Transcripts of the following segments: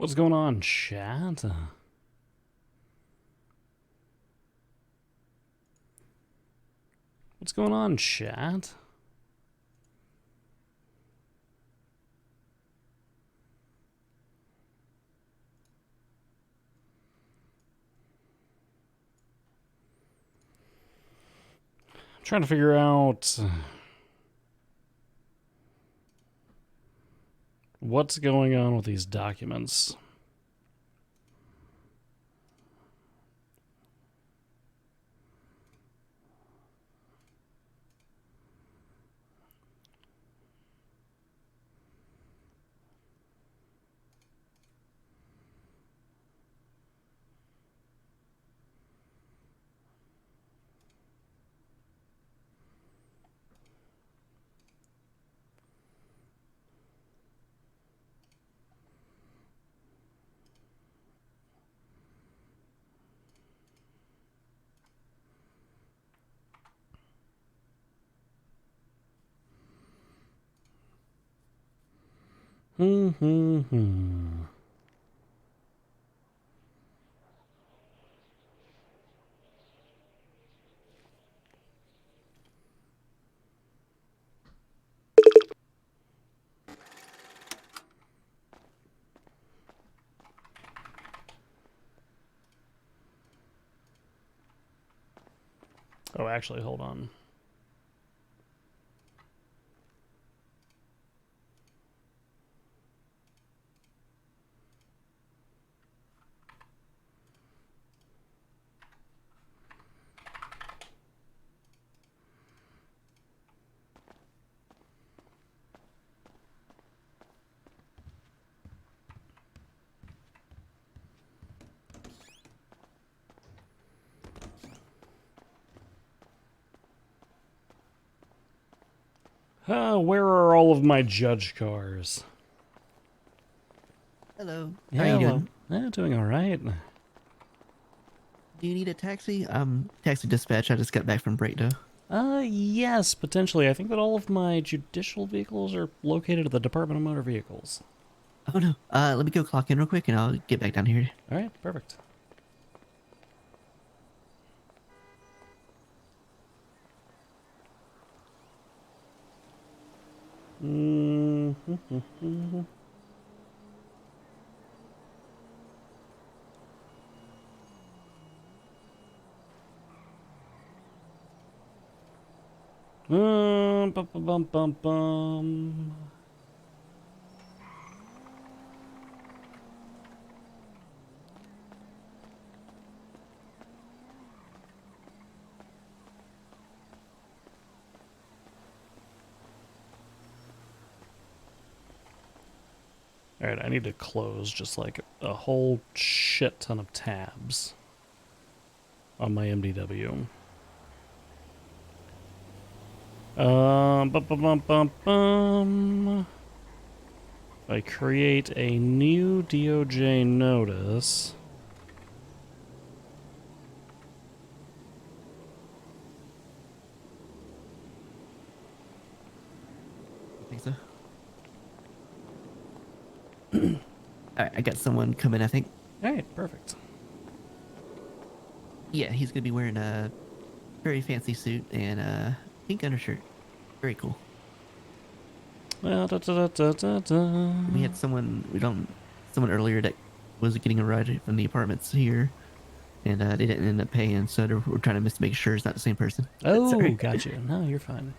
What's going on, chat? What's going on, chat? I'm trying to figure out what's going on with these documents. Hmm. Oh, actually, hold on. Where are all of my judge cars? Hello. How are Yeah, you well, doing? doing all right. Do you need a taxi? Taxi dispatch. I just got back from Breakdown. Yes, potentially. I think that all of my judicial vehicles are located at the Department of Motor Vehicles. Oh no. Let me go clock in real quick and I'll get back down here. All right, perfect. Mm-hmm. Bum, bum, bum, bum, bum. All right, I need to close just like a whole shit ton of tabs on my MDW. Bum, bum, bum, bum, bum. I create a new DOJ notice. I think so. All right, I got someone coming. I think. All right, perfect. Yeah, he's gonna be wearing a very fancy suit and a pink undershirt. Very cool. Da, da, da, da, da, da. We had someone someone earlier that was getting a ride from the apartments here, and they didn't end up paying. So we're trying to make sure it's not the same person. Oh, Sorry. gotcha. No, you're fine.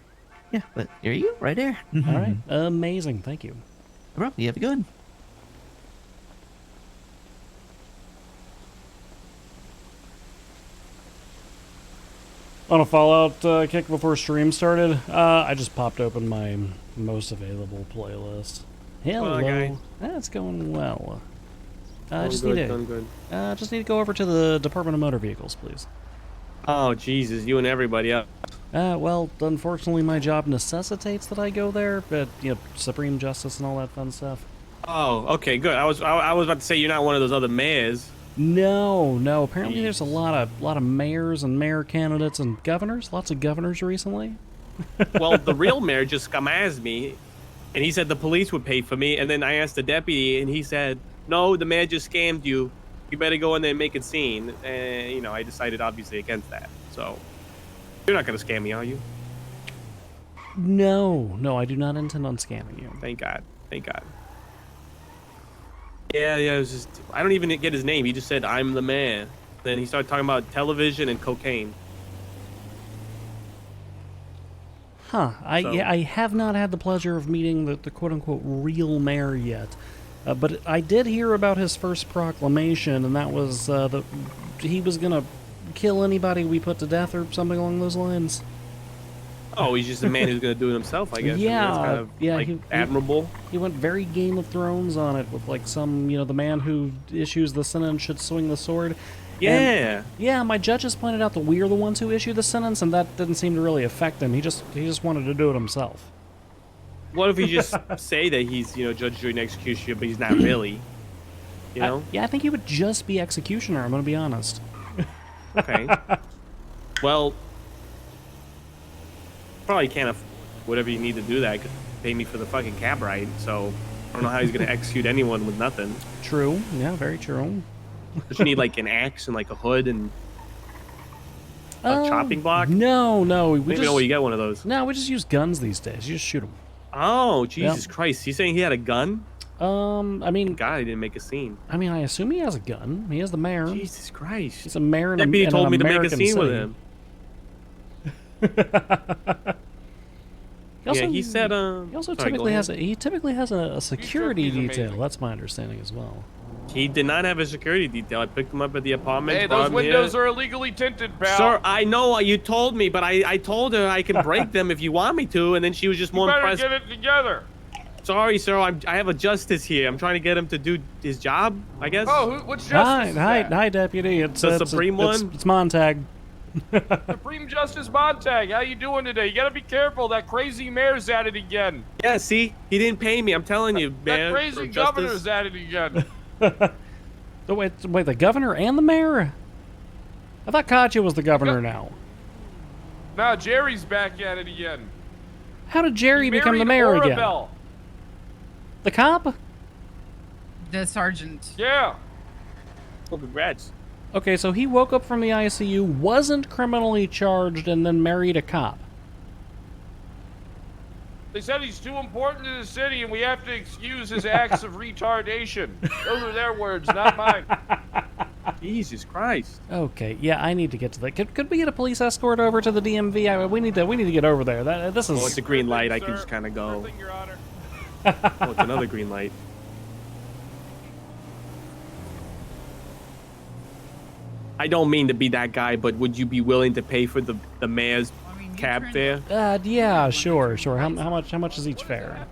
Yeah, but there you go, right there. All right, No amazing. Thank you. problem. You have a good one. On a Fallout kick before stream started, I just popped open my most available playlist. Well, guys, Hello. That's going well. going good, going good. Just need to go over to the Department of Motor Vehicles, please. Oh, Jesus, you and everybody else. Well, unfortunately, my job necessitates that I go there, but Supreme Justice and all that fun stuff. Oh, okay, good. I was about to say you're not one of those other mayors. No, no. Apparently, there's a Jeez. lot of mayors and mayor candidates and governors. Lots of governors recently. Well, the real mayor just come as me, and he said the police would pay for me. And then I asked the deputy, and he said no, the man just scammed you. You better go in there and make a scene. And, you know, I decided obviously against that. So, you're not going to scam me, are you? No, no, I do not intend on scamming you. Thank God. Thank God. Yeah, it was just, I don't even get his name. He just said, I'm the man. Then he started talking about television and cocaine. Huh. So- I have not had the pleasure of meeting the quote-unquote real mayor yet. But I did hear about his first proclamation, and that was that he was going to kill anybody we put to death or something along those lines. Oh, he's just a man who's going to do it himself, I guess. I mean, Yeah, that's kind of, yeah, like, he- admirable. He went very Game of Thrones on it with, like, some, you know, the man who issues the sentence should swing the sword. Yeah. And, yeah, my judges pointed out that we're the ones who issue the sentence, and that didn't seem to really affect him. He just wanted to do it himself. What if you just say that he's, you know, judge, jury, and executioner, but he's not really? You know? Yeah, I think he would just be executioner, I'm going to be honest. Okay. Well, probably can't whatever you need to do that. Could pay me for the fucking cab ride. So I don't know how he's gonna execute anyone with nothing. True. Yeah, very true. But you need like an axe and like a hood and a chopping block. No, we Maybe just know where you get one of those. no, we just use guns these days. You just shoot them. Oh Jesus Christ! He's saying he had a gun. I mean, God, he didn't make a scene. I assume he has a gun. He has the mayor. Jesus Christ! He's a mayor in a, Deputy in told an me to make a American scene with city. him. He also, Yeah, he said. He also sorry, go typically has a security he's detail. amazing. That's my understanding as well. He did not have a security detail. I picked him up at the apartment. Hey, brought those him windows here. are illegally tinted, pal. Sir, I know you told me, but I told her I can break them if you want me to, and then she was just you more better impressed. get it together. Sorry, sir, I have a justice here. I'm trying to get him to do his job, I guess. Oh, which justice is that? Hi, deputy. It's The it's, Supreme it's, one? It's Montag. Supreme Justice Montag, how you doing today? You gotta be careful. That crazy mayor's at it again. Yeah, see? He didn't pay me. I'm telling you, That man. crazy governor's at it again. Oh, wait, the governor and the mayor? I thought Katya was the governor now. Nah, Jerry's back at it again. How did Jerry He become the married mayor again? Orabelle. The cop? The sergeant. Yeah. Oh, congrats. Okay, so he woke up from the ICU, wasn't criminally charged, and then married a cop. They said he's too important to the city and we have to excuse his acts of retardation. Those are their words, not mine. Jesus Christ. Okay, yeah, I need to get to that. Could we get a police escort over to the DMV? We need to get over there. This is. Oh, it's a green light. I Sir, can just kind of go. sure thing, Your Honor. Oh, it's another green light. I don't mean to be that guy, but would you be willing to pay for the mayor's I mean, you cab turned- fare? Yeah, sure. How much is each fare?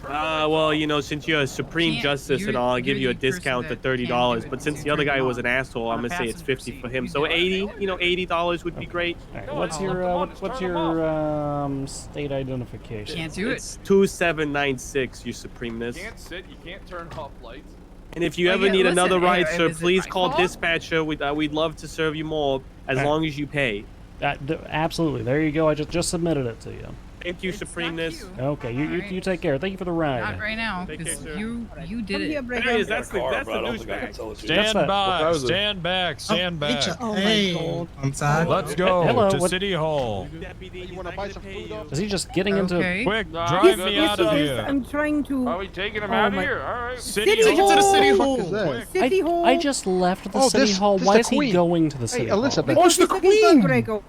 Well, you know, since you're a Supreme Can't- Justice and you're- all, I'll give you're you a the person discount to that $30. can't do it, But since so the other turn guy it was off. an asshole, I'm On a gonna say it's passenger 50 seat, for him. you So do it. 80, you know, $80 would be great. All right, No, what's I'll your let them on, just what's turn them your state identification? Can't do it. It's 2796, your Supremeness. You can't sit, you can't turn off lights. And if you Well, ever yeah, need listen, another ride, it sir, was please my call fault. dispatcher. We'd love to serve you more as All right. long as you pay. Absolutely. There you go. I just submitted it to you. Thank you, It's not Supremeness. you. Okay, you Alright. take care. Thank you for the Not ride. right now, Take because care, sir. you did it. There he is. That's the douchebag. That's that- Stand back, stand back. Oh my god. I'm sad. Let's go Hello, to what- City Hall. Deputy, you want to buy some food? Is he just getting into? Okay. Quick, Nah, drive yes, me yes, out of yes, here. I'm trying to. Are we taking him Oh out of my- here? All right. City City Hall. Hall. Hall. Quick. City Hall. I just left the Oh, city this- hall. this Why the is he Queen. going to the city hall? Elizabeth. Because Oh, it's the he's looking for Queen! Greco.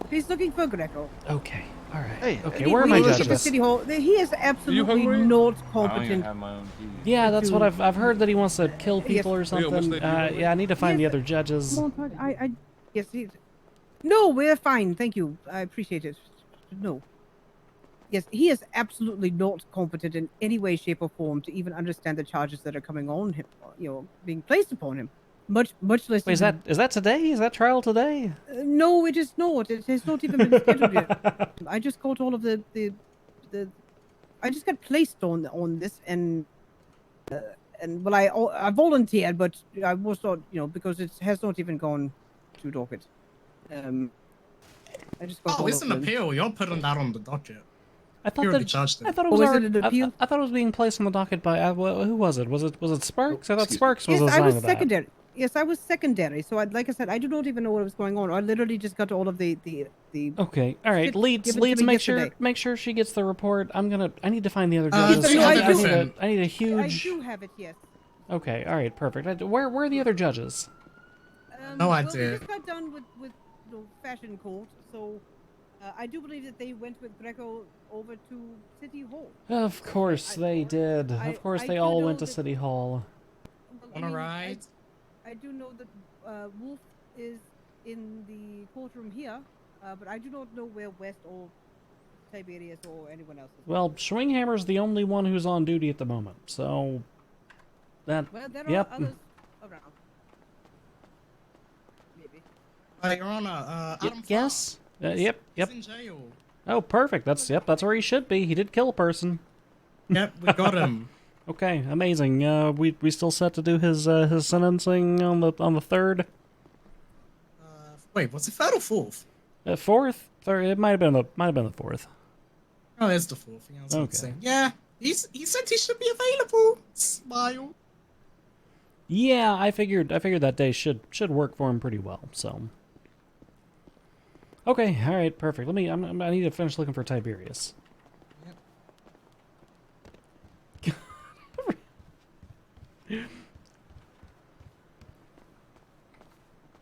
He's looking for Greco. Okay, all right. Hey, okay, He- where are we my need to get to judges? City Hall. He is absolutely hungry? not competent. Yeah, that's what to- I've heard that he wants to kill Yes. people or something. Yeah, I need to find the Yes. other judges. Montag, yes. No, we're fine. Thank you. I appreciate it. No. Yes, he is absolutely not competent in any way, shape, or form to even understand the charges that are coming on him. Being placed upon him. Much less. Wait, is that today? Is that trial today? No, it is not. It has not even been scheduled yet. I just got all of the I just got placed on this and well, I volunteered, but I was not, because it has not even gone to docket. I just got. Oh, all it's of an the- appeal. You're putting that on the docket. I thought You already that charged him. I thought it Oh, was is it already, an appeal? I thought it was being placed on the docket by who was it? Was it Sparks? I thought excuse me. Sparks was Yes, I assigned was to that. secondary. Yes, I was secondary. So, like I said, I do not even know what was going on. I literally just got all of the. Okay, all right. shit Leads, given to me yesterday. make sure she gets the report. I need to find the other Uh, judges. do you have I need a I huge. do have it. Yes. Okay, all right, perfect. Where are the other judges? No Well, idea. we just got done with the fashion court, so I do believe that they went with Greco over to City Hall. Of course they did. Of course I they do all know went to that- City Hall. Well, On a ride? I do know that Wolf is in the courtroom here, but I do not know where West or Tiberius or anyone else is. Well, Schwinghammer's the only one who's on duty at the moment, so that. Well, there yep. are others around. Maybe. Your Honor, Adam Yes. Farr, Yep. he's in jail. Oh, perfect. That's where he should be. He did kill a person. Yep, we got him. Okay, amazing. We still set to do his sentencing on the 3rd, Wait, was it 3rd or 4th? 4th, 3rd. It might have been the 4th. Oh, it's the 4th. Yeah, I was about to Okay. say. Yeah, he said he should be available. Smile. Yeah, I figured that day should work for him pretty well. So. Okay, all right, perfect. I need to finish looking for Tiberius.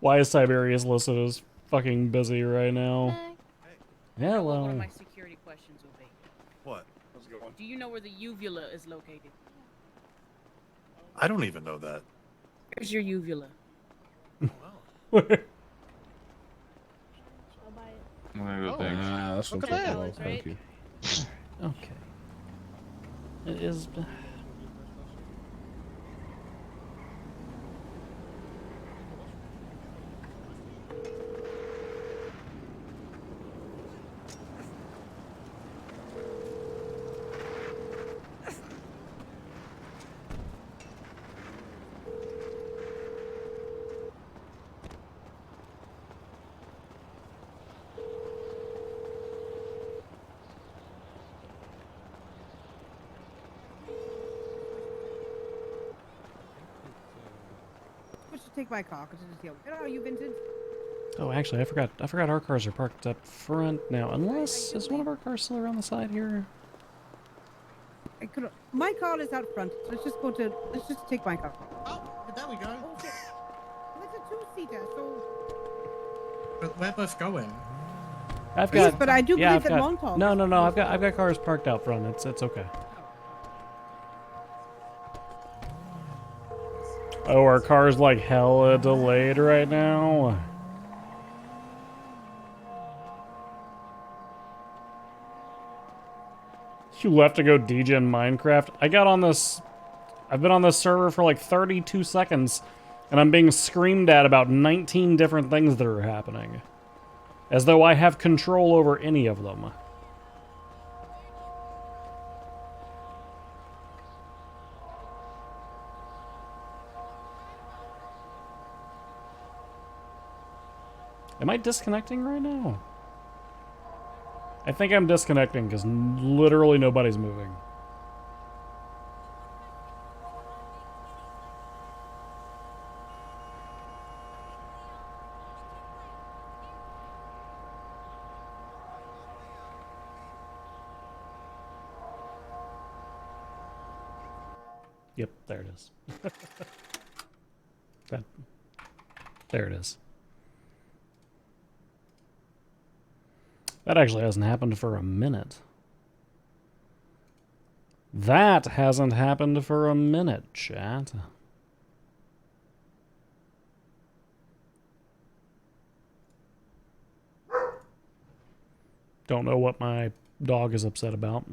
Why is Tiberius listed as fucking busy right now? Hello. One of my security questions will be. What? How's it going? Do you know where the uvula is located? I don't even know that. Where's your uvula? That's Look at okay. that. Thank you. Okay. It is. I should take my car because it is here. Where are you, Vincent? Oh, actually, I forgot our cars are parked up front now. Unless is one of our cars still around the side here? My car is out front. So let's just take my car. Oh, there we go. Oh shit! It's a two-seater, so. But we're both going. I've got. Yes, but I do yeah, believe that Montag. No. I've got cars parked out front. It's okay. Oh, our car's like hella delayed right now. You left to go DJ in Minecraft? I've been on this server for like 32 seconds, and I'm being screamed at about 19 different things that are happening. As though I have control over any of them. Am I disconnecting right now? I think I'm disconnecting because literally nobody's moving. Yep, there it is. There it is. That actually hasn't happened for a minute. That hasn't happened for a minute, chat. Don't know what my dog is upset about.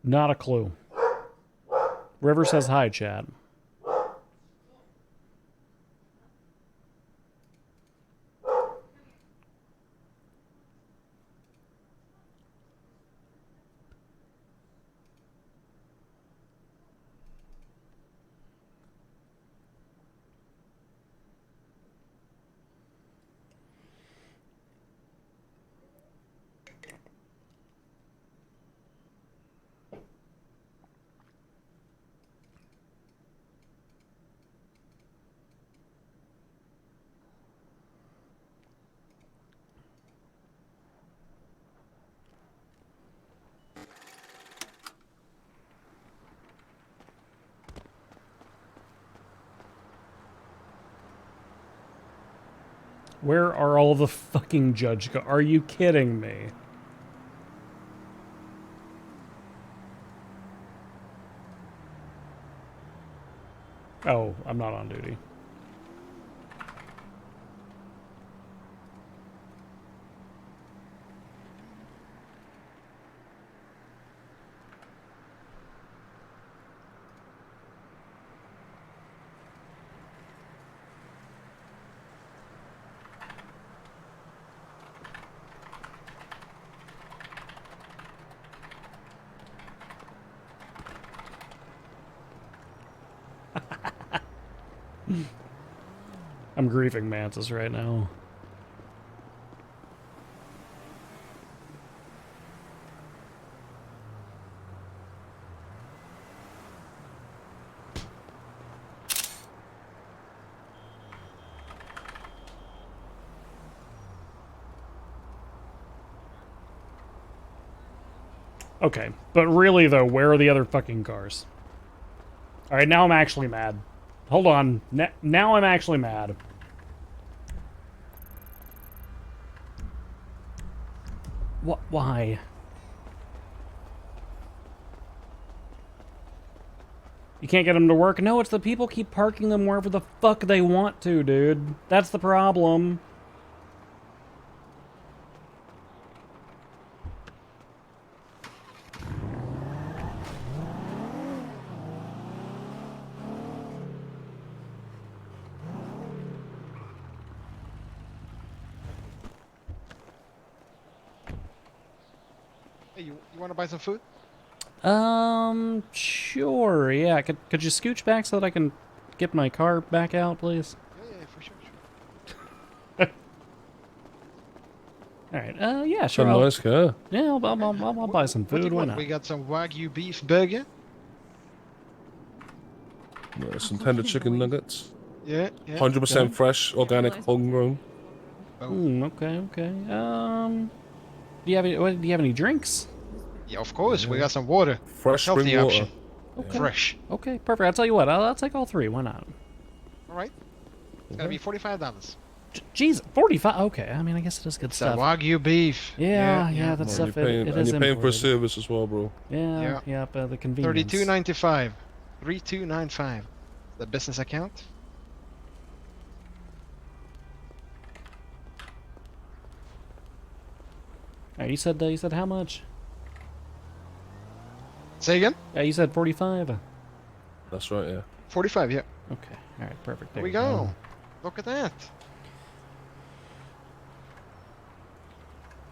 Not a clue. River says hi, chat. Where are all the fucking judge cars? Are you kidding me? Oh, I'm not on duty. I'm grieving Mantis right now. Okay, but really though, where are the other fucking cars? Alright, now I'm actually mad. Hold on. Now I'm actually mad. Why? You can't get them to work? No, it's the people keep parking them wherever the fuck they want to, dude. That's the problem. Hey, you want to buy some food? Sure, yeah. Could you scooch back so that I can get my car back out, please? Yeah, for sure. Alright, yeah, sure. Some nice car. Yeah, I'll buy some food, why not? We got some Wagyu beef burger. Some tender chicken nuggets. Yeah. 100% fresh, organic, homegrown. Okay. Do you have any drinks? Yeah, of course. We got some water. Fresh Healthy spring water. option. Okay. Fresh. Okay, perfect. I'll tell you what, I'll take all three. Why not? All right. It's gonna be $45. Jeez, 45. Okay, I mean, I guess it is good It's stuff. Wagyu beef. Yeah, that stuff. You're paying, it and is you're paying for imported. service as well, bro. Yeah, the convenience. $32.95. $32.95. The business account. Alright, you said how much? Say again? Yeah, you said 45. That's right, yeah. 45, yeah. Okay, alright, perfect. There we go. Look at that.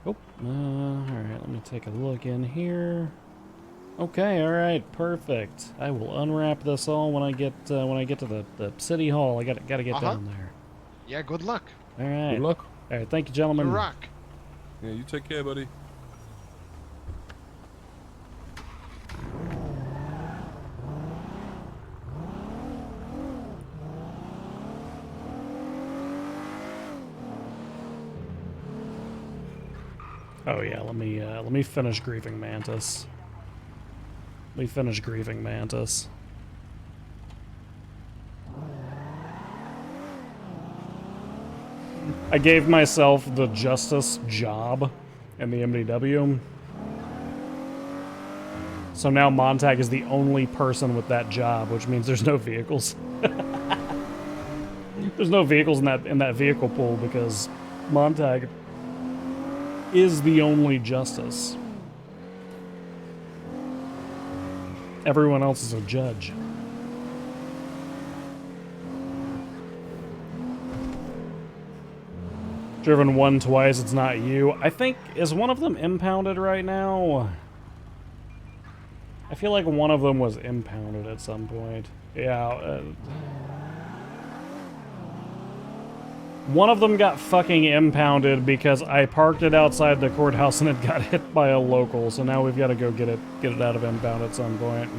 Oh, alright, let me take a look in here. Okay, alright, perfect. I will unwrap this all when I get to the city hall. I gotta get down there. Yeah, good luck. Alright. Good luck. Alright, thank you, gentlemen. Good rock. Yeah, you take care, buddy. Oh yeah, let me finish grieving Mantis. I gave myself the justice job in the MDW. So now Montag is the only person with that job, which means there's no vehicles. There's no vehicles in that vehicle pool because Montag is the only justice. Everyone else is a judge. Driven one twice, it's not you. I think, is one of them impounded right now? I feel like one of them was impounded at some point. Yeah. One of them got fucking impounded because I parked it outside the courthouse and it got hit by a local. So now we've got to go get it out of impound at some point.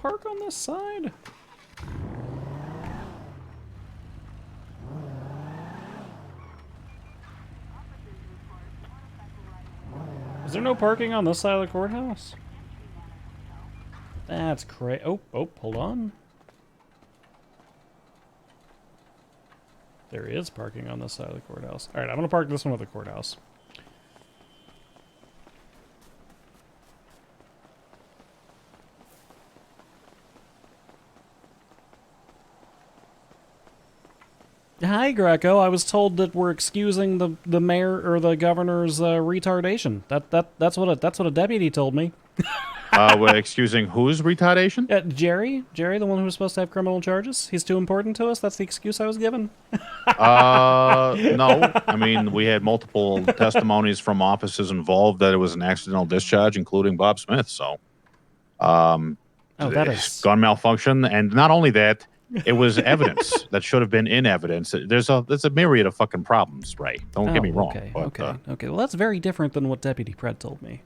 park on this side? Is there no parking on this side of the courthouse? That's crazy. Oh, hold on. There is parking on this side of the courthouse. All right, I'm gonna park this one at the courthouse. Hi, Greco. I was told that we're excusing the mayor or the governor's retardation. That's what a deputy told me. We're excusing whose retardation? Jerry, the one who was supposed to have criminal charges. He's too important to us. That's the excuse I was given. No. I mean, we had multiple testimonies from officers involved that it was an accidental discharge, including Bob Smith. So, that is gun malfunction, and not only that, it was evidence that should have been in evidence. There's a myriad of fucking problems, Ray. Don't get me wrong. Okay. Well, that's very different than what Deputy Pred told me.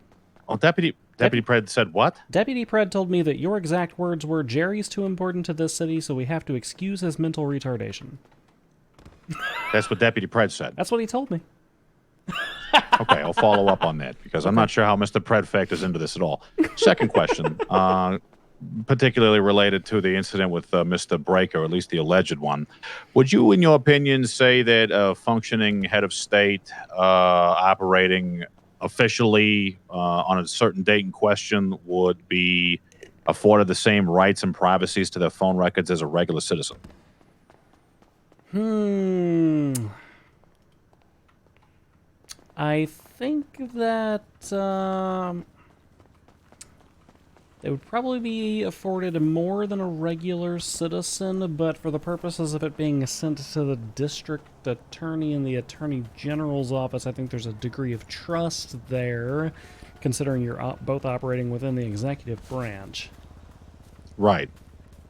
Oh, Deputy Pred said what? Deputy Pred told me that your exact words were, "Jerry's too important to this city, so we have to excuse his mental retardation." That's what Deputy Pred said. That's what he told me. Okay, I'll follow up on that because I'm not sure how Mr. Pred factors into this at all. Second question, particularly related to the incident with Mr. Breaker, or at least the alleged one. Would you, in your opinion, say that a functioning head of state operating officially on a certain date in question would be afforded the same rights and privacies to their phone records as a regular citizen? I think that they would probably be afforded more than a regular citizen, but for the purposes of it being sent to the district attorney and the attorney general's office, I think there's a degree of trust there, considering you're both operating within the executive branch. Right.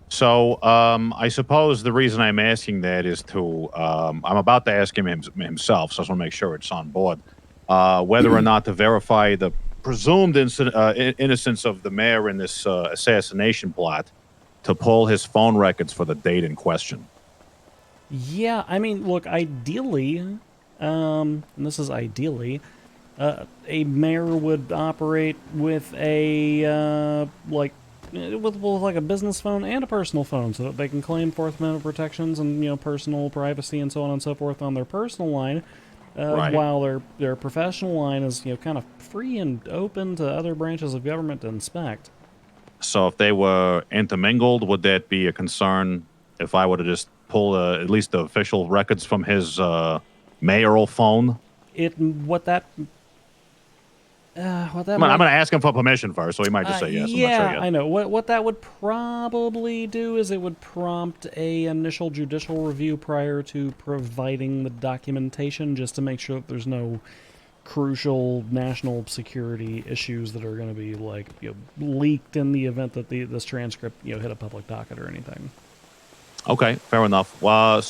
So I suppose the reason I'm asking that is to I'm about to ask him himself, so I just want to make sure it's on board, whether or not to verify the presumed innocence of the mayor in this assassination plot to pull his phone records for the date in question. Yeah, I mean, look, ideally, and this is ideally, a mayor would operate with a with like a business phone and a personal phone, so that they can claim Fourth Amendment protections and personal privacy and so on and so forth on their personal line, Right. while their professional line is kind of free and open to other branches of government to inspect. So if they were intermingled, would that be a concern if I were to just pull at least the official records from his mayoral phone? I'm going to ask him for permission first, so he might just say yes. Yeah, I'm not sure yet. I know. What that would probably do is it would prompt a initial judicial review prior to providing the documentation, just to make sure that there's no crucial national security issues that are going to be leaked in the event that this transcript hit a public docket or anything. Okay, fair enough. Yeah,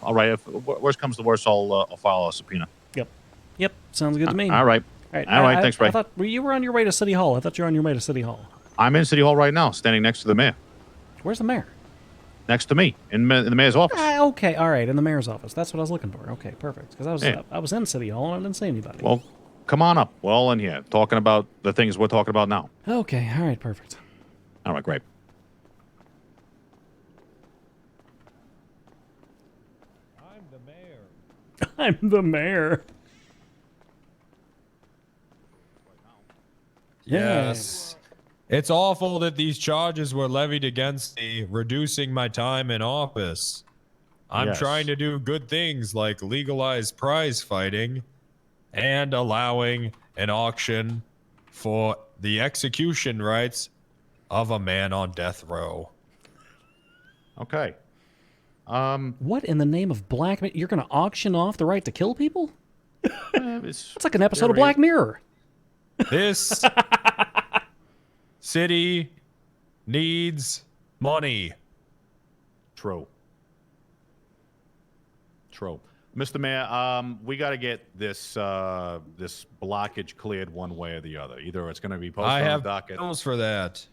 all right. If worst comes to worst, I'll file a subpoena. Yep, sounds good to me. All right. All right, thanks, Ray. I thought you were on your way to City Hall. I thought you were on your way to City Hall. I'm in City Hall right now, standing next to the mayor. Where's the mayor? Next to me, in the mayor's office. Okay, all right, in the mayor's office. That's what I was looking for. Okay, perfect. Because I was in City Hall and I didn't see anybody. Well, come on up. We're all in here, talking about the things we're talking about now. Okay, all right, perfect. All right, great. I'm the mayor. I'm the mayor. Yes. It's awful that these charges were levied against me, reducing my time in office. I'm trying to do good things like legalize prize fighting and allowing an auction for the execution rights of a man on death row. Okay. What in the name of Black Mirror? You're going to auction off the right to kill people? That's like an episode of Black Mirror. This city needs money. True. Mr. Mayor, we got to get this this blockage cleared one way or the other. Either it's going to be posted I on have the docket. bills for that.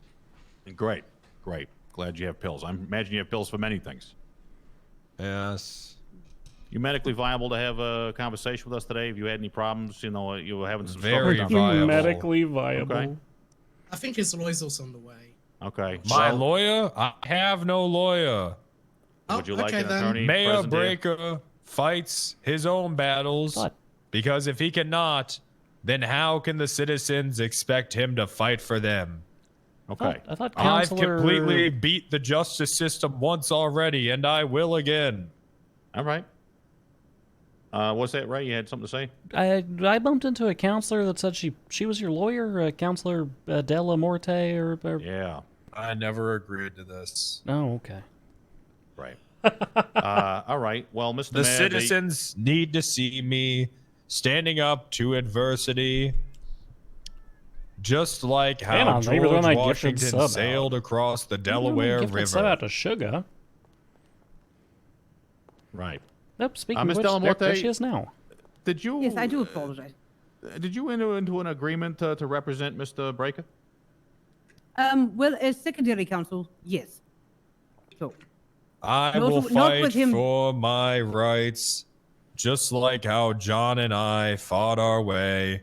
Great, great. Glad you have pills. I imagine you have pills for many things. Yes. You medically viable to have a conversation with us today? Have you had any problems? You know, you were having some Very trouble. viable. Medically viable. Okay. I think his lawyer's also on the way. Okay. My well, lawyer? I have no lawyer. Would you like okay an then. attorney? Mayor present here? Breaker fights his own battles. What? Because if he cannot, then how can the citizens expect him to fight for them? Okay. I thought I've Counselor... completely beat the justice system once already, and I will again. All right. What's that, Ray? You had something to say? I bumped into a counselor that said she was your lawyer, Counselor Della Morte, or... Yeah. I never agreed to this. Oh, okay. Right. All right. Well, Mr. The Mayor, citizens need to see me standing up to adversity, just like Hang how on, maybe they're George not gifted Washington sub sailed across the Delaware Gifted River. sub out to sugar. Right. Nope, speaking of Miss which, Della there Morte, she is now. Did you? Yes, I do apologize. Did you enter into an agreement to represent Mr. Breaker? Well, as secondary counsel, yes. So, I Not- will not fight with him. for my rights, just like how John and I fought our way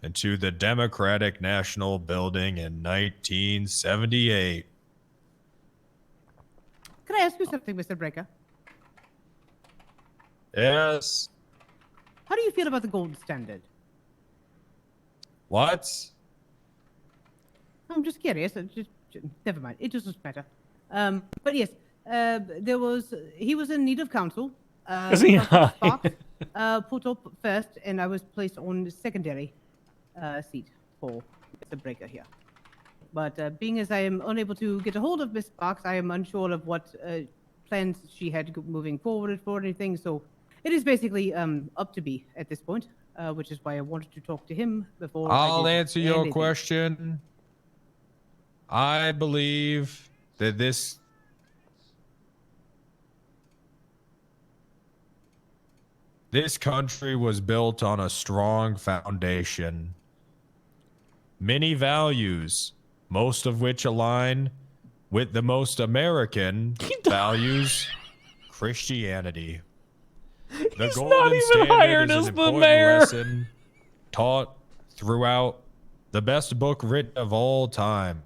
into the Democratic National Building in 1978. can I ask you something, Mr. Breaker? Yes. How do you feel about the gold standard? What? I'm just curious. Never mind. It doesn't matter. But yes, he was in need of counsel. Is he Council high? Sparks, put up first, and I was placed on the secondary seat for Mr. Breaker here. But being as I am unable to get a hold of Miss Sparks, I am unsure of what plans she had moving forward for anything. So it is basically up to me at this point, which is why I wanted to talk to him before. I'll I did answer your anything. question. I believe that this country was built on a strong foundation. Many values, most of which align with the most American values, Christianity. The He's golden not even standard hired is as an the important mayor. lesson taught throughout the best book written of all time.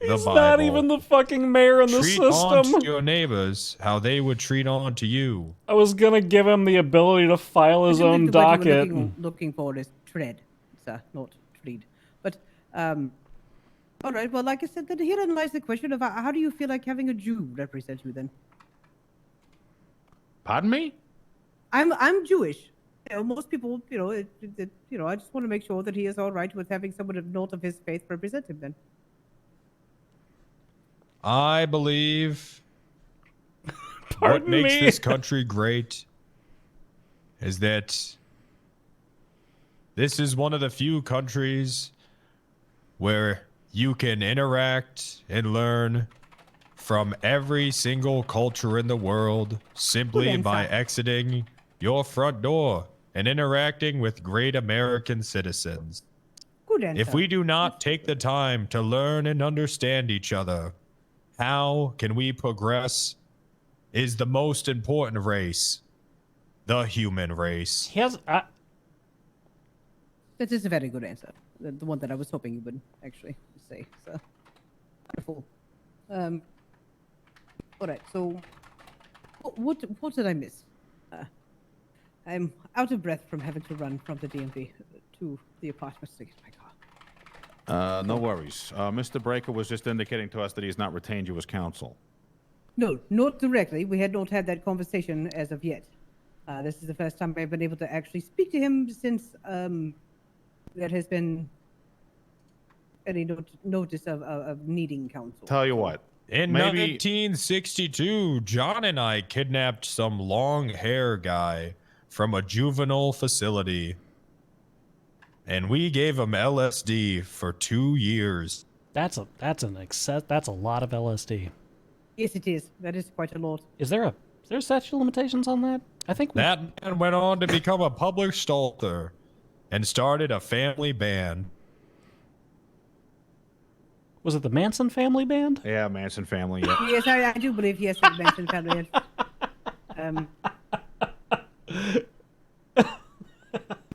He's not even the fucking mayor in the Treat on system. to your neighbors how they would treat on to you. I was gonna give him the ability to file his I think own the word you were docket. looking for is tread, sir, not tread. But, all right. Well, like I said, then herein lies the question of how do you feel like having a Jew represent you then? Pardon me? I'm Jewish. You know, most people, I just want to make sure that he is all right with having someone not of his faith represent him then. I believe what Pardon makes me? this country great is that this is one of the few countries where you can interact and learn from every single culture in the world simply Good by answer. exiting your front door and interacting with great American citizens. Good answer. If we do not take the time to learn and understand each other, how can we progress? Is the most important race the human race? He has. That is a very good answer. The one that I was hoping you would actually say. So, wonderful. All right. So, what did I miss? I'm out of breath from having to run from the DMV to the apartment to get my car. No worries. Mr. Breaker was just indicating to us that he's not retained you as counsel. No, not directly. We had not had that conversation as of yet. This is the first time I've been able to actually speak to him since there has been any notice of needing counsel. Tell you what. In Maybe- 1962, John and I kidnapped some long hair guy from a juvenile facility. And we gave him LSD for 2 years. That's a lot of LSD. Yes, it is. That is quite a lot. Is there a statute of limitations on that? I think That man went on to become a public stalker and started a family band. Was it the Manson family band? Yeah, Manson family. Yeah. Yes, I do believe yes, the Manson family.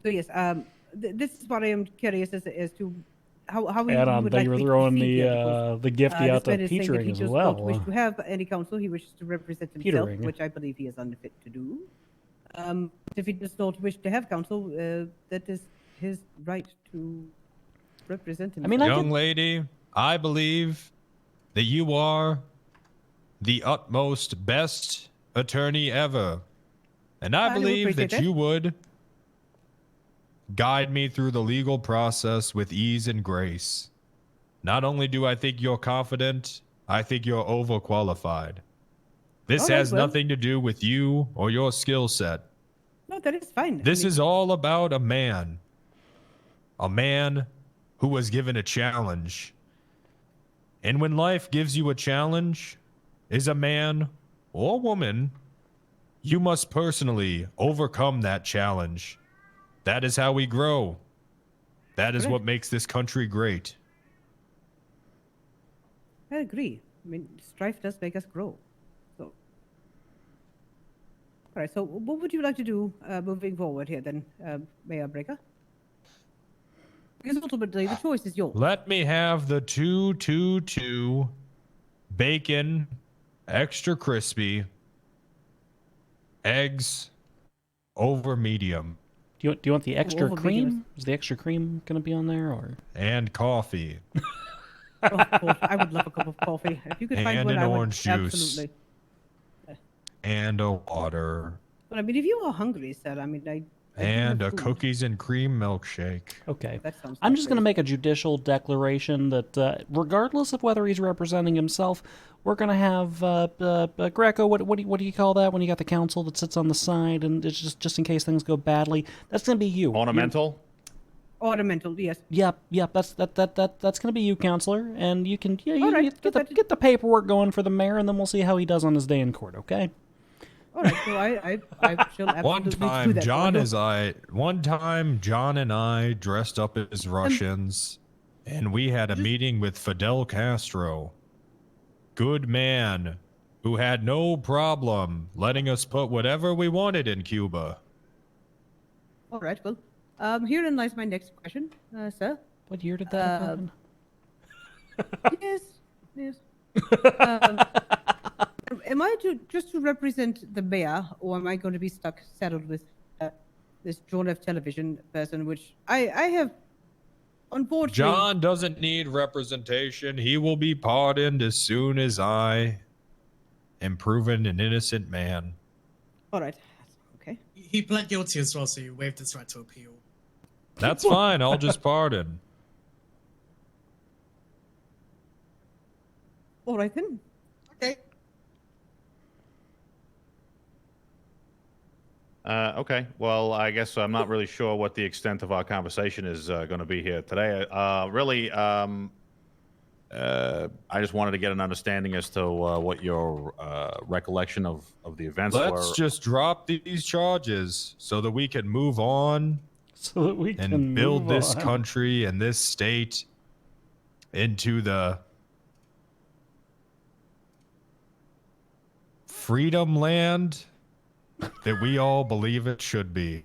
So yes, this is what I am curious as to how And you I would thought like you were me to throwing proceed here, because the gift this out to man is saying that Petering he as does not wish well. to have any counsel. He wishes to represent himself, Petering. which I believe he is unfit to do. If he does not wish to have counsel, that is his right to represent himself. I mean, Young lady, I believe that you are the utmost best attorney ever. And I I do believe appreciate that that. you would guide me through the legal process with ease and grace. Not only do I think you're confident, I think you're overqualified. This All right, has well. nothing to do with you or your skill set. No, that is fine. This is all about a man. A man who was given a challenge. And when life gives you a challenge, as a man or woman, you must personally overcome that challenge. That is how we grow. That is what makes this country great. I agree. I mean, strife does make us grow. So, all right. So, what would you like to do moving forward here, then, Mayor Breaker? Because ultimately, the choice is yours. Let me have the 222 bacon, extra crispy, eggs over medium. Do you want the extra over cream? medium. Is the extra cream going to be on there, or? And coffee. Of course, I would love a cup of coffee. If you could find And one, an I would orange juice. absolutely. And a water. But I mean, if you are hungry, sir, I mean, I do And have a food. cookies and cream milkshake. Okay. That sounds I'm just going to lovely. make a judicial declaration that regardless of whether he's representing himself, we're going to have Greco. What do you call that when you got the council that sits on the side and it's just in case things go badly? That's going to be you. Ornamental. Ornamental, yes. Yep. That's going to be you, counselor, and you can All right, get the paperwork going for the mayor, and then we'll see how he does on his day in court. Okay. All right, so I shall absolutely One do time, that. John and I dressed up as Russians, and we had a meeting with Fidel Castro. Good man, who had no problem letting us put whatever we wanted in Cuba. All right, well, herein lies my next question, sir. What year did that happen? Yes. Am I just to represent the mayor, or am I going to be saddled with this John F. Television person, which I have, unfortunately... John doesn't need representation. He will be pardoned as soon as I am proven an innocent man. All right, okay. He pled guilty as well, so you waived his right to appeal. That's fine. I'll just pardon. All right, then. Okay. Okay. Well, I guess I'm not really sure what the extent of our conversation is going to be here today. Really, I just wanted to get an understanding as to what your recollection of the events were. Let's just drop these charges so that we can move on So that we and can build move this on. country and this state into the freedom land that we all believe it should be.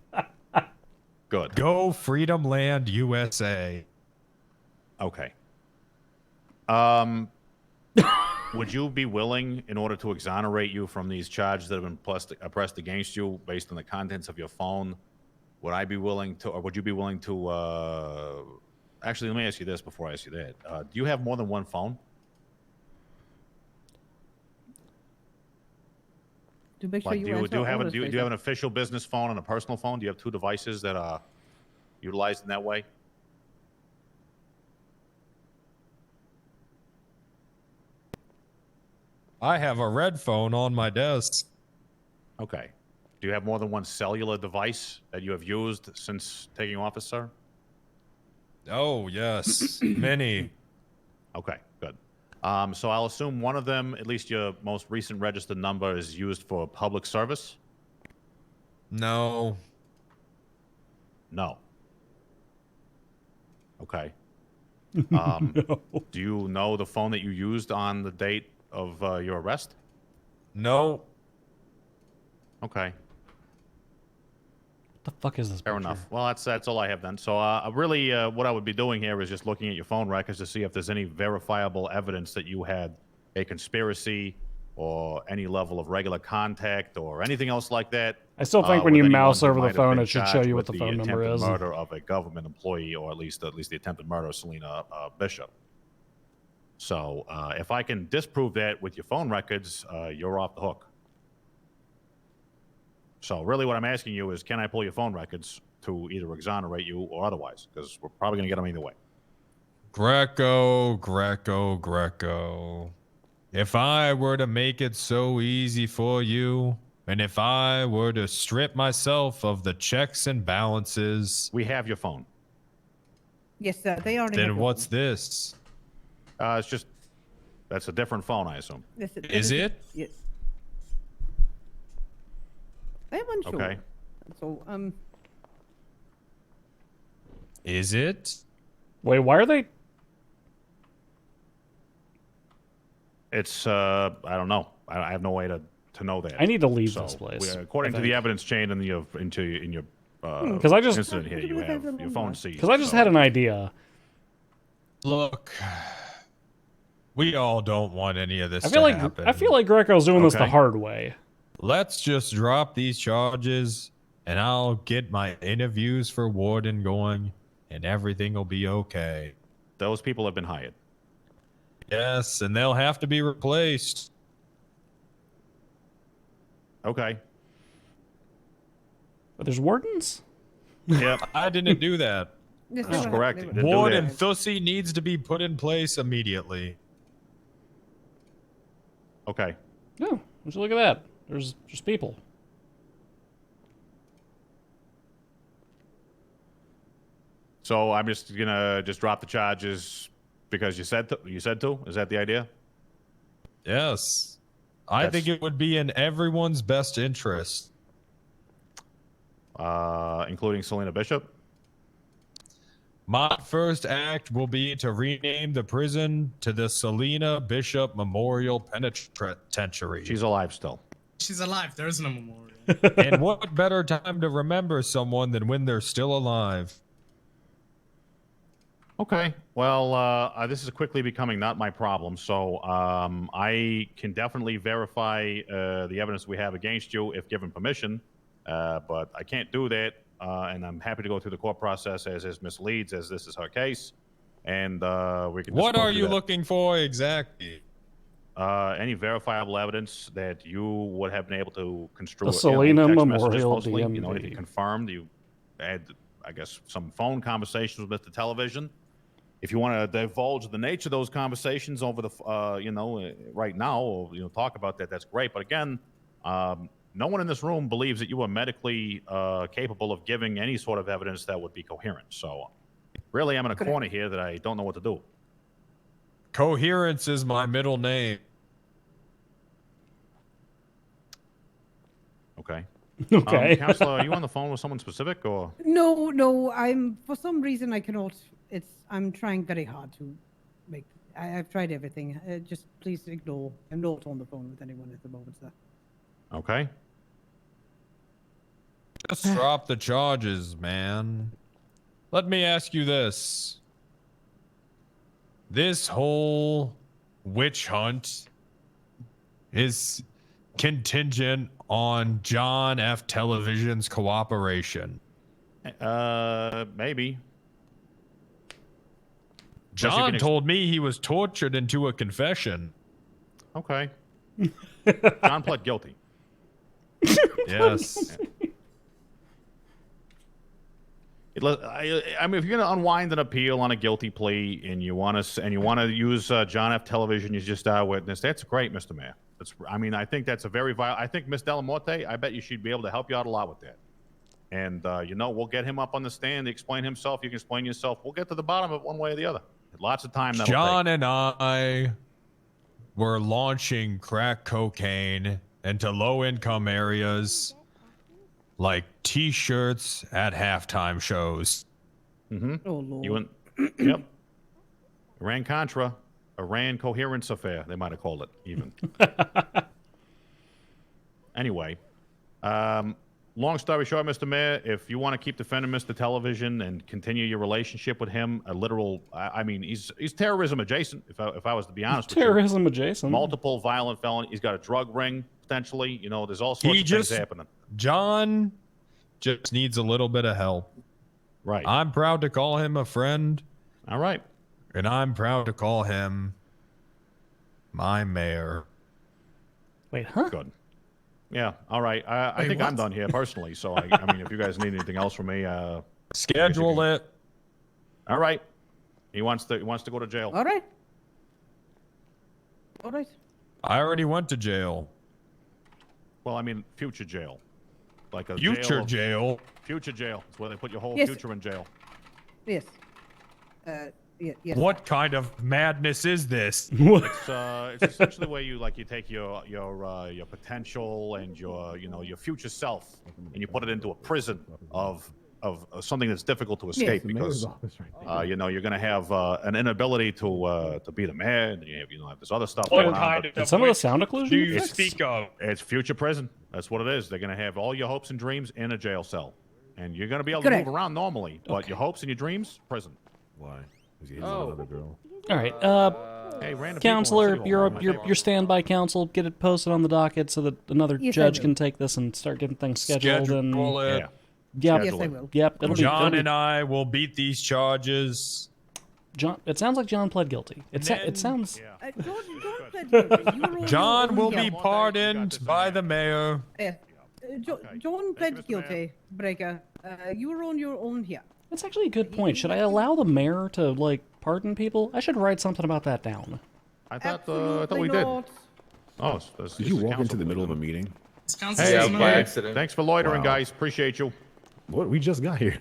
Good. Go Freedom Land, USA. Okay. Would you be willing, in order to exonerate you from these charges that have been pressed against you based on the contents of your phone, would I be willing to, or would you be willing to, actually, let me ask you this before I ask you that. Do you have more than one phone? To make sure Like, you do you answer have all a, those do you have an official business phone and a personal phone? Do you have two devices that are utilized in that way? I have a red phone on my desk. Okay. Do you have more than one cellular device that you have used since taking office, sir? Oh, yes. Many. Okay, good. So I'll assume one of them, at least your most recent registered number, is used for public service? No. No. Okay. No. Do you know the phone that you used on the date of your arrest? No. Okay. What the fuck is this? Fair picture? enough. Well, that's all I have then. So, really, what I would be doing here is just looking at your phone records to see if there's any verifiable evidence that you had a conspiracy or any level of regular contact or anything else like that. I still think when with you anyone mouse who over the might have phone, been it should show charged you what with the phone number attempted is. murder of a government employee, or at least the attempted murder of Selena Bishop. So, if I can disprove that with your phone records, you're off the hook. So, really, what I'm asking you is, can I pull your phone records to either exonerate you or otherwise? Because we're probably going to get them either way. Greco. If I were to make it so easy for you, and if I were to strip myself of the checks and balances... We have your phone. Yes, sir. They already have Then your what's phone. this? It's just, that's a different phone, I assume. Yes, Is it? Yes. I'm unsure. Okay. So, Is it? Wait, why are they? It's, I don't know. I have no way to know that. I need to leave this place. According to the evidence chain in your incident here, you have your phone seized. Because I just had an idea. Look, we all don't want any of this I feel to like happen. I feel like Greco's doing this the Okay. hard way. Let's just drop these charges, and I'll get my interviews for warden going, and everything will be okay. Those people have been hired. Yes, and they'll have to be replaced. Okay. But there's wardens? Yep. I didn't do that. yes, That's they were- correct. they You were- didn't do Warden that. Thussy needs to be put in place immediately. Okay. No. Would you look at that? There's just people. So I'm just gonna drop the charges because you said to? Is that the idea? Yes. I think it would be in everyone's best interest. Including Selena Bishop? My first act will be to rename the prison to the Selena Bishop Memorial Penitentiary. She's alive still. She's alive. There is no memorial. And what better time to remember someone than when they're still alive? Okay. Well, this is quickly becoming not my problem, so I can definitely verify the evidence we have against you if given permission, but I can't do that, and I'm happy to go through the court process as is Miss Leeds, as this is her case, and we can. What just go are through you that. looking for exactly? Any verifiable evidence that you would have been able to construe The Selena text messages Memorial mostly, you know, DMV. anything confirmed. You had, I guess, some phone conversations with Mr. Television. If you want to divulge the nature of those conversations over the, right now, or talk about that, that's great. But again, no one in this room believes that you are medically capable of giving any sort of evidence that would be coherent. So, really, I'm in a corner here that I don't know what to do. Coherence is my middle name. Okay. Okay. Counselor, are you on the phone with someone specific, or? No, I'm for some reason I cannot. I'm trying very hard to make. I've tried everything. Just please ignore. I'm not on the phone with anyone at the moment, sir. Okay. Just drop the charges, man. Let me ask you this. This whole witch hunt is contingent on John F. Television's cooperation. Maybe. John told me he was tortured into a confession. Okay. John pled guilty. Yes. I mean, if you're gonna unwind an appeal on a guilty plea and you want to use John F. Television, you just witness. That's great, Mr. Mayor. I think that's a very I think Miss Delamorte, I bet you she'd be able to help you out a lot with that. And we'll get him up on the stand to explain himself. You can explain yourself. We'll get to the bottom of it one way or the other. Lots of time. John and I were launching crack cocaine into low-income areas like T-shirts at halftime shows. Mm-hmm. Oh Lord. You went. Yep. Iran-Contra, Iran coherence affair, they might have called it, even. Anyway, long story short, Mr. Mayor, if you want to keep defending Mr. Television and continue your relationship with him, I mean, he's terrorism adjacent, if I was to be honest with you. Terrorism adjacent. Multiple violent felonies. He's got a drug ring, potentially. You know, there's all sorts of things happening. John just needs a little bit of help. Right. I'm proud to call him a friend. All right. And I'm proud to call him my mayor. Wait, huh? Good. Yeah, all right. I think I'm done here personally. So, I mean, if you guys need anything else from me, schedule it. All right. He wants to go to jail. All right. All right. I already went to jail. Well, I mean, future jail. Like a future jail. Future jail. It's where they put your whole Yes. future in jail. Yes. Yes. What kind of madness is this? It's essentially where you take your potential and your future self and you put it into a prison of something that's difficult to escape because you're going to have an inability to be the mayor and you have this other stuff going on. Did some of the sound occlusion do you fix? speak of? It's future prison. That's what it is. They're going to have all your hopes and dreams in a jail cell, and you're going to be able Correct. to move around normally, but your hopes and your dreams, prison. Why? Another girl. All right. Hey, random people in Counselor, City Hall, you're my your favorite. standby counsel. Get it posted on the docket so that another Yes, I judge will. can take this and start getting things scheduled. And Schedule it. Yeah. yep, Yes, I will. yep. It'll John be, and I will beat these charges. John. It sounds like John pled guilty. It then- sounds. Yeah. John pled guilty. You were on John your will own be here. pardoned by the mayor. John pled Mr. Mayor. guilty, Breaker. You were on your own here. That's actually a good point. Should I allow the mayor to pardon people? I should write something about that down. I thought Absolutely we did. not. Oh, Did you walk into the middle of a meeting? Hey, Yeah, by yeah. accident. Thanks for loitering, Wow. guys. Appreciate you. What? We just got here.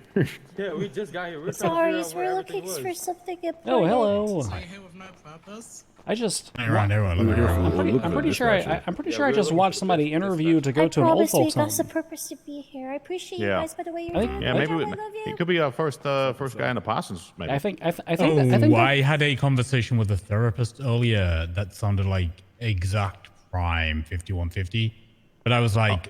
Yeah, we just got here. We're Sorry, we're looking for something important. Oh, hello. here with no purpose. I just. We were here for I'm pretty sure I just watched somebody interview to go I to an old promise we folks home. got the purpose to be here. I appreciate Yeah. you guys by the way you're I think- doing Yeah, it. maybe I love he you. could be our first guy in the Parsons. Maybe. I think I had a conversation with a therapist earlier that sounded like exact prime 5150. But I was like,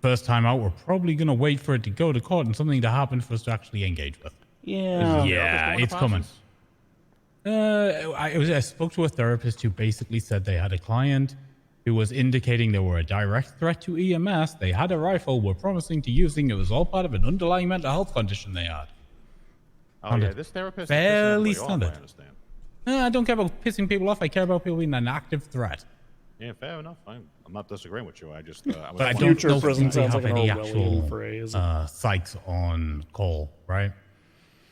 first time out, we're probably going to wait for it to go to court and something to happen for us to actually engage with. Yeah. Yeah, it's coming. I spoke to a therapist who basically said they had a client who was indicating they were a direct threat to EMS. They had a rifle, were promising to using it was all part of an underlying mental health condition they had. Oh yeah, this therapist fairly is pissing everybody off, standard. I understand. I don't care about pissing people off. I care about people being an active threat. Yeah, fair enough. I'm not disagreeing with you. I just. I was But I wondering- don't know if prison they sounds have like an any Orwellian actual phrase. psychs on call, right?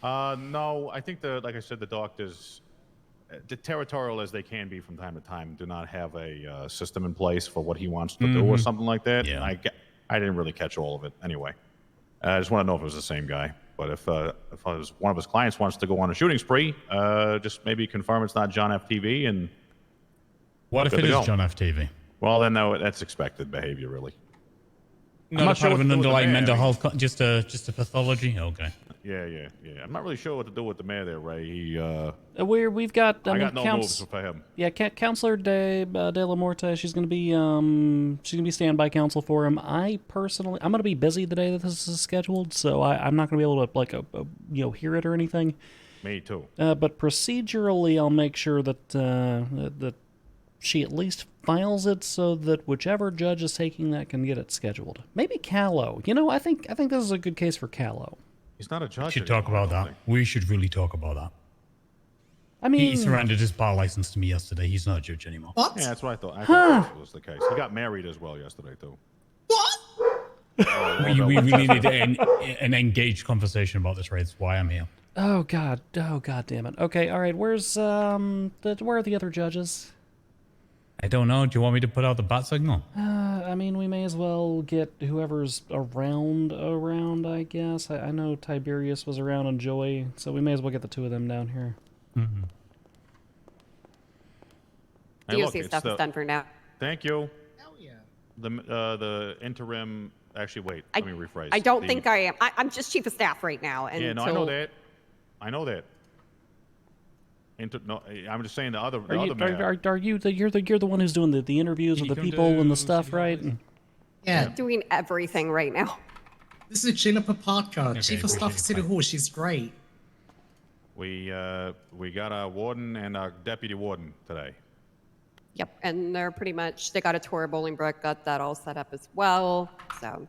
No, I think like I said, the doctors, territorial as they can be from time to time, do not have a system in place for what he wants to do or something like that. Yeah. I didn't really catch all of it. Anyway, I just want to know if it was the same guy. But if one of his clients wants to go on a shooting spree, just maybe confirm it's not John FTV and. What if good it to is go. John FTV? Well, then no, that's expected behavior, really. Not, not sure part of what an to do with the underlying man. mental health, just a pathology. Okay. Yeah. I'm not really sure what to do with the mayor there, Ray. He, We've got. I got no moves for him. Yeah, Counselor De La Morta. She's gonna be standby counsel for him. I'm gonna be busy the day that this is scheduled, so I'm not gonna be able to hear it or anything. Me too. But procedurally, I'll make sure that that she at least files it so that whichever judge is taking that can get it scheduled. Maybe Callow. I think this is a good case for Callow. He's not a We judge. should talk anymore, about I don't that. We should really talk about that. I mean, He surrendered his bar license to me yesterday. He's not a judge anymore. What? think. Yeah, that's what I thought. I thought that was the case. He got married as well yesterday too. What? We really need an engaged conversation about this, Ray. That's why I'm here. Oh god damn it. Okay, all right. Where are the other judges? I don't know. Do you want me to put out the bat signal? I mean, we may as well get whoever's around, I guess. I know Tiberius was around and Joy, so we may as well get the two of them down here. Mm-hmm. Hey, look, DOC it's stuff is done for now. Thank you. Hell yeah. The interim. Actually, wait. Let me rephrase. I don't think I am. I'm just chief of staff right now. And Yeah, no, I know that. No, I'm just saying the other Are you, mayor. are you you're the one who's doing the interviews with the people and the stuff, right? Yeah. Doing everything right now. This is Gina Paparka, Okay, Chief of Staff for City Hall. She's great. We got a warden and a deputy warden today. Yep, and they're pretty much, they got a tour of Bolingbrook, got that all set up as well. So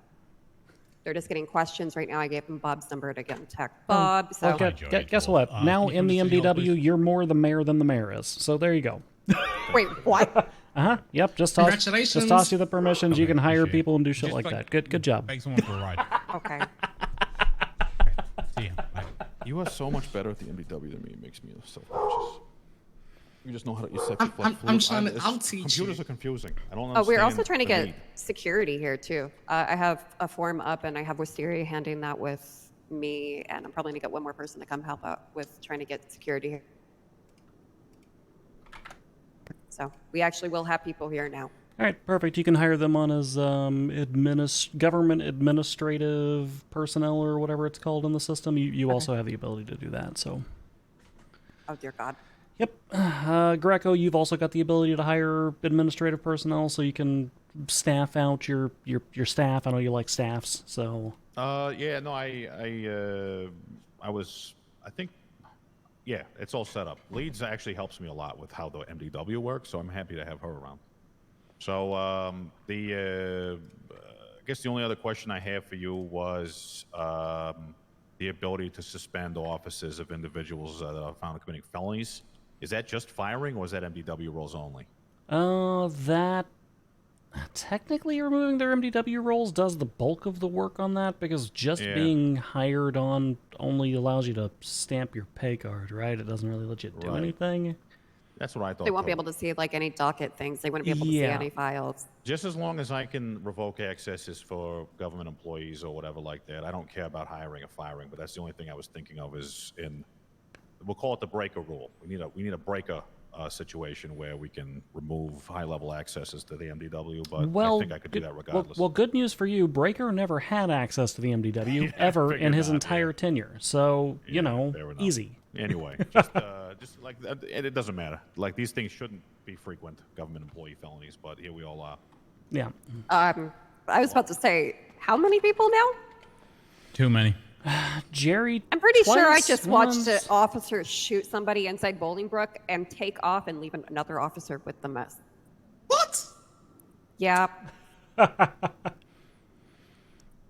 they're just getting questions right now. I gave them Bob's number to get in tech Bob. So Well, guess what? Now in the MDW, you're more the mayor than the mayor is. So there you go. Wait, what? Yep. Just toss you the permissions. You can hire people and do shit like that. Good job. Beg someone for a ride. Okay. See ya. Bye. You are so much better at the MDW than me. It makes me self-conscious. You just know how to use sexy fluid. I'll teach Computers you. are confusing. I don't Oh, understand. we're also trying to the get need. security here too. I have a form up and I have Wisteria handing that with me, and I'm probably gonna get one more person to come help out with trying to get security here. So we actually will have people here now. All right, perfect. You can hire them on as government administrative personnel or whatever it's called in the system. You also have the ability to do that. So. Oh dear God. Yep. Greco, you've also got the ability to hire administrative personnel, so you can staff out your staff. I know you like staffs, so. Yeah, no, I think, yeah, it's all set up. Leeds actually helps me a lot with how the MDW works, so I'm happy to have her around. So I guess the only other question I have for you was the ability to suspend offices of individuals that are found committing felonies. Is that just firing, or is that MDW roles only? That technically removing their MDW roles does the bulk of the work on that, because just being hired on only allows you to stamp your pay card, right? It doesn't really let you do anything. That's what I thought. They won't be able to see like any docket things. They wouldn't be able to see any files. Just as long as I can revoke accesses for government employees or whatever like that. I don't care about hiring or firing, but that's the only thing I was thinking of is we'll call it the breaker rule. We need a breaker situation where we can remove high-level accesses to the MDW, but I think I could do that regardless. Well, good news for you. Breaker never had access to the MDW ever in his entire tenure, so, you know, easy. Anyway, just like it doesn't matter. Like, these things shouldn't be frequent government employee felonies, but here we all are. Yeah. I was about to say, how many people now? Too many. Jerry. I'm pretty sure I twice, just watched an once. officer shoot somebody inside Bolingbrook and take off and leave another officer with the mess. What? Yeah. Wait,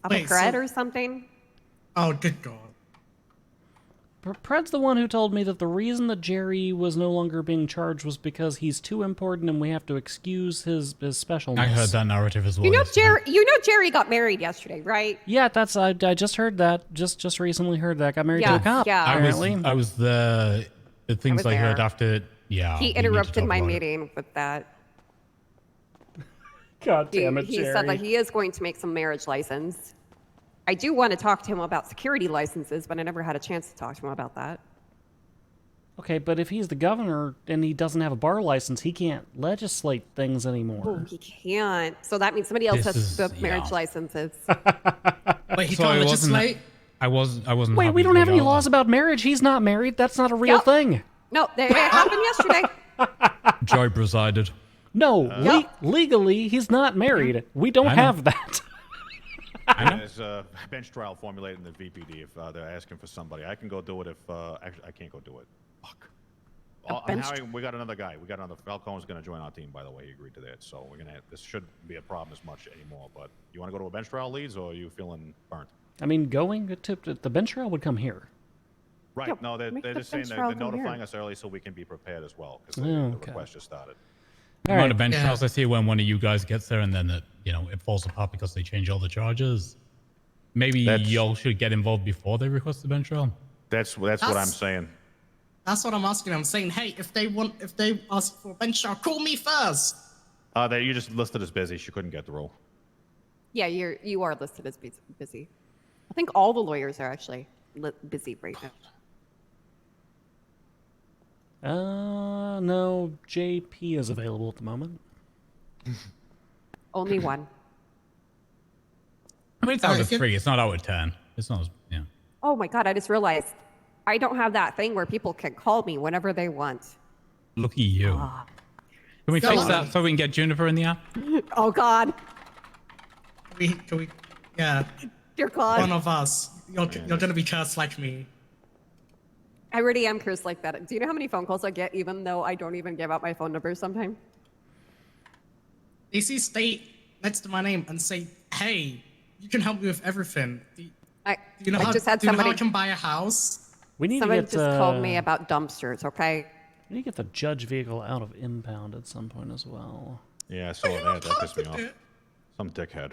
Cred or something? Oh, good God. Pred's the one who told me that the reason that Jerry was no longer being charged was because he's too important and we have to excuse his specialness. I heard that narrative as well. You know Jerry got married yesterday, right? Yeah, I just heard that. Just recently heard that. Got married to a cop, apparently. I was the things I heard after. Yeah. He interrupted my meeting with that. God damn it, He Jerry. said that he is going to make some marriage license. I do want to talk to him about security licenses, but I never had a chance to talk to him about that. Okay, but if he's the governor and he doesn't have a bar license, he can't legislate things anymore. Oh, he can't. So that means somebody else has the marriage licenses. Wait, he So can't I wasn't- legislate? I wasn't. Wait, happy we don't have any legal- laws about marriage. He's not married. That's not a real Yep. thing. No, it happened yesterday. Joy presided. No, legally, he's not married. We don't I know. have that. There's a bench trial formulated in the VPD if they're asking for somebody. I can go do it if actually I can't go do it. Fuck. We got another guy. Falcone's going to join our team, by the way. He agreed to that, so this shouldn't be a problem as much anymore. But you want to go to a bench trial, Leeds, or are you feeling burnt? I mean, going to the bench trial would come here. Right. Yeah, no, they're make the just saying bench they're trial come notifying here. us early so we can be prepared as well because Oh, the okay. request just started. The amount of bench trials I see when one of you guys gets there and then it falls apart because they change all the charges. Maybe y'all should get involved before they request the bench trial. That's what I'm saying. That's what I'm asking. I'm saying, hey, if they ask for a bench trial, call me first. You just listed as busy. She couldn't get the role. Yeah, you are listed as busy. I think all the lawyers are actually busy right now. No, JP is available at the moment. Only one. I mean, it's out of 3. It's not out of 10. It's not. Yeah. Oh my God! I just realized I don't have that thing where people can call me whenever they want. Lucky you. Can we fix that so we can get Juniper in the app? Oh God. Can we, yeah. Dear God. One of us. You're gonna be cursed like me. I already am cursed like that. Do you know how many phone calls I get even though I don't even give out my phone number sometimes? They see state next to my name and say, hey, you can help me with everything. Do you know I how, just had do you know how I somebody- can buy a house? We need Somebody to get, just called me about dumpsters, okay? We need to get the judge vehicle out of impound at some point as well. Yeah, I saw that. That pissed me off. Some dickhead.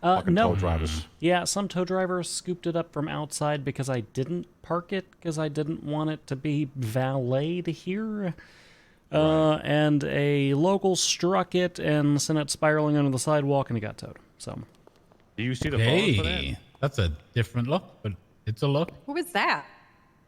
Fucking No. tow drivers. Yeah, some tow drivers scooped it up from outside because I didn't park it because I didn't want it to be valeted here. And a local struck it and sent it spiraling under the sidewalk and it got towed. So. Do you see the Hey, photos for that? that's a different look, but it's a look. Who is that?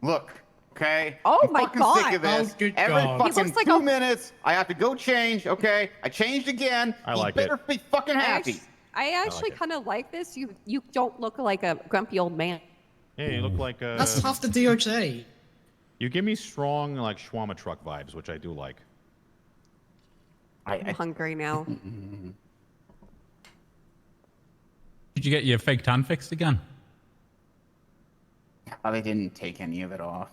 Look, okay? Oh I'm my fucking God. sick of this. Oh, good Every God. He fucking looks like 2 a- minutes, I have to go change, okay? I changed again. I like you better it. be fucking happy. I actually kind of like this. You don't look like a grumpy old man. Yeah, you look like That's half the DOJ. You give me strong, like, shawarma truck vibes, which I do like. I'm hungry now. Did you get your fake tan fixed again? Oh, they didn't take any of it off.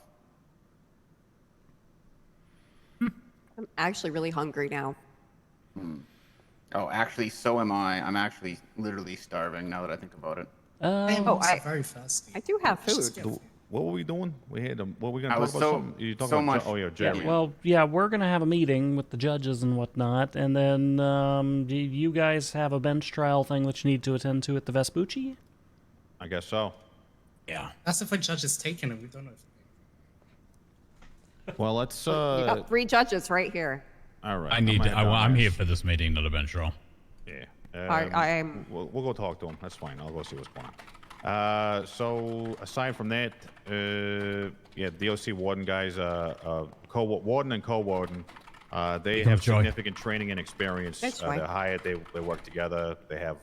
I'm actually really hungry now. Oh, actually, so am I. I'm actually literally starving now that I think about it. I am Oh, also I- very thirsty. I do have food. What were we doing? We had what were we I gonna was talk about? so- Something? You talking so about much- oh yeah, Jerry. Well, yeah, we're going to have a meeting with the judges and whatnot, and then do you guys have a bench trial thing that you need to attend to at the Vespucci? I guess so. Yeah. That's if a judge is taking it. We don't know. Well, let's. You got 3 judges right here. All right. I'm here for this meeting, not a bench roll. Yeah. I'm- We'll go talk to him. That's fine. I'll go see what's going on. So aside from that, yeah, DOC warden guys, warden and co-warden, they have Joy. significant training and experience. That's right. They're hired. They work together. They have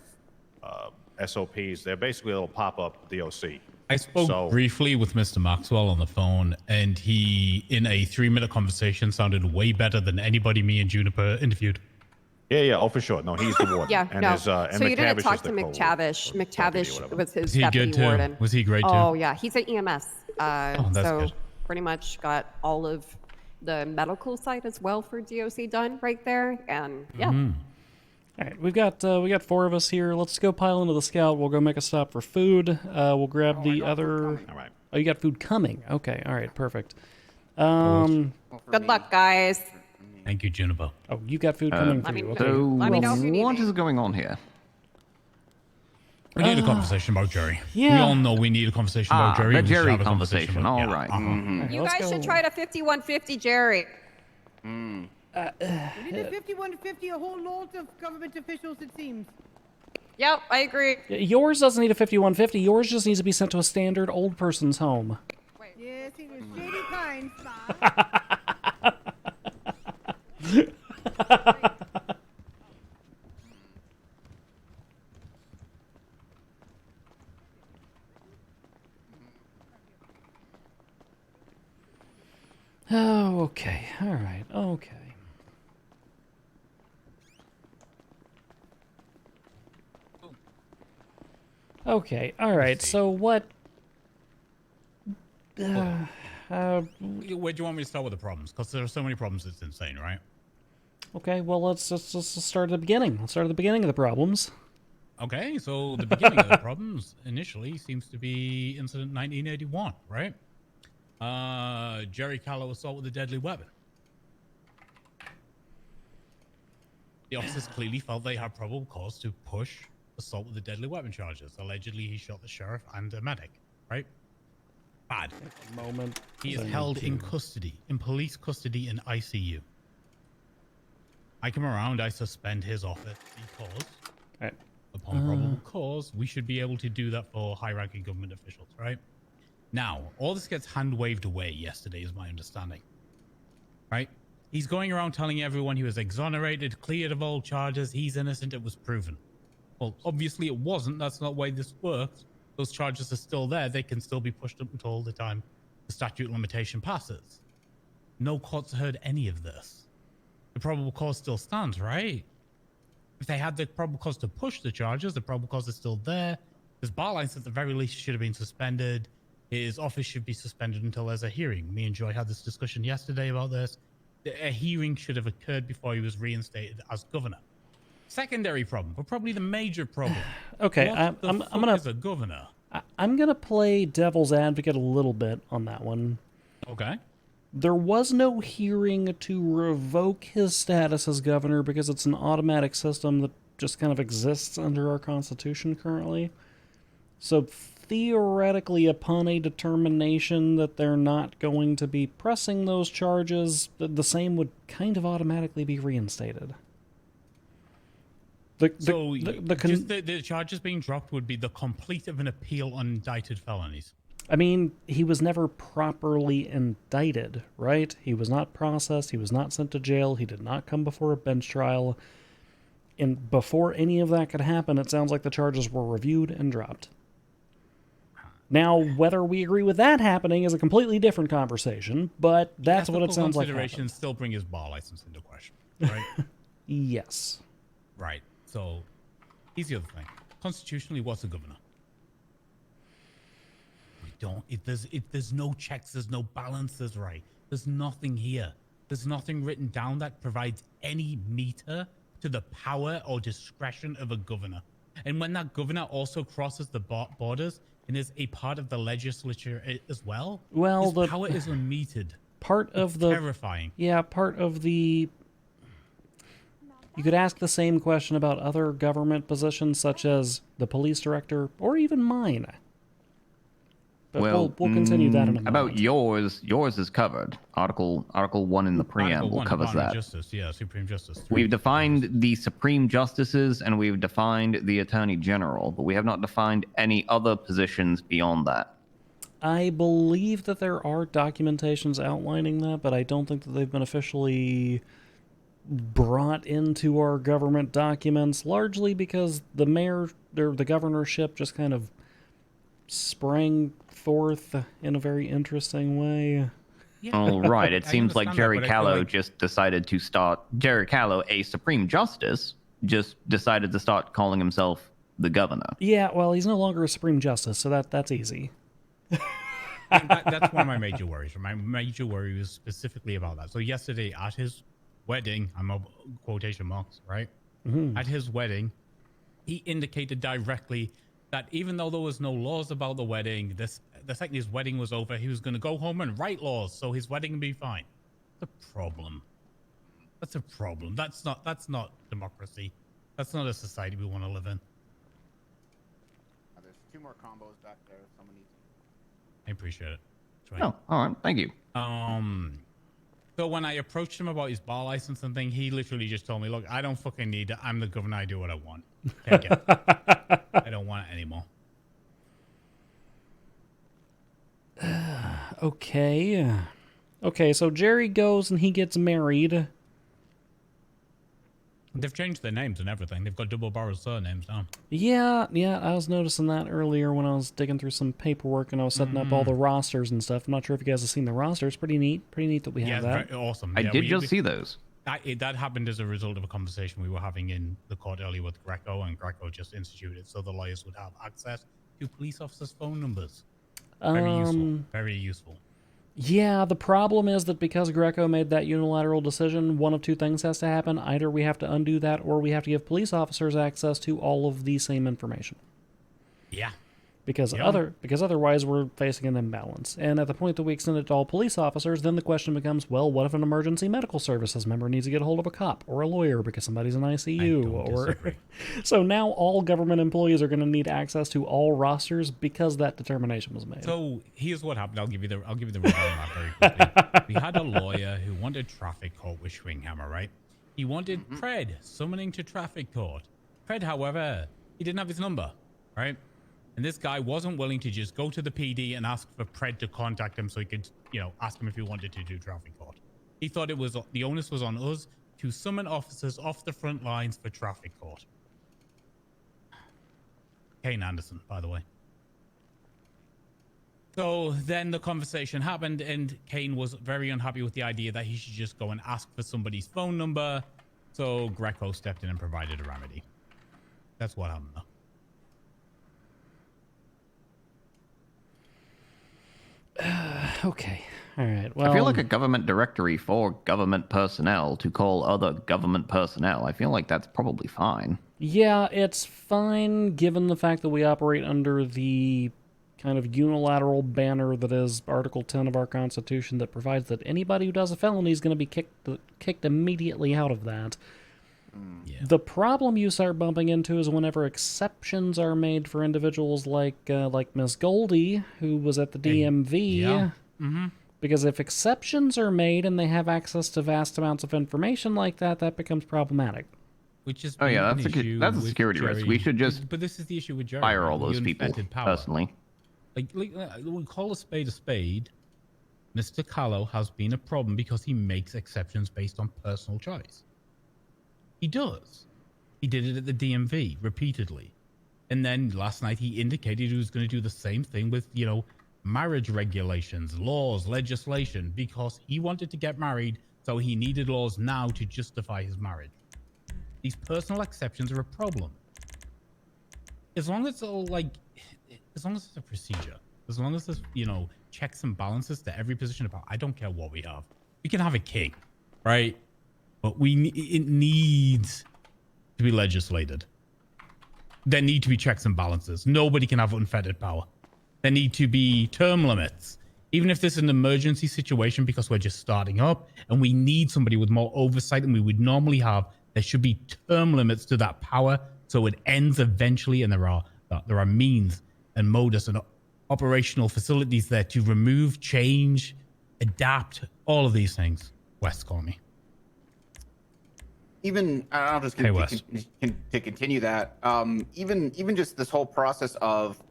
SOPs. They're basically a little pop-up DOC. I spoke So- briefly with Mr. Maxwell on the phone, and he, in a 3-minute conversation, sounded way better than anybody me and Juniper interviewed. Yeah. Oh, for sure. No, he's the warden. Yeah, and no. His, and So you didn't McTavish talk is to the McTavish. McTavish was his Was he deputy good too? warden. Was he great too? Oh yeah, he's an EMS. Oh, that's so good. pretty much got all of the medical side as well for DOC done right there, and yeah. Mm-hmm. All right, we got 4 of us here. Let's go pile into the Scout. We'll go make a stop for food. We'll grab the other. All right. Oh, you got food coming. Okay, all right, perfect. Good luck, guys. Thank you, Juniper. Oh, you got food coming for you. Okay. Let me know if you need me. going on here? We need a conversation about Jerry. yeah. We all know we need a conversation about Jerry. the We should Jerry have a conversation. about- All yeah, right. uh-huh. You let's guys should go. try to 5150 Jerry. We need a 5150, a whole lot of government officials, it seems. Yep, I agree. Yours doesn't need a 5150. Yours just needs to be sent to a standard old person's home. Yes, it was shady kind, Oh, okay. All right. Okay. Okay. All right. So what? Where do you want me to start with the problems? Because there are so many problems, it's insane, right? Okay. Well, let's start at the beginning. Let's start at the beginning of the problems. Okay, so the beginning of the problems initially seems to be incident 1981, right? Jerry Callow assault with a deadly weapon. The officers clearly felt they had probable cause to push assault with a deadly weapon charges. Allegedly, he shot the sheriff and a medic, right? Bad. Moment. He is held in custody, in police custody in ICU. I come around, I suspend his office because, upon probable cause, we should be able to do that for high-ranking government officials, right? Now, all this gets hand-waved away yesterday, is my understanding. Right? He's going around telling everyone he was exonerated, cleared of all charges, he's innocent, it was proven. Well, obviously it wasn't, that's not the way this works. those charges are still there. They can still be pushed up until the time the statute limitation passes. No court's heard any of this. The probable cause still stands, right? If they had the probable cause to push the charges, the probable cause is still there. His bar license at the very least should have been suspended. His office should be suspended until there's a hearing. Me and Joy had this discussion yesterday about this. A hearing should have occurred before he was reinstated as governor. Secondary problem, but probably the major problem. Okay, I'm gonna as a governor. I'm gonna play devil's advocate a little bit on that one. Okay. There was no hearing to revoke his status as governor because it's an automatic system that just kind of exists under our Constitution currently. So theoretically, upon a determination that they're not going to be pressing those charges, the same would kind of automatically be reinstated. The charges being dropped would be the complete of an appeal on indicted felonies. I mean, he was never properly indicted, right? He was not processed. He was not sent to jail. He did not come before a bench trial. And before any of that could happen, it sounds like the charges were reviewed and dropped. Now, whether we agree with that happening is a completely different conversation, but that's what it sounds like. Considerations still bring his bar license into question, right? Yes. Right. So, here's the other thing. Constitutionally, what's a governor? We don't. There's no checks. There's no balances. Right. There's nothing here. There's nothing written down that provides any meter to the power or discretion of a governor. And when that governor also crosses the borders and is a part of the legislature as well, well, his power is unmetered. Part of the terrifying. Yeah, part of the. You could ask the same question about other government positions, such as the police director, or even mine. But we'll continue that in a moment. About yours is covered. Article 1 in the preamble covers that. Justice, yeah, Supreme Justice. We've defined the Supreme Justices and we've defined the Attorney General, but we have not defined any other positions beyond that. I believe that there are documentations outlining that, but I don't think that they've been officially brought into our government documents, largely because the mayor, or the governorship, just kind of sprang forth in a very interesting way. All right. It seems like Jerry Callow just decided to start. Jerry Callow, a Supreme Justice, just decided to start calling himself the governor. Yeah, well, he's no longer a Supreme Justice, so that's easy. That's one of my major worries. My major worry was specifically about that. So yesterday at his wedding, I'm a quotation marks, right? Mm-hmm. At his wedding, he indicated directly that even though there was no laws about the wedding, the second his wedding was over, he was going to go home and write laws so his wedding would be fine. That's a problem. That's a problem. That's not democracy. That's not a society we want to live in. There's 2 more combos back there if someone needs them. I appreciate it. Oh, all right. Thank you. So when I approached him about his bar license and thing, he literally just told me, look, I don't fucking need it. I'm the governor. I do what I want. Take it. I don't want it anymore. Okay, so Jerry goes and he gets married. They've changed their names and everything. They've got double barrel surnames now. Yeah, I was noticing that earlier when I was digging through some paperwork and I was setting up all the rosters and stuff. I'm not sure if you guys have seen the rosters. Pretty neat that we have that. Very awesome. I did just see those. That happened as a result of a conversation we were having in the court earlier with Greco, and Greco just instituted so the lawyers would have access to police officers' phone numbers. Very useful. Very useful. Yeah, the problem is that because Greco made that unilateral decision, one of 2 things has to happen. Either we have to undo that, or we have to give police officers access to all of the same information. Yeah. Because otherwise we're facing an imbalance. And at the point that we extend it to all police officers, then the question becomes, well, what if an emergency medical services member needs to get a hold of a cop or a lawyer because somebody's in ICU? So now all government employees are going to need access to all rosters because that determination was made. So here's what happened. I'll give you the rundown very quickly. We had a lawyer who wanted traffic court with Schwinghammer, right? He wanted Pred summoning to traffic court. Pred, however, he didn't have his number, right? And this guy wasn't willing to just go to the PD and ask for Pred to contact him so he could, ask him if he wanted to do traffic court. He thought the onus was on us to summon officers off the front lines for traffic court. Kane Anderson, by the way. So then the conversation happened, and Kane was very unhappy with the idea that he should just go and ask for somebody's phone number. So Greco stepped in and provided a remedy. That's what happened. Okay. All right. Well, I feel like a government directory for government personnel to call other government personnel. I feel like that's probably fine. Yeah, it's fine given the fact that we operate under the kind of unilateral banner that is Article 10 of our Constitution that provides that anybody who does a felony is going to be kicked immediately out of that. Yeah. The problem you start bumping into is whenever exceptions are made for individuals like Miss Goldie, who was at the DMV. Yeah. Mm-hmm. Because if exceptions are made and they have access to vast amounts of information like that, that becomes problematic. Which is Oh yeah, an that's issue a with security Jerry. risk. We should just But this is the issue with Jerry. fire right? all those The people unfettered power. personally. Like, we'll call a spade a spade. Mr. Callow has been a problem because he makes exceptions based on personal choice. He does. He did it at the DMV repeatedly. And then last night he indicated he was going to do the same thing with, marriage regulations, laws, legislation, because he wanted to get married, so he needed laws now to justify his marriage. These personal exceptions are a problem. As long as it's a procedure, as long as there's, checks and balances to every position of power, I don't care what we have. We can have a king, right? But it needs to be legislated. There need to be checks and balances. Nobody can have unfettered power. There need to be term limits. Even if this is an emergency situation because we're just starting up and we need somebody with more oversight than we would normally have, there should be term limits to that power so it ends eventually, and there are means and modus and operational facilities there to remove, change, adapt, all of these things. Wes, call me. Even I'll just to continue that. Even just this whole process of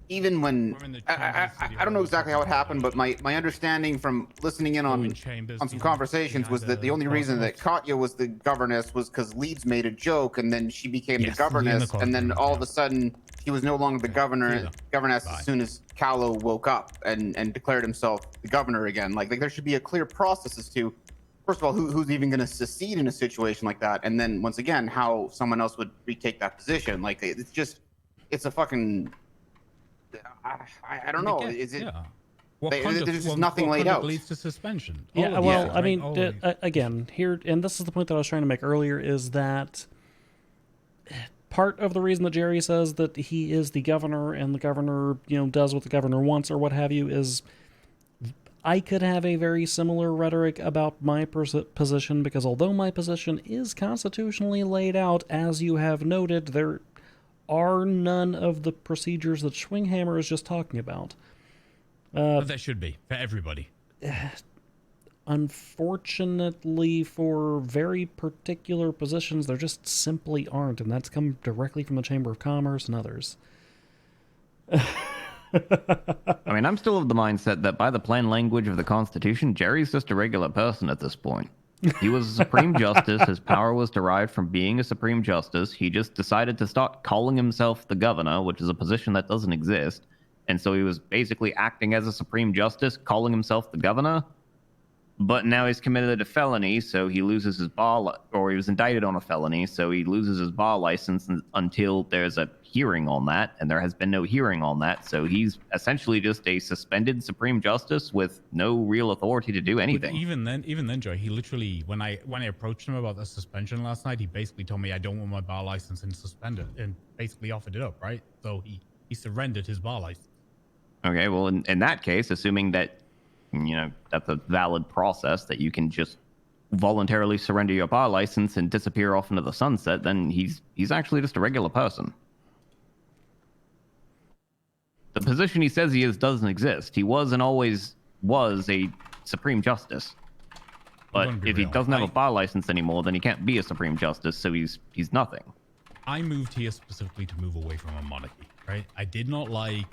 even when I don't know exactly how it happened, but my understanding from listening in on some conversations was that the only reason that Katya was the governess was because Leeds made a joke, and then she became the governess, and then all of a sudden she was no longer the governess as soon as Callow woke up and declared himself the governor again. Like there should be a clear process as to, first of all, who's even going to secede in a situation like that, and then once again how someone else would retake that position. Like it's a fucking. I don't know. Is it? Yeah. There's just nothing laid out. Leads to suspension. Yeah. Well, I mean, again, here, and this is the point that I was trying to make earlier, is that part of the reason that Jerry says that he is the governor and the governor, does what the governor wants or what have you, is I could have a very similar rhetoric about my position, because although my position is constitutionally laid out, as you have noted, there are none of the procedures that Schwinghammer is just talking about. But there should be, for everybody. Unfortunately, for very particular positions, there just simply aren't, and that's come directly from the Chamber of Commerce and others. I mean, I'm still of the mindset that by the plain language of the Constitution, Jerry's just a regular person at this point. He was a Supreme Justice. His power was derived from being a Supreme Justice. He just decided to start calling himself the governor, which is a position that doesn't exist. And so he was basically acting as a Supreme Justice, calling himself the governor. But now he's committed a felony, so he loses his or he was indicted on a felony, so he loses his bar license until there's a hearing on that, and there has been no hearing on that. So he's essentially just a suspended Supreme Justice with no real authority to do anything. But even then, Joe, he literally, when I approached him about the suspension last night, he basically told me I don't want my bar license and suspended, and basically offered it up, right? So he surrendered his bar license. Okay, well, in that case, assuming that that's a valid process, that you can just voluntarily surrender your bar license and disappear off into the sunset, then he's actually just a regular person. The position he says he is doesn't exist. He was and always was a Supreme Justice. But if he doesn't have a bar license anymore, then he can't be a Supreme Justice, so he's nothing. I moved here specifically to move away from a monarchy, right? I did not like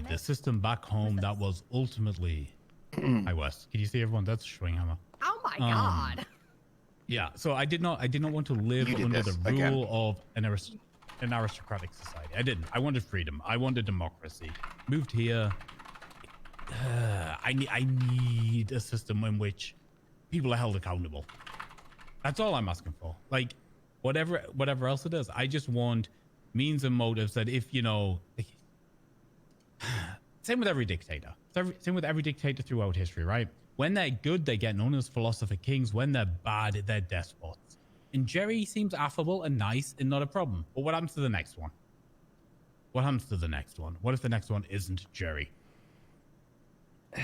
the system back home that was ultimately. Hi, Wes. Can you see everyone? That's Schwinghammer. Oh my god. Yeah. So I did not want to live under the rule of an an aristocratic society. I didn't. I wanted freedom. I wanted democracy. Moved here. I need a system in which people are held accountable. That's all I'm asking for. Like, whatever else it is, I just want means and motives that if, you know, same with every dictator. Same with every dictator throughout history, right? When they're good, they get known as philosopher kings. When they're bad, they're despots. And Jerry seems affable and nice and not a problem. But what happens to the next one? What happens to the next one? What if the next one isn't Jerry?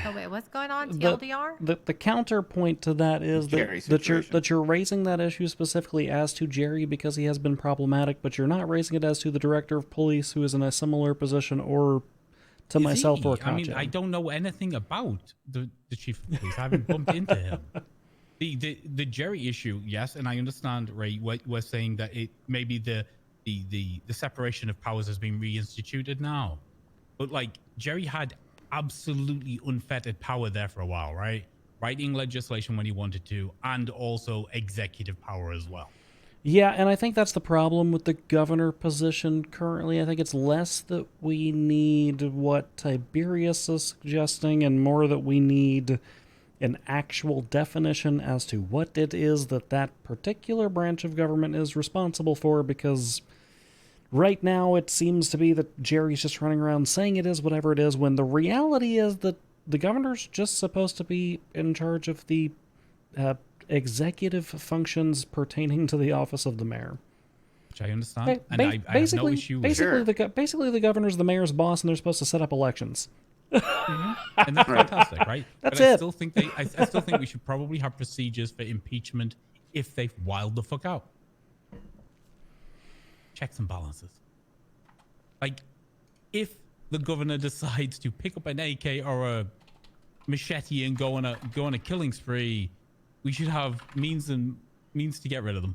Oh wait, what's going on? TLDR? The counterpoint to that is that you're raising that issue specifically as to Jerry because he has been problematic, but you're not raising it as to the director of police who is in a similar position, or to myself or Katja. I mean, I don't know anything about the chief of police. I haven't bumped into him. The Jerry issue, yes, and I understand, Ray, what we're saying, that it maybe the separation of powers has been reinstituted now, but like Jerry had absolutely unfettered power there for a while, right? Writing legislation when he wanted to, and also executive power as well. Yeah, and I think that's the problem with the governor position currently. I think it's less that we need what Tiberius is suggesting and more that we need an actual definition as to what it is that that particular branch of government is responsible for, because right now it seems to be that Jerry's just running around saying it is whatever it is, when the reality is that the governor's just supposed to be in charge of the executive functions pertaining to the office of the mayor. Which I understand, and I have no issue with. Basically, the governor's the mayor's boss, and they're supposed to set up elections. And that's fantastic, right? That's but it. I still think we should probably have procedures for impeachment if they've wild the fuck out. Checks and balances. Like, if the governor decides to pick up an AK or a machete and go on a killing spree, we should have means to get rid of them.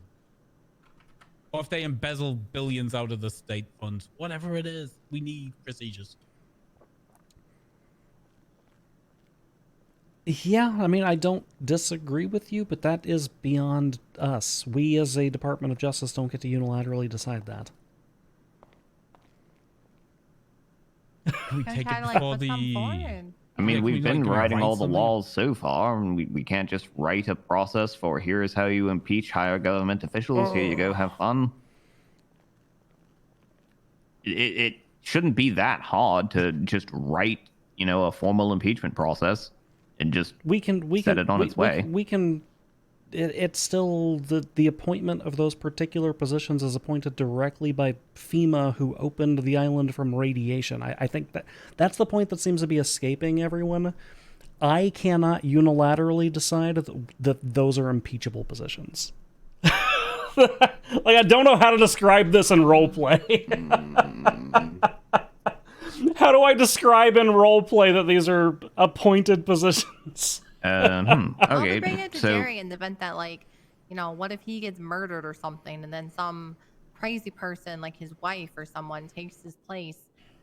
Or if they embezzle billions out of the state funds, whatever it is, we need procedures. Yeah, I mean, I don't disagree with you, but that is beyond us. We as a Department of Justice don't get to unilaterally decide that. Can we take it before I mean, we've been writing all the laws so far, and we can't just write a process for here's how you impeach higher government officials. Here you go, have fun. It shouldn't be that hard to just write, you know, a formal impeachment process and just set it on its way. It's still the appointment of those particular positions is appointed directly by FEMA, who opened the island from radiation. I think that's the point that seems to be escaping everyone. I cannot unilaterally decide that those are impeachable positions. Like, I don't know how to describe this in roleplay. How do I describe in roleplay that these are appointed positions? Okay, bring it to Jerry in the event that, like, you know, what if he gets murdered or something, and then some crazy person, like his wife or someone, takes his place,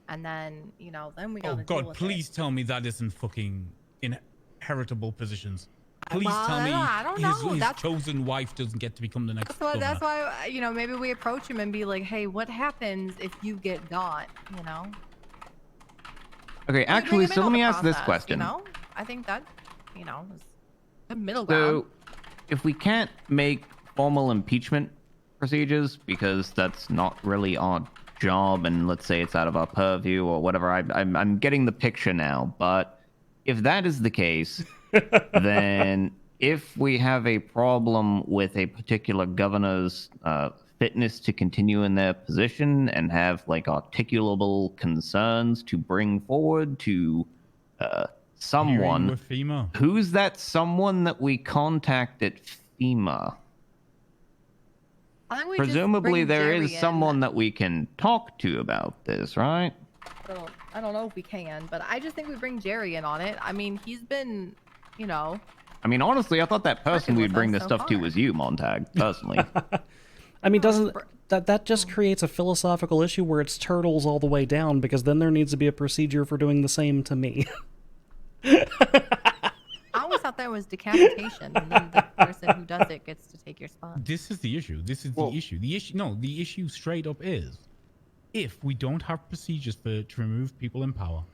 and then, you know, then we gotta deal God, with please tell me that isn't fucking inheritable positions. Please Well, tell me I don't know. his That's- chosen wife doesn't get to become the next governor. That's why, you know, maybe we approach him and be like, hey, what happens if you get got, you know? Okay, We actually, bring him so in let on me the ask this process, question. You know, I think that, you know, is a middle ground. So, if we can't make formal impeachment procedures because that's not really our job, and let's say it's out of our purview or whatever, I'm getting the picture now. But if that is the case, then if we have a problem with a particular governor's fitness to continue in their position and have like articulable concerns to bring forward to someone, with FEMA. Who's that someone that we contact at FEMA? I think we just Presumably bring there Jerry is in. someone that we can talk to about this, right? I don't know if we can, but I just think we bring Jerry in on it. I mean, he's been, you know, I mean, honestly, I thought that person Working we'd with bring us this so stuff to far. was you, Montag, personally. I mean, doesn't that just creates a philosophical issue where it's turtles all the way down, because then there needs to be a procedure for doing the same to me. I always thought that was decapitation, and then the person who does it gets to take your spot. This is the issue. This is the issue. The issue straight up is if we don't have procedures to remove people in power,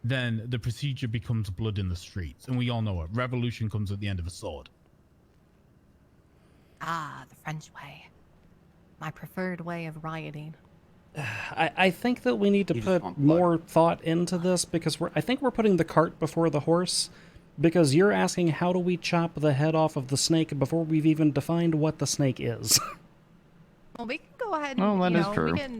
then the procedure becomes blood in the streets. And we all know it. Revolution comes at the end of a sword. Ah, the French way. My preferred way of rioting. I think that we need to put more thought into this because I think we're putting the cart before the horse, because you're asking how do we chop the head off of the snake before we've even defined what the snake is. Well, we can go ahead and, Well, that is true. we can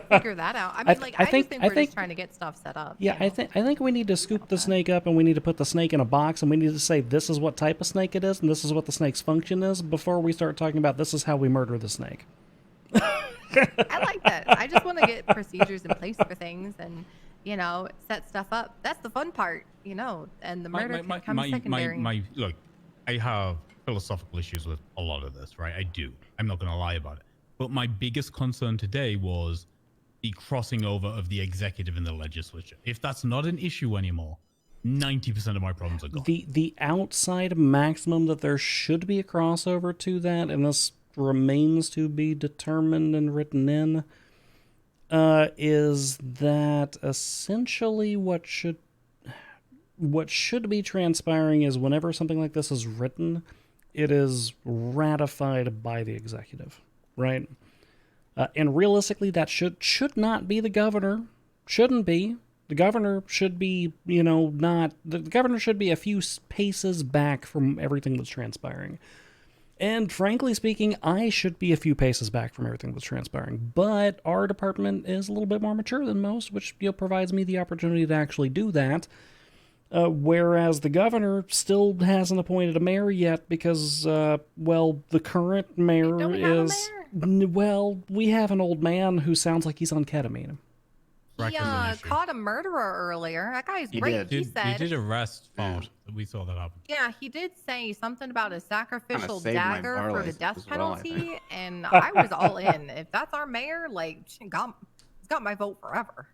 figure that out. I mean, I just think we're just trying to get stuff set up. Yeah, I think we need to scoop the snake up and we need to put the snake in a box and we need to say this is what type of snake it is and this is what the snake's function is before we start talking about this is how we murder the snake. I like that. I just want to get procedures in place for things and, set stuff up. That's the fun part, and the murder can come secondary. Look, I have philosophical issues with a lot of this, right? I do. I'm not going to lie about it. But my biggest concern today was the crossing over of the executive and the legislature. If that's not an issue anymore, 90% of my problems are gone. The outside maximum that there should be a crossover to that, and this remains to be determined and written in, is that essentially what should be transpiring is whenever something like this is written, it is ratified by the executive, right? And realistically, that should not be the governor. Shouldn't be. The governor should be, not... The governor should be a few paces back from everything that's transpiring. And frankly speaking, I should be a few paces back from everything that's transpiring. But our department is a little bit more mature than most, which provides me the opportunity to actually do that. Whereas the governor still hasn't appointed a mayor yet because, the current mayor is... Well, we have an old man who sounds like he's on ketamine. He caught a murderer earlier. That guy's great. He said... He did arrest Font. We saw that happen. Yeah, he did say something about a sacrificial saved my dagger bar for the license death as well, I penalty, think. and I was all in. If that's our mayor, he's got my vote forever.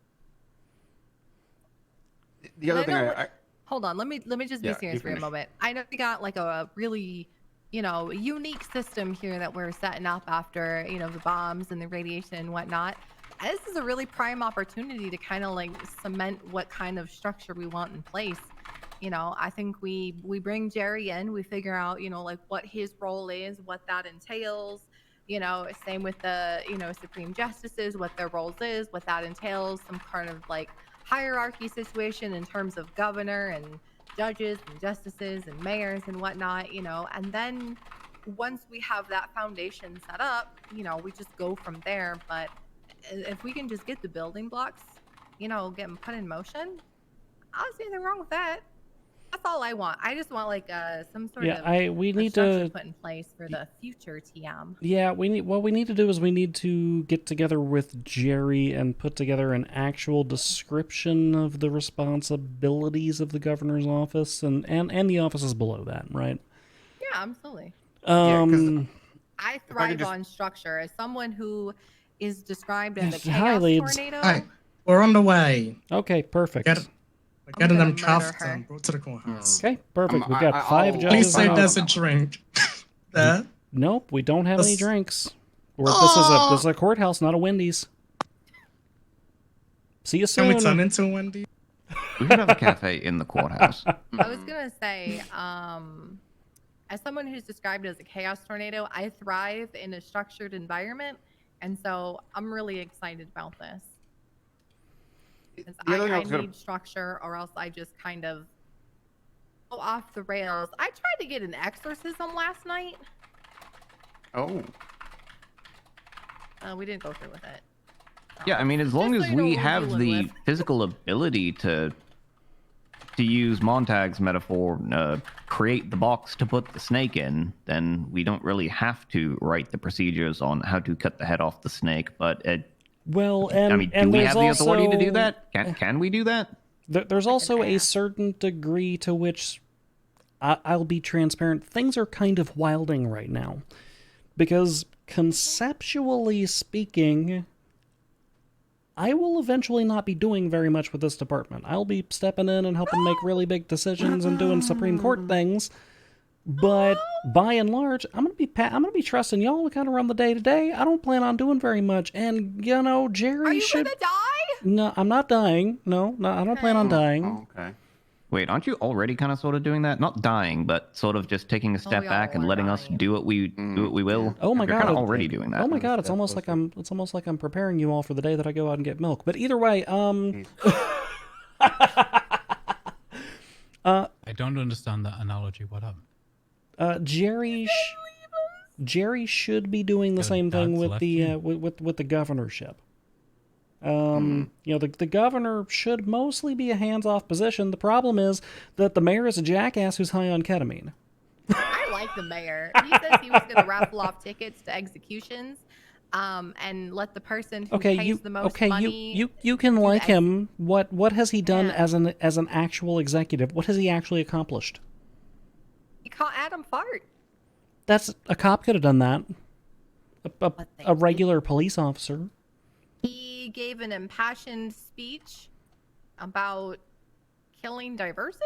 The other thing Hold on, let me just be Yeah, serious you for a finish. moment. I know we got a really, unique system here that we're setting up after, the bombs and the radiation and whatnot. This is a really prime opportunity to kind of cement what kind of structure we want in place. I think we bring Jerry in, we figure out, what his role is, what that entails. Same with the, Supreme Justices, what their roles is, what that entails, some kind of hierarchy situation in terms of governor and judges and justices and mayors and whatnot, and then once we have that foundation set up, we just go from there. But if we can just get the building blocks, get them put in motion, I don't see anything wrong with that. That's all I want. I just want some sort of we need structure to put in place for the future TM. Yeah, what we need to do is we need to get together with Jerry and put together an actual description of the responsibilities of the governor's office and the offices below that, right? Yeah, absolutely. I could thrive just- on structure. As someone who is described as a Yes, hi, chaos Leeds. tornado. Hey, we're on the way. Okay, perfect. We're getting gonna them murder cuffed her. and brought to the courthouse. Okay, perfect. We've got I'll- 5 I'll- judges. Please say on- there's a drink. There. Nope, we don't have any This- drinks. This is a courthouse, not a Wendy's. See you Can we soon. turn into a Wendy? We should have a cafe in the courthouse. I was gonna say, as someone who's described as a chaos tornado, I thrive in a structured environment, and so I'm really excited about this. 'Cause The other thing I I was gonna- need structure, or else I just kind of go off the rails. I tried to get an exorcism last night. Oh. We didn't go through with it. Yeah, I mean, as long Just as so you know we what we're have dealing the with. physical ability to use Montag's metaphor, create the box to put the snake in, then we don't really have to write the procedures on how to cut the head off the snake. But Well, and I mean, do and we there's have the authority to do also- that? Can we do that? There's also a certain degree to which I'll be transparent. Things are kind of wilding right now. Because conceptually speaking, I will eventually not be doing very much with this department. I'll be stepping in and helping make really big decisions and doing Supreme Court things. But by and large, I'm gonna be trusting y'all to kind of run the day to day. I don't plan on doing very much, and you know, Jerry Are you should. gonna die? No, I'm not dying. No, I don't plan on dying. Oh, okay. Wait, aren't you already kind of sort of doing that? Not dying, but sort of just taking a step back and letting us do what we will. Oh my You're god! kind of already doing that. Oh my god! It's almost like I'm preparing you all for the day that I go out and get milk. But either way, I don't understand that analogy. What happened? Jerry should be doing the same thing with the with the governorship. You know, the governor should mostly be a hands-off position. The problem is that the mayor is a jackass who's high on ketamine. I like the mayor. He says he was going to raffle off tickets to executions, and let the person who pays the most money. You can like him. What has he done as an actual executive? What has he actually accomplished? He caught Adam Fart. That's a cop could have done that. A regular police officer. He gave an impassioned speech about killing diversity,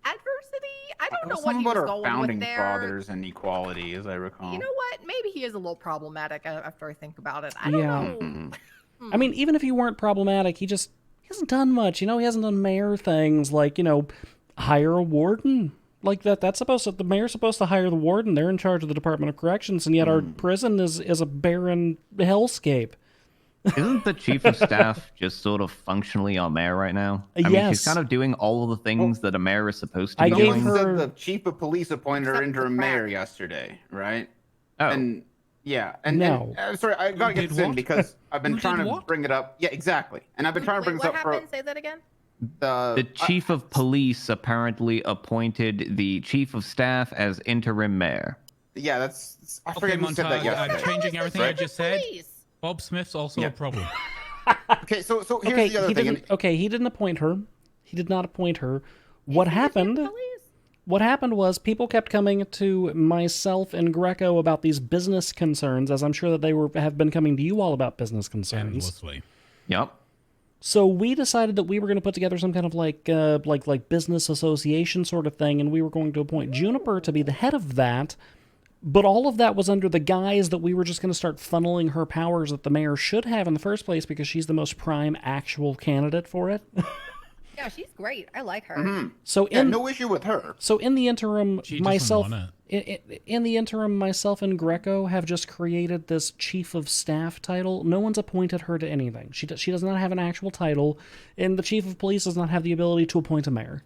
adversity. I don't know what he was about our going founding with there. fathers and equality, as I recall. You know what? Maybe he is a little problematic after I think about it. I don't know. I mean, even if he weren't problematic, he hasn't done much. You know, he hasn't done mayor things like, you know, hire a warden. Like the mayor's supposed to hire the warden. They're in charge of the Department of Corrections, and yet our prison is a barren hellscape. Isn't the chief of staff just sort of functionally our mayor right now? I mean, she's kind of doing all of the things that a mayor is supposed to be doing. The chief of police appointed her interim mayor yesterday, right? Oh. And yeah, and no. Sorry, I gotta get this in because I've been trying to bring it up. Yeah, exactly. And I've been trying to bring this up What happened? Say that again. The chief of police apparently appointed the chief of staff as interim mayor. Yeah, that's. I Okay, forget who said that Montag, yesterday. I'm changing everything I just said. Bob Smith's also a problem. Okay, so here's the other thing. He didn't appoint her. He did not appoint her. What happened? What happened was people kept coming to myself and Greco about these business concerns, as I'm sure that they have been coming to you all about business concerns. Endlessly. Yep. So we decided that we were going to put together some kind of like business association sort of thing, and we were going to appoint Juniper to be the head of that. But all of that was under the guise that we were just going to start funneling her powers that the mayor should have in the first place because she's the most prime actual candidate for it. Yeah, she's great. I like her. So no issue with her. So in the interim, She doesn't want in the interim, myself and Greco have just created this chief of staff title. No one's appointed her to anything. She does not have an actual title, and the chief of police does not have the ability to appoint a mayor.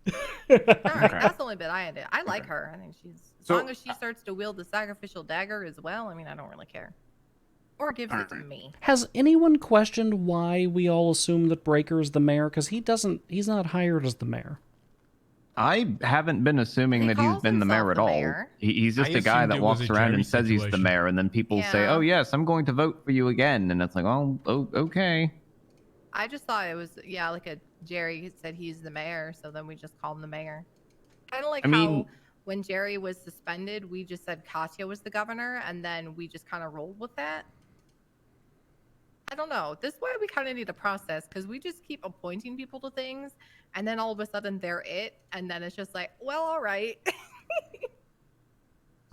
All right, that's the only bit I did. I like her. I think she's as long as she starts to wield the sacrificial dagger as well. I mean, I don't really care. Or gives it to me. Has anyone questioned why we all assume that Breaker's the mayor? Because he's not hired as the mayor. I haven't been assuming that he's been the mayor at all. He's just a guy that walks around and says he's the mayor, and then people say, "Oh yes, I'm going to vote for you again," and it's like, "Oh, okay." I just thought it was like a Jerry said he's the mayor, so then we just call him the mayor. Kind of like how when Jerry was suspended, we just said Katya was the governor, and then we just kind of rolled with that. I don't know. This is why we kind of need a process, because we just keep appointing people to things, and then all of a sudden they're it, and then it's just like, well, all right.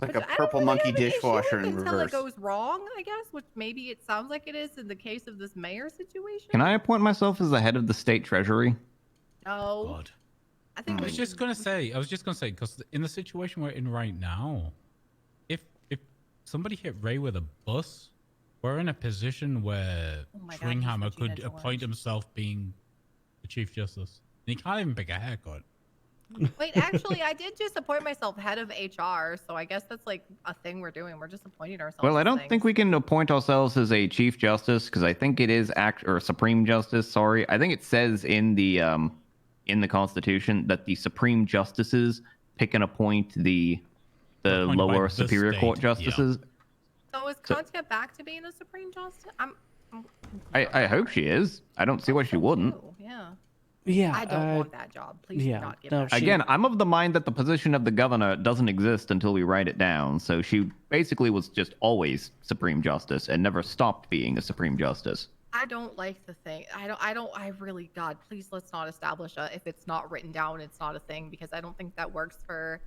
Like a purple monkey dishwasher in Until reverse. it goes wrong, I guess, which maybe it sounds like it is in the case of this mayor situation. Can I appoint myself as the head of the state treasury? No. God. I think I was just gonna say, because in the situation we're in right now, if somebody hit Ray with a bus, we're in a position where Swinghammer could appoint himself being the Chief Justice. And he can't even pick a haircut. Wait, actually, I did just appoint myself head of HR, so I guess that's like a thing we're doing. We're just appointing ourselves. Well, I to don't things. think we can appoint ourselves as a chief justice because I think it is or supreme justice. Sorry, I think it says in the Constitution that the supreme justices pick and appoint the Appointed by lower the superior state, court justices. So is Katya back to being a supreme justice? I hope she is. I don't see why she wouldn't. Yeah. Yeah. I don't want that job. Please do not give that. Again, I'm of the mind that the position of the governor doesn't exist until we write it down. So she basically was just always supreme justice and never stopped being a supreme justice. I don't like the thing. I really, God, please let's not establish if it's not written down, it's not a thing, because I don't think that works for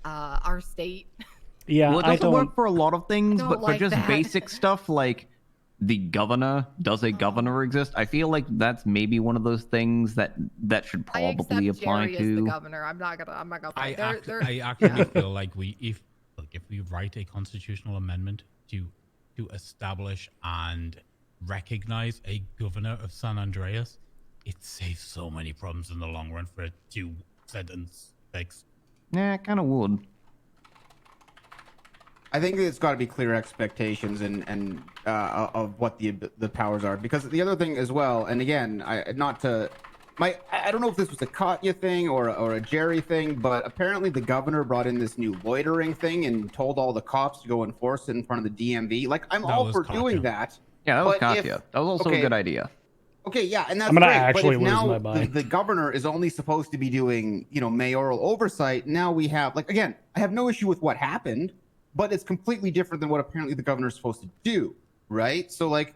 our state. Yeah, Well, it I doesn't don't. work for a lot of things, Don't but for like just that. basic stuff like the governor, does a governor exist? I feel like that's maybe one of those things that should I probably accept apply Jerry as the to. governor. I'm not gonna. I Fight. I actually feel like if we write a constitutional amendment to establish and recognize a governor of San Andreas, it saves so many problems in the long run for a 2-sentence text. Yeah, it kind of would. I think it's got to be clear expectations and of what the powers are, because the other thing as well, and again, I don't know if this was a Katya thing or a Jerry thing, but apparently the governor brought in this new loitering thing and told all the cops to go enforce it in front of the DMV. Like, I'm That all was for Katya. doing that. Yeah, that was but if- Katya. That was also okay, a good idea. Okay, yeah, and that's I'm gonna great. actually but if lose now my mind. the governor is only supposed to be doing, mayoral oversight, now we have, like, again, I have no issue with what happened, but it's completely different than what apparently the governor is supposed to do, right? So, like,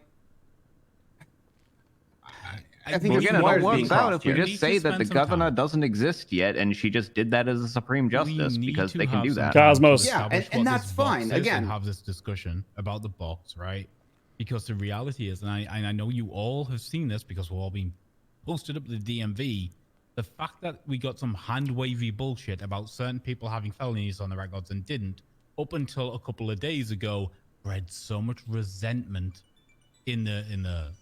I think Again, it all works out if we here. just say that the governor doesn't exist yet, and she just did that as a supreme justice because they can do that. Cosmos. Yeah, and that's fine. Again, have this discussion about the box, right? Because the reality is, and I know you all have seen this because we're all being posted up to the DMV. The fact that we got some hand-wavy bullshit about certain people having felonies on the records and didn't, up until a couple of days ago, bred so much resentment in the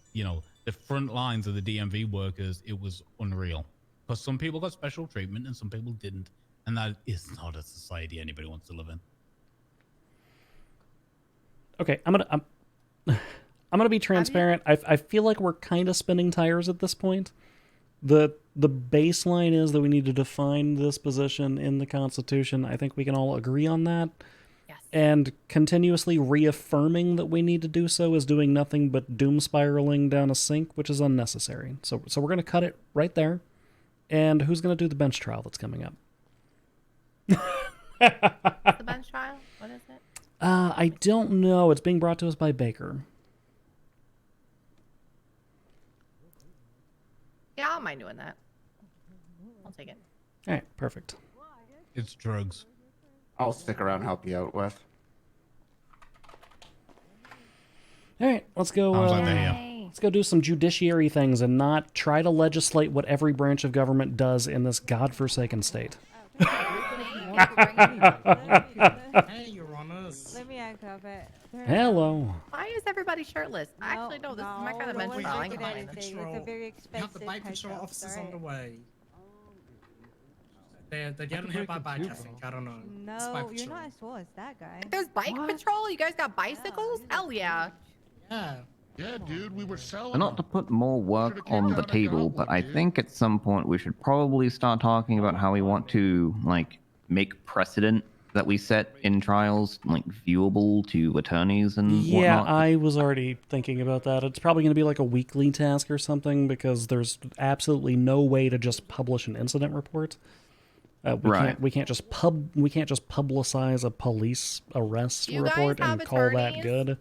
the front lines of the DMV workers. It was unreal. Because some people got special treatment and some people didn't, and that is not a society anybody wants to live in. Okay, I'm gonna be transparent. I feel like we're kind of spinning tires at this point. The baseline is that we need to define this position in the Constitution. I think we can all agree on that. Yes. And continuously reaffirming that we need to do so is doing nothing but doom spiraling down a sink, which is unnecessary. So we're gonna cut it right there. And who's gonna do the bench trial that's coming up? What's the bench trial? What is it? I don't know. It's being brought to us by Baker. Yeah, I don't mind doing that. I'll take it. All right, perfect. It's drugs. I'll stick around and help you out, Wes. All right, let's go. Sounds like they Let's go do some judiciary things and not try to legislate what every branch of government does in this godforsaken state. Hey, Your Honors. Let me uncuff it. Hello. Why is everybody shirtless? Actually, no, this is my kind of bench trial. I can find it. It's a very We have expensive the bike patrol haircut, officers alright? on the way. They're getting hit by bike, I think. I don't know. It's No, bike you're patrol. not as tall as that guy. There's bike patrol? You guys got bicycles? Hell yeah. Yeah. Yeah, dude, we were selling. And not to put more work on the table, but I think at some point we should probably start talking about how we want to, like, make precedent that we set in trials, like, viewable to attorneys and Yeah, whatnot. I was already thinking about that. It's probably going to be like a weekly task or something because there's absolutely no way to just publish an incident report. We can't just publicize a police arrest You guys report have and call that attorneys? good.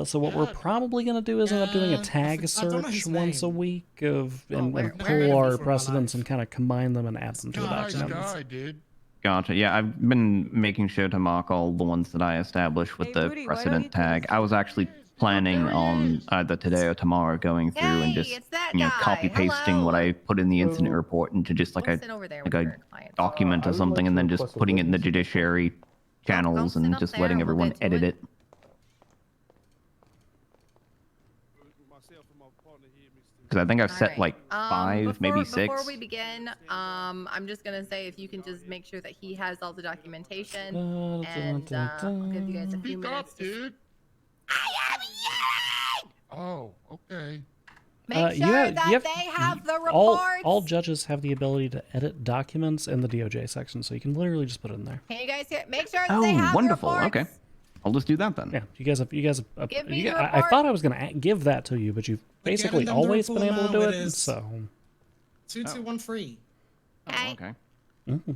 So what we're probably going to do is end up doing a tag I don't know search his once a name. week and where pull is our he from precedents my and kind of combine them and add them to the Nice document. guy, dude. Gotcha. Yeah, I've been making sure to mark all the ones that I established with Hey, the Rudy, why don't precedent you tell us tag. I was actually planning on either today or tomorrow going through and Hey, just it's that copy guy. pasting what Hello. I put in the incident report into just like Listen over there with a your client. document or something, and then just putting it in the judiciary channels sit and up just there letting and we'll everyone get to edit it. it. Because I think I've set Alright. like 5, maybe 6. Before we begin, I'm just gonna say if you can just make sure that he has all the documentation, and I'll give you guys a few Speak up, minutes. dude. Oh, okay. Make sure that they have the reports. All judges have the ability to edit documents in the DOJ section, so you can literally just put it in there. Can you guys hear? Make sure that they Oh, have wonderful. the reports. Okay. I'll just do that then. Yeah, you guys have. Give me the I report. thought I was going to give that to you, but you've basically getting them to always been report able to do now, it. it is. So. 2213. Okay. Okay. Mhm.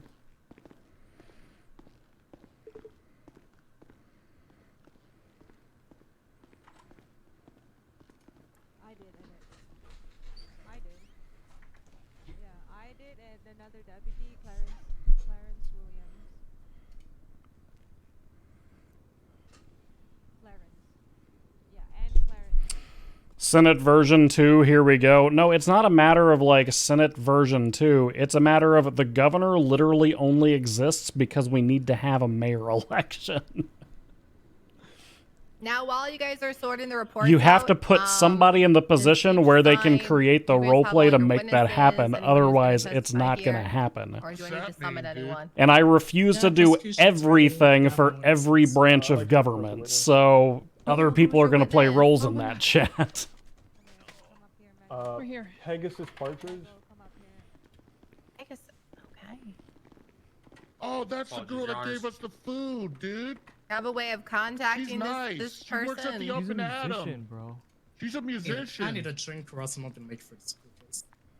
I did, and another deputy, Clarence Williams. Senate version 2, here we go. No, it's not a matter of like Senate version 2. It's a matter of the governor literally only exists because we need to have a mayor election. Now, while you guys are sorting the reports You have out, to put somebody in the position where they can create the roleplay to make that happen. Otherwise, it's not going to happen. Or do I need to summon anyone? And I refuse to do everything for every branch of government. So other people are going to play roles in that chat. We're here. Pegasus Partridge. Pegasus. Okay. Oh, that's the girl that gave us the food, dude. Have a way of contacting She's nice. this She works at person. the Up and Atom. Bro. She's a musician. I need a drink or else I'm not gonna make for this.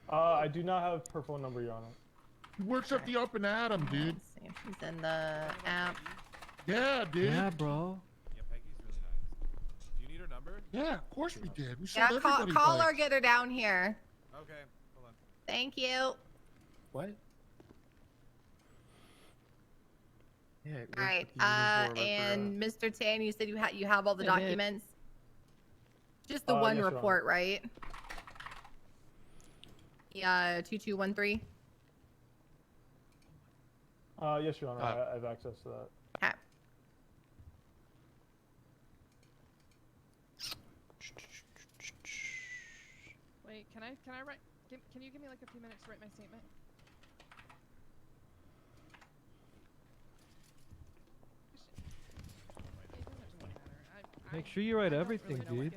I do not have her phone number, Your Honor. She works at the Up and Atom, dude. Let's see if she's in the app. Yeah, dude. Yeah, bro. Yeah, of course we did. We Yeah, sold call everybody her, bikes. get her down here. Okay, hold on. Thank you. What? Yeah. All right. And Mr. Tan, you said you have all the I did. documents. Just the one yes, Your Honor. report, right? Yeah, 2213. Yes, Your Honor. I have access to that. Okay. Wait, can I write? Can you give me like a few minutes to write my statement? Make sure you write everything, dude.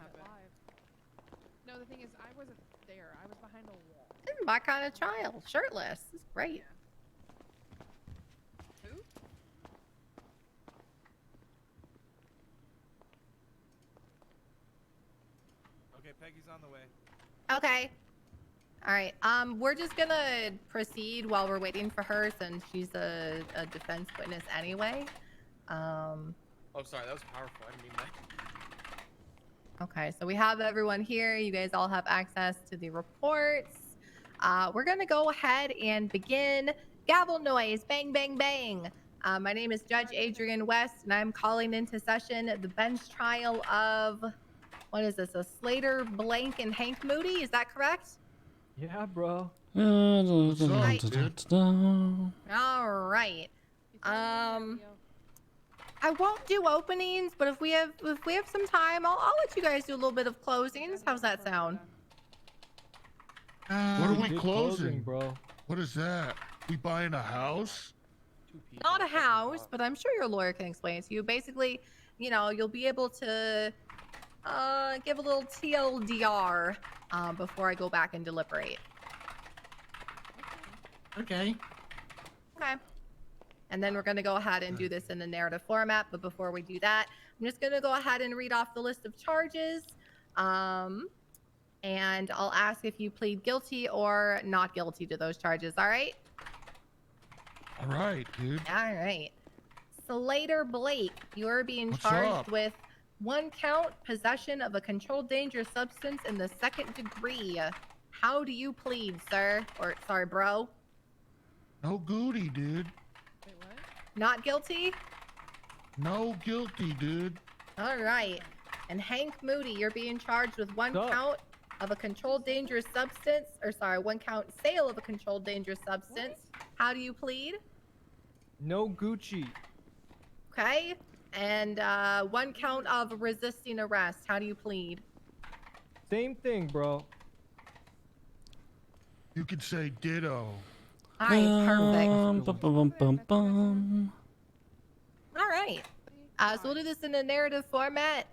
No, the thing is, I wasn't there. I was behind a wall. This is my kind of child. Shirtless. This is great. Who? Okay, Peggy's on the way. Okay. All right. We're just gonna proceed while we're waiting for her, since she's a defense witness anyway. Oh, sorry, that was powerful. I didn't mean that. Okay, so we have everyone here. You guys all have access to the reports. We're gonna go ahead and begin. Gavel noise, bang, bang, bang. My name is Judge Adrian West, and I'm calling into session the bench trial of, what is this, a Slater, Blank, and Hank Moody? Is that correct? Yeah, bro. All right. I won't do openings, but if we have some time, I'll let you guys do a little bit of closings. How's that sound? What are we Good closing, bro? What is that? We buying a house? Not a house, but I'm sure your lawyer can explain it to you. Basically, you know, you'll be able to give a little TLDR before I go back and deliberate. Okay. Okay. And then we're going to go ahead and do this in the narrative format. But before we do that, I'm just going to go ahead and read off the list of charges. And I'll ask if you plead guilty or not guilty to those charges. All right? All right, dude. All right. Slater Blake, you're being What's charged up? with 1 count possession of a controlled dangerous substance in the 2nd degree. How do you plead, sir? Or, sorry, bro? No goody, dude. Wait, what? Not guilty? No guilty, dude. All right. And Hank Moody, you're being charged with 1 Stop. count of a controlled dangerous substance, or sorry, 1 count sale of a controlled dangerous substance. How do you plead? No Gucci. Okay. And 1 count of resisting arrest. How do you plead? Same thing, bro. You could say ditto. All right, perfect. Bum. All right. So we'll do this in a narrative format.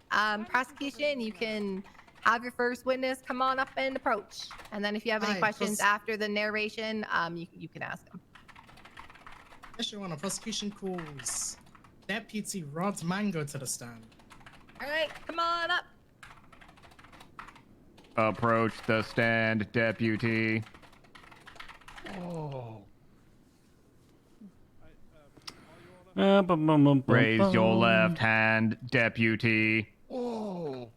Prosecution, you can have your first witness come on up and approach. And then if you have any Aye, questions after the narration, you can ask them. Yes, Your Honor. Prosecution calls Deputy Rod Mango to the stand. All right, come on up. Approach the stand, deputy. Oh. Raise your left hand, deputy. Oh.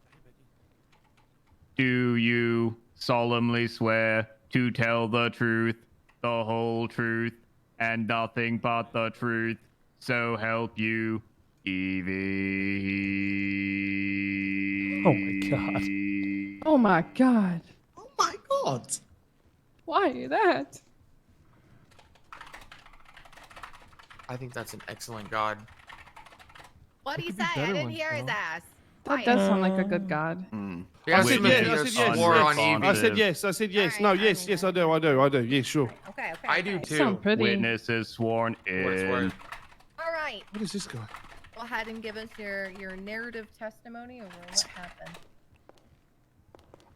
Do you solemnly swear to tell the truth, the whole truth, and nothing but the truth, so help you, Evie? Oh my god. Oh my god. Oh my god. Why that? I think that's an excellent god. What do you could be say? I better didn't ones, hear his though. ass. That does sound like a good god. Yeah, I said yes. I said yes. War yes. on evil. I said yes. I said yes. No, yes, yes. I do. Yeah, sure. Okay, okay. I do okay. too. Sound pretty. Witnesses sworn in. All right. What is this guy? Go ahead and give us your narrative testimony over what happened.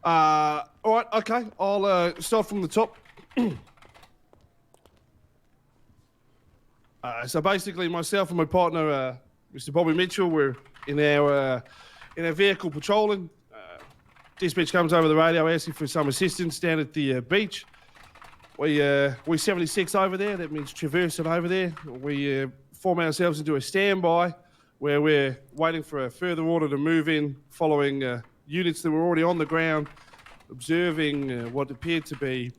All right. Okay. I'll start from the top. So basically, myself and my partner, Mr. Bobby Mitchell, we're in our vehicle patrolling. Dispatch comes over the radio asking for some assistance down at the beach. We're 76 over there. That means traversing over there. We form ourselves into a standby where we're waiting for a further order to move in, following units that were already on the ground, observing what appeared to be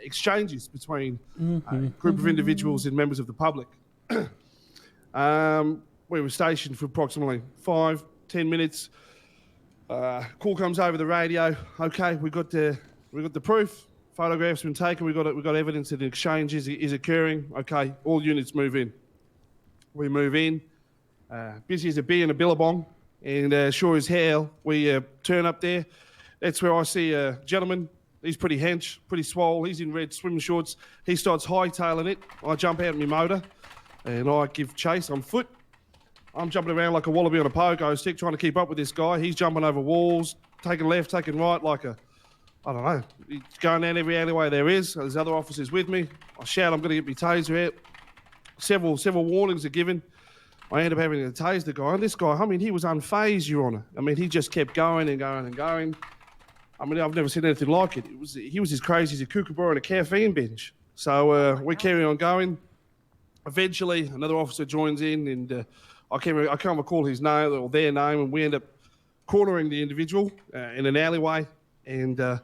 exchanges between a group of individuals and members of the public. We were stationed for approximately 5-10 minutes. Call comes over the radio. Okay, we got the proof. Photographs been taken. We got evidence that an exchange is occurring. Okay, all units move in. We move in. Busy as a bee in a billabong, and sure as hell we turn up there. That's where I see a gentleman. He's pretty hench, pretty swole. He's in red swim shorts. He starts hightailing it. I jump out in my motor, and I give chase on foot. I'm jumping around like a wallaby on a pogo stick, trying to keep up with this guy. He's jumping over walls, taking left, taking right, like a, I don't know. He's going down every alleyway there is. There's other officers with me. I shout, I'm going to get my taser out. Several warnings are given. I end up having to tase the guy. And this guy, I mean, he was unfazed, Your Honour. I mean, he just kept going and going and going. I mean, I've never seen anything like it. He was as crazy as a kookaburra on a caffeine binge. So we carry on going. Eventually, another officer joins in, and I can't recall his name or their name, and we end up cornering the individual in an alleyway, and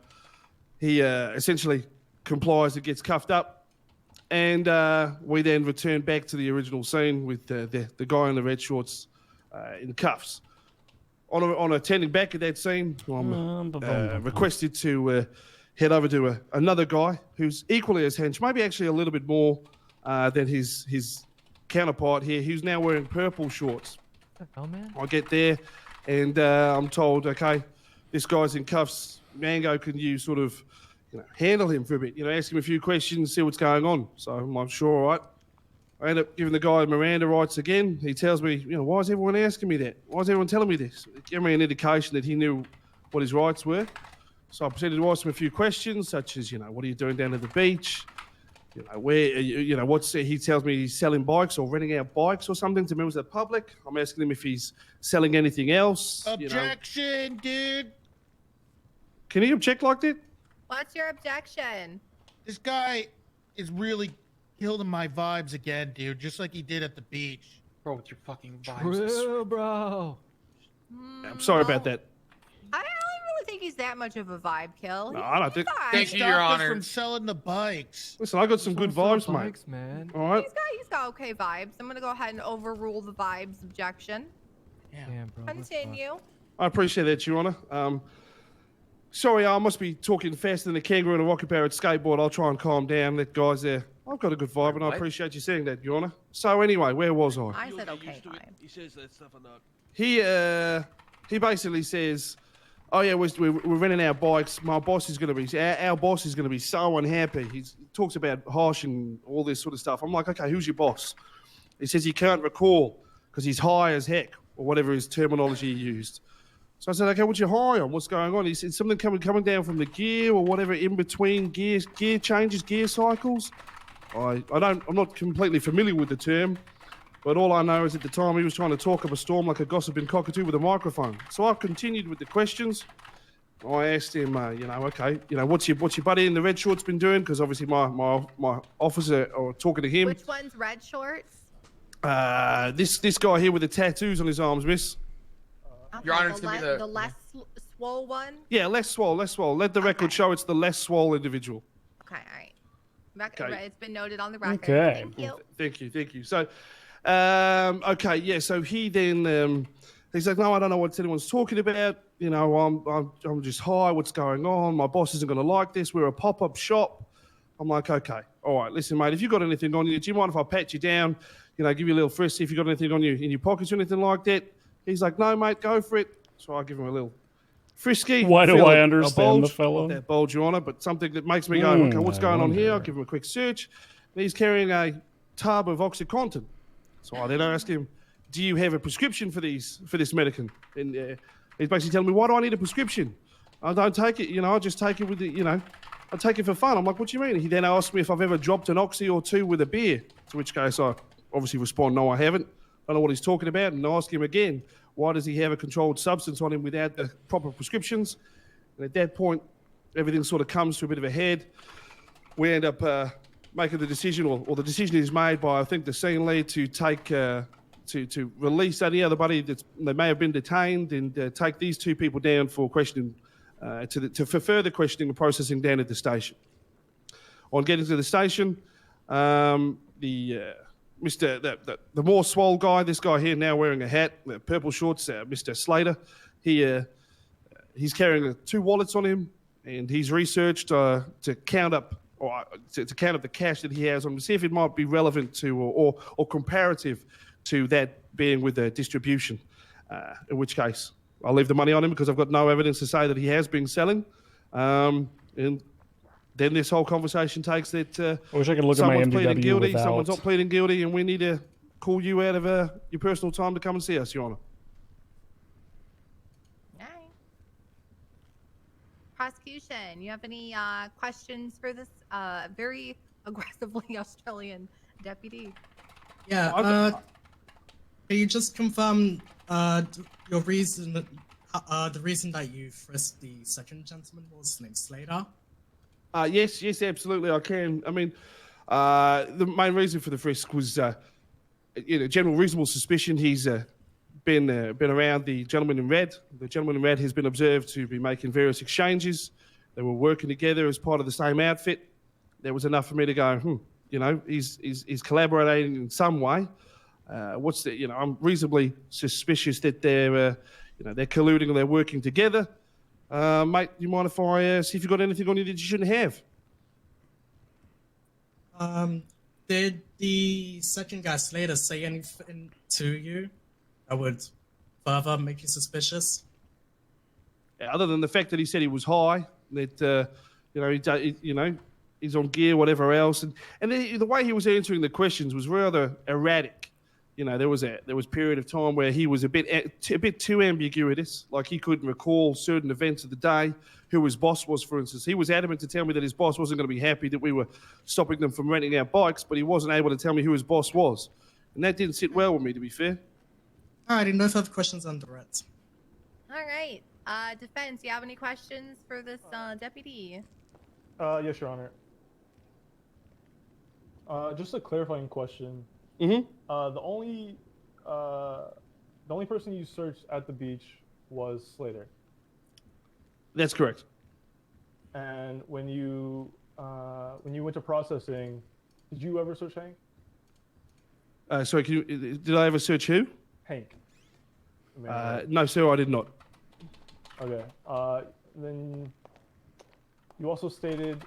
he essentially complies and gets cuffed up, and we then return back to the original scene with the guy in the red shorts in cuffs. On attending back at that scene, I'm requested to head over to another guy who's equally as hench, maybe actually a little bit more than his counterpart here, who's now wearing purple shorts. Oh man! I get there, and I'm told, okay, this guy's in cuffs. Mango, can you sort of handle him for a bit? Ask him a few questions, see what's going on. So I'm sure, all right. I end up giving the guy Miranda rights again. He tells me, why is everyone asking me that? Why is everyone telling me this? It gave me an indication that he knew what his rights were. So I proceeded to ask him a few questions, such as, what are you doing down at the beach? Where, he tells me he's selling bikes or renting out bikes or something to members of the public. I'm asking him if he's selling anything else. Objection, dude. Can he object like that? What's your objection? This guy is really killing my vibes again, dude, just like he did at the beach. Bro, with your fucking vibes. True, bro. I'm sorry about that. I don't really think he's that much of a vibe kill. No, I don't think. Thank you, Your Honor. From selling the bikes. Listen, I got some good vibes, mate. Man. All right. He's got okay vibes. I'm gonna go ahead and overrule the vibes objection. Yeah, bro. Continue. I appreciate that, Your Honour. Sorry, I must be talking faster than a kangaroo on a rocket powered skateboard. I'll try and calm down. That guy's there. I've got a good vibe, and I appreciate you saying that, Your Honour. So anyway, where was I? I said okay, fine. He says that stuff or not. He basically says, "Oh yeah, we're renting our bikes. My boss is going to be our boss is going to be so unhappy." He talks about Hosh and all this sort of stuff. I'm like, okay, who's your boss? He says he can't recall because he's high as heck, or whatever his terminology he used. So I said, okay, what's your high on? What's going on? He said something coming down from the gear or whatever in between gear changes, gear cycles. I'm not completely familiar with the term, but all I know is at the time he was trying to talk up a storm like a gossiping cockatoo with a microphone. So I continued with the questions. I asked him, okay, what's your buddy in the red shorts been doing? Because obviously my officer are talking to him. Which one's red shorts? This guy here with the tattoos on his arms, miss. Okay, Your Honor, it's gonna be the less swole one. Yeah, less swole. Let the record show it's the less swole individual. Okay, all right. Okay. It's been noted on the record. Okay. Thank you. Thank you. So, okay, yeah. So he then He's like, no, I don't know what anyone's talking about. You know, I'm just high. What's going on? My boss isn't going to like this. We're a pop-up shop. I'm like, okay, all right. Listen, mate, if you've got anything on you, do you mind if I pat you down? You know, give you a little frisk, see if you've got anything on you in your pockets or anything like that. He's like, no, mate, go for it. So I give him a little frisky. Why do feel I a understand bulge, the fellow? Not that bulge, Your Honour, but something that makes me go, okay, what's going on here? I'll give him a quick search. And he's carrying a tub of OxyContin. So I then ask him, do you have a prescription for this medicine? And he's basically telling me, why do I need a prescription? I don't take it, you know, I just take it with the, you know, I take it for fun. I'm like, what do you mean? He then asked me if I've ever dropped an oxy or two with a beer, to which case I obviously respond, no, I haven't. I don't know what he's talking about, and I ask him again, why does he have a controlled substance on him without the proper prescriptions? And at that point, everything sort of comes to a bit of a head. We end up making the decision, or the decision is made by, I think, the scene lead to take, to release any other buddy that may have been detained and take these two people down for questioning, for further questioning and processing down at the station. On getting to the station, the more swole guy, this guy here now wearing a hat, purple shorts, Mr. Slater, he's carrying two wallets on him, and he's researched to count up the cash that he has on him, see if it might be relevant to or comparative to that being with the distribution. In which case, I'll leave the money on him because I've got no evidence to say that he has been selling. And then this whole conversation takes that I wish I could look at my someone's pleading MDW guilty, without. someone's not pleading guilty, and we need to call you out of your personal time to come and see us, Your Honour. Prosecution, you have any questions for this very aggressively Australian deputy? Yeah. Can you just confirm your reason, the reason that you frisked the second gentleman was named Slater? Yes, absolutely, I can. I mean, the main reason for the frisk was, general reasonable suspicion. He's been around the gentleman in red. The gentleman in red has been observed to be making various exchanges. They were working together as part of the same outfit. There was enough for me to go, he's collaborating in some way. I'm reasonably suspicious that they're colluding or they're working together. Mate, do you mind if I see if you've got anything on you that you shouldn't have? Did the second guy Slater say anything to you that would further make you suspicious? Other than the fact that he said he was high, that he's on gear, whatever else, and the way he was answering the questions was rather erratic. There was a period of time where he was a bit too ambiguous, like he couldn't recall certain events of the day, who his boss was, for instance. He was adamant to tell me that his boss wasn't going to be happy that we were stopping them from renting our bikes, but he wasn't able to tell me who his boss was. And that didn't sit well with me, to be fair. All right, no further questions on direct. All right. Defense, do you have any questions for this deputy? Yes, Your Honor. Just a clarifying question. Mm-hmm. The only person you searched at the beach was Slater. That's correct. And when you went to processing, did you ever search Hank? Sorry, did I ever search who? Hank. No, sir, I did not. Okay. Then you also stated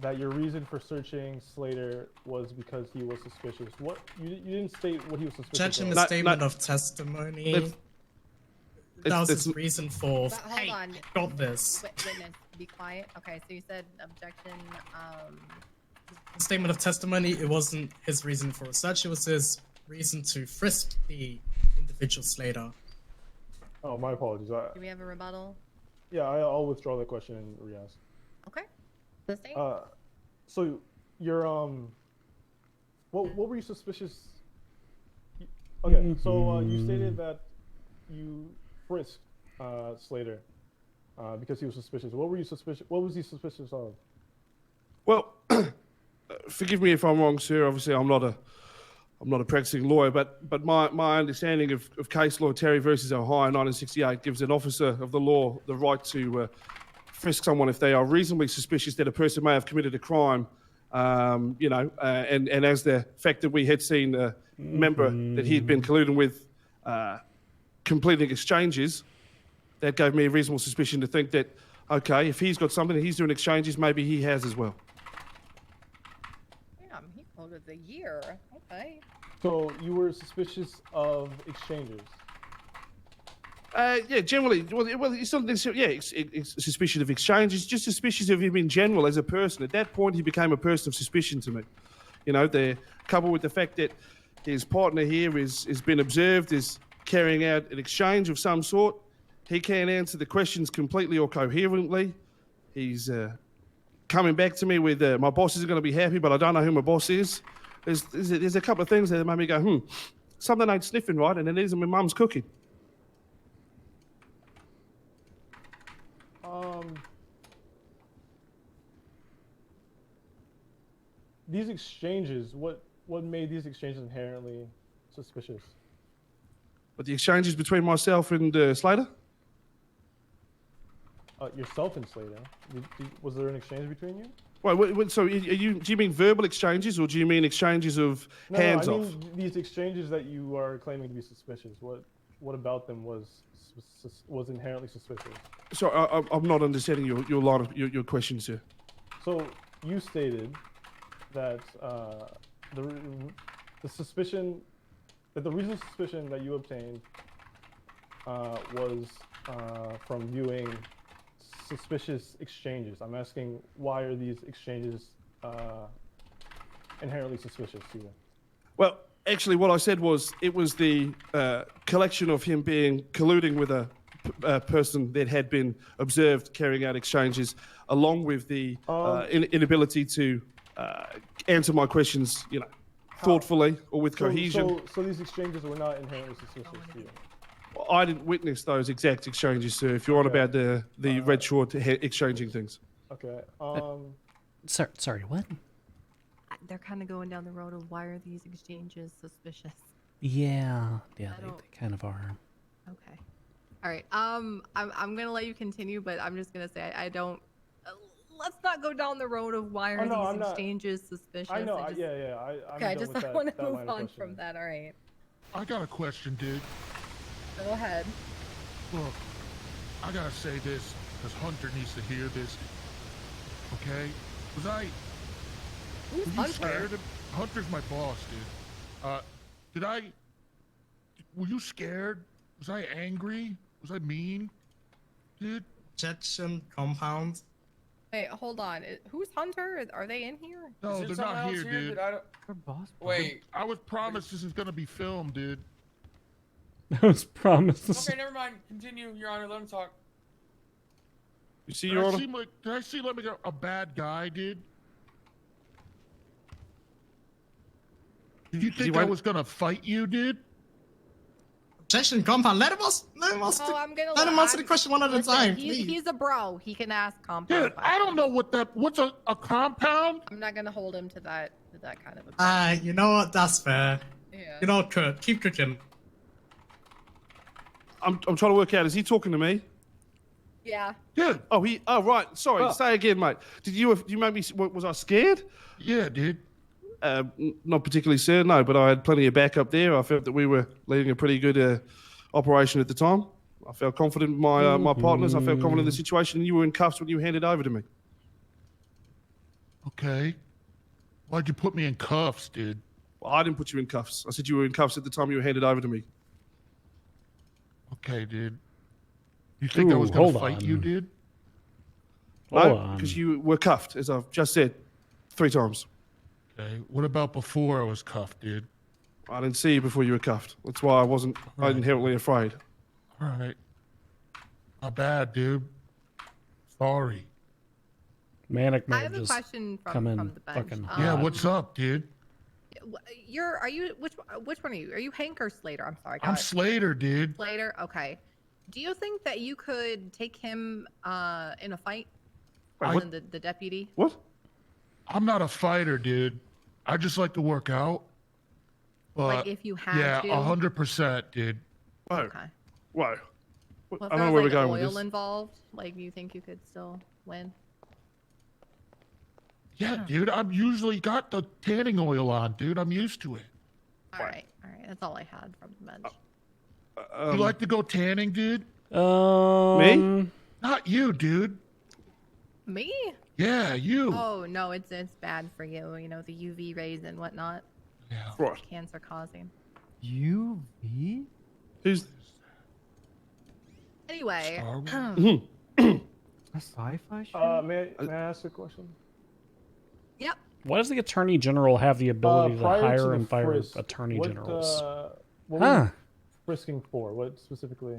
that your reason for searching Slater was because he was suspicious. What you didn't state what he was suspicious Judging of. the statement of testimony, that was his reason for. But hold on. Got this. Witness, be quiet. Okay, so you said objection. The statement of testimony, it wasn't his reason for research, it was his reason to frisk the individual Slater. Oh, my apologies. Do we have a rebuttal? Yeah, I'll withdraw the question and re-ask. Okay. The same. So you're what were you suspicious? Okay, so you stated that you frisked Slater because he was suspicious. What were you suspicious? What was he suspicious of? Well, forgive me if I'm wrong, sir. Obviously, I'm not a practicing lawyer, but my understanding of case law, Terry versus Ohio, 1968, gives an officer of the law the right to frisk someone if they are reasonably suspicious that a person may have committed a crime. And as the fact that we had seen a member that he had been colluding with completing exchanges, that gave me a reasonable suspicion to think that, okay, if he's got something and he's doing exchanges, maybe he has as well. Damn, he quoted the year. Okay. So you were suspicious of exchanges. Yeah, generally, well, it's not necessarily, yeah, it's suspicion of exchanges, just suspicious of him in general as a person. At that point, he became a person of suspicion to me. You know, coupled with the fact that his partner here has been observed is carrying out an exchange of some sort. He can't answer the questions completely or coherently. He's coming back to me with, my boss isn't going to be happy, but I don't know who my boss is. There's a couple of things that made me go, something ain't sniffing right, and it isn't my mum's cooking. These exchanges, what made these exchanges inherently suspicious? But the exchanges between myself and Slater? Yourself and Slater. Was there an exchange between you? Wait, so do you mean verbal exchanges or do you mean exchanges of hands off? I mean these exchanges that you are claiming to be suspicious. What about them was inherently suspicious? Sorry, I'm not understanding your line of your questions here. So you stated that the suspicion, that the reason suspicion that you obtained was from viewing suspicious exchanges. I'm asking, why are these exchanges inherently suspicious to you? Well, actually, what I said was it was the collection of him colluding with a person that had been observed carrying out exchanges, along with the inability to answer my questions, thoughtfully or with cohesion. So these exchanges were not inherently suspicious to you? Well, I didn't witness those exact exchanges, sir. If you're on about the red short exchanging things. Okay. Sorry, what? They're kind of going down the road of, why are these exchanges suspicious? Yeah, they kind of are. Okay. All right. I'm gonna let you continue, but I'm just gonna say I don't. Let's not go down the road of, why are these exchanges suspicious. I know. I'm okay, I want to move on from that. All right. I got a question, dude. Go ahead. Look, I gotta say this because Hunter needs to hear this. Okay? Who's Were you Hunter? scared of, Hunter's my boss, dude. Were you scared? Was I angry? Was I mean? Dude? Objection, compound. Hey, hold on. Who's Hunter? Are they in here? No, they're not here, dude. Wait. I was promised this is gonna be filmed, dude. I was promised. Okay, never mind. Continue, Your Honor. Let him talk. You see, Your Honor? Did I seem like a bad guy, dude? Did you think I was gonna fight you, dude? Objection, compound. Let him answer the question one at a time, please. He's a bro. He can ask compound. Dude, I don't know what's a compound? I'm not gonna hold him to that kind of. You know what? That's fair. Yeah. You know, keep cooking. I'm trying to work out. Is he talking to me? Yeah. Dude. Oh, right. Sorry. Say again, mate. Did you make me? Was I scared? Yeah, dude. Not particularly, sir. No, but I had plenty of backup there. I felt that we were leading a pretty good operation at the time. I felt confident in my partners. I felt confident in the situation. And you were in cuffs when you handed over to me. Okay. Why'd you put me in cuffs, dude? Well, I didn't put you in cuffs. I said you were in cuffs at the time you were handed over to me. Okay, dude. You think I was going to fight you, dude? No, because you were cuffed, as I've just said 3 times. Okay. What about before I was cuffed, dude? I didn't see you before you were cuffed. That's why I wasn't inherently afraid. All right. Not bad, dude. Sorry. Manic I have a question from the bench. Yeah, what's up, dude? Which one are you? Are you Hank or Slater? I'm sorry. I'm Slater, dude. Slater? Okay. Do you think that you could take him in a fight? Rather than the deputy? What? I'm not a fighter, dude. I just like to work out. But Like if you had to? Yeah, 100%, dude. Whoa. Okay. Whoa. Well, if I don't know there where was we're like going with oil this. involved, like, you think you could still win? Yeah, dude. I'm usually got the tanning oil on, dude. I'm used to it. All right. That's all I had from the bench. You like to go tanning, dude? Me? Not you, dude. Me? Yeah, you. Oh no, it's bad for you. You know, the UV rays and whatnot. Yeah. Right. Cancer causing. UV? Who's? Anyway. A sci-fi show? May I ask a question? Yep. Why does the Attorney General have the ability to Prior hire the and fire frisk, Attorney what, Generals? What Huh. were you frisking for? What specifically?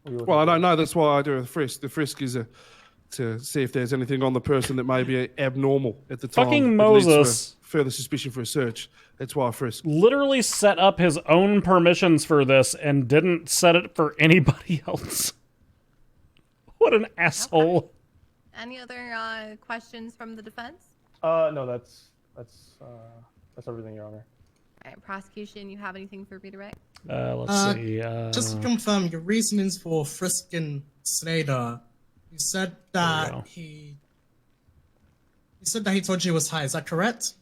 were you looking Well, I for? don't know. That's why I do a frisk. The frisk is to see if there's anything on the person that may be abnormal at the time. Fucking that leads to a Moses. further suspicion for a search. That's why I frisk. Literally set up his own permissions for this and didn't set it for anybody else. What an asshole. Any other questions from the defense? No, that's everything, Your Honor. All right, prosecution, you have anything for redirect? Let's see. Just to confirm your reasonings for frisking Snyder. You said that he told you he was high. Is that correct?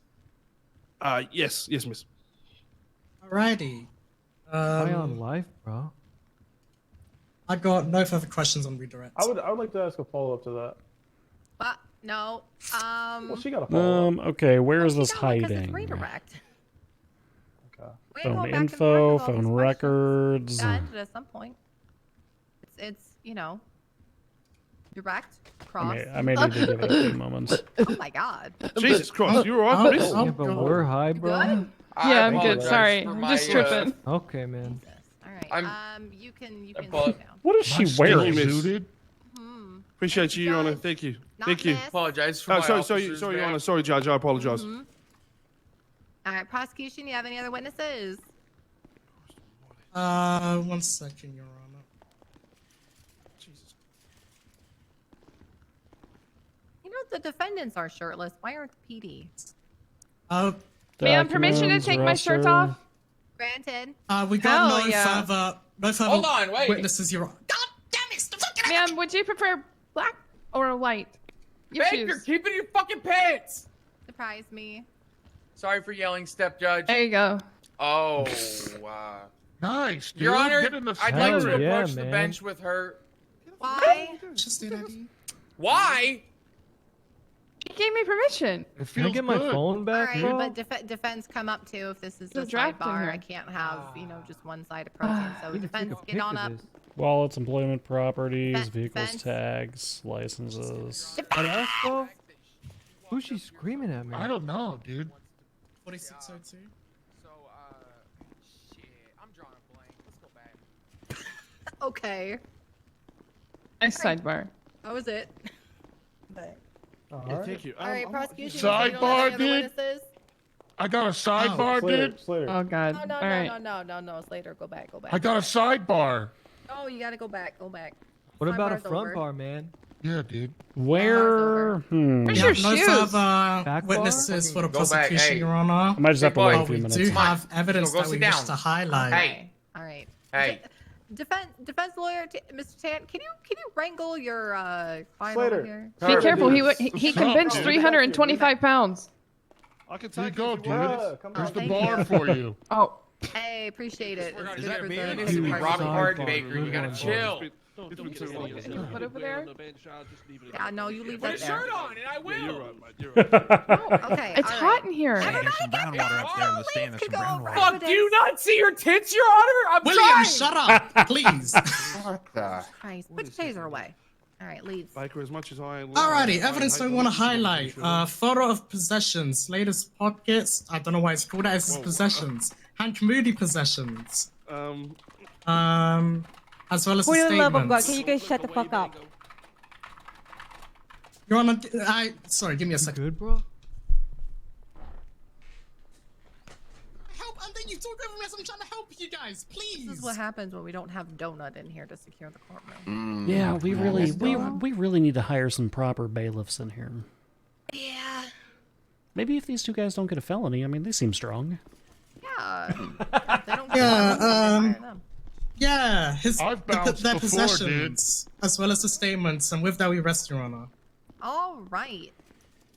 Yes, miss. Alrighty. High on life, bro. I got no further questions on redirect. I would like to ask a follow up to that. No. Well, she got a follow up. Okay, where is this Because hiding? it's redirect. We're Phone going back and forth info, with all these phone questions. records. Got ended at some point. It's you know, direct, cross. I may need to give it a few moments. Oh my god. Jesus Christ, you alright, miss? Yeah, but we're high, bro. Good? Yeah, I'm good. Sorry, I'm just tripping. Okay, man. All right. You can sit down. What is she wearing? Miss? Appreciate you, Your Honor. Thank you. Thank you. Apologize for Oh, my sorry, officers, Your man. Honor. Sorry, Judge. I apologize. All right, prosecution. You have any other witnesses? 1 second, Your Honor. Jesus. You know the defendants are shirtless. Why aren't the PD? Ma'am, permission to take my shirt off? Granted. We got Hell no yeah. further Hold on, wait. witnesses, Your Honor. Ma'am, would you prefer black or white? You Baker, choose. keep it in your fucking pants. Surprise me. Sorry for yelling, step judge. There you go. Oh, wow. Nice, dude. Your Honor, Get in the I'd like to Hell yeah, approach the man. bench with her. Why? Why? He gave me permission. It Can I feels get my good. phone All back, right, bro? but defense come up too if this is There's a a draft in sidebar. here. I can't have just one side approaching. So We can take defense, a get on pic up. of this. Wallets, employment properties, Defense. vehicles, tags, licenses. But us, bro? Who's she screaming at me? I don't know, dude. 4602. So, shit. I'm drawing a blank. Let's go back. Okay. Nice sidebar. That was it. Yeah, thank you. All right, prosecution. Sidebar, you don't have any other dude? witnesses? I got a sidebar, dude. Slater. Oh god. No, no, All no, right. no. Slater, go back. I got a sidebar. Oh, you gotta go back. Go back. What about a Sidebar's front over. bar, man? Yeah, dude. Where? Where's We your have no shoes? further Back bar? witnesses for the Go back, prosecution, hey. Your Honor. I might just have to Hey, wait boy, a few We minutes. do have evidence go that we sit wish down. to highlight. Hey. All right. Hey. Defense lawyer, Mr. Tan, can you wrangle your client Slater. over here? Be careful. He Stop, can bench dude. 325 pounds. I can There you take go, it if dude. you want. come There's on. the thank bar you. for you. Oh, Hey, appreciate it. It's Is good that for me? the- This is Dude, rock hard, sidebar. Baker. You gotta Good chill. It's been too long. put over there. Yeah, no, you leave Put that a there. shirt on, and I will. Yeah, you're right, mate. You're right. Okay, It's all hot right. in here. There's some brown water up there in the stand. There's some brown water. Fuck, do you not see your tits, Your Honor? I'm William, trying. shut up, please. What the? Christ, put your taser away. All right, leads. Baker, as much as I. Alrighty, evidence I want to highlight. Photo of possessions. Latest pockets. I don't know why it's called that. It's possessions. Hank Moody possessions. As well as For the the love of God, statements. can you guys shut the fuck up? Your Honor, sorry, give me a second. Good, bro? Help! And then you talk over me as I'm trying to help you guys, please. This is what happens when we don't have Donut in here to secure the courtroom. Yeah, we really need to hire some proper bailiffs in here. Yeah. Maybe if these two guys don't get a felony, I mean, they seem strong. Yeah. They don't Yeah, I've bounced their before, possessions, as well as the statements, and with that we rest, Your Honor. All right.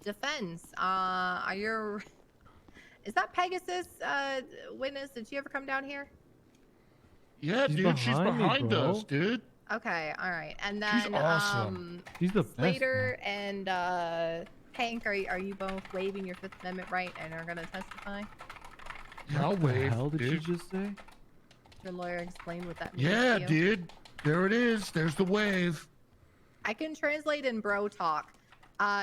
Defense. Are your... Is that Pegasus witness? Did she ever come down here? Yeah, dude, she's behind us, dude. Okay, all right. And She's then awesome. She's the best. Slater and Hank, are you both waiving your Fifth Amendment right and are gonna testify? Yeah, I'll What the wave. hell did she dude. just say? Your lawyer explained what that means Yeah, to you. dude. There it is. There's the wave. I can translate in bro talk.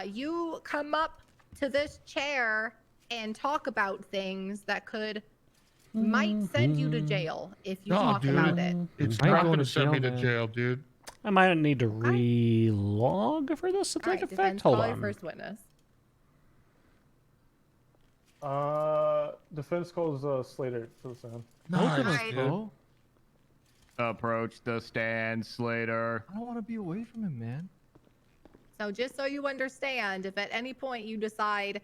You come up to this chair and talk about things that might send you to jail if you Nah, talk dude. about it. It's I ain't not going gonna to send me jail, to man. jail, dude. I might need to re-log for this to All take right, effect. defense, Hold call your on. first witness. Defense calls Slater to the stand. Nice, Alright. dude. Approach the stand, Slater. I don't want to be away from him, man. So just so you understand, if at any point you decide,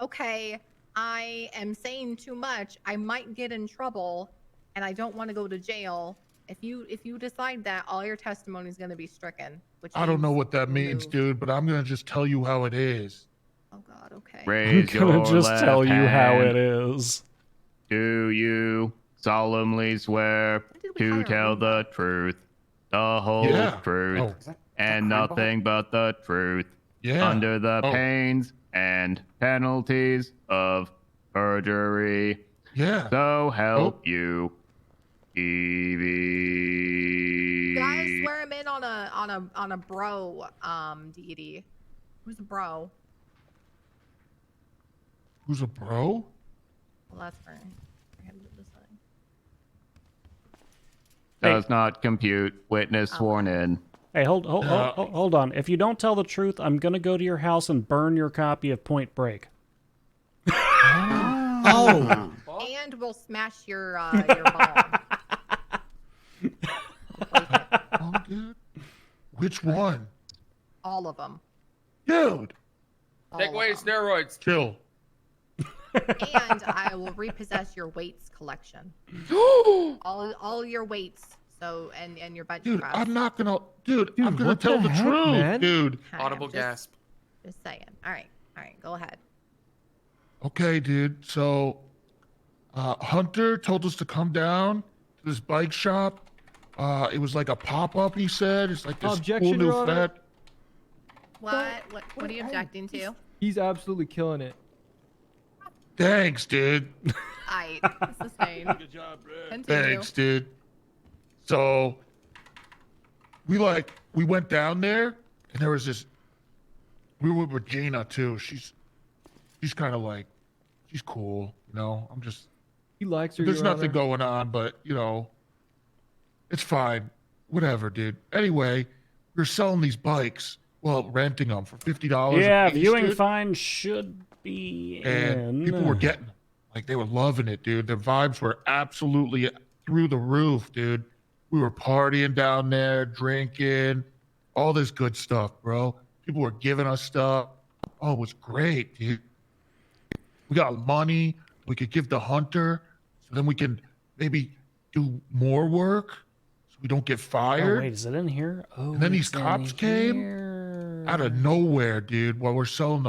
okay, I am saying too much, I might get in trouble, and I don't want to go to jail. If you decide that, all your testimony is going to be stricken. Which I don't know means what that means, removed. dude, but I'm gonna just tell you how it is. Oh God, okay. I'm Raise gonna your just left tell you how hand. it is. Do you solemnly swear to tell the truth, the whole Yeah. truth, Oh. and nothing but the truth, Yeah. under the Oh. pains and penalties of perjury? Yeah. So help you, Evie. Guys, swear him in on a bro deity. Who's a bro? Who's a bro? Well, that's for him to decide. Does not compute. Witness sworn in. Hey, hold on. If you don't tell the truth, I'm gonna go to your house and burn your copy of Point Break. Oh. And we'll smash your ball. Oh, dude. Which one? All of them. Dude. Take away steroids. Kill. And I will repossess your weights collection. all your weights. So and your bench Dude, press. I'm not gonna. Dude, I'm gonna what tell the the heck, truth, man? dude. Okay, Audible just- gasp. Just saying. All right, go ahead. Okay, dude. So, Hunter told us to come down to this bike shop. It was like a pop-up. He said it's like this Objection, cool new Your Honor. fat. What are you objecting to? He's absolutely killing it. Thanks, dude. I sustain. Good job, Brad. Continue. Thanks, dude. So we went down there, and there was this. We were with Regina too. She's kind of like, she's cool, you know. I'm just. He likes her. There's Your nothing Honor. going on, but you know, it's fine. Whatever, dude. Anyway, we were selling these bikes. Well, renting them for $50. Yeah, a piece, viewing dude. fine should be And in. people were getting them. Like, they were loving it, dude. Their vibes were absolutely through the roof, dude. We were partying down there, drinking, all this good stuff, bro. People were giving us stuff. Oh, it was great, dude. We got money we could give the Hunter, so then we can maybe do more work so we don't get Oh, fired. wait, is it in here? Oh, And then these it's in cops came here. out of nowhere, dude, while we're selling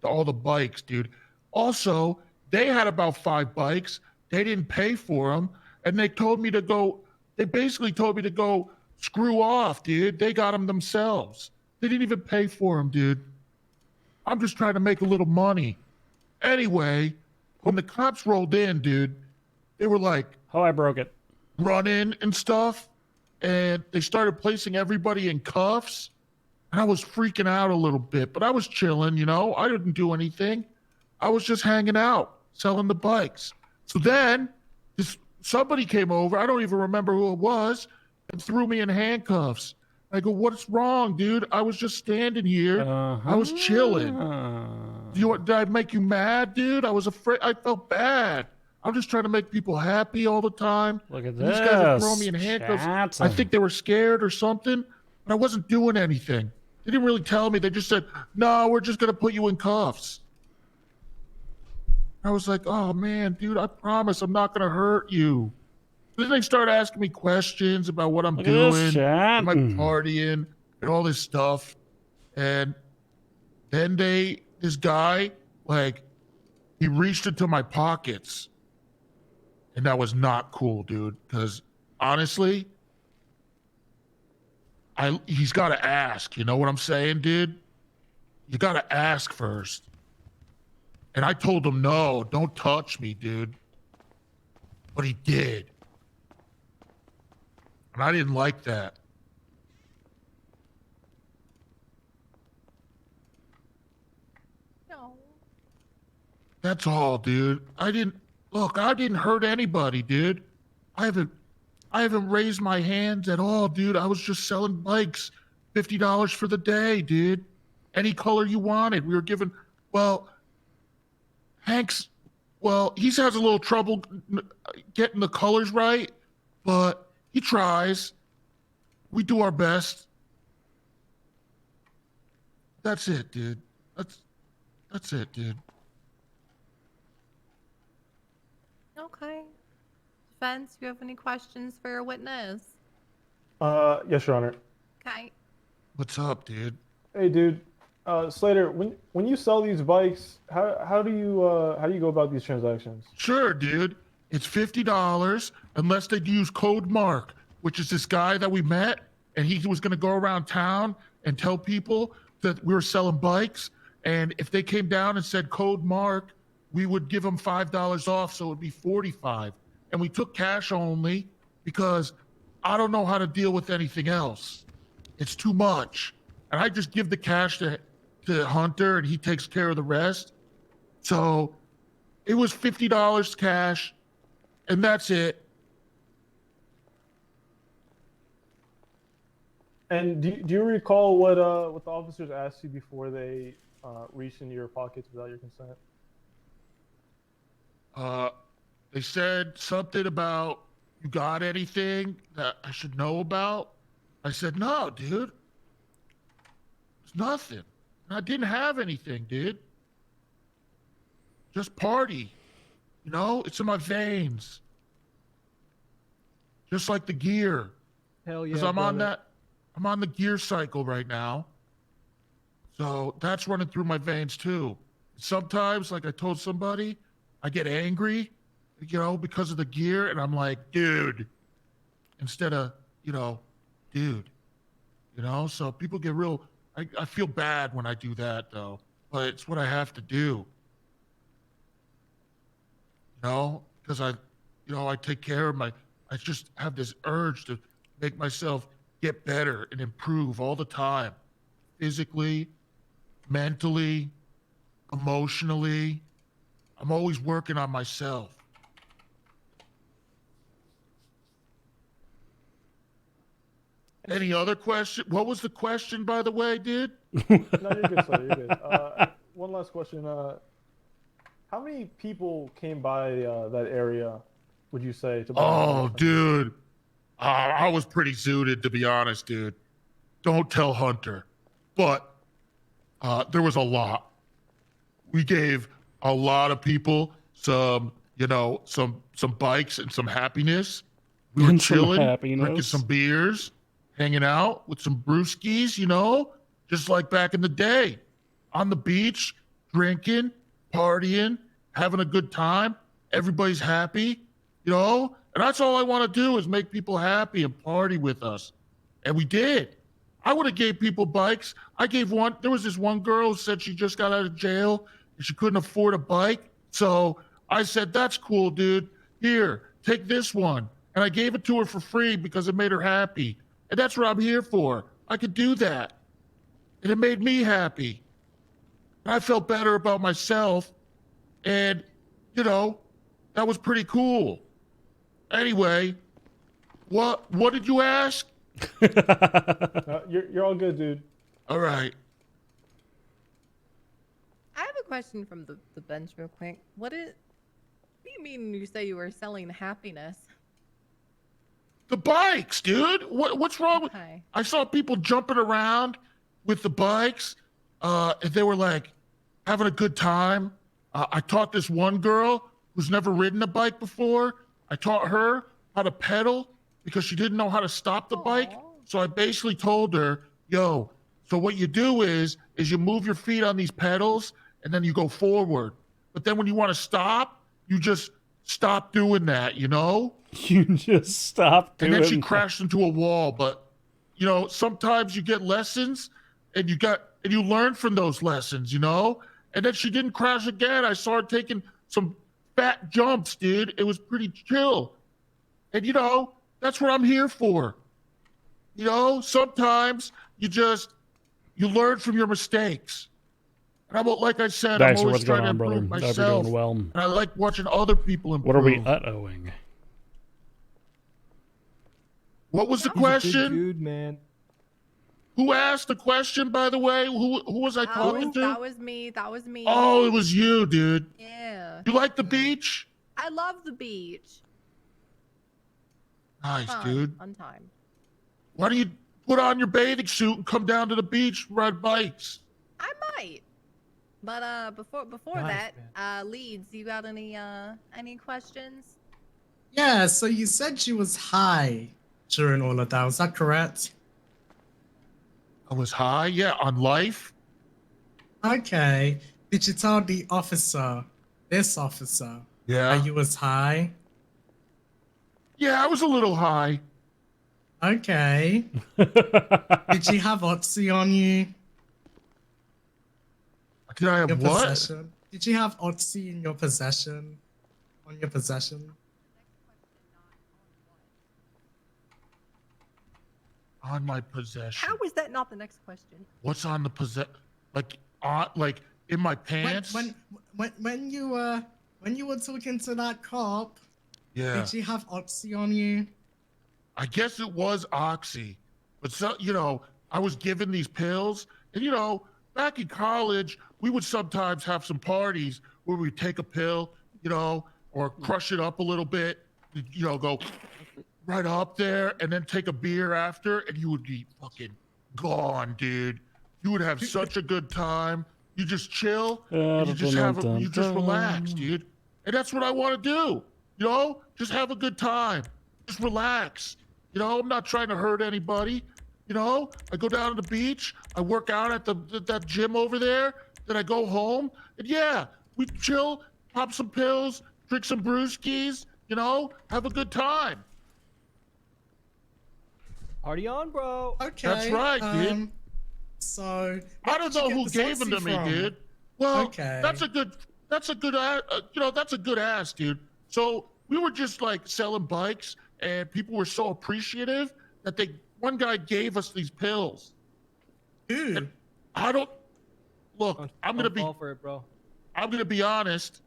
all the bikes, dude. Also, they had about 5 bikes. They didn't pay for them, and they told me to go. They basically told me to go screw off, dude. They got them themselves. They didn't even pay for them, dude. I'm just trying to make a little money. Anyway, when the cops rolled in, dude, they were like, "Oh, I broke it." Running and stuff, and they started placing everybody in cuffs. And I was freaking out a little bit, but I was chilling, you know. I didn't do anything. I was just hanging out, selling the bikes. So then somebody came over, I don't even remember who it was, and threw me in handcuffs. I go, what's wrong, dude? I was just standing here. I was chilling. Did I make you mad, dude? I was afraid. I felt bad. I'm just trying to make people happy all the time. Look at And these guys are throwing this. me in handcuffs. I Chatting. think they were scared or something, but I wasn't doing anything. They didn't really tell me. They just said, no, we're just going to put you in cuffs. I was like, oh, man, dude, I promise I'm not going to hurt you. Then they start asking me questions about what I'm Look at this doing, am I chatting. partying, and all this stuff. And then this guy, like, he reached into my pockets. And that was not cool, dude, because honestly, he's got to ask. You know what I'm saying, dude? You got to ask first. And I told him, no, don't touch me, dude. But he did. And I didn't like that. No. That's all, dude. I didn't hurt anybody, dude. I haven't raised my hands at all, dude. I was just selling bikes. $50 for the day, dude. Any color you wanted. We were given, well, Hank's, well, he has a little trouble getting the colors right, but he tries. We do our best. That's it, dude. That's it, dude. Okay. Defense, do you have any questions for your witness? Yes, Your Honor. Okay. What's up, dude? Hey, dude. Slater, when you sell these bikes, how do you go about these transactions? Sure, dude. It's $50 unless they use code Mark, which is this guy that we met, and he was going to go around town and tell people that we were selling bikes. And if they came down and said code Mark, we would give them $5 off, so it would be $45. And we took cash only because I don't know how to deal with anything else. It's too much. And I just give the cash to Hunter, and he takes care of the rest. So it was $50 cash, and that's it. And do you recall what the officers asked you before they reached into your pockets without your consent? They said something about, you got anything that I should know about? I said, no, dude. It's nothing. I didn't have anything, dude. Just party. You know, it's in my veins. Just like the gear. Hell yeah. Because I'm on the gear cycle right now. So that's running through my veins too. Sometimes, like I told somebody, I get angry, you know, because of the gear, and I'm like, dude, instead of, you know, dude. You know, so people get real, I feel bad when I do that though, but it's what I have to do. You know, because I take care of I just have this urge to make myself get better and improve all the time. Physically, mentally, emotionally. I'm always working on myself. Any other question? What was the question, by the way, dude? No, you're good, sir. You're good. One last question. How many people came by that area, would you say? To buy Oh, dude. I was pretty zooted, to be honest, dude. Don't tell Hunter. But there was a lot. We gave a lot of people some bikes and some happiness. We were chilling, drinking some beers, hanging out with some brewskis, you know, just like back in the day. On the beach, drinking, partying, having a good time. Everybody's happy, you know? And that's all I want to do is make people happy and party with us. And we did. I would have gave people bikes. There was this one girl who said she just got out of jail and she couldn't afford a bike. So I said, that's cool, dude. Here, take this one. And I gave it to her for free because it made her happy. And that's what I'm here for. I could do that. And it made me happy. And I felt better about myself. And, you know, that was pretty cool. Anyway, what did you ask? You're all good, dude. All right. I have a question from the bench real quick. What do you mean you say you were selling happiness? The bikes, dude. What's wrong with? I saw people jumping around with the bikes. And they were like having a good time. I taught this one girl who's never ridden a bike before. I taught her how to pedal because she didn't know how to stop the bike. So I basically told her, yo, so what you do is you move your feet on these pedals and then you go forward. But then when you want to stop, you just stop doing that, you know? You just stop doing And then she that. crashed into a wall. But, you know, sometimes you get lessons and you learn from those lessons, you know? And then she didn't crash again. I saw her taking some fat jumps, dude. It was pretty chill. And, you know, that's what I'm here for. You know, sometimes you learn from your mistakes. And like I said, I'm Dexter, always what's going trying to on, improve brother? Hope you're myself. doing well. And I like watching other people improve. What are we uh-ohing? What was the He's a good question? dude, man. Who asked the question, by the way? Who was I talking to? That was me. That was me. Oh, it was you, dude. Yeah. You like the beach? I love the beach. Nice, Fun, dude. Fun time. Why don't you put on your bathing suit and come down to the beach and ride bikes? I might. But before Nice, that, Leeds, you got any questions? Yeah, so you said she was high during all of that. Was that correct? I was high, yeah, on life. Okay. Did you tell the officer, this officer, Yeah. that you was high? Yeah, I was a little high. Okay. Did you have Otzi on you? Did I have Your what? possession? Did you have Otzi in your possession? On your possession? On my possession. How is that not the next question? What's on the like in my pants? When you were talking to that cop, Yeah. did you have Otzi on you? I guess it was Oxy, but you know, I was given these pills, and you know, back in college, we would sometimes have some parties where we'd take a pill, you know, or crush it up a little bit, you know, go right up there, and then take a beer after, and you would be fucking gone, dude. You would have such a good time. You just chill, and you just relax, dude. And that's what I want to do. You know, just have a good time, just relax. You know, I'm not trying to hurt anybody. You know, I go down to the beach, I work out at that gym over there, then I go home, and yeah, we chill, pop some pills, drink some brewskis, you know, have a good time. Party on, bro. Okay. That's right, dude. So I don't know who gave them to me, dude. Well, okay. that's a good, you know, that's a good ass, dude. So we were just like selling bikes, and people were so appreciative that one guy gave us these pills. Dude, and I don't look. I'm gonna be. Fall for it, bro. I'm gonna be honest.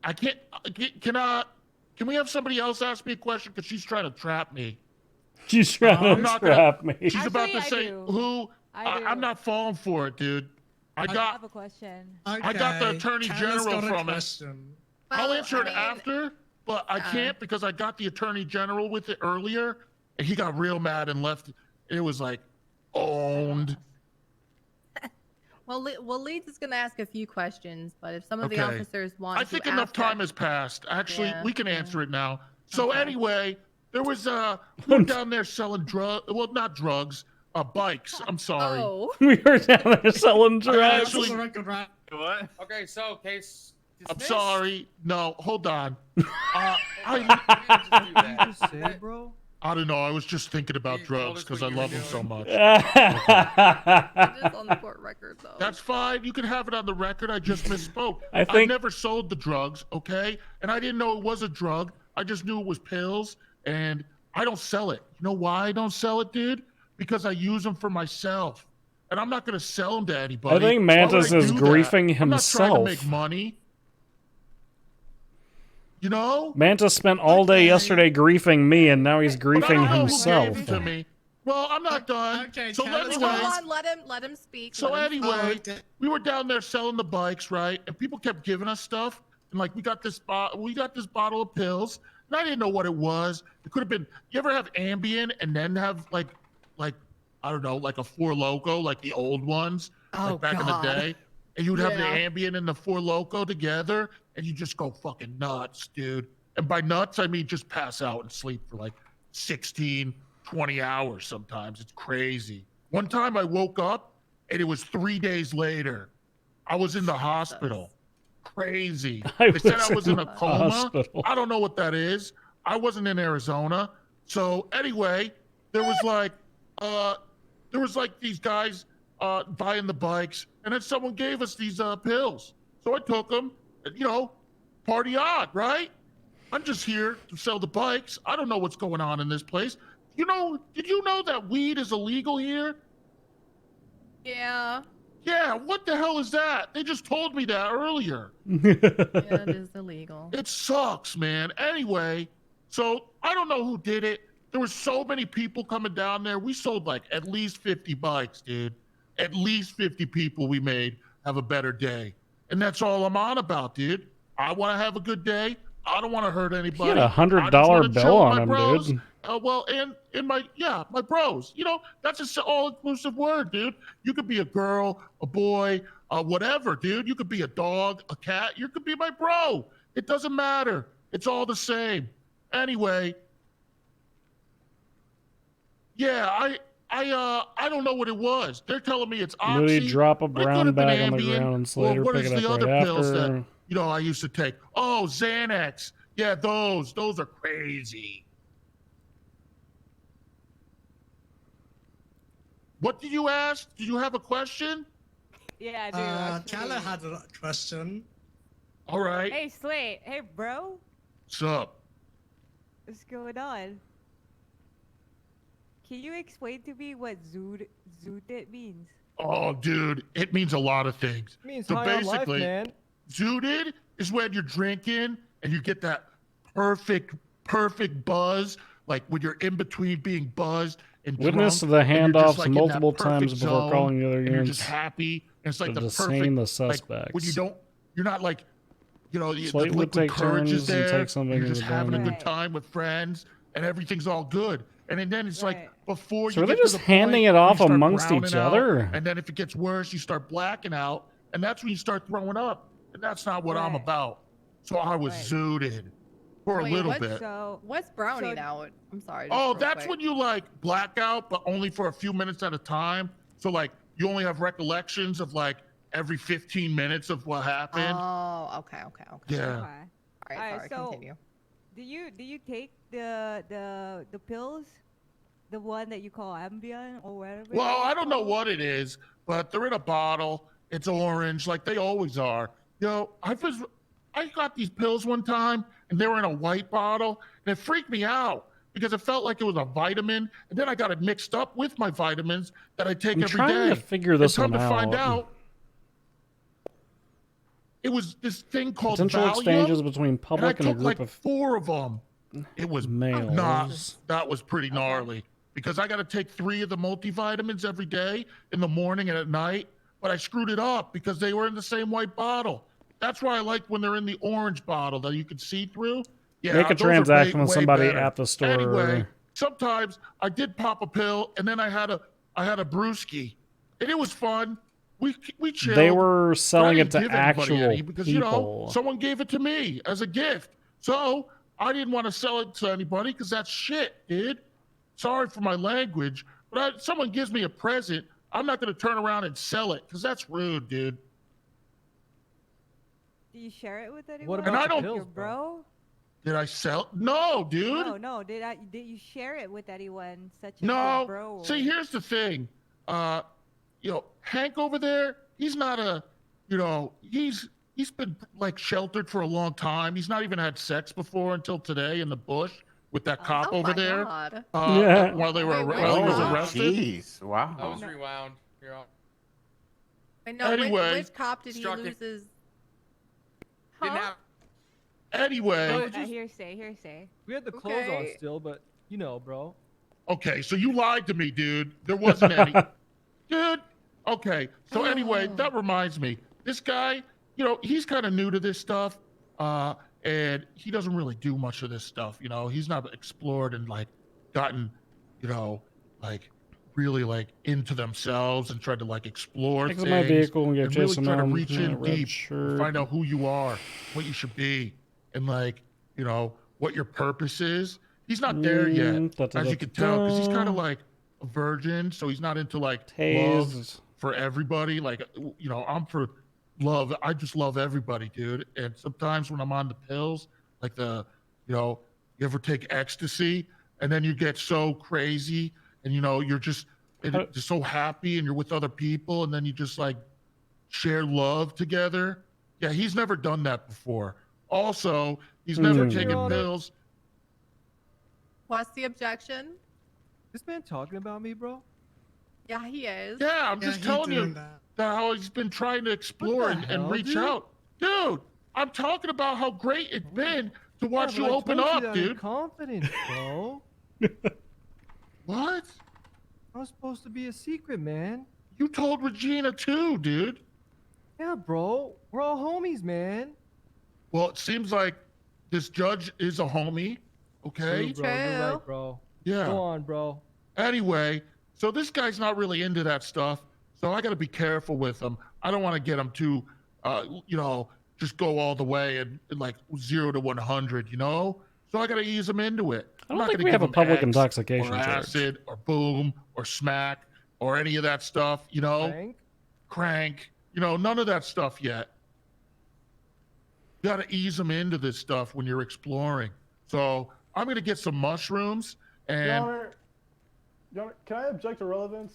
I can't. Can we have somebody else ask me a question? Because she's trying to trap me. She's trying to trap me. She's about to say who. I'm not falling for it, dude. I have a question. I got the attorney general from it. I'll answer it I mean, after, but I can't because I got the attorney general with it earlier, and he got real mad and left. It was like owned. Well, Leeds is going to ask a few questions, but if some of the Okay. officers want I to think ask enough time it- has passed. Actually, Yeah, we can yeah. answer it now. So anyway, there was we were down there selling not drugs, bikes. I'm sorry. Oh. We were down there selling drugs. Actually, What? Okay, so case. I'm sorry. No, hold on. Bro? I don't know. I was just thinking about drugs because I love them so much. It is on the court record, though. That's fine. You can have it on the record. I just misspoke. I I've think- never sold the drugs, okay? And I didn't know it was a drug. I just knew it was pills, and I don't sell it. You know why I don't sell it, dude? Because I use them for myself, and I'm not going to sell them to anybody. I think Why would Mantis I is do that? griefing I'm not trying to himself. make money. You know? Mantis spent all day yesterday griefing me, and now he's But I don't griefing know who himself. gave them to me. Well, I'm not done. Okay, so Candace, anyway, Hold on, let him speak. So let him anyway, speak. we were down there selling the bikes, right? And people kept giving us stuff, and like we got this bottle of pills, and I didn't know what it was. It could have been. You ever have Ambien and then have like I don't know, like a Four Loko, like the old ones, like back in the day, and you would have the Ambien and the Four Loko together, and you just go fucking nuts, dude. And by nuts, I mean just pass out and sleep for like 16, 20 hours sometimes. It's crazy. One time I woke up and it was 3 days later. I was in the hospital. crazy. I They said I was was in in a the coma. hospital. I don't know what that is. I wasn't in Arizona. So anyway, there was like these guys buying the bikes, and then someone gave us these pills. So I took them. Party on, right? I'm just here to sell the bikes. I don't know what's going on in this place. Did you know that weed is illegal here? Yeah. Yeah, what the hell is that? They just told me that earlier. Yeah, it is illegal. It sucks, man. Anyway, so I don't know who did it. There were so many people coming down there. We sold like at least 50 bikes, dude. At least 50 people we made have a better day. And that's all I'm on about, dude. I want to have a good day. I don't want to hurt anybody. He had a $100 I just wanna bill chill with on my him, bros. dude. And my bros. That's an all-inclusive word, dude. You could be a girl, a boy, whatever, dude. You could be a dog, a cat. You could be my bro. It doesn't matter. It's all the same. Anyway, yeah, I don't know what it was. They're telling me it's Oxy. Would he drop a but it could brown have been bag on the Ambien. ground and Slater What pick is it the up other right pills after? that I used to take? Oh, Xanax. Yeah, those are crazy. What did you ask? Did you have a question? Yeah, I do. Kala had a question. All right. Hey, Slate. Hey, bro. What's up? What's going on? Can you explain to me what zooted means? Oh, dude, it means a lot of things. It means so high on life, basically, man. zooted is when you're drinking and you get that perfect buzz, like when you're in between being buzzed and Witness drunk, the and you're just, handoffs like, in that multiple perfect times before zone, calling the other and you're just units. happy. And it's like They're the just perfect, saying the like suspects. when you're not like, the Slate would liquid take courage is turns and there. take something You're in just the having a diner. good time with friends, and everything's all good. And then it's like before So you are they get to just the point handing it where you off start amongst browning each out, other? and then if it gets worse, you start blacking out, and that's when you start throwing up. And that's not what I'm about. So I was zooted for Wait, a little what's- bit. What's browning out? I'm sorry. Oh, just real that's quick. when you like black out, but only for a few minutes at a time. So like you only have recollections of like every 15 minutes of what happened. Oh, okay. Yeah. All right, sorry, so continue. do you take the pills, the one that you call Ambien or whatever? Well, I don't know what it is, but they're in a bottle. It's orange, like they always are. I got these pills one time, and they were in a white bottle, and it freaked me out because it felt like it was a vitamin, and then I got it mixed up with my vitamins that I take I'm every day. trying to figure this and one come to find out. out, it was this thing called Potential Valium, exchanges between and I public and a took group like of 4 of them. It was males. that was pretty gnarly because I got to take 3 of the multivitamins every day in the morning and at night. But I screwed it up because they were in the same white bottle. That's why I like when they're in the orange bottle that you can see through. Yeah, Make a those are transaction with way somebody better. at the store. Anyway, sometimes I did pop a pill and then I had a brewski, and it was fun. We chilled. They were But I selling it didn't to give anybody actual any because people. someone gave it to me as a gift. So I didn't want to sell it to anybody because that's shit, dude. Sorry for my language, but someone gives me a present, I'm not going to turn around and sell it because that's rude, dude. Do you share it with anyone? And I don't. Your bro? Did I sell? No, dude. No. Did you share it with anyone such as your No. bro? See, here's the thing. Hank over there, he's not a, he's been like sheltered for a long time. He's not even had sex before until today in the bush with that cop over there. While they were while he was arrested. Jeez, wow. I was rewound. You're on. I know. Anyway. Which cop did he lose his? Didn't have. Anyway. Hearsay. We had the clothes on still, but you know, bro. Okay, so you lied to me, dude. There wasn't any. Dude, okay. So anyway, that reminds me. This guy, he's kind of new to this stuff. And he doesn't really do much of this stuff. He's not explored and like gotten, like really like into themselves and tried to like explore Exit things. my vehicle and give really Jason try to home. reach Yeah, in red deep, shirt. and find out who you are, what you should be, and like, what your purpose is. He's not there yet, as you can tell, because he's kind of like a virgin, so he's not into like love Tased. for everybody. Like, I'm for I just love everybody, dude. And sometimes when I'm on the pills, like you ever take ecstasy and then you get so crazy and you're just so happy and you're with other people and then you just like share love together. Yeah, he's never done that before. Also, he's never Objection, Your taken Honor. pills. What's the objection? This man talking about me, bro? Yeah, he is. Yeah, I'm just telling you that how he's been trying to explore and hell, reach dude? out. Dude, I'm talking about how great it's been to watch Yeah, you but I open told you up, that in dude. confidence, bro. What? I was supposed to be a secret, man. You told Regina too, dude. Yeah, bro. We're all homies, man. Well, it seems like this judge is a homie. Okay. True, bro. You're right, bro. Yeah. Go on, bro. Anyway, so this guy's not really into that stuff. So I got to be careful with him. I don't want to get him to, just go all the way and like 0 to 100, So I got to ease him into it. I I'm don't not think gonna we give have a him public X intoxication or charge. acid or boom or smack or any of that stuff, Crank. None of that stuff yet. You got to ease them into this stuff when you're exploring. So I'm going to get some mushrooms Your and Honor, can I object to relevance?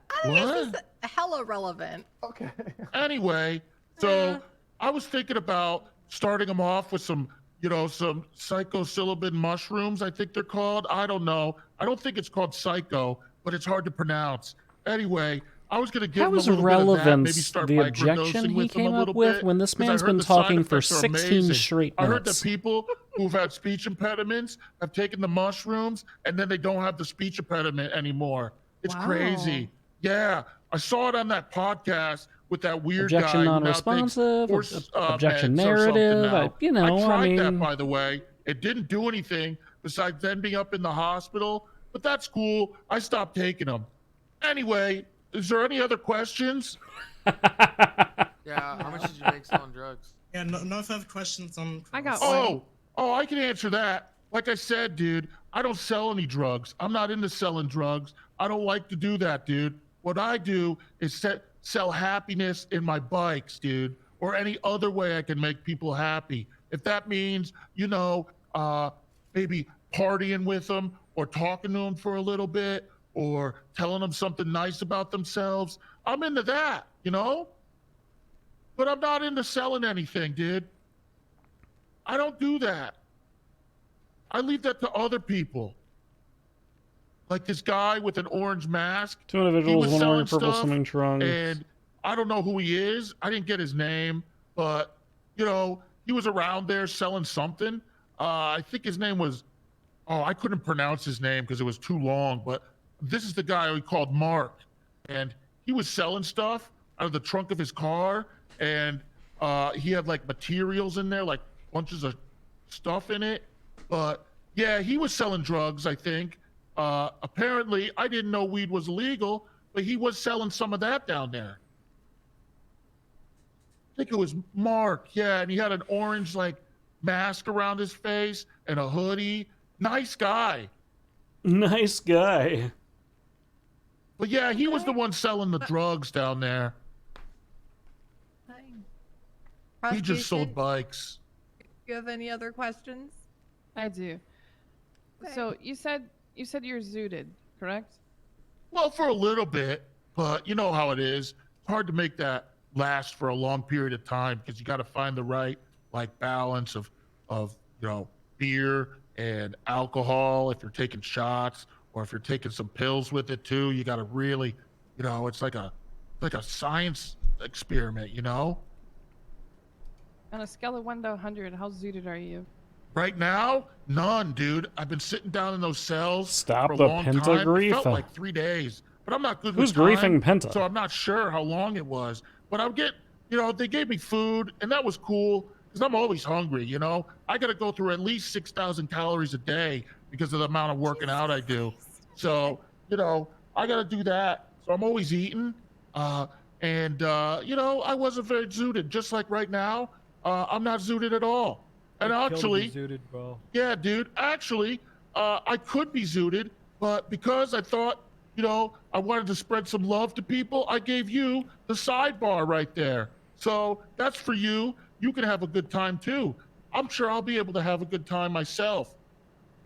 I think What? it's just hella relevant. Okay. Anyway, so I was thinking about starting them off with some psilocybin mushrooms, I think they're called. I don't know. I don't think it's called psycho, but it's hard to pronounce. Anyway, I was going to give How him a is little bit of that, maybe relevance start the objection microdosing he with them came a up little with bit, when this 'cause I man's heard been the side talking for effects are 16 amazing. straight I heard minutes? that people who've had speech impediments have taken the mushrooms and then they don't have the speech impediment anymore. It's crazy. Yeah, I saw it on that podcast with that weird Objection guy who now takes non-responsive, horse objection meds or something narrative. now. I tried that, mean, by the way. It didn't do anything besides ending up in the hospital, but that's cool. I stopped taking them. Anyway, is there any other questions? Yeah, how much did you make selling drugs? Yeah, no further questions on. I got Oh, I can answer that. Like I said, dude, I don't sell any drugs. I'm not into selling drugs. I don't like to do that, dude. What I do is sell happiness in my bikes, dude, or any other way I can make people happy. If that means, maybe partying with them or talking to them for a little bit or telling them something nice about themselves, I'm into that, But I'm not into selling anything, dude. I don't do that. I leave that to other people. Like this guy with an orange mask. Two individuals, He was one wearing selling purple stuff, swimming trunks. and I don't know who he is. I didn't get his name, but he was around there selling something. I think his name was. Oh, I couldn't pronounce his name because it was too long. But this is the guy we called Mark, and he was selling stuff out of the trunk of his car, and he had like materials in there, like bunches of stuff in it. But yeah, he was selling drugs, I think. Apparently, I didn't know weed was illegal, but he was selling some of that down there. I think it was Mark, yeah, and he had an orange like mask around his face and a hoodie. Nice guy. Nice guy. But yeah, he was the one selling the drugs down there. He just sold bikes. Do you have any other questions? I do. So you said you're zooted, correct? Well, for a little bit, but you know how it is. It's hard to make that last for a long period of time because you got to find the right balance of beer and alcohol if you're taking shots or if you're taking some pills with it too. You got to really, it's like a science experiment, On a scale of 1 to 100, how zooted are you? Right now, none, dude. I've been sitting down in those cells Stop for a the long time. It pentagrief. felt like 3 days, but I'm not good Who's with time, griefing Penta? so I'm not sure how long it was. But I'll get, they gave me food, and that was cool because I'm always hungry. I got to go through at least 6,000 calories a day because of the amount of working out I do. So, I got to do that. So I'm always eating, I wasn't very zooted. Just like right now, I'm not zooted at all. And actually, zooted, bro. yeah, dude. Actually, I could be zooted, but because I thought you know, I wanted to spread some love to people, I gave you the sidebar right there. So that's for you. You can have a good time too. I'm sure I'll be able to have a good time myself.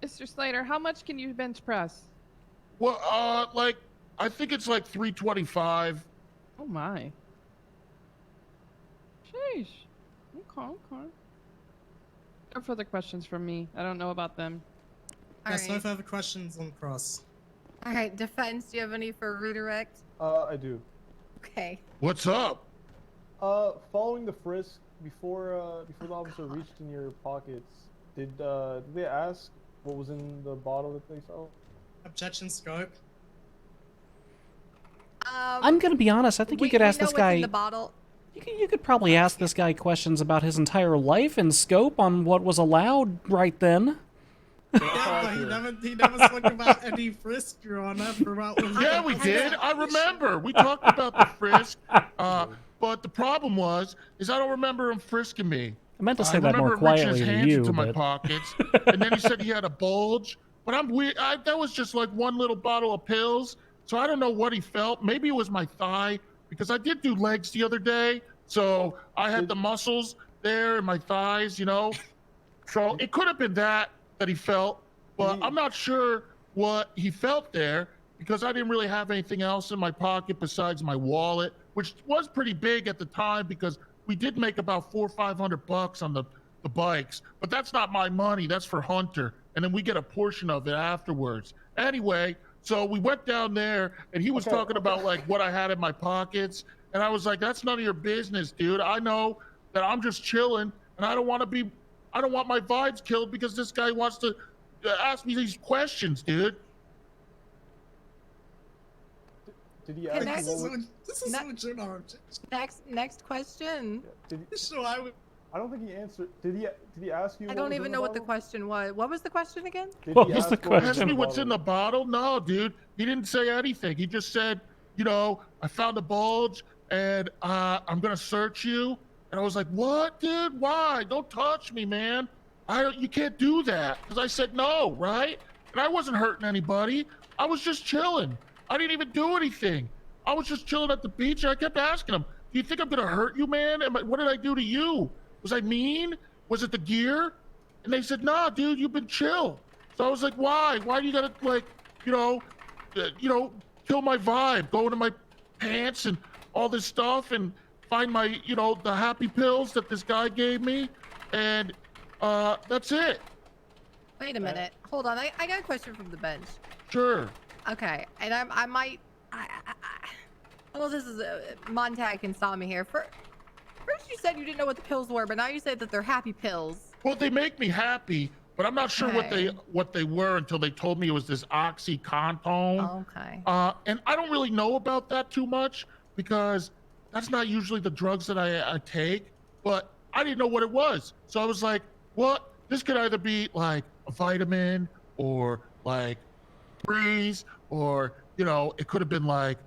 Mr. Slater, how much can you bench press? Well, like, I think it's like 325. Oh my. Sheesh. Okay. No further questions from me. I don't know about them. Yes, no further questions on Cross. All right, defense. Do you have any for redirect? I do. Okay. What's up? Following the frisk, before the officer reached in your pockets, did they ask what was in the bottle that they saw? Objection, scope. I'm gonna be honest. I think you could ask this guy. In the bottle. You could probably ask this guy questions about his entire life and scope on what was allowed right then. Yeah, but he never spoke about any frisk, Your Honor, throughout the Yeah, we did. I remember. We talked about the frisk. But the problem is I don't remember him frisking me. I meant to say that more remember him reaching quietly his to hands you, into my but pockets, and then he said he had a bulge. But I'm weird. That was just like one little bottle of pills. So I don't know what he felt. Maybe it was my thigh, because I did do legs the other day. So I had the muscles there in my thighs, you know. So it could have been that he felt, but I'm not sure what he felt there, because I didn't really have anything else in my pocket besides my wallet, which was pretty big at the time because we did make about $400 or $500 on the bikes. But that's not my money. That's for Hunter, and then we get a portion of it afterwards. Anyway, so we went down there, and he was talking about like what I had in my pockets, and I was like, "That's none of your business, dude. I know that I'm just chilling, and I don't want my vibes killed because this guy wants to ask me these questions, dude." Did he ask This you is what was... this is what you're not. Next question. So I don't think he answered. Did he ask you? I what don't was even in know what the bottle? question was. What was the question again? What was the question? Ask me what's in the bottle? No, dude. He didn't say anything. He just said, you know, I found a bulge and I'm gonna search you. And I was like, what, dude? Why? Don't touch me, man. You can't do that. Because I said no, right? And I wasn't hurting anybody. I was just chilling. I didn't even do anything. I was just chilling at the beach, and I kept asking him, do you think I'm gonna hurt you, man? What did I do to you? Was I mean? Was it the gear? And they said, nah, dude, you've been chill. So I was like, why? Why do you gotta, like, you know, kill my vibe, go into my pants and all this stuff and find my, you know, the happy pills that this guy gave me, and that's it. Wait a minute. Hold on. I got a question from the bench. Sure. Okay, and I might. I don't know if this is Montag can stop me here. First you said you didn't know what the pills were, but now you said that they're happy pills. Well, they make me happy, but I'm not sure what they were until they told me it was this OxyContin. Okay. And I don't really know about that too much because that's not usually the drugs that I take, but I didn't know what it was. So I was like, what? This could either be like a vitamin or like breeze, or, you know, it could have been like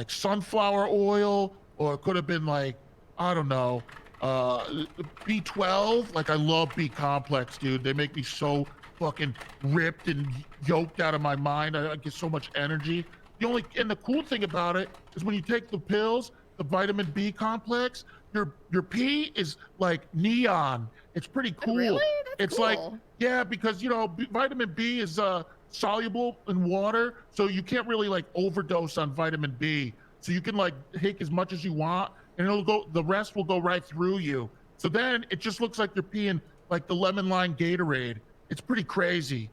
sunflower oil, or it could have been like, I don't know, B12. Like, I love B complex, dude. They make me so fucking ripped and yoked out of my mind. I get so much energy. And the cool thing about it is when you take the pills, the vitamin B complex, your pee is like neon. It's pretty cool. Really? That's it's cool. like, yeah, because, you know, vitamin B is soluble in water, so you can't really like overdose on vitamin B. So you can like take as much as you want, and the rest will go right through you. So then it just looks like you're peeing like the lemon lime Gatorade. It's pretty crazy.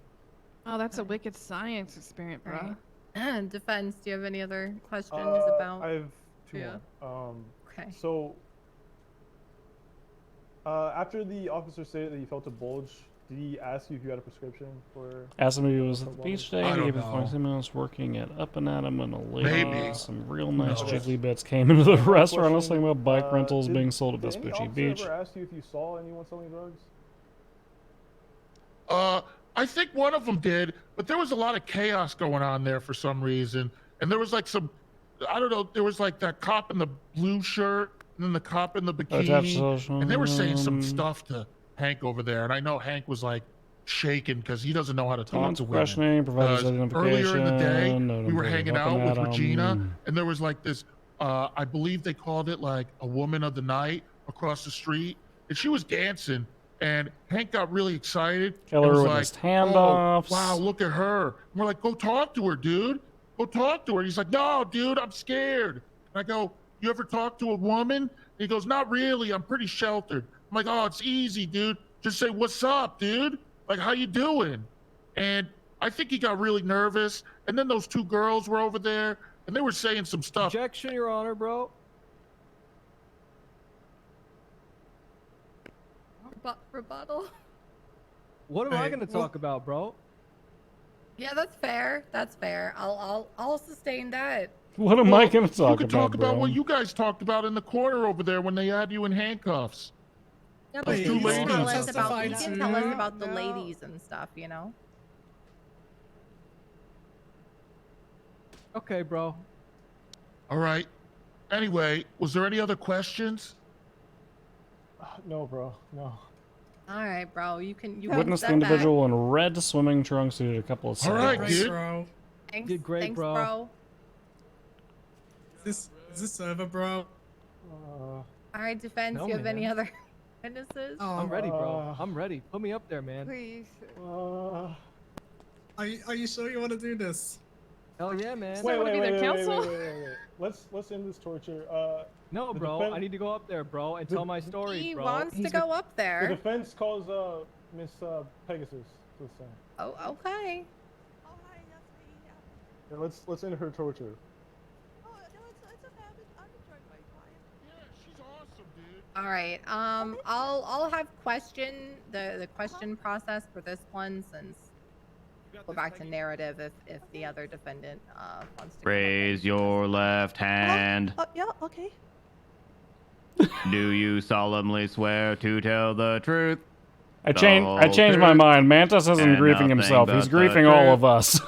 Oh, that's a wicked science experiment, bro. Right. Defense, do you have any other questions about? I have two more. Okay. So, after the officer said that he felt a bulge, did he ask you if you had a prescription for? Asked him if he was at the beach day. I He don't gave his know. 20 minutes working at Up and Atom and a lady. Maybe. Some real nice No. jiggly bits came into the restaurant. I was Question, talking about bike rentals being sold at did Vespucci any officer Beach. ever ask you if you saw anyone selling drugs? I think one of them did, but there was a lot of chaos going on there for some reason. And there was like I don't know, there was like that cop in the blue shirt and then the cop in the bikini. And they were saying some stuff to Hank over there. And I know Hank was like, shaken because he doesn't know how to talk Comments, to women. questioning, provides Earlier in the day, identification, no we were employee hanging out weapon with add-on. Regina, and there was like this, I believe they called it like a woman of the night across the street, and she was dancing, and Hank got really excited. Killer and was witnessed like, handoffs. Oh, wow, look at her. And we're like, go talk to her, dude. Go talk to her. He's like, no, dude, I'm scared. And I go, you ever talk to a woman? And he goes, not really. I'm pretty sheltered. I'm like, oh, it's easy, dude. Just say, what's up, dude? Like, how you doing? And I think he got really nervous. And then those two girls were over there, and they were saying some stuff. Objection, Your Honor, bro. Rebuttal. What am I going to talk about, bro? Yeah, that's fair. That's fair. I'll sustain that. What am I going to talk You could talk about bro? what you guys talked about in the corner over there when they had you in handcuffs. Yeah, Those but two you can ladies. tell us about the ladies and stuff, you know? Okay, bro. All right. Anyway, was there any other questions? No, bro. No. All right, bro. You can Witness the step individual in red swimming trunks who did a couple of All right, seconds. dude. Bro. Thanks, Did great, thanks, bro. Is this server, bro? All right, defense. No, You have any man. other witnesses? I'm ready, bro. I'm ready. Put me up there, man. Please. Are you sure you want to do this? Hell yeah, man. Wait. Let's end this torture. No, the bro. I need to go up there, bro, and tell my story, He bro. wants to go up The there. defense calls Miss Pegasus to the stand. Oh, okay. Yeah, let's end her torture. All right. I'll have the question process for this one since go back to narrative if the other defendant wants to. Raise your left hand. Yeah, okay. Do you solemnly swear to tell the truth? I changed my mind. Mantis isn't and grieving nothing himself. but He's the grieving all truth? of us.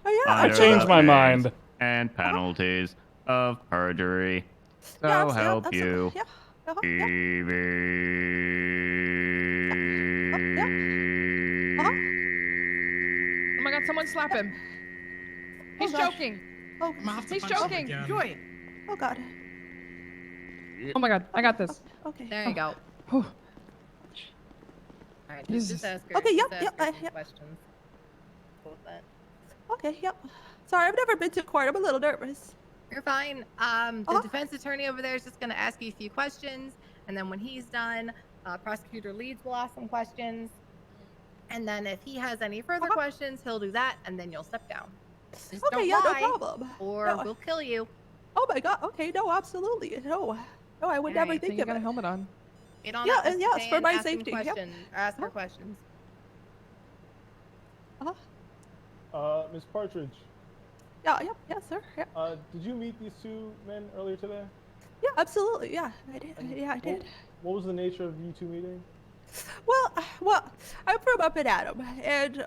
I Under changed the my pains mind. And penalties of perjury. So Yeah, help absolutely. you. Yeah. Oh my god, someone slap him. He's gosh. joking. Oh, He's joking. Joy. Oh god. Oh my god, I got this. Okay. There you go. Whew. All right, Jesus. just ask her. Okay, just yep, ask her some yep. questions. Cool with that. Okay, yep. Sorry, I've never been to court. I'm a little nervous. You're fine. The defense attorney over there is just going to ask you a few questions, and then when he's done, prosecutor Leeds will ask some questions, and then if he has any further questions, he'll do that, and then you'll step down. Just Okay, don't yeah, no lie, problem. or No. we'll kill you. Oh my god. Okay, no, absolutely. No, I would never Alright, so think you of got a it. helmet on. Get on Yeah, up, and yeah, it's for Stan, my ask him safety, yep. questions, Ask her questions. Miss Partridge. Yeah, yep, yes, sir. Yeah. Did you meet these two men earlier today? Yeah, absolutely. Yeah, I did. Yeah, I did. What was the nature of you two meeting? Well, I'm from up in Adam, and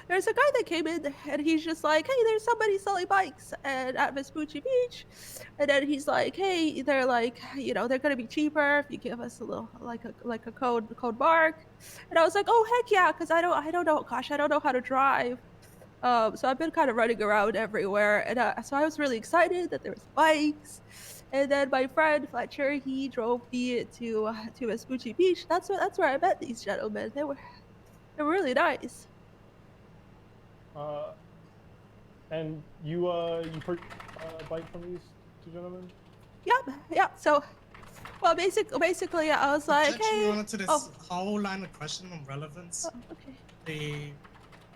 there's a guy that came in, and he's just like, hey, there's somebody selling bikes at Vespucci Beach, and then he's like, hey, they're like, they're gonna be cheaper if you give us a little like a code mark, and I was like, oh heck yeah, because I don't know, gosh, I don't know how to drive. So I've been kind of running around everywhere, and so I was really excited that there was bikes. And then my friend Fletcher, he drove me to Vespucci Beach. That's where I met these gentlemen. They were really nice. And you purchased a bike from these two gentlemen? Yeah. So, well, basically, I was like, Objection, hey. Your Honor, to this whole line of question on relevance. Okay.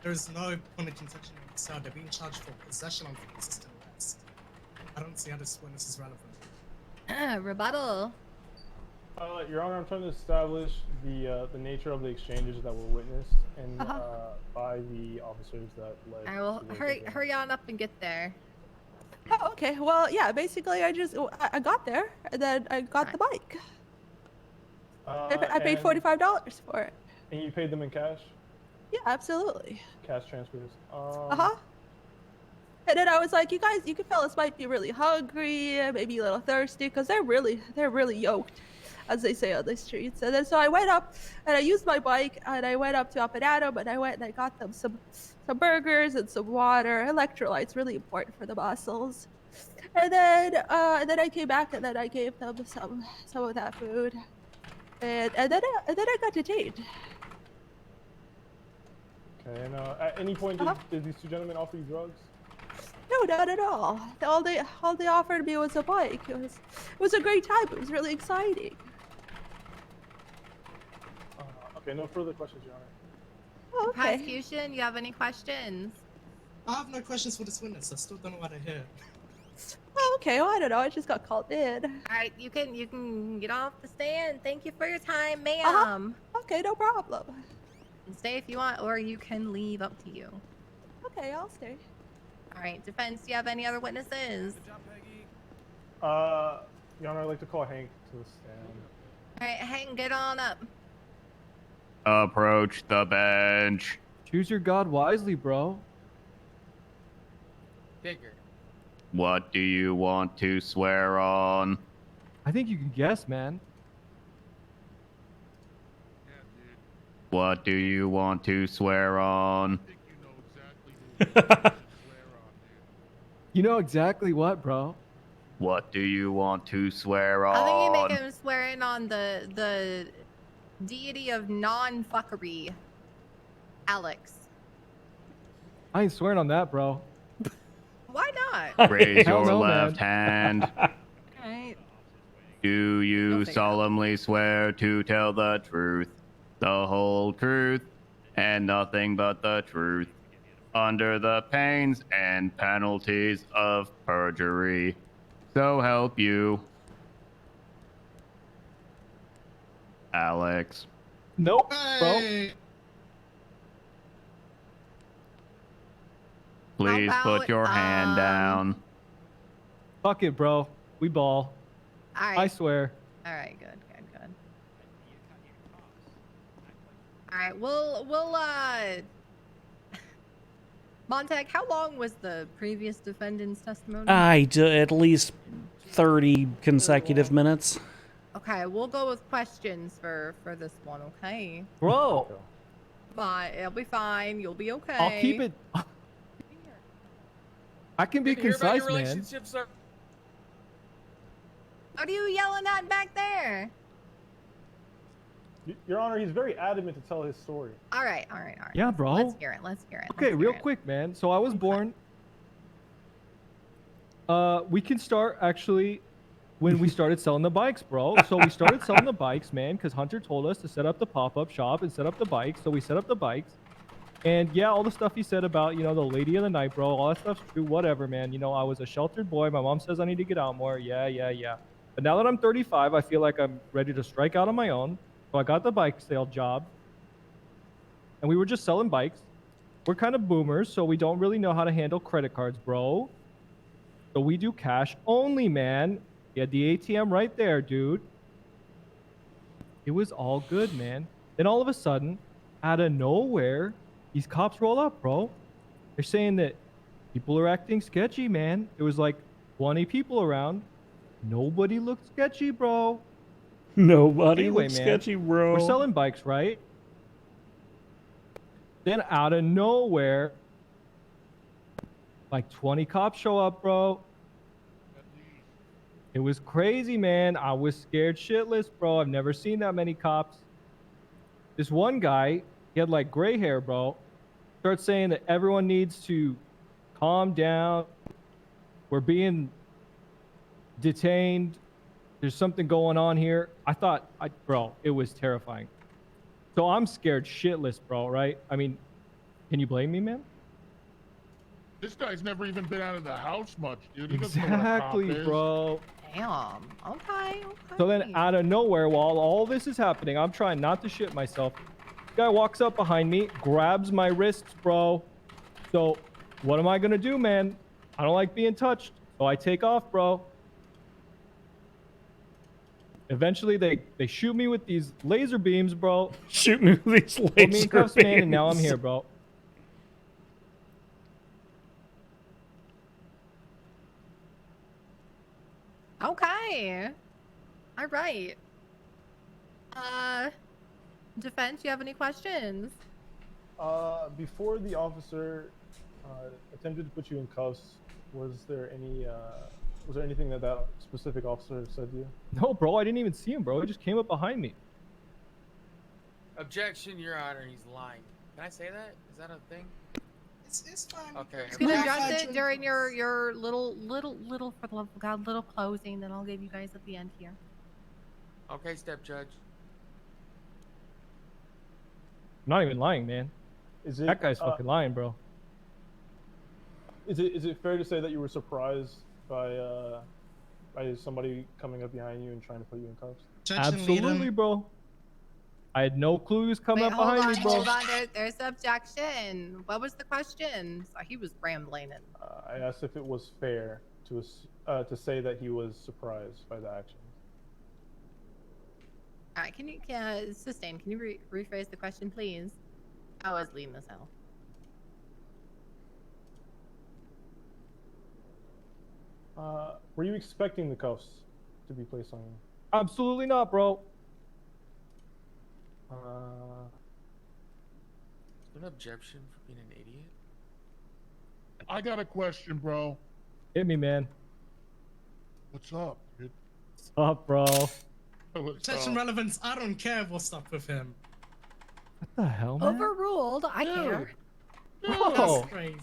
There's no point of contention. So they're being charged for possession of resisting arrest. I don't see how this witness is relevant. Rebuttal. Your Honor, I'm trying to establish the nature of the exchanges that were witnessed and by the officers that led. I will to the hurry on up and get there. Oh, okay. Well, yeah. Basically, I got there, and then I got the bike. I paid $45 for it. And you paid them in cash? Yeah, absolutely. Cash transfers. And then I was like, you guys, you fellas might be really hungry, maybe a little thirsty, because they're really yoked, as they say on the streets. And then so I went up and I used my bike and I went up to Up and Adam and I went and I got them some burgers and some water, electrolytes, really important for the muscles. And then I came back and then I gave them some of that food. And then I got detained. Okay, and at any point did these two gentlemen offer you drugs? No, not at all. All they offered me was a bike. It was a great time. It was really exciting. Okay, no further questions, Your Honor. Oh, okay. Prosecution, you have any questions? I have no questions for this witness. I still don't know what I hear. Oh, okay. Well, I don't know. I just got called in. All right, you can get off the stand. Thank you for your time, ma'am. Okay, no problem. You can stay if you want, or you can leave. Up to you. Okay, I'll stay. All right, defense. Do you have any other witnesses? Your Honor, I'd like to call Hank to the stand. All right, Hank, get on up. Approach the bench. Choose your god wisely, bro. Figure. What do you want to swear on? I think you can guess, man. What do you want to swear on? You know exactly what, bro. What do you want to swear on? I think you make him swear in on the deity of non-fuckery, Alex. I ain't swearing on that, bro. Why not? Raise Hell your no, left man. hand. Alright. Do you figure it out. solemnly swear to tell the truth, the whole truth, and nothing but the truth, under the pains and penalties of perjury? So help you, Alex. Nope, bro. Please put your hand down. Fuck it, bro. We ball. All right. I swear. All right, good. All right, we'll Montag, how long was the previous defendant's testimony? At least 30 consecutive minutes. Okay, we'll go with questions for this one, okay? Bro. Fine, it'll be fine. You'll be okay. I'll keep it. I can be concise, man. Sir. What are you yelling at back there? Your Honor, he's very adamant to tell his story. All right. Yeah, bro. Let's hear it. Okay, real quick, man. So I was born. We can start actually when we started selling the bikes, bro. So we started selling the bikes, man, because Hunter told us to set up the pop-up shop and set up the bikes. So we set up the bikes. And yeah, all the stuff he said about, the lady of the night, bro, all that stuff's true, whatever, man. I was a sheltered boy. My mom says I need to get out more. Yeah. But now that I'm 35, I feel like I'm ready to strike out on my own. So I got the bike sale job. And we were just selling bikes. We're kind of boomers, so we don't really know how to handle credit cards, bro. So we do cash only, man. You had the ATM right there, dude. It was all good, man. Then all of a sudden, out of nowhere, these cops roll up, bro. They're saying that people are acting sketchy, man. There was like 20 people around. Nobody looked sketchy, bro. Nobody Anyway, looks man, sketchy, bro. We're selling bikes, right? Then out of nowhere, like 20 cops show up, bro. It was crazy, man. I was scared shitless, bro. I've never seen that many cops. This one guy, he had like gray hair, bro. Starts saying that everyone needs to calm down. We're being detained. There's something going on here. Bro, it was terrifying. So I'm scared shitless, bro, right? I mean, can you blame me, man? This guy's never even been out of the house much, dude. He doesn't know what a cop Exactly, is. bro. Damn. Okay. So then out of nowhere, while all this is happening, I'm trying not to shit myself. This guy walks up behind me, grabs my wrists, bro. So what am I going to do, man? I don't like being touched. So I take off, bro. Eventually, they shoot me with these laser beams, bro. Shoot me with these laser Put me in cuffs, man, and now I'm beams. here, bro. Okay. All right. Defense, you have any questions? Before the officer attempted to put you in cuffs, was there anything that that specific officer said to you? No, bro, I didn't even see him, bro. He just came up behind me. Objection, Your Honor. He's lying. Can I say that? Is that a thing? It's fine. Okay. You can address it during your little for the love of God, little closing that I'll give you guys at the end here. Okay, Step Judge. I'm not even lying, man. That guy's fucking lying, bro. Is it fair to say that you were surprised by somebody coming up behind you and trying to put you in cuffs? Absolutely, bro. I had no clue he was coming Wait, up behind me, bro. Hold on. There's objection. What was the question? So he was rambling. And... I asked if it was fair to say that he was surprised by the actions. All right, can you sustain? Can you rephrase the question, please? I was leading this hell. Were you expecting the cuffs to be placed on you? Absolutely not, bro. Is there an objection for being an idiot? I got a question, bro. Hit me, man. What's up, dude? What's up, bro? Protection relevance. I don't care what's up with him. What the hell, man? Overruled. I care. Bro. That's crazy.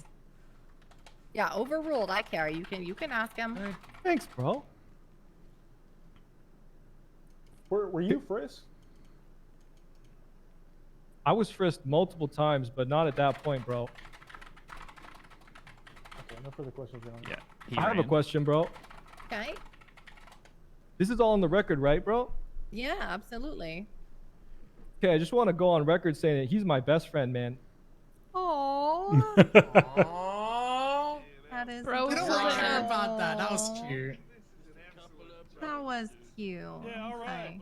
Yeah, overruled. I care. You can ask him. Thanks, bro. Were you frisked? I was frisked multiple times, but not at that point, bro. Okay, no further questions, John. Yeah. I have a question, bro. Okay. This is all on the record, right, bro? Yeah, absolutely. Okay, I just want to go on record saying that he's my best friend, man. Aww. That is. I don't really care about that. That was cute. That was cute. Yeah, all right.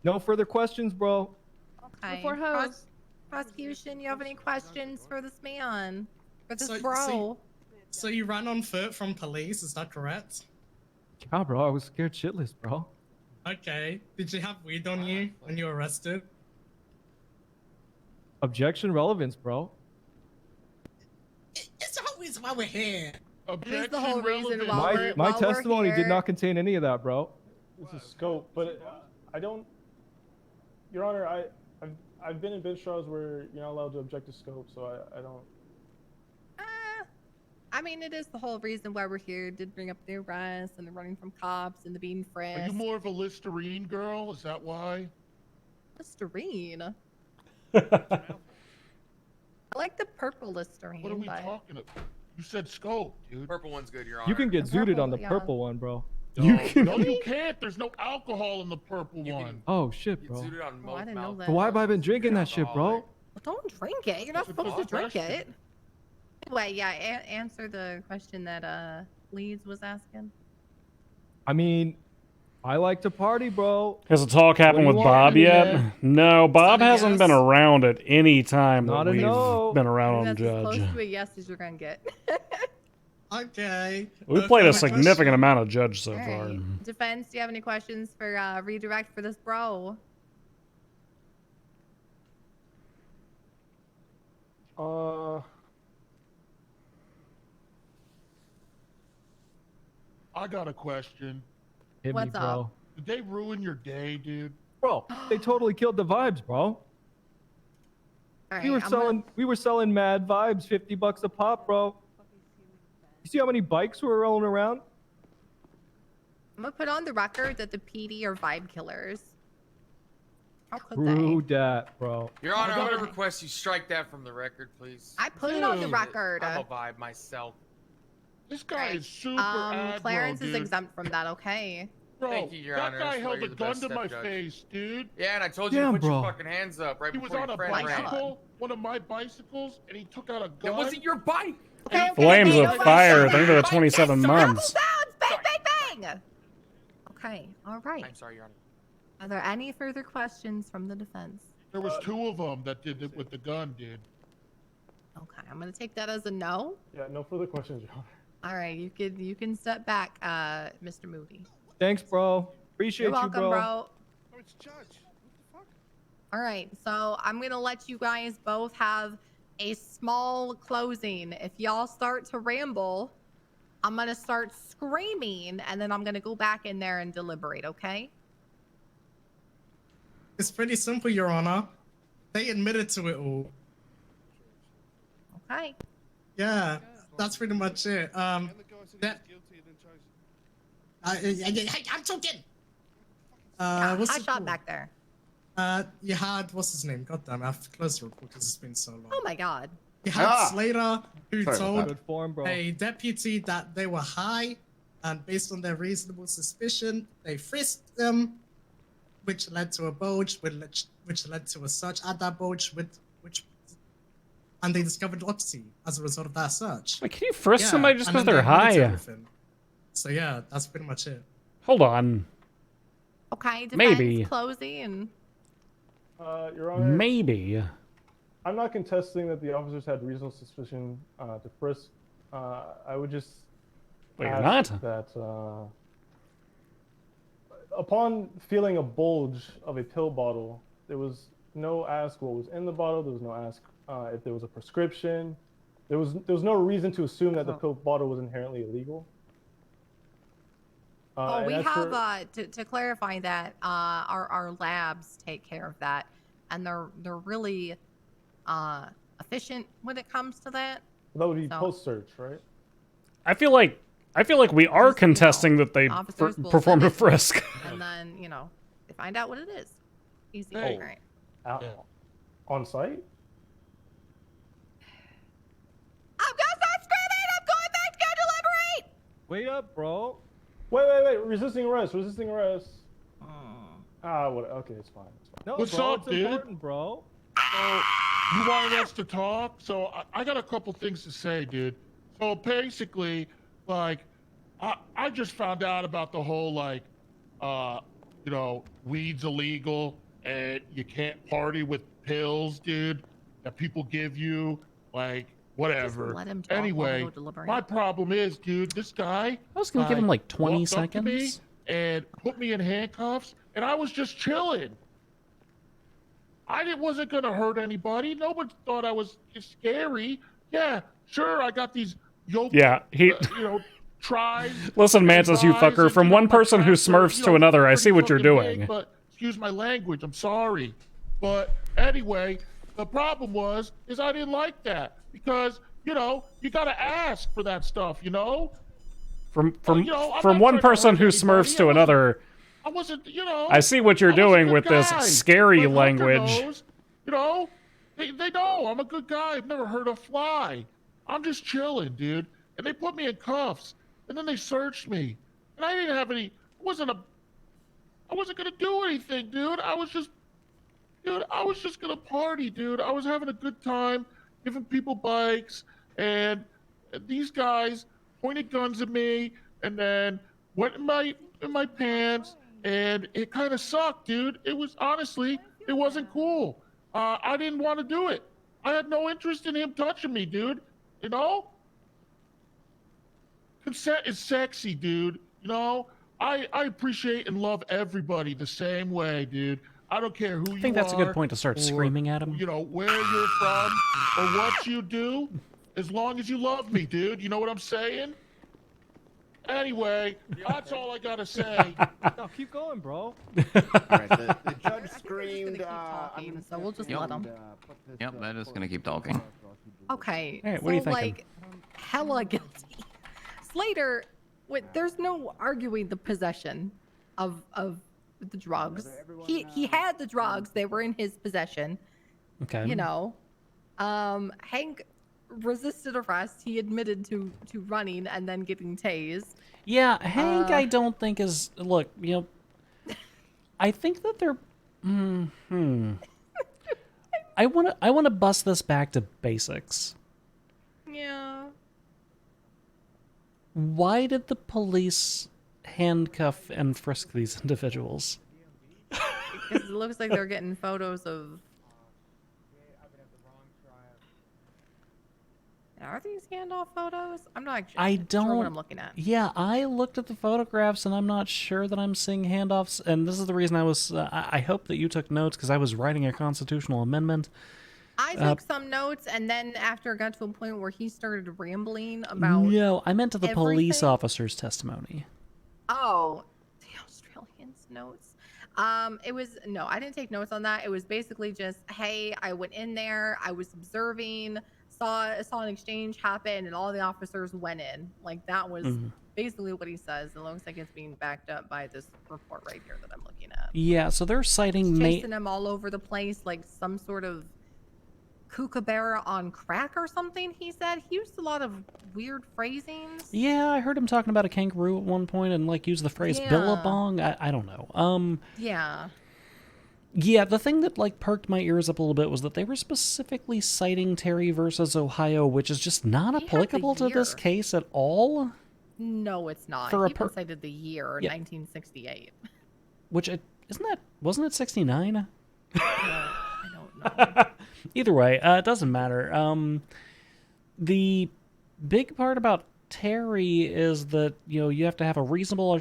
No further questions, bro. Okay. Before host. Prosecution, you have any questions for this man? For this So- bro? So you ran on foot from police, is that correct? Yeah, bro, I was scared shitless, bro. Okay. Did you have weed on you when you were arrested? Objection relevance, bro. It's the whole reason why we're here. It is the whole reason why My we're testimony here. did not contain any of that, bro. This is scope, but I don't. Your Honor, I've been in bench trials where you're not allowed to object to scope, so I don't. I mean, it is the whole reason why we're here. Did bring up the arrest and the running from cops and the being frisked. Are you more of a Listerine girl? Is that why? Listerine. I like the purple Listerine. What are we but... talking about? You said scope, dude. Purple one's good, Your Honor. You can get The zooted purple, on the yeah. purple one, bro. No, you can't. There's no alcohol in the purple one. Oh shit, Get bro. zooted on Oh, I didn't know that. So why have I been drinking that shit, bro? Well, don't drink it. You're not That's a supposed to good drink question. it. Anyway, yeah, answer the question that Leeds was asking. I mean, I like to party, bro. Has the talk happened What with do you want Bob from me, yet? man? No, Bob hasn't yes. been around at any time Not that a we've no. been I around think on that's as Judge. close to a yes as you're gonna get. Okay. We No played a further significant question. amount of Judge so All far. right. Defense, do you have any questions for redirect for this bro? I got a question. Hit What's me, bro. up? Did they ruin your day, dude? Bro, they totally killed the vibes, bro. All right, We were selling mad vibes, $50 a pop, bro. You see how many bikes were rolling around? I'm gonna put on the record that the PD are vibe killers. How could True they? that, bro. Your Honor, I'm gonna request you strike that from the record, please. I put it on the Dude. record. I'm a vibe myself. This guy is super Clarence aggro, is dude. exempt from that, okay? Bro, Thank you, Your that Honor. guy That's why held you're a the gun best to my step judge. face, dude. Yeah, and I told you Damn, to put bro. your fucking hands up right He was before on your a friend ran. bicycle, one of my bicycles, and he took out a gun. That wasn't your bike. Okay, Flames okay, of okay, fire. I okay. think they're 27 months. Sounds, bang, bang, bang. Okay, all right. I'm sorry, Your Honor. Are there any further questions from the defense? There was two of them that did it with the gun, dude. Okay, I'm gonna take that as a no. Yeah, no further questions, Your Honor. All right, you can step back, Mr. Moody. Thanks, bro. Appreciate You're welcome, you, bro. Oh, it's Judge. What the fuck? All right, so I'm gonna let you guys both have a small closing. If y'all start to ramble, I'm gonna start screaming, and then I'm gonna go back in there and deliberate. Okay? It's pretty simple, Your Honor. They admitted to it all. Okay. Yeah, that's pretty much it. That, I'm talking. What's I it shot called? back there. You had what's his name? God damn, I have to close the report because it's been so long. Oh my god. You had Slater who Sorry about told that. Good form, bro. a deputy that they were high, and based on their reasonable suspicion, they frisked them, which led to a bulge, which led to a search at that bulge, and they discovered Oxy as a result of that search. Wait, can you frisk somebody just and because then they're they admitted to high? everything. So yeah, that's pretty much it. Hold on. Okay, defense Maybe. closing. Your Honor. Maybe. I'm not contesting that the officers had reasonable suspicion to frisk. I would just Wait, you're ask not? that upon feeling a bulge of a pill bottle, there was no ask what was in the bottle. There was no ask if there was a prescription. There was no reason to assume that the pill bottle was inherently illegal. Oh, and we as have for- to clarify that our labs take care of that, and they're really efficient when it comes to that. that would be So- post search, right? I feel like we are contesting that they Officers will performed a send it, frisk. and then they find out what it is. Easy. Hey. All right. On site? I'm gonna start screaming. I'm going back to go deliberate. Wait up, bro. Wait. Resisting arrest. What? Okay, it's fine. No, What's bro, up, it's dude? important, bro. So, you wanted us to talk? So I got a couple things to say, dude. So basically, like, I just found out about the whole, like, weed's illegal and you can't party with pills, dude, that people give you, like, whatever. let him talk while we Anyway, go deliberate. my problem is, dude, this guy. I was gonna give him like 20 walked up to me seconds. and put me in handcuffs, and I was just chilling. Wasn't gonna hurt anybody. No one thought I was scary. Yeah, sure, I got these yoke. Yeah, he. Tries. Listen, Mantis, you tries fucker. and, From one person who tracks are, smurfs to another, I see what you're pretty fucking doing. big, but excuse my language. I'm sorry. But anyway, the problem is I didn't like that because you gotta ask for that stuff. From I'm not one trying to person hurt who anybody. smurfs to another. I wasn't. I see what you're I was a doing good with this guy. scary Like Hunter language. knows, they know I'm a good guy. I've never hurt a fly. I'm just chilling, dude. And they put me in cuffs, and then they searched me, and I didn't have any. I wasn't gonna do anything, dude. I was just gonna party, dude. I was having a good time, giving people bikes, and these guys pointed guns at me, and then went in my pants, and it kind of sucked, dude. It was honestly, it wasn't cool. I didn't want to do it. I had no interest in him touching me, dude. Consent is sexy, dude. I appreciate and love everybody the same way, dude. I don't care who you are. I think that's a good point to start or, screaming at him. Where you're from or what you do, as long as you love me, dude. You know what I'm saying? Anyway, that's all I gotta say. No, keep going, bro. Alright, the judge screamed. So we'll just let him. Yep, they're just gonna keep talking. Okay. Hey, what are you so, thinking? Hella guilty. Slater, there's no arguing the possession of the drugs. He had the drugs. They were in his possession. Okay. Hank resisted arrest. He admitted to running and then getting tased. Yeah, Hank, I don't think is. Look, I think that they're. I want to bust this back to basics. Yeah. Why did the police handcuff and frisk these individuals? Because it looks like they're getting photos of. Are these handoff photos? I'm not actually I sure don't. what I'm looking at. Yeah, I looked at the photographs and I'm not sure that I'm seeing handoffs. And this is the reason I was. I hope that you took notes because I was writing a constitutional amendment. I took some notes, and then after it got to a point where he started rambling about No, I meant to the police everything- officer's testimony. Oh, the Australians notes. It was no, I didn't take notes on that. It was basically just, hey, I went in there, I was observing, saw an exchange happen, and all the officers went in. Like that was Mhm. basically what he says. It looks like it's being backed up by this report right here that I'm looking at. Yeah, so they're citing Chasing him all over the place like some sort of kookaburra on crack or something. He said he used a lot of weird phrasings. Yeah, I heard him talking about a kangaroo at one point and like use the phrase Yeah. billabong. I don't know. Yeah. Yeah, the thing that like perked my ears up a little bit was that they were specifically citing Terry versus Ohio, which is just not applicable to this year. case at all. No, it's not. For a He even cited the year, Yeah. 1968. Which wasn't it 69? I don't know. Either way, it doesn't matter. The big part about Terry is that you have to have a reasonable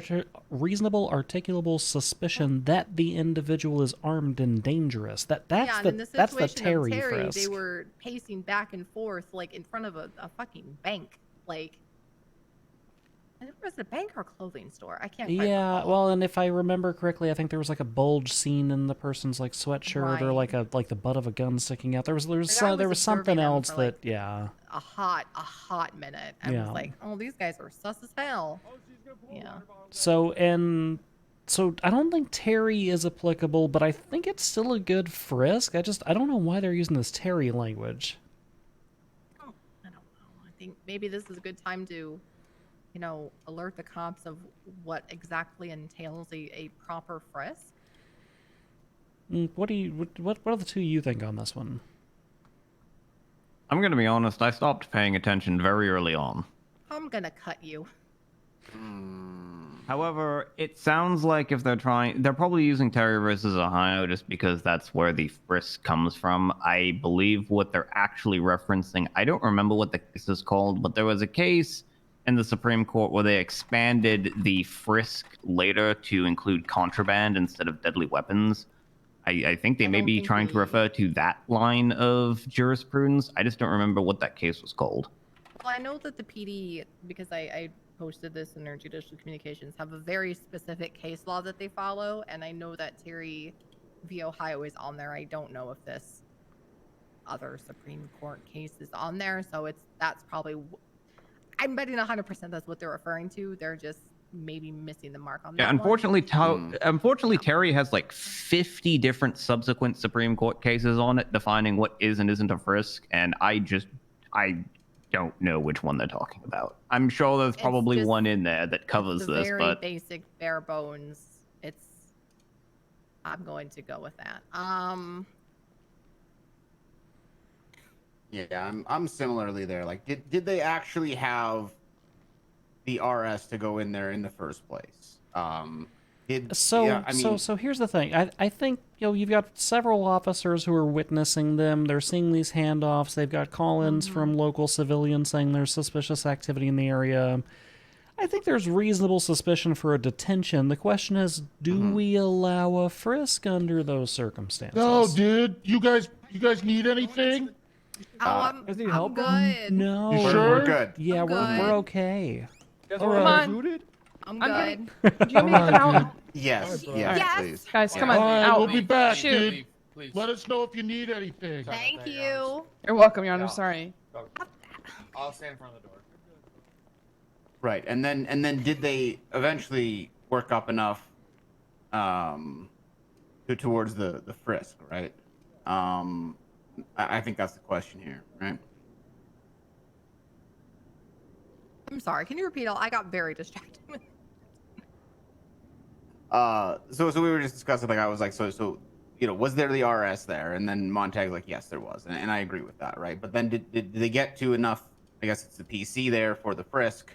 articulable suspicion that the individual is armed and dangerous. That's yeah, and in the that's the situation Terry of Terry, frisk. they were pacing back and forth like in front of a fucking bank. Like, was it a bank or a clothing store? I can't quite Yeah, recall. well, and if I remember correctly, I think there was like a bulge seen in the person's like sweatshirt or Right. like the butt of a gun sticking out. There was Like, I was something observing them else for, like, that yeah. a hot minute. I Yeah. was like, oh, these guys are sus as hell. Yeah. So I don't think Terry is applicable, but I think it's still a good frisk. I don't know why they're using this Terry language. I think maybe this is a good time to, alert the cops of what exactly entails a proper frisk. What are the two you think on this one? I'm gonna be honest. I stopped paying attention very early on. I'm gonna cut you. However, it sounds like if they're probably using Terry versus Ohio just because that's where the frisk comes from. I believe what they're actually referencing, I don't remember what the case is called, but there was a case in the Supreme Court where they expanded the frisk later to include contraband instead of deadly weapons. I think they may be trying to refer to that line of jurisprudence. I just don't remember what that case was called. Well, I know that the PD, because I posted this in their judicial communications, have a very specific case law that they follow, and I know that Terry v. Ohio is on there. I don't know if this other Supreme Court case is on there, so that's probably. I'm betting 100% that's what they're referring to. They're just maybe missing the mark on that. Yeah, unfortunately, Terry has like 50 different subsequent Supreme Court cases on it defining what is and isn't a frisk, and I don't know which one they're talking about. I'm sure there's probably just- one in there that covers the this, very but basic bare bones. I'm going to go with that. Yeah, I'm similarly there. Like, did they actually have the RS to go in there in the first place? So here's the thing. I think you've got several officers who are witnessing them. They're seeing these handoffs. They've got call-ins from local civilians saying there's suspicious activity in the area. I think there's reasonable suspicion for a detention. The question is, do we allow a frisk under those circumstances? No, dude. You guys need anything? I'm good. No. You sure? We're good. Yeah, I'm we're good. okay. All right. I'm I'm good. Do you need All right, out? dude. Yes, Alright, yes, please. Guys, come on. All right, out. we'll be back, Shoot. dude. Let us know if you need anything. Thank you. You're welcome, Your Honor. Sorry. I'll stand in front of the door. Right, and then did they eventually work up enough towards the frisk, right? I think that's the question here, right? I'm sorry. Can you repeat all? I got very distracted. So we were just discussing, like, I was like, so was there the RS there? And then Montag's like, yes, there was, and I agree with that, right? But then did they get to enough? I guess it's the PC there for the frisk.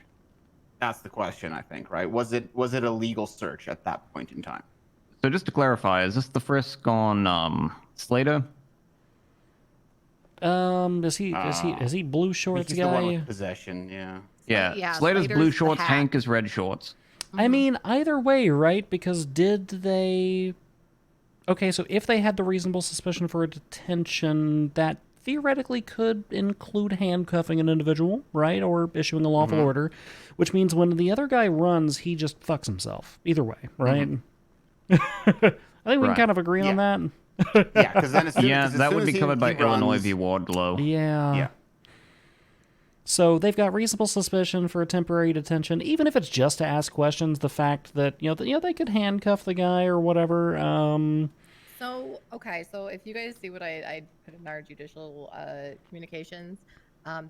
That's the question, I think, right? Was it a legal search at that point in time? so just to clarify, is this the frisk on Slater? Is he blue shorts He's the one guy? with possession, yeah. Yeah, yeah, Slater's blue Slater's the shorts, hat. Hank is red shorts. I mean, either way, right? Because did they... Okay, so if they had the reasonable suspicion for a detention, that theoretically could include handcuffing an individual, right? Or issuing a lawful order, which means when the other guy runs, he just fucks himself. Either way, right? I think we can kind of agree on that. Yeah, because then as soon, Yeah, 'cause as that soon would as be he- covered by he Illinois runs- v. Wardlow. Yeah. Yeah. So they've got reasonable suspicion for a temporary detention, even if it's just to ask questions. The fact that they could handcuff the guy or whatever. So, okay, so if you guys see what I put in our judicial communications,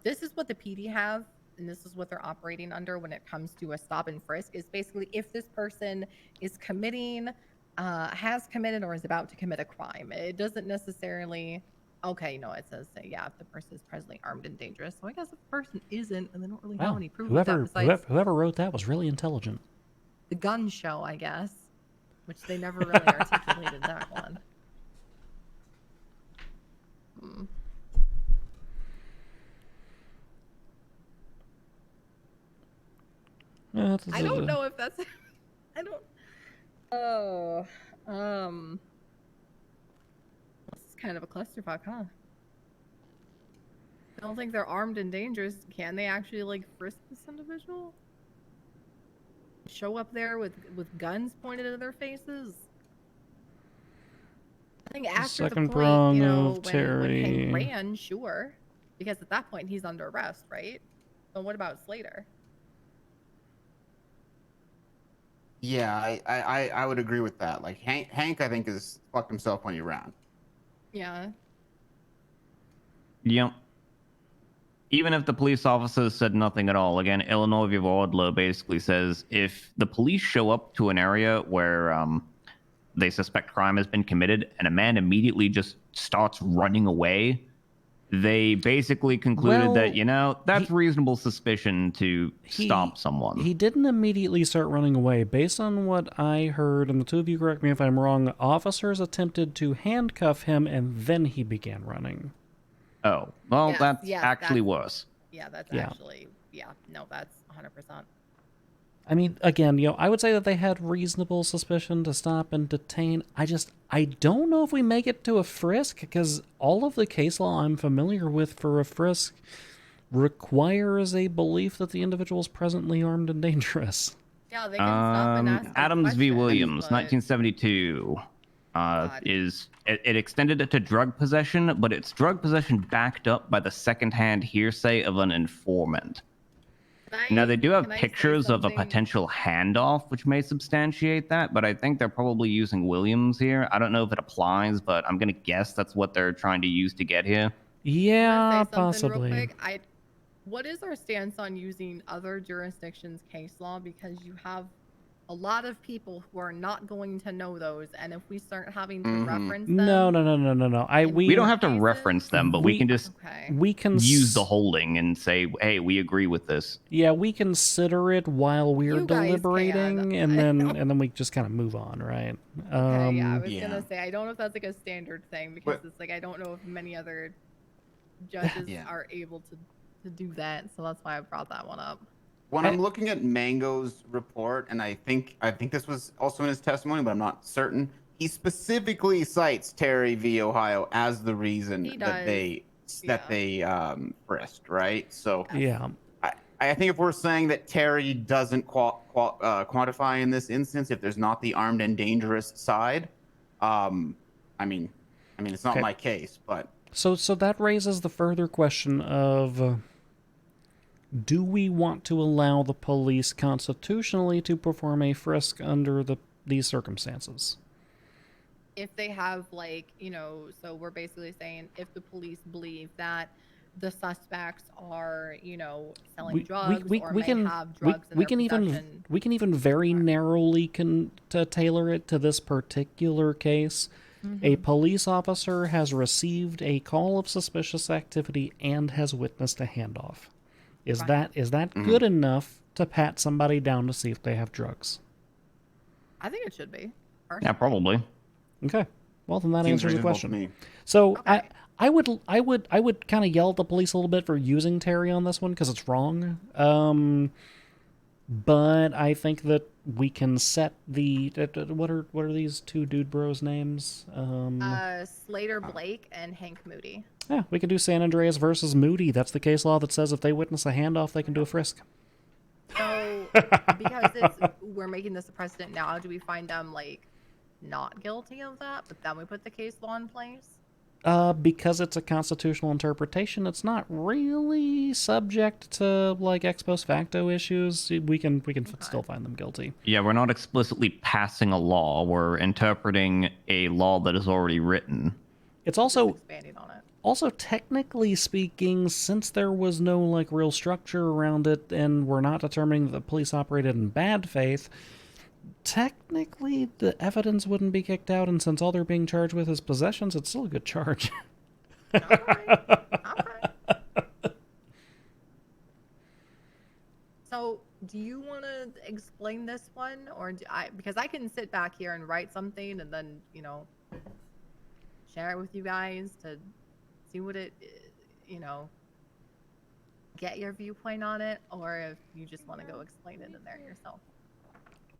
this is what the PD have, and this is what they're operating under when it comes to a stop and frisk, is basically if this person is committing, has committed, or is about to commit a crime. It doesn't necessarily, okay, no, it says, yeah, if the person is presently armed and dangerous. So I guess if the person isn't, and they don't really have Wow, any proof of that whoever besides whoever wrote that was really intelligent. the gun show, I guess, which they never really articulated that one. Hmm. I don't know if that's. I don't. Oh, this is kind of a clusterfuck, huh? I don't think they're armed and dangerous. Can they actually like frisk this individual? Show up there with guns pointed at their faces? I think after Second the prong point, you know, of when Terry. Hank ran, sure, because at that point he's under arrest, right? But what about Slater? Yeah, I would agree with that. Like Hank, I think is fucked himself when he ran. Yeah. Yep. Even if the police officers said nothing at all, again, Illinois v. Wardlow basically says if the police show up to an area where they suspect crime has been committed and a man immediately just starts running away, they basically concluded that, that's reasonable suspicion to stop someone. He didn't immediately start running away. Based on what I heard, and the two of you correct me if I'm wrong, officers attempted to handcuff him and then he began running. Oh, well, Yes, that's yes, actually that's- worse. Yeah, that's Yeah. actually, no, that's 100%. I mean, again, I would say that they had reasonable suspicion to stop and detain. I don't know if we make it to a frisk, because all of the case law I'm familiar with for a frisk requires a belief that the individual is presently armed and dangerous. Yeah, they can stop and ask Adams v. questions, Williams, but- 1972, it extended it to drug possession, but it's drug possession backed up by the secondhand hearsay of an informant. Now, they do have pictures of a potential handoff, which may substantiate that, but I think they're probably using Williams here. I don't know if it applies, but I'm going to guess that's what they're trying to use to get here. Yeah, Say something real possibly. quick. What is our stance on using other jurisdictions' case law? Because you have a lot of people who are not going to know those, and if we start having to reference them, No. We don't have to reference them, but we can just we can use the holding and say, hey, we agree with this. Yeah, we consider it while we're You guys deliberating, and then we just kind of move on, right? okay, yeah, I was gonna say I don't know if that's like a standard thing because it's like I don't know if many other judges are able to do that, so that's why I brought that one up. When I'm looking at Mango's report, and I think this was also in his testimony, but I'm not certain. He specifically cites Terry v. Ohio as the reason that they frisked, right? So yeah, I think if we're saying that Terry doesn't quantify in this instance, if there's not the armed and dangerous side, I mean, it's not Okay. my case, but So that raises the further question of, do we want to allow the police constitutionally to perform a frisk under these circumstances? If they have so we're basically saying if the police believe that the suspects are, selling drugs or may have drugs in we their can possession. we can even very narrowly to tailor it to this particular case. A police officer has received a call of suspicious activity and has witnessed a handoff. Is that good enough to pat somebody down to see if they have drugs? I think it should be. Yeah, probably. Okay. Well, then that Seems answers the reasonable to question. me. So I would kind of yell at the police a little bit for using Terry on this one because it's wrong. But I think that we can set the what are these two dude bros names? Slater Blake and Hank Moody. Yeah, we can do San Andreas versus Moody. That's the case law that says if they witness a handoff, they can do a frisk. So, because we're making this a precedent now, do we find them like not guilty of that, but then we put the case law in place? Because it's a constitutional interpretation, it's not really subject to like ex post facto issues. We can still find them guilty. Yeah, we're not explicitly passing a law. We're interpreting a law that is already written. It's also expanding on it. Also, technically speaking, since there was no like real structure around it, and we're not determining that the police operated in bad faith, technically the evidence wouldn't be kicked out, and since all they're being charged with is possessions, it's still a good charge. So, do you want to explain this one, or because I can sit back here and write something and then share it with you guys to see what it, get your viewpoint on it, or if you just want to go explain it in there yourself.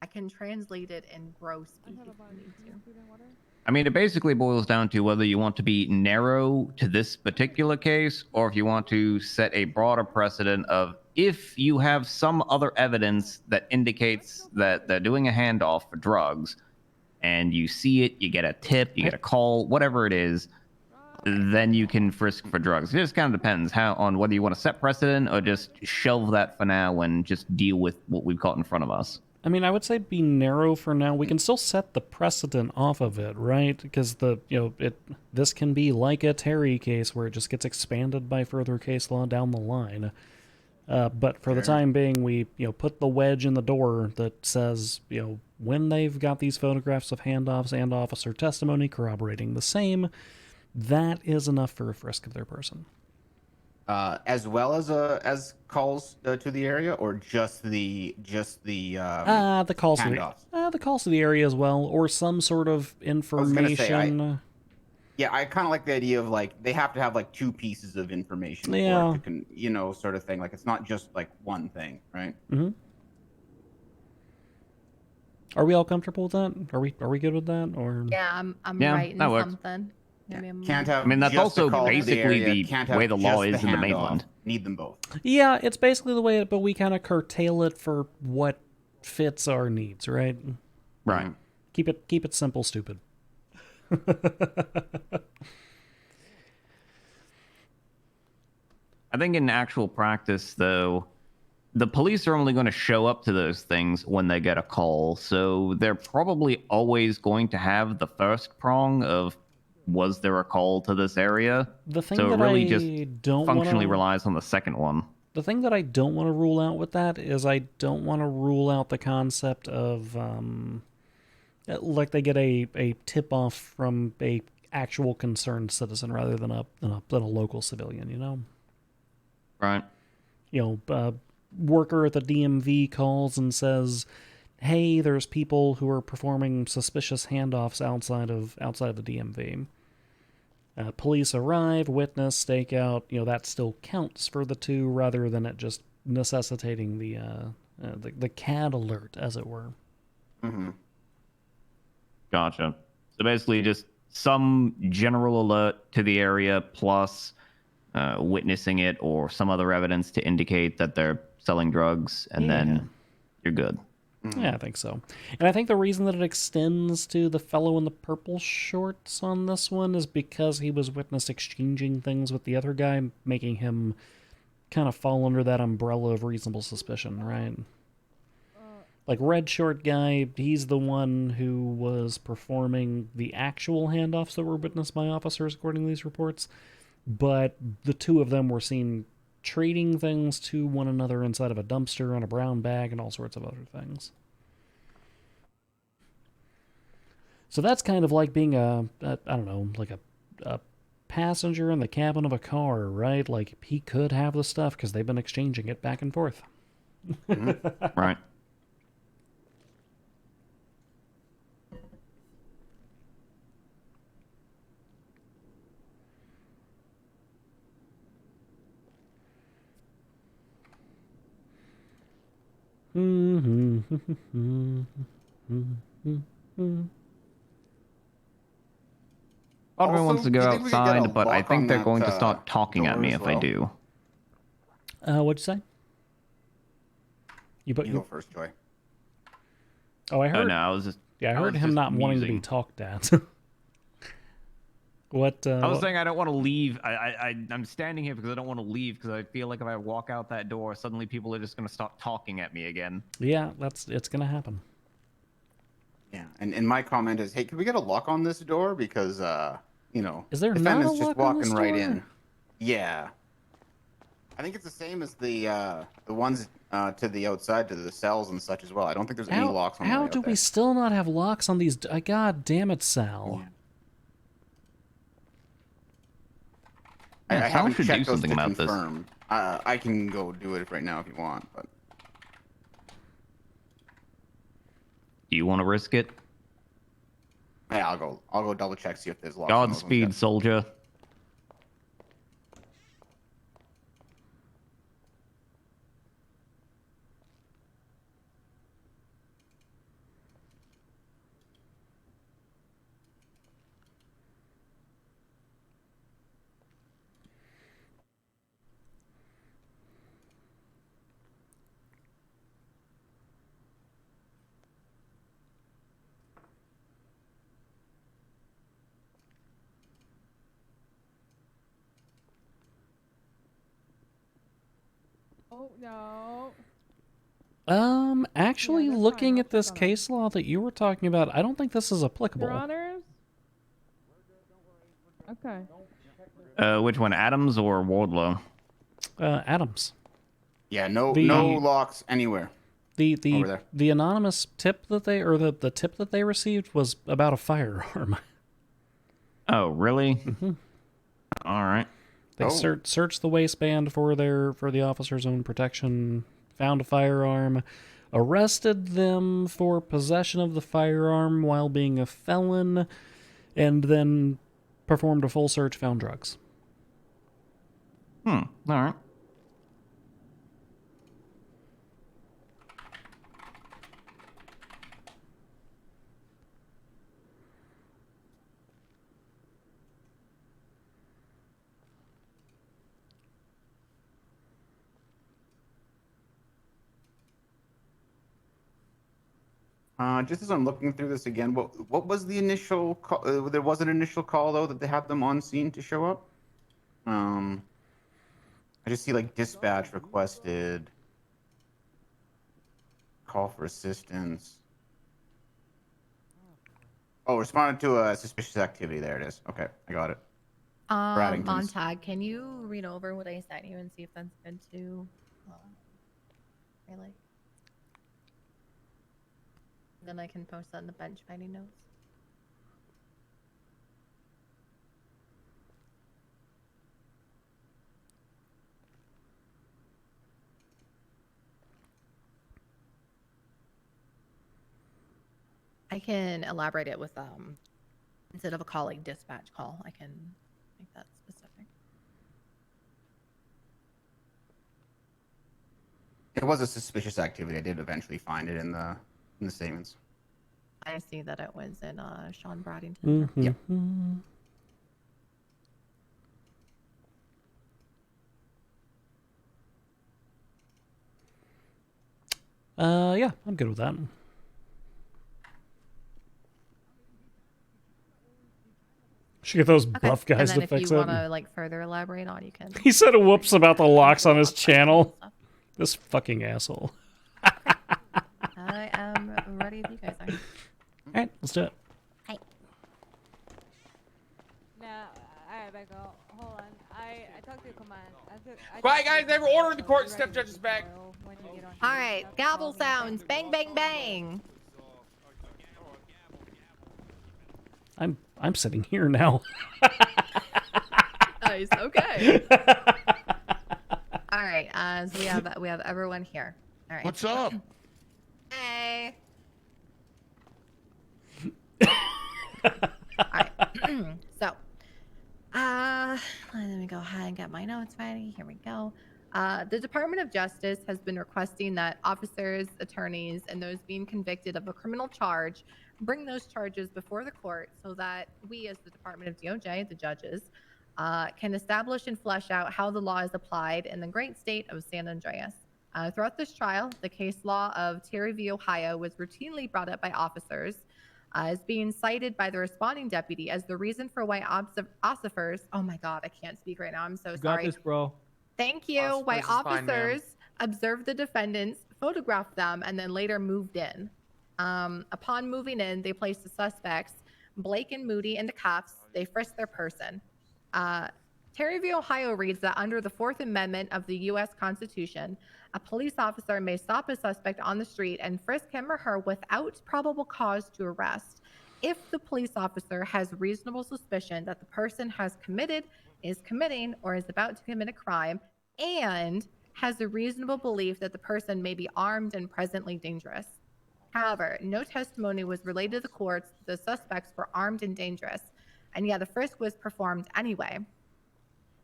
I can translate it in gross speak if you need to. I mean, it basically boils down to whether you want to be narrow to this particular case, or if you want to set a broader precedent of if you have some other evidence that indicates that they're doing a handoff for drugs, and you see it, you get a tip, you get a call, whatever it is, then you can frisk for drugs. It just kind of depends on whether you want to set precedent or just shelve that for now and just deal with what we've got in front of us. I mean, I would say be narrow for now. We can still set the precedent off of it, right? Because this can be like a Terry case where it just gets expanded by further case law down the line. But for the time being, we put the wedge in the door that says when they've got these photographs of handoffs and officer testimony corroborating the same, that is enough for a frisk of their person. As well as calls to the area, or just the the calls handoffs? the calls to the area as well, or some sort of information. I kind of like the idea of like they have to have like two pieces of information. Yeah. For it to sort of thing. Like it's not just like one thing, right? Mm-hmm. Are we all comfortable with that? Are we good with that? Or Yeah, I'm writing that works. something. Can't have. I mean, that's just also the call to basically area, the can't have way the law just is in the handoff. mainland. Need them both. Yeah, it's basically the way it, but we kind of curtail it for what fits our needs, right? Right. Keep it simple, stupid. I think in actual practice, though, the police are only going to show up to those things when they get a call. So they're probably always going to have the first prong of, was there a call to this area? The thing so that it really I just don't functionally wanna- relies on the second one. The thing that I don't want to rule out with that is I don't want to rule out the concept of like they get a tip off from a actual concerned citizen rather than a local civilian, Right. Worker at the DMV calls and says, "Hey, there's people who are performing suspicious handoffs outside of the DMV." Police arrive, witness, stake out. That still counts for the two, rather than it just necessitating the CAD alert, as it were. Mm-hmm. Gotcha. So basically, just some general alert to the area plus witnessing it or some other evidence to indicate that they're selling drugs, and then you're good. Yeah, I think so. And I think the reason that it extends to the fellow in the purple shorts on this one is because he was witnessed exchanging things with the other guy, making him kind of fall under that umbrella of reasonable suspicion, right? Like red short guy, he's the one who was performing the actual handoffs that were witnessed by officers, according to these reports. But the two of them were seen trading things to one another inside of a dumpster on a brown bag and all sorts of other things. So that's kind of like being a passenger in the cabin of a car, right? Like he could have the stuff because they've been exchanging it back and forth. Right. Part of me wants to go do you think we could get a outside, but I lock think on they're that, going to start talking at door me as if I well? do. What'd you say? You You go first, Joy. Oh, I heard. no, I was just. Yeah, I I heard was him just not wanting to be musing. talked at. What? I was what- saying I don't want to leave. I'm standing here because I don't want to leave because I feel like if I walk out that door, suddenly people are just going to start talking at me again. Yeah, it's gonna happen. Yeah, and my comment is, hey, can we get a lock on this door? Because, Is there not defendant's a just lock on walking this right door? in. Yeah. I think it's the same as the ones to the outside, to the cells and such as well. I don't think there's any locks on the way How out do we there. still not have locks on these? God damn it, Sal. I Yeah, Sal haven't should do checked those something to about this. confirm. I can go do it right now if you want, but Do you want to risk it? yeah, I'll go double check, see if there's locks on those ones Godspeed, yet. soldier. Oh no. Actually, looking at this case law that you were talking about, I don't think this is applicable. Your honors. Okay. Which one, Adams or Wardlow? Adams. Yeah, no The- locks anywhere. The Over there. the anonymous tip that they the tip that they received was about a firearm. Oh, really? All right. They searched the waistband for the officer's own protection, found a firearm, arrested them for possession of the firearm while being a felon, and then performed a full search, found drugs. All right. Just as I'm looking through this again, what was the initial call? There was an initial call though that they had them on scene to show up. I just see like dispatch requested, call for assistance. Oh, responded to a suspicious activity. There it is. Okay, I got it. Braddington's. Montag, can you read over what I sent you and see if that's good to really? Then I can post that in the bench finding notes. I can elaborate it with instead of a call like dispatch call, I can make that specific. It was a suspicious activity. I did eventually find it in the statements. I see that it was in Sean Braddington. Yep. Yeah, I'm good with that. Should get those buff guys and then to if fix you it. want to like further elaborate on, you can. He said a whoops about the locks on his channel. This fucking asshole. I am ready if you guys are. Alright, let's do it. No, alright, Becca, hold on. I talked to your command. Quiet, guys. Never order in the court. Step judge is back. All right, gavel sounds, bang, bang, bang. I'm sitting here now. Nice. Okay. All right. So we have everyone here. All right. What's up? Hey. All right. So, let me go ahead and get my notes ready. Here we go. The Department of Justice has been requesting that officers, attorneys, and those being convicted of a criminal charge bring those charges before the court so that we, as the Department of DOJ, the judges, can establish and flesh out how the law is applied in the great state of San Andreas. Throughout this trial, the case law of Terry v. Ohio was routinely brought up by officers as being cited by the responding deputy as the reason for why ossifers, oh my God, I can't speak right now. I'm so You got sorry. this, bro. Thank you. Why Ossifers is fine, ma'am. officers observed the defendants, photographed them, and then later moved in. Upon moving in, they placed the suspects, Blake and Moody, into cuffs. They frisked their person. Terry v. Ohio reads that under the Fourth Amendment of the U.S. Constitution, a police officer may stop a suspect on the street and frisk him or her without probable cause to arrest if the police officer has reasonable suspicion that the person has committed, is committing, or is about to commit a crime, and has a reasonable belief that the person may be armed and presently dangerous. However, no testimony was relayed to the courts that the suspects were armed and dangerous, and yet the frisk was performed anyway.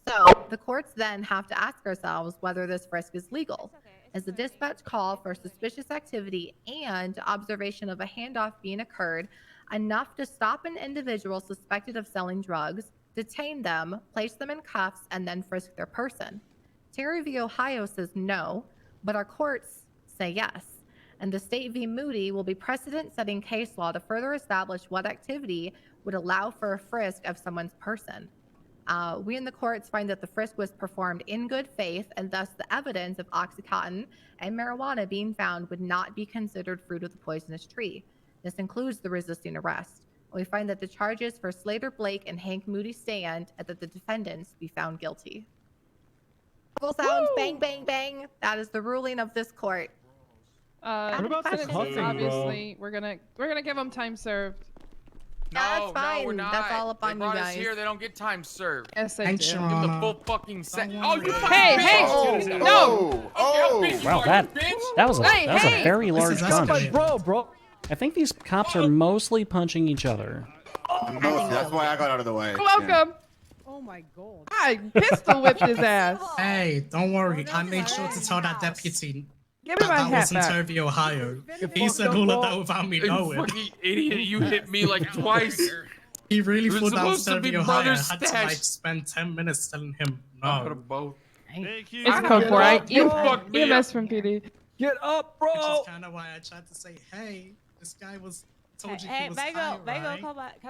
So the courts then have to ask ourselves whether this frisk is legal. Is the dispatch call for suspicious activity and observation of a handoff being occurred enough to stop an individual suspected of selling drugs, detain them, place them in cuffs, and then frisk their person? Terry v. Ohio says no, but our courts say yes. And the State v. Moody will be precedent-setting case law to further establish what activity would allow for a frisk of someone's person. We in the courts find that the frisk was performed in good faith, and thus the evidence of Oxycontin and marijuana being found would not be considered fruit of the poisonous tree. This includes the resisting arrest. We find that the charges for Slater Blake and Hank Moody stand, and that the defendants be found guilty. Full sound, bang, bang, bang. That is the ruling of this court. What about the defendants, cuffing, bro? obviously, we're gonna give them time served. No, That's fine. no, we're not. That's all up They on you brought us guys. here. They don't get time served. Yes, they Thanks, do. Your Give them the Honor. full fucking set. Don't Oh, worry. you Hey, fucking hey! bitch! No! Wow, that was a Hey, hey! very large This is punch. Bro. I think these cops are mostly punching each other. That's why I got out of the way. Welcome. Oh my god. I pistol whipped his ass. Hey, don't worry. I made sure to tell that deputy Give me my that hat wasn't back. Toby, Ohio. He fucked said up, all bro. of that without me You knowing. fucking idiot! You hit me like twice. He really It was thought that was supposed to be Toby, Ohio. I Mother's had to like stash. spend 10 minutes telling him I could no. have both. Thank you. It's code for it. You fucked me EMS up. from PD. Get up, bro. Which is kind of why I tried to say, hey, this guy was told you he Hey, was Mango, high, Mango, right? come back.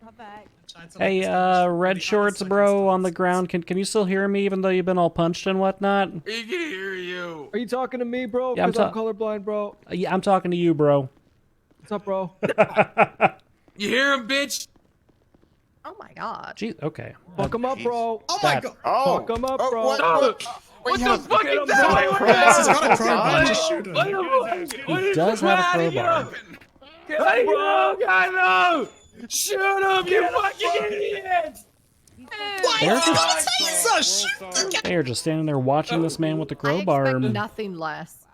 I tried to, like, Hey, establish red the shorts, other bro, on the circumstances. ground. Can you still hear me even though you've been all punched and whatnot? He can hear you. Are you talking to me, bro? Yeah, I'm Because I'm colorblind, bro. Yeah, I'm talking to you, bro. What's up, bro? You hear him, bitch? Oh my god. Gee, okay. Fuck him up, bro. Oh my That- god. Fuck him up, bro. What the fuck is him, that? bro. Yes, he's got a crowbar. Just shoot him. He does have a crowbar. Hey, bro, I know. Shoot him, you fucking idiot! Why They're have you got a just- taser? Shoot the guy. They are just standing there watching this man with the I crowbar. expect And, nothing less.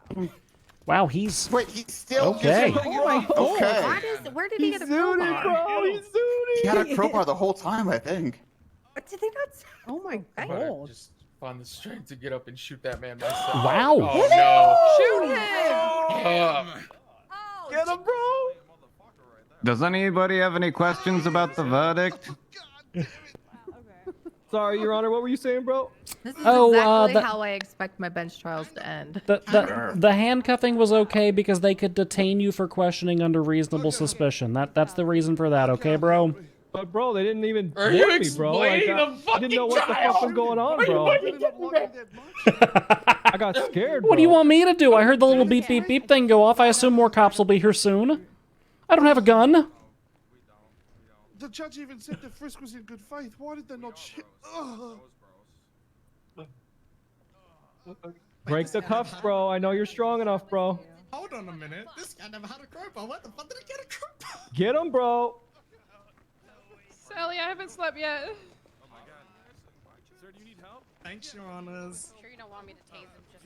wow, he's Wait, he's still okay. Oh my god. Okay. Where did he get a Zooted, crowbar? bro. He's zooted. He had a crowbar the whole time, I think. What did they not say? Oh my I better god. just find the strength to get up and shoot that man myself. Wow. Oh Shoot him! no. Get him, bro. Does anybody have any questions about the verdict? Sorry, Your Honor. What were you saying, bro? This is Oh, exactly the- how I expect my bench trials to end. The handcuffing was okay because they could detain you for questioning under reasonable suspicion. That's the reason for that, okay, bro? But bro, they didn't even Are you warn me, bro. Like, explaining the I didn't know what the fuck was fucking going on, trial? bro. I got scared, bro. What do you want me to do? I heard the little beep beep beep thing go off. I assume more cops will be here soon. I don't have a gun. The judge even said the frisk was in good faith. Why did they not shoot? Break the cuffs, bro. I know you're strong enough, bro. Hold on a minute. This guy never had a crowbar. What the fuck did he get a crowbar? Get him, bro. Sally, I haven't slept yet. Sir, do you need help? Thanks, Your Honors. Sure you don't want me to tase him just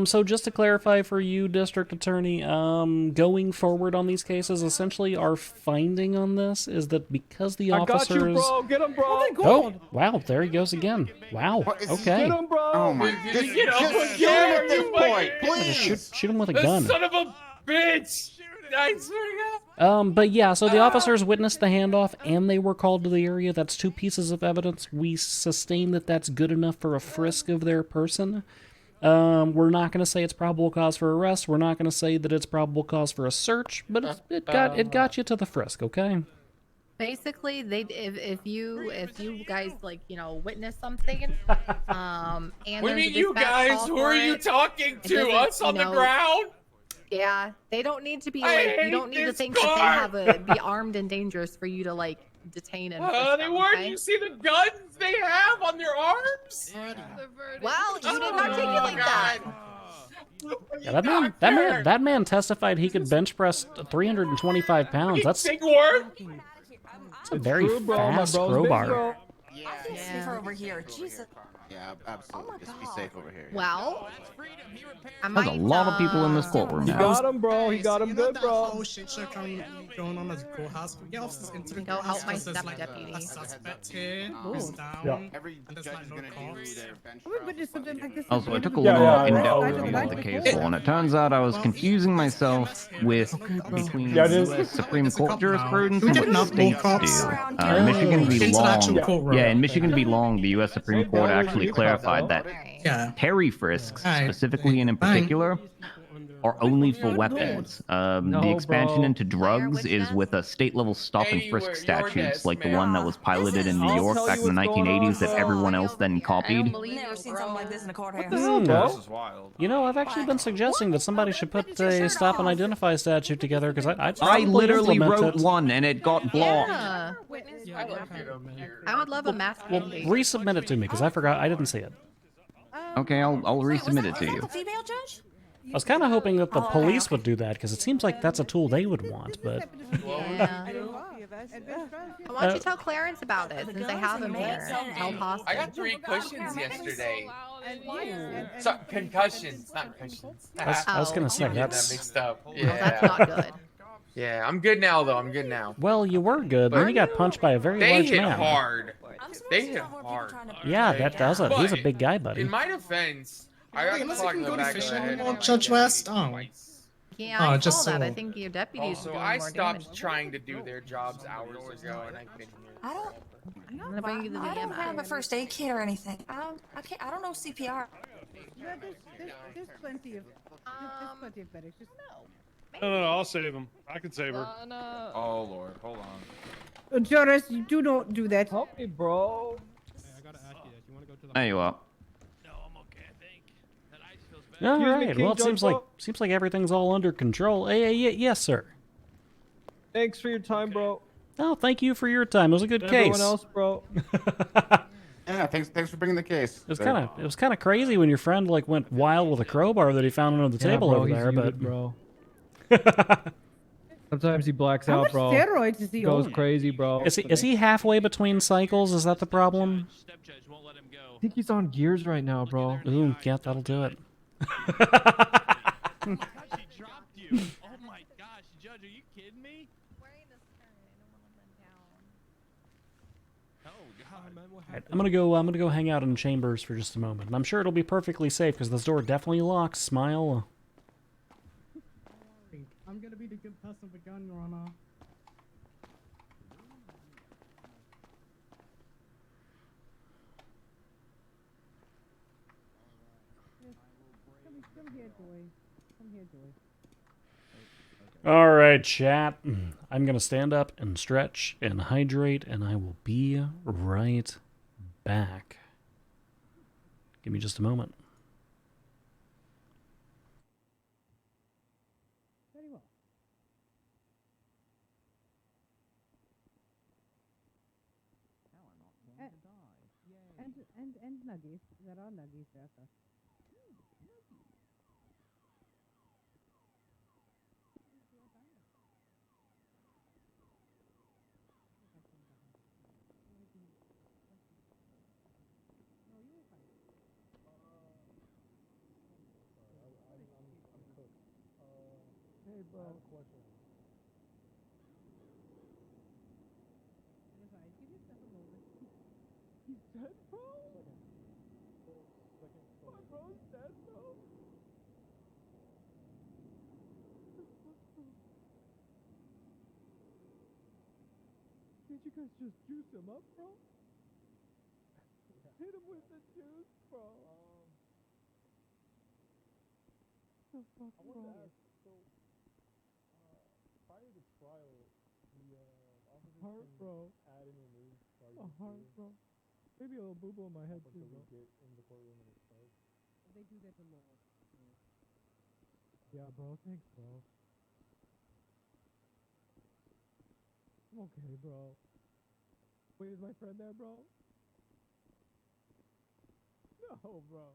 So just to clarify for you, District Attorney, going forward on these cases, essentially our finding on this is that because the I officers... got you, bro. Get him, bro. Oh, wow, there he goes again. Wow, okay. Get him, bro. Oh my! Just shoot him at this point, please. Shoot him with a The gun. son of a bitch! I swear to God. But yeah, so the officers witnessed the handoff and they were called to the area. That's 2 pieces of evidence. We sustain that that's good enough for a frisk of their person. We're not going to say it's probable cause for arrest. We're not going to say that it's probable cause for a search, but it got you to the frisk, okay? Basically, if you guys like witness something, and What do you there's a mean, you dispatch guys? call Who for are you it, talking it to? doesn't, Us on the ground? Yeah, they don't need to be I like. You hate don't need to this think that they car. have be armed and dangerous for you to like detain and. frisk They them, weren't. okay? You see the guns they have on their arms? Well, you didn't articulate that. Yeah, that man testified he could bench press 325 pounds. That's Big work. a very True, bro. My fast bro's big, crowbar. bro. Yeah. over here. Jesus. Yeah, absolutely. Just be safe over here. Well, I There's a might, lot of people in this courtroom He now. got him, bro. He got him good, That bro. whole shit show going on at the courthouse. We get officers into the Go help courthouse my because there's step like deputy. a suspect here Ooh. who's down, Yeah. and there's like no cops. We witnessed something like this. Also, I took a Yeah, little yeah, in-depth I review know. of the case law, and it turns out I was confusing myself with between Yeah, it is. U.S. Supreme Court now. jurisprudence We and didn't what have more states cops. do. Oh. Michigan v. Into the actual Long, courtroom. yeah, in Michigan v. Long, the U.S. Supreme Hey, Court Bella, actually you clarified that Yeah. Terry frisks, Alright. specifically and in Fine. particular, are only for weapons. The expansion bro. into drugs is with a state-level stop and Anywhere, frisk your statutes, desk, like the man. one that was piloted in New I'll York tell back you in the what's going on, 1980s that bro. everyone else then copied. Never seen something like this in a courthouse. Bro. wild. You know, I've actually been suggesting that somebody should put a stop and identify statute together because I'd I probably literally implement wrote it. one and it got blocked. Yeah. I would love a mask Well, mandate. resubmit it to me because I forgot. I didn't see it. Okay, I'll resubmit it to you. The female judge? I was kind of hoping that the police would do that because it seems like that's a tool they would want, but Yeah. Why don't you tell Clarence about it since I have him here held hostage? I got 3 cushions yesterday. So, concussions, not cushions. I was gonna say I'm getting that that's. mixed up. Oh, Yeah. that's not good. Yeah, I'm good now though. I'm good now. Well, you were good. Then you got punched by a very They large hit man. hard. They hit hard. Yeah, he's a But big guy, buddy. In my defense, I got Unless you clocked can in the go to back of the fishing head. anymore, Judge West. Oh. Yeah, Oh, I just saw that. I so- think your deputies Also, are doing I more stopped damage. trying to do their jobs hours ago, and I couldn't. I don't. I'm gonna bring you the I don't VM have a app. first aid kit or anything. I don't know CPR. Yeah, there's plenty of medics. Just No, I'll save him. I can save her. No. Oh, Lord. Hold on. Joris, you do not do that. Help me, bro. There you are. All Excuse me, right. King Well, it seems Judge like everything's all under control. Hey, yes, sir. Thanks for your time, bro. Oh, thank you for your time. It was a good Everyone case. else, bro. Yeah, thanks for bringing the case. It was kind of crazy when your friend like went wild with a crowbar that he found under the Yeah, table bro, over he's there, but muted, bro. Sometimes he blacks How out, much bro. steroids is he Goes on? crazy, bro. is he halfway between cycles? Is that the problem? I think he's on gears right now, bro. Ooh, yeah, that'll do it. Alright, I'm gonna go hang out in chambers for just a moment. And I'm sure it'll be perfectly safe because this door definitely locks. Smile. I'm gonna be the good person with gun, Your Honor. Come here, Joy. Come here, Joy. All right, chat. I'm gonna stand up and stretch and hydrate, and I will be right back. Give me just a moment. Very well. And nuggies. There are nuggies there, sir. okay, bro. He's dead, bro? My bro's dead, bro? Can't you guys just juice him up, bro? Hit him with the juice, bro. The fuck, I bro? wanted to ask, so, prior to trial, the officers Heart, can bro. add and remove charges A heart, to bro. Maybe a little boo-boo on my head, up too, until bro. we get in the courtroom and it starts. They do that a lot. Yeah, bro. Thanks, bro. I'm okay, bro. Wait, is my friend there, bro? No, bro.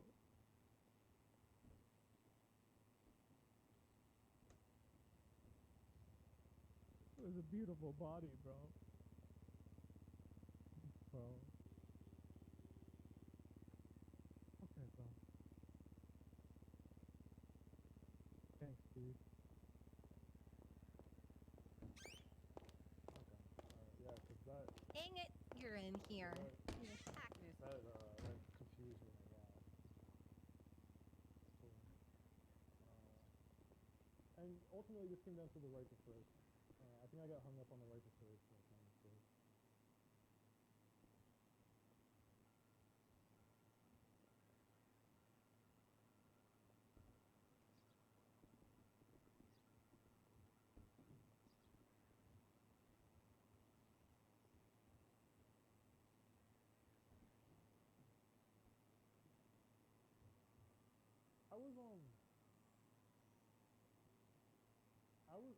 It was a beautiful body, bro. Bro. Okay, bro. Thanks, dude. Yeah, because that, Dang it, you're in here. that confused me a lot. Cool. And ultimately, this came down to the right to first. I think I got hung up on the right to first. That's my mistake.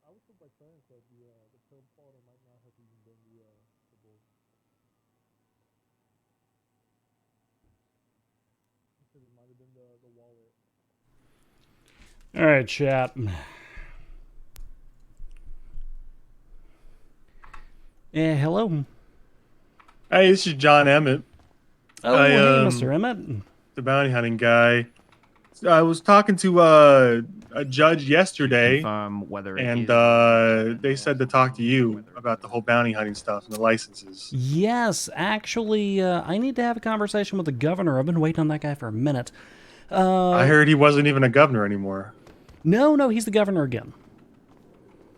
I was told by Clarence that the pill bottle might not have even been the bull. He said it might have been the wallet. All right, chat. Hello. Hey, this is John Emmett. Oh, hey, Mr. Emmett. The bounty hunting guy. I was talking to a judge yesterday, Whether and they said to talk to you about the whole bounty hunting stuff and the licenses. Yes, actually, I need to have a conversation with the governor. I've been waiting on that guy for a minute. I heard he wasn't even a governor anymore. No, he's the governor again.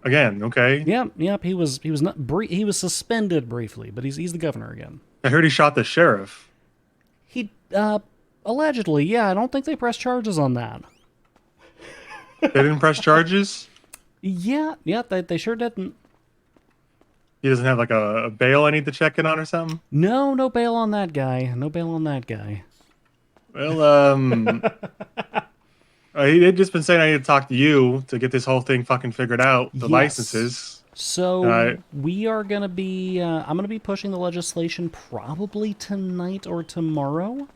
Again, okay. Yep. He was not he was suspended briefly, but he's the governor again. I heard he shot the sheriff. He allegedly, yeah. I don't think they pressed charges on that. They didn't press charges? Yeah, they sure didn't. He doesn't have like a bail I need to check in on or something? No bail on that guy. No bail on that guy. Well, he had just been saying I need to talk to you to get this whole thing fucking figured out, the licenses. So we are going to be, I'm going to be pushing the legislation probably tonight or tomorrow,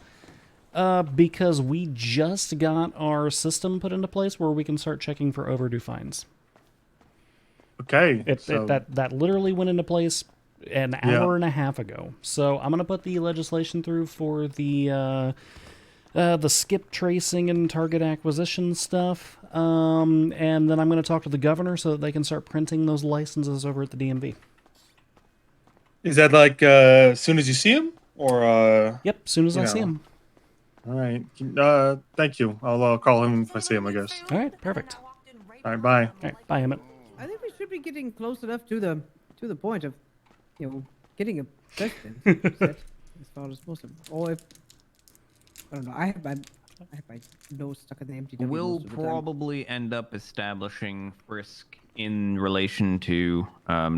because we just got our system put into place where we can start checking for overdue fines. Okay. That literally went into place an hour and a half ago. So I'm going to put the legislation through for the skip tracing and target acquisition stuff. And then I'm going to talk to the governor so that they can start printing those licenses over at the DMV. Is that like as soon as you see him? Or Yep, as soon as I see him. All right. Thank you. I'll call him if I see him, I guess. All right, perfect. All right, bye. All right, bye, Emmett. I think we should be getting close enough to the point of, getting a president set as far as possible. Or if I don't know, I have my nose stuck in the empty. We'll probably end up establishing Frisk in relation to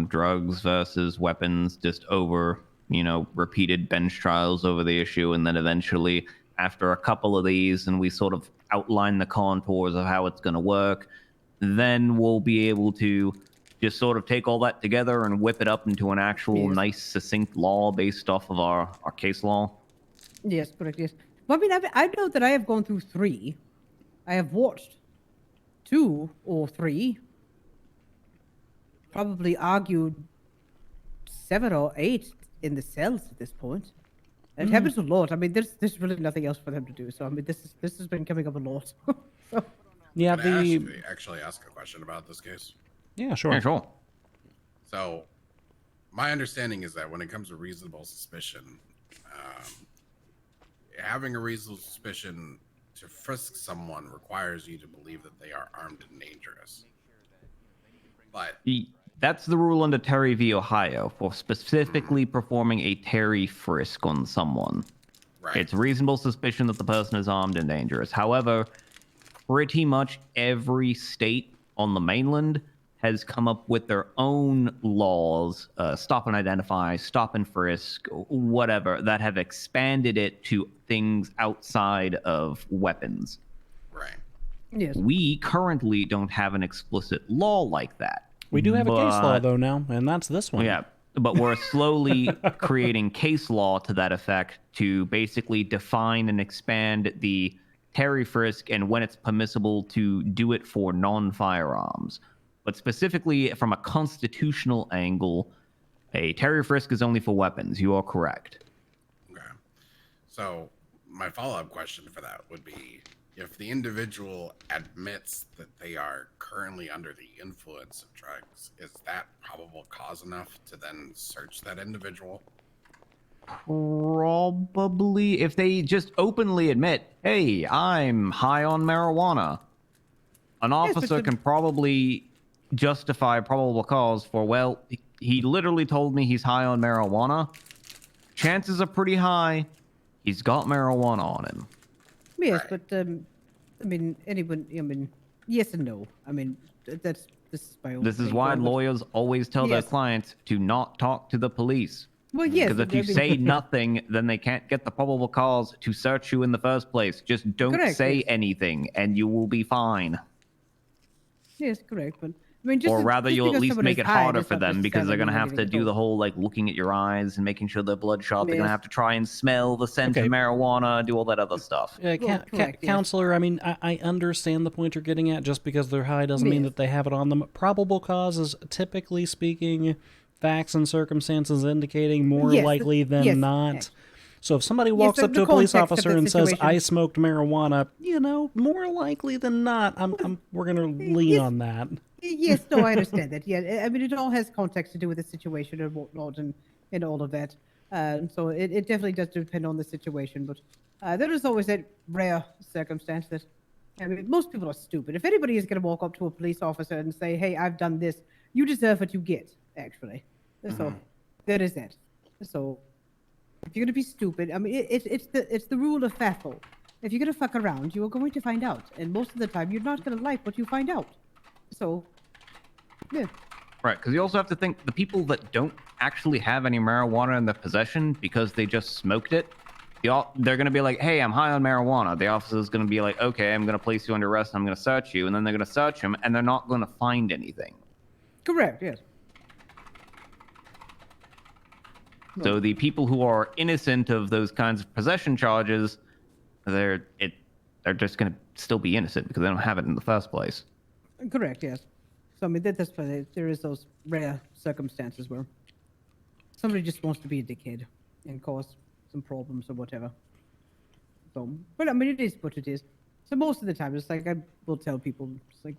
drugs versus weapons, just over repeated bench trials over the issue, and then eventually after a couple of these, and we sort of outline the contours of how it's going to work, then we'll be able to just sort of take all that together and whip it up into an actual nice, succinct law based off of our case law. Yes, correct. Yes. Well, I mean, I know that I have gone through 3. I have watched 2 or 3. Probably argued 7 or 8 in the cells at this point. It happens a lot. I mean, there's really nothing else for them to do. So I mean, this has been coming up a lot. So. Yeah, Can I the actually ask a question about this case? yeah, sure. Yeah, sure. So, my understanding is that when it comes to reasonable suspicion, having a reasonable suspicion to frisk someone requires you to believe that they are armed and dangerous. But That's the rule under Terry v. Ohio for specifically performing a Terry frisk on someone. Right. It's reasonable suspicion that the person is armed and dangerous. However, pretty much every state on the mainland has come up with their own laws, stop and identify, stop and frisk, whatever, that have expanded it to things outside of weapons. Right. Yes. We currently don't have an explicit law like that. We do have a case law though now, and that's this one. Yeah, but we're slowly creating case law to that effect to basically define and expand the Terry frisk and when it's permissible to do it for non-firearms. But specifically from a constitutional angle, a Terry frisk is only for weapons. You are correct. Okay. So my follow-up question for that would be, if the individual admits that they are currently under the influence of drugs, is that probable cause enough to then search that individual? Probably. If they just openly admit, hey, I'm high on marijuana, an officer can probably justify probable cause for, well, he literally told me he's high on marijuana. Chances are pretty high he's got marijuana on him. Yes, but I mean, anyone. I mean, yes and no. I mean, this is my own. This is why lawyers always tell their clients to not talk to the police. Well, yes. Because if you say nothing, then they can't get the probable cause to search you in the first place. Just don't say anything, and you will be fine. Yes, correct. But I mean, just Or rather, just you'll at because least someone make is it high harder does for not them because they're necessarily going to mean have to anything do at the all. whole like looking at your eyes and making sure they're bloodshot. They're going to Yes. have to try and smell the scent of marijuana, do all that other stuff. Counselor, I mean, I understand the point you're getting at. Just because they're high doesn't mean that they have it on them. Probable cause is, typically speaking, facts and circumstances indicating more Yes, likely than not. So if somebody walks up to a police officer and says, "I smoked marijuana," more likely than not, we're going to lean on that. Yes, no, I understand that. Yeah, I mean, it all has context to do with the situation and whatnot and all of that. So it definitely does depend on the situation. But there is always that rare circumstance that, I mean, most people are stupid. If anybody is going to walk up to a police officer and say, "Hey, I've done this," you deserve what you get, actually. So there is that. So if you're going to be stupid, I mean, it's the rule of faffle. If you're going to fuck around, you are going to find out. And most of the time, you're not going to like what you find out. So, yeah. Right, because you also have to think the people that don't actually have any marijuana in their possession because they just smoked it, they're going to be like, "Hey, I'm high on marijuana." The officer's going to be like, "Okay, I'm going to place you under arrest and I'm going to search you." And then they're going to search him and they're not going to find anything. Correct, yes. So the people who are innocent of those kinds of possession charges, they're just going to still be innocent because they don't have it in the first place. Correct, yes. So, I mean, that's why there is those rare circumstances where somebody just wants to be a dickhead and cause some problems or whatever. So, but I mean, it is what it is. So most of the time, it's like I will tell people, it's like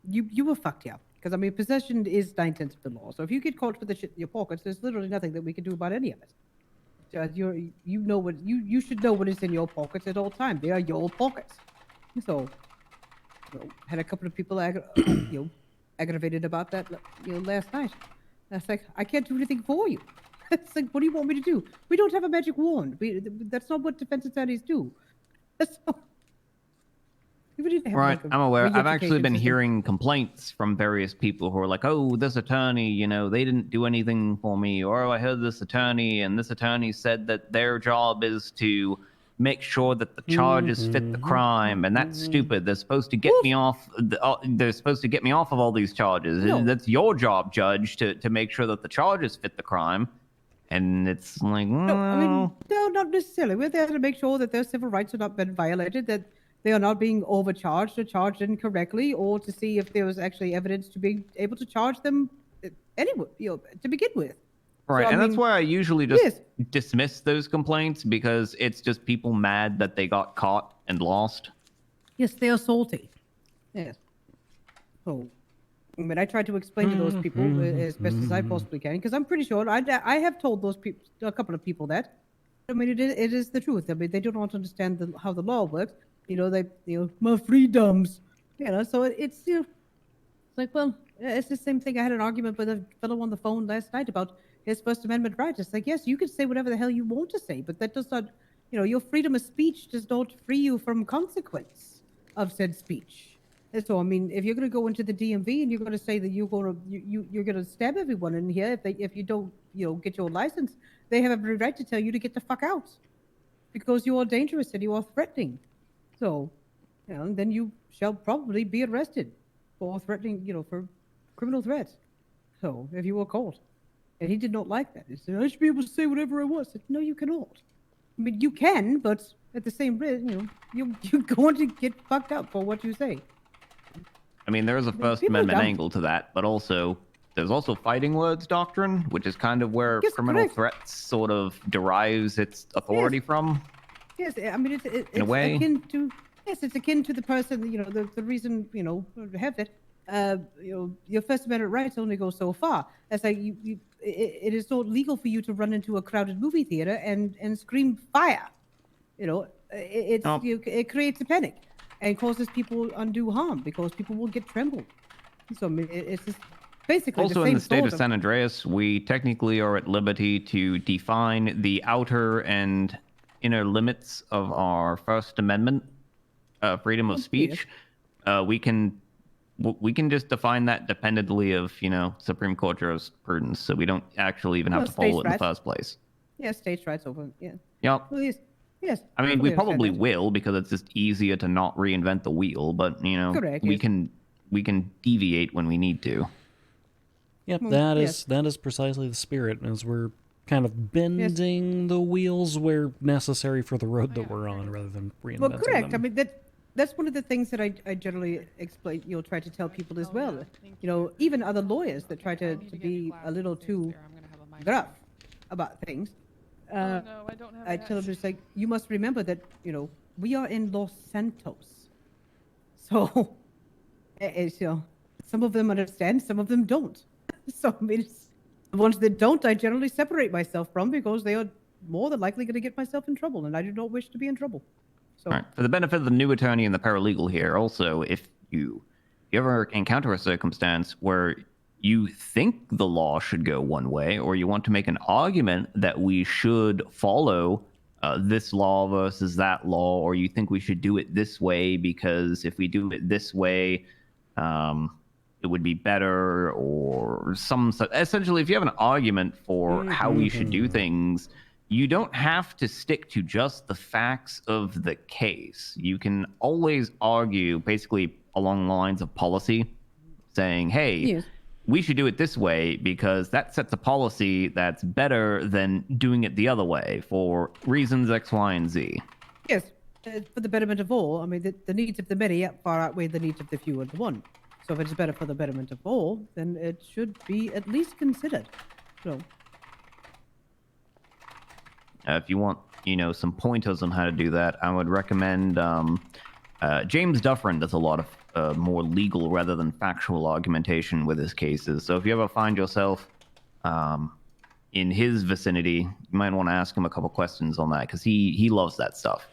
you were fucked up. Because I mean, possession is 9/10 of the law. So if you get caught with the shit in your pockets, there's literally nothing that we can do about any of it. You know what you should know what is in your pockets at all time. They are your pockets. So, had a couple of people aggravated about that last night. That's like, I can't do anything for you. It's like, what do you want me to do? We don't have a magic wand. That's not what defense attorneys do. Right, I'm aware. I've actually been hearing complaints from various people who are like, "Oh, this attorney, they didn't do anything for me," or, "Oh, I heard this attorney, and this attorney said that their job is to make sure that the charges fit the crime, and that's stupid. They're supposed to get me off. They're supposed to get me off of all these charges. No. That's your job, Judge, to make sure that the charges fit the crime." And it's like, No, I mean, no, not necessarily. We're there to make sure that their civil rights are not been violated, that they are not being overcharged or charged incorrectly, or to see if there was actually evidence to be able to charge them anyway, to begin with. right, So, I and that's mean, why I usually just dismiss those complaints because it's just people mad that they got caught and lost. Yes, they are salty. Yes. So, I mean, I try to explain to those people as best as I possibly can, because I'm pretty sure I have told those people, a couple of people that. I mean, it is the truth. I mean, they do not understand how the law works. You know, my freedoms. You know, so it's it's like, well, it's the same thing. I had an argument with a fellow on the phone last night about his First Amendment rights. It's like, yes, you can say whatever the hell you want to say, but that does not, your freedom of speech does not free you from consequence of said speech. And so, I mean, if you're going to go into the DMV and you're going to say that you're going to you're going to stab everyone in here if you don't get your license, they have every right to tell you to get the fuck out because you are dangerous and you are threatening. So, then you shall probably be arrested for threatening, for criminal threats. So, if you were caught. And he did not like that. He said, I should be able to say whatever I want. I said, no, you cannot. I mean, you can, but at the same rate, you're going to get fucked up for what you say. I mean, there is a First People are Amendment dumb. angle to that, but also there's also fighting words doctrine, which is kind of where Yes, criminal correct. threats sort of derives its authority from. Yes, I mean, it's In a way. akin to, it's akin to the person, the reason, to have it. Your First Amendment rights only go so far. That's like it is not legal for you to run into a crowded movie theater and scream fire. It creates a panic and causes people undue harm because people will get trembled. So I mean, it's just basically Also, the in same the state sort of San Andreas, we technically are at liberty to define the outer and inner limits of our First Amendment freedom of speech. We can just define that dependently of Supreme Court jurisprudence, so we don't actually even have Well, to follow it in states' the rights. first place. Yeah, states' rights over. Yeah. Yep. Well, yes. I mean, we totally understand probably that. will because it's just easier to not reinvent the wheel, but Correct, we yes. can deviate when we need to. Yep, Well, that yes. is precisely the spirit, as we're kind of bending the wheels where necessary for the road that we're on, rather than reinventing Well, correct. them. I mean, that's one of the things that I generally explain, try to tell people as well. Even other lawyers that try to be a little too gruff about things. No, I don't have I that. tell them it's like, you must remember that, we are in Los Santos. So, some of them understand, some of them don't. So, I mean, the ones that don't, I generally separate myself from because they are more than likely going to get myself in trouble, and I do not wish to be in trouble. So, All right. For the benefit of the new attorney and the paralegal here, also, if you ever encounter a circumstance where you think the law should go one way, or you want to make an argument that we should follow this law versus that law, or you think we should do it this way because if we do it this way, it would be better, or essentially, if you have an argument for how we should do things, you don't have to stick to just the facts of the case. You can always argue basically along the lines of policy, saying, hey, Yes. we should do it this way because that sets a policy that's better than doing it the other way for reasons X, Y, and Z. yes, for the betterment of all. I mean, the needs of the many far outweigh the needs of the few and the one. So if it's better for the betterment of all, then it should be at least considered. So, If you want, some pointers on how to do that, I would recommend James Dufferin does a lot of more legal rather than factual argumentation with his cases. So if you ever find yourself in his vicinity, you might want to ask him a couple questions on that because he loves that stuff.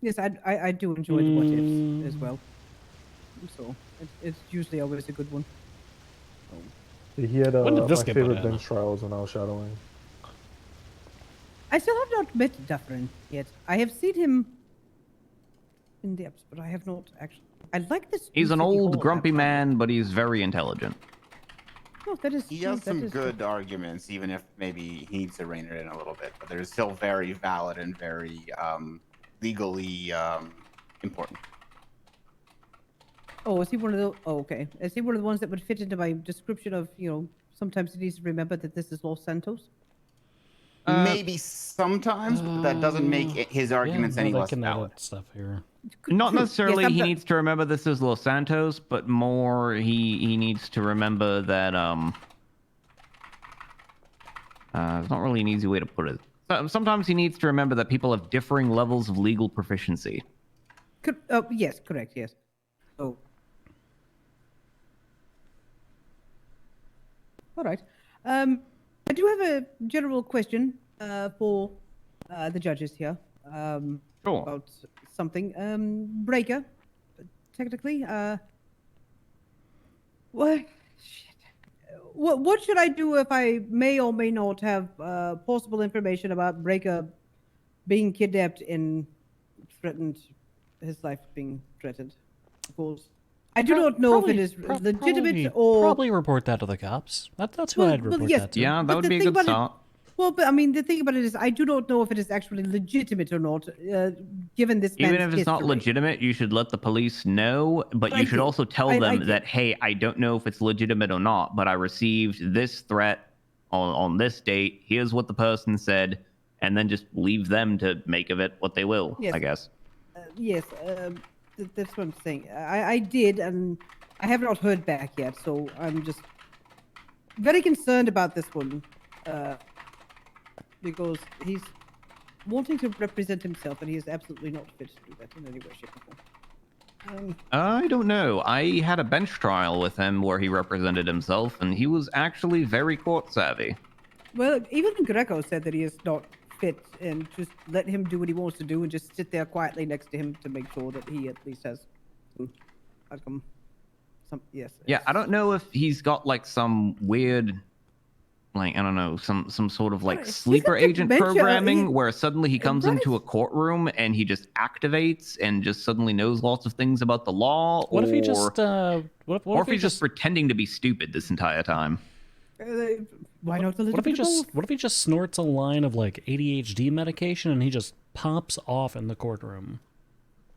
yes, I do enjoy the what ifs as well. So it's usually always a good one. He had When did this my get favorite banana? bench trials when I was shadowing. I still have not met Dufferin yet. I have seen him in the apps, but I have not actually. I like this. He's an City old, Hall grumpy app. man, but he's very intelligent. Oh, that is. He true, has that some is good true. arguments, even if maybe he needs to rein it in a little bit. But they're still very valid and very legally important. Oh, is he one of the? Oh, okay. Is he one of the ones that would fit into my description of sometimes he needs to remember that this is Los Santos? Maybe sometimes, but that doesn't make his arguments any less valid. Stuff here. Not necessarily Yes, he I'm- needs to remember this is Los Santos, but more he needs to remember that it's not really an easy way to put it. Sometimes he needs to remember that people have differing levels of legal proficiency. Yes, correct. Yes. So. All right. I do have a general question for the judges here Sure. about something. Breaker, technically. What? What should I do if I may or may not have possible information about Breaker being kidnapped and threatened, his life being threatened? Of course. I do not know if it is legitimate or... Probably report that to the cops. That's who I'd report that to. Yeah, that but would the be a thing good about it- start. Well, but I mean, the thing about it is, I do not know if it is actually legitimate or not, given this man's Even if it's not history. legitimate, you should let the police know, but I you should did. also tell I them did. that, hey, I don't know if it's legitimate or not, but I received this threat on this date. Here's what the person said, and then just leave them to make of it what they will, Yes. I guess. Yes, that's what I'm saying. I did, and I have not heard back yet, so I'm just very concerned about this one, because he's wanting to represent himself, and he is absolutely not fit to do that in any way, shape, or form. I don't know. I had a bench trial with him where he represented himself, and he was actually very court savvy. Well, even Greco said that he is not fit, and just let him do what he wants to do, and just sit there quietly next to him to make sure that he at least has some outcome. Yes. Yeah, I don't know if he's got like some weird, like, I don't know, some sort of like Right, he's sleeper got agent dementia, programming where suddenly he comes right. into a courtroom and he just activates and just suddenly knows lots of things about the law. What or, if he just what or if he he's just pretending to be stupid this entire time? Why not the What if he little just what if he just snorts a line of like ADHD medication and he just pops off in the courtroom?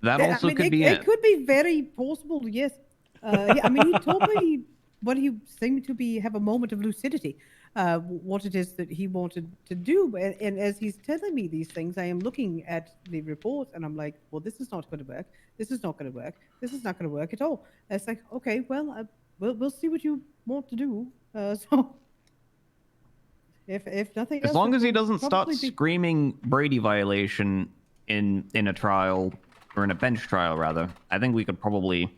That Yeah, also I mean, could be it could be very possible, yes. Yeah, I mean, he told me what he seemed to be have a moment of lucidity, what it is that he wanted to do. And as he's telling me these things, I am looking at the report and I'm like, well, this is not going to work. This is not going to work. This is not going to work at all. And it's like, okay, well, we'll see what you want to do. So if nothing else, As long it as he will doesn't start probably be- screaming Brady violation in a trial, or in a bench trial rather, I think we could probably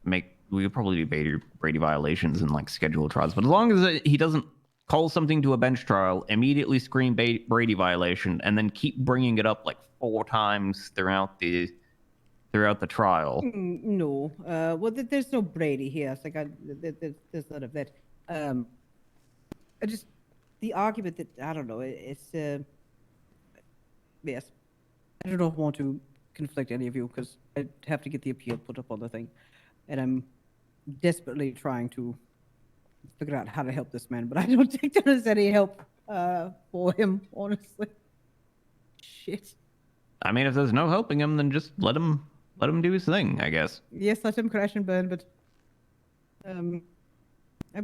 do Brady violations in like scheduled trials. But as long as he doesn't call something to a bench trial, immediately scream Brady violation, and then keep bringing it up like 4 times throughout the trial. No, well, there's no Brady here. It's like there's none of that. I just the argument that I don't know. It's yes, I do not want to conflict any of you because I have to get the appeal put up on the thing, and I'm desperately trying to figure out how to help this man, but I don't think there is any help for him, honestly. Shit. I mean, if there's no helping him, then just let him do his thing, I guess. Yes, let him crash and burn, but I'm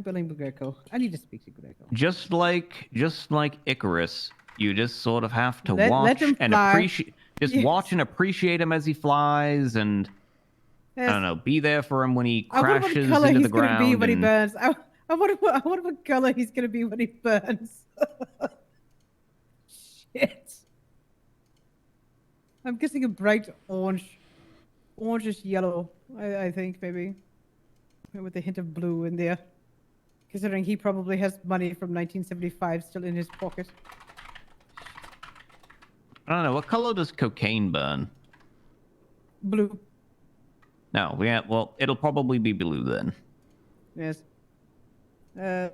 willing to Greco. I need to speak to Greco. Just like Icarus, you just sort of have to Let watch him and fly. appreciate. Just Yes. watch and appreciate him as he flies, and Yes. I don't know, be there for him when he I wonder crashes what color into he's the ground. gonna be when he and- burns. I wonder what color he's gonna be when he burns. Shit. I'm guessing a bright orange, orangish yellow. I think maybe, with a hint of blue in there, considering he probably has money from 1975 still in his pocket. I don't know, what color does cocaine burn? Blue. No, well, it'll probably be blue then. Yes. Well,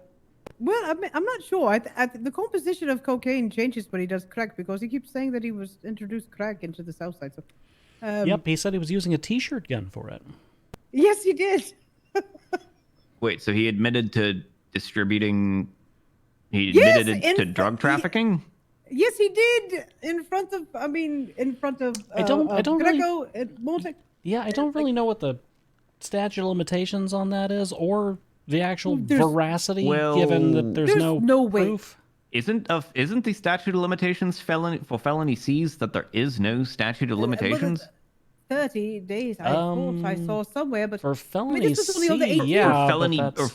I'm not sure. The composition of cocaine changes when he does crack because he keeps saying that he was introduced crack into the South Side. So, Yep, he said he was using a T-shirt gun for it. Yes, he did. Wait, so he admitted to distributing? He Yes, admitted to drug trafficking? Yes, he did in front of. I don't really- Greco and Montag. Yeah, I don't really know what the statute of limitations on that is, or the actual There's- veracity, Well, given that there's no way. proof. Isn't the statute of limitations for felony C's that there is no statute of limitations? 30 days. I thought I saw somewhere, but for I mean, felony this was only on the C, 18th. yeah, for felony but that's-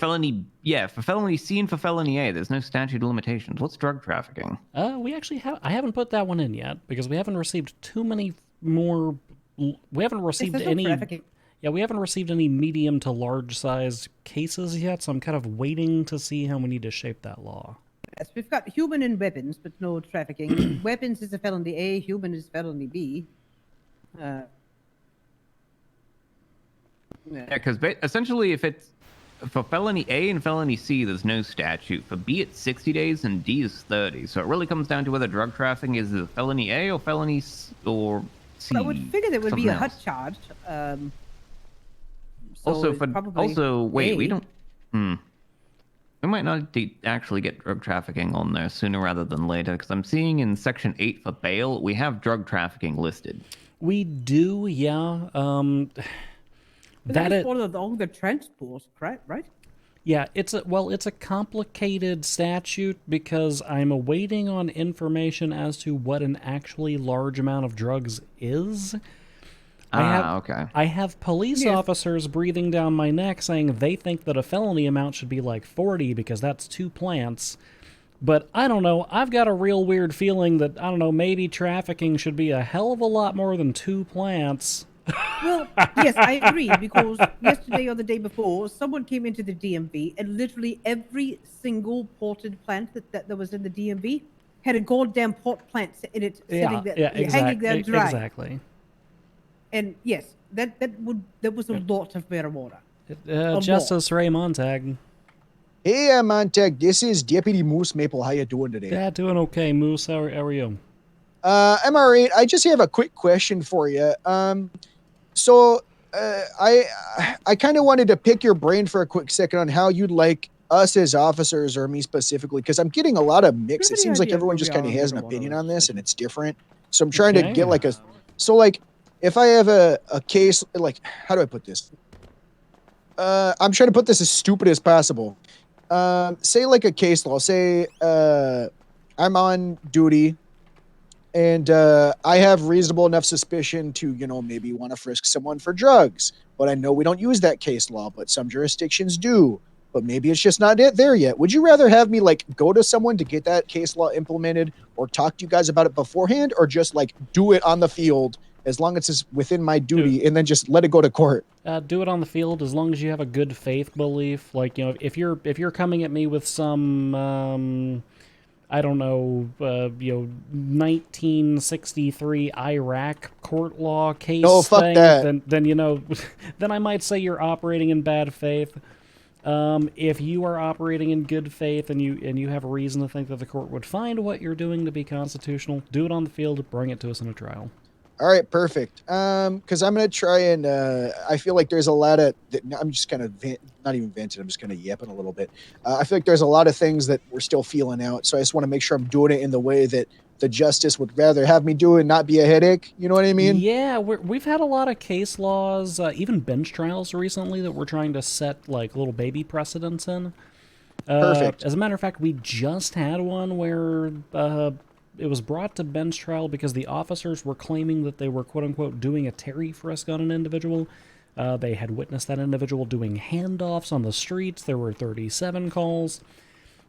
for felony C and for felony A, there's no statute of limitations. What's drug trafficking? We actually have. I haven't put that one in yet because we haven't received too many more. We haven't received there's no any. trafficking. Yeah, we haven't received any medium to large size cases yet, so I'm kind of waiting to see how we need to shape that law. Yes, we've got human and weapons, but no trafficking. Weapons is a felony A, human is felony B. Yeah, because essentially, if it's for felony A and felony C, there's no statute. For B, it's 60 days, and D is 30. So it really comes down to whether drug trafficking is a felony A or felony or C. I would figure there would be a something hut else. charge. Also, it's probably wait, we A. don't. We might not actually get drug trafficking on there sooner rather than later, because I'm seeing in Section 8 for bail, we have drug trafficking listed. We do, yeah. That is for the longer transport, right? Yeah, it's a complicated statute because I'm awaiting on information as to what an actually large amount of drugs is. Okay. I have police officers breathing down my neck saying they think that a felony amount should be like 40 because that's 2 plants. But I don't know, I've got a real weird feeling that, I don't know, maybe trafficking should be a hell of a lot more than 2 plants. Well, yes, I agree, because yesterday or the day before, someone came into the DMV and literally every single ported plant that was in the DMV had a goddamn pot plant in it, sitting there, hanging there dry. Exactly. And yes, that was a lot of marijuana. Justice Ray Montag. Hey, Montag, this is Deputy Moose Maple. How you doing today? Yeah, doing okay, Moose. How are you? I'm all right. I just have a quick question for you. So I kind of wanted to pick your brain for a quick second on how you'd like us as officers, or me specifically, because I'm getting a lot of mix. It seems like everyone just kind of has an opinion on this, and it's different. So I'm trying to get like a, so like if I have a case, like how do I put this? I'm trying to put this as stupid as possible. Say like a case law. Say I'm on duty. And I have reasonable enough suspicion to, maybe want to frisk someone for drugs. But I know we don't use that case law, but some jurisdictions do. But maybe it's just not there yet. Would you rather have me, go to someone to get that case law implemented or talk to you guys about it beforehand, or just, do it on the field as long as it's within my duty and then just let it go to court? Do it on the field as long as you have a good faith belief. If you're coming at me with some... I don't know, 1963 Iraq court law case thing, then then I might say you're operating in bad faith. If you are operating in good faith and you have a reason to think that the court would find what you're doing to be constitutional, do it on the field, bring it to us in a trial. All right, perfect. Because I'm going to try and I feel like there's a lot of, I'm just kind of, not even venting, I'm just kind of yapping a little bit. I feel like there's a lot of things that we're still feeling out. So I just want to make sure I'm doing it in the way that the justice would rather have me do and not be a headache. You know what I mean? Yeah, we've had a lot of case laws, even bench trials recently that we're trying to set little baby precedents in. Perfect. As a matter of fact, we just had one where it was brought to bench trial because the officers were claiming that they were quote-unquote doing a Terry frisk on an individual. They had witnessed that individual doing handoffs on the streets. There were 37 calls.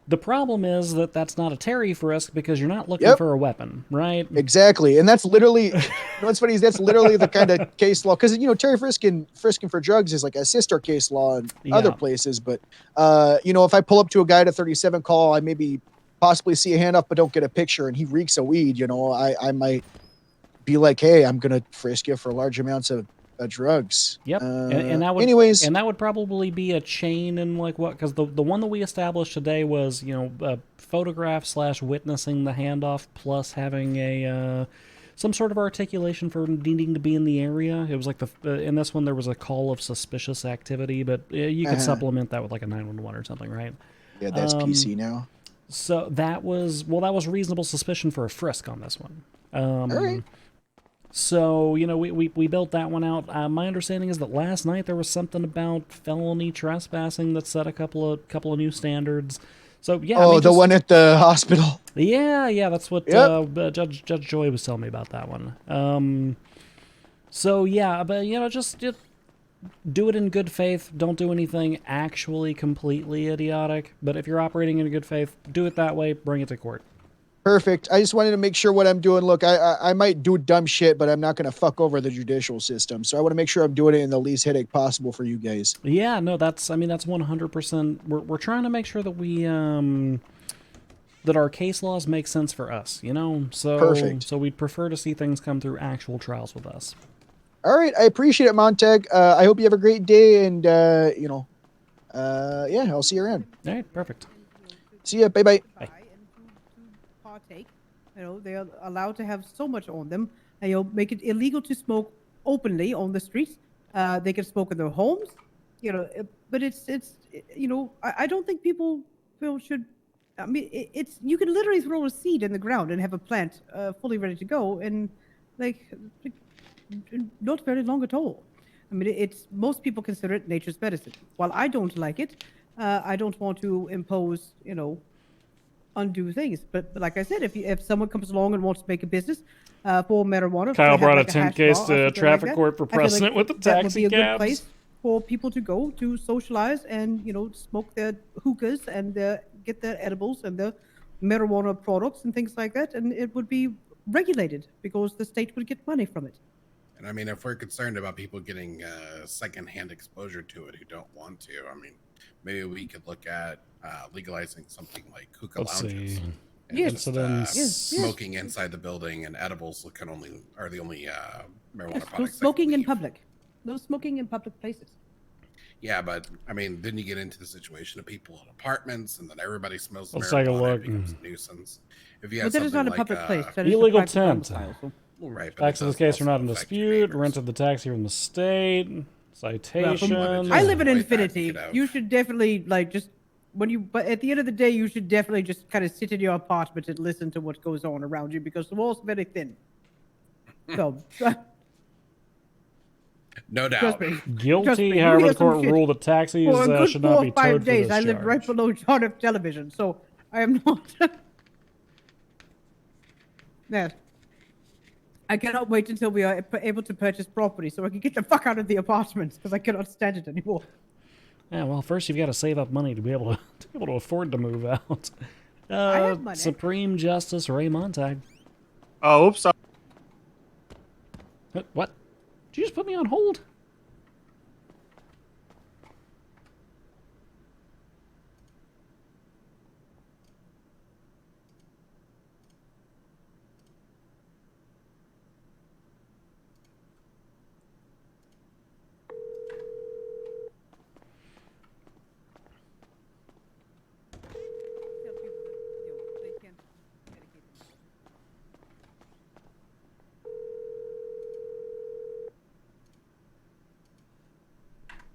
The problem is that that's not a Terry frisk because you're not looking for a weapon, right? Exactly. And that's literally, what's funny is that's literally the kind of case law. Because, Terry frisking for drugs is like a sister case law in other places. But, if I pull up to a guy at a 37 call, I maybe possibly see a handoff but don't get a picture and he reeks of weed, I might be like, hey, I'm gonna frisk you for large amounts of drugs. Yep. And that would, anyways, and that would probably be a chain and because the one that we established today was photograph / witnessing the handoff plus having a some sort of articulation for needing to be in the area. It was like in this one there was a call of suspicious activity, but you could supplement that with like a 911 or something, right? Yeah, that's PC now. So that was reasonable suspicion for a frisk on this one. All right. So, we built that one out. My understanding is that last night there was something about felony trespassing that set a couple of new standards. So yeah. Oh, the one at the hospital. Yeah, that's what Judge Joy was telling me about that one. So yeah, but just do it in good faith. Don't do anything actually completely idiotic. But if you're operating in good faith, do it that way. Bring it to court. Perfect. I just wanted to make sure what I'm doing. Look, I might do dumb shit, but I'm not going to fuck over the judicial system. So I want to make sure I'm doing it in the least headache possible for you guys. Yeah, no, that's 100%. We're trying to make sure that we that our case laws make sense for us, you know? So Perfect. So we'd prefer to see things come through actual trials with us. All right, I appreciate it, Montag. I hope you have a great day, and yeah, I'll see you around. All right, perfect. See ya. Bye bye. Partake. They are allowed to have so much on them. And, make it illegal to smoke openly on the streets. They can smoke in their homes. But it's I don't think people should. I mean, it's you can literally throw a seed in the ground and have a plant fully ready to go, and like not very long at all. I mean, it's most people consider it nature's medicine. While I don't like it, I don't want to impose, undue things. But like I said, if someone comes along and wants to make a business for marijuana, Kyle brought like a 10 hash case bar or to something traffic like court for that, I feel precedent with the that would be a taxi good cabs. place for people to go to socialize and smoke their hookahs and get their edibles and their marijuana products and things like that, and it would be regulated because the state would get money from it. And I mean, if we're concerned about people getting secondhand exposure to it who don't want to, I mean, maybe we could look at legalizing something like hookah lounges. And Yes. just, Yes. smoking inside the building, and edibles are the only marijuana No products. smoking in public. No smoking in public places. Yeah, but I mean, then you get into the situation of people in apartments, and then everybody smells Let's marijuana. take a look. It becomes a nuisance. If you But have that is not a something public like, place. That is a Illegal private tent. domicile, so- Right. but Facts it of this does case are not in also affect dispute. Rented the taxi from the state. Well, Citation. I live in Infinity. You should definitely but at the end of the day, you should definitely just kind of sit in your apartment and listen to what goes on around you because the wall's very thin. So, No doubt. trust me. Guilty, Trust me, you however, hear the court some shit. ruled that taxis For a good should not 4 be or 5 towed for days, this I live charge. right below John F. Television, so I am not. Yes. I cannot wait until we are able to purchase property so I can get the fuck out of the apartments because I cannot stand it anymore. Yeah, well, first you've got to save up money to be able to afford to move out. I have money. Supreme Justice Ray Montag. Oh, oops. What? Did you just put me on hold?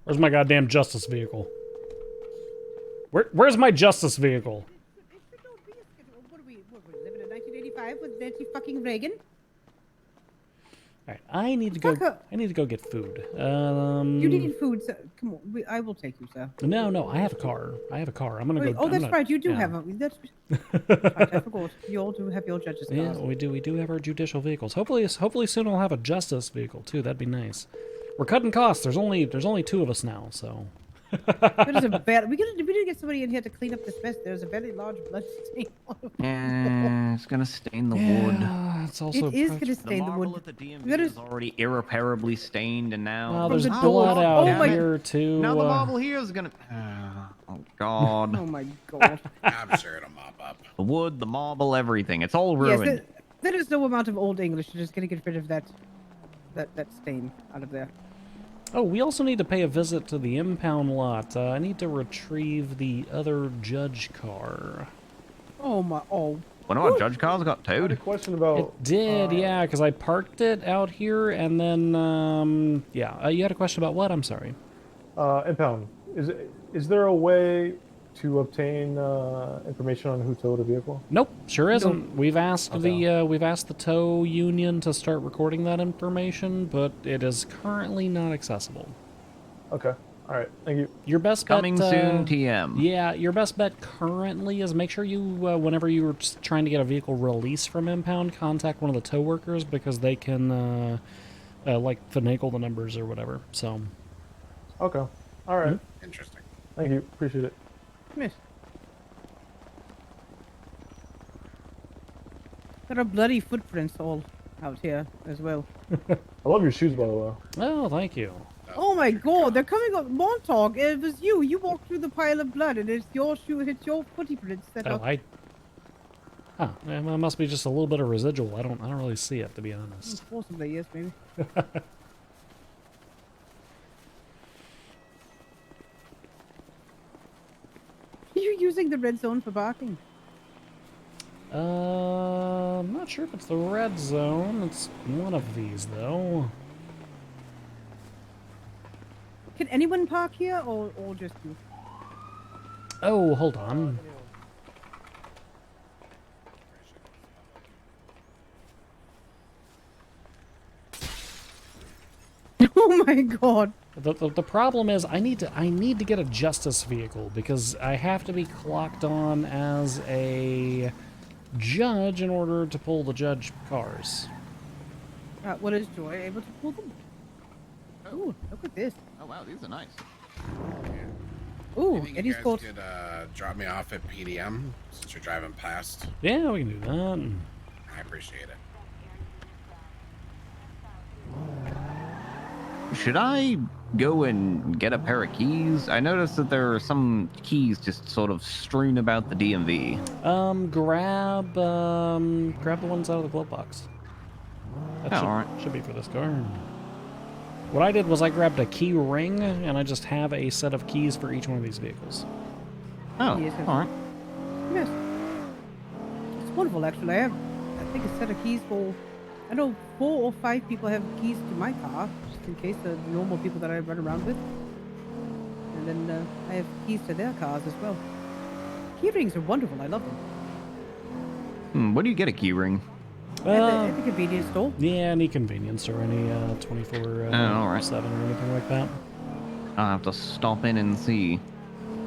Where's my goddamn justice vehicle? Where's my justice vehicle? What are we living in 1985 with Nancy fucking Reagan? All right, I need to go get food. You need food, sir. Come on, I will take you, sir. No, I have a car. I'm gonna Wait, go. oh, that's right. You do yeah. have a. That's. Right, I forgot. You all do have your judges' cars. Yeah, we do. We do have our judicial vehicles. Hopefully soon I'll have a justice vehicle too. That'd be nice. We're cutting costs. There's only 2 of us now, so. There's a bad. We need to get somebody in here to clean up this mess. There's a very large blood stain. Yeah, it's gonna stain the wood. It's also. It is gonna stain the wood. At the DMV is already irreparably stained, and now Well, there's blood out here too. Now the marble here is gonna. Oh God. Oh my God. I'm sure it'll mop up. The wood, the marble, everything. It's all Yes, ruined. there is no amount of old English. You're just gonna get rid of that stain out of there. Oh, we also need to pay a visit to the impound lot. I need to retrieve the other judge car. Oh my! Oh. One of our judge cars got I had a towed. question about. It did, yeah, because I parked it out here, and then, yeah. You had a question about what? I'm sorry. Impound. Is there a way to obtain information on who towed a vehicle? Nope, sure isn't. Nope. We've asked Okay. we've asked the tow union to start recording that information, but it is currently not accessible. Okay. All right. Thank you. Your best Coming bet, soon, TM. Yeah, your best bet currently is make sure you, whenever you're trying to get a vehicle released from impound, contact one of the tow workers because they can, like, finagle the numbers or whatever. So. Okay. All right. Interesting. Thank you. Appreciate it. Yes. There are bloody footprints all out here as well. I love your shoes, by the way. Oh, thank you. Oh my god, they're coming up. Montag, it was you. You walked through the pile of blood, and it's your shoe, it's your footy prints that Oh, are. Huh. It must be just a little bit of residual. I don't really see it, to be honest. Possibly, yes, maybe. Are you using the red zone for barking? I'm not sure if it's the red zone. It's one of these, though. Can anyone park here, or just you? Oh, hold on. Oh my god. The problem is I need to get a justice vehicle because I have to be clocked on as a judge in order to pull the judge cars. What is Joy able to pull them? Ooh, look at this. Oh wow, these are nice. Ooh, You think Eddie's you got. guys could drop me off at PDM since you're driving past? Yeah, we can do that. I appreciate it. Should I go and get a pair of keys? I noticed that there are some keys just sort of strewn about the DMV. Grab the ones out of the glove box. That should, alright. should be for this car. What I did was I grabbed a key ring, and I just have a set of keys for each one of these vehicles. Oh, Yes, alright. Yes. It's wonderful, actually. I have, I think, a set of keys for. I know 4 or 5 people have keys to my car, just in case the normal people that I run around with. And then I have keys to their cars as well. Key rings are wonderful. I love them. Where do you get a key ring? At the convenience store. Yeah, any convenience or any 24/7 alright. or anything like that. I'll have to stop in and see.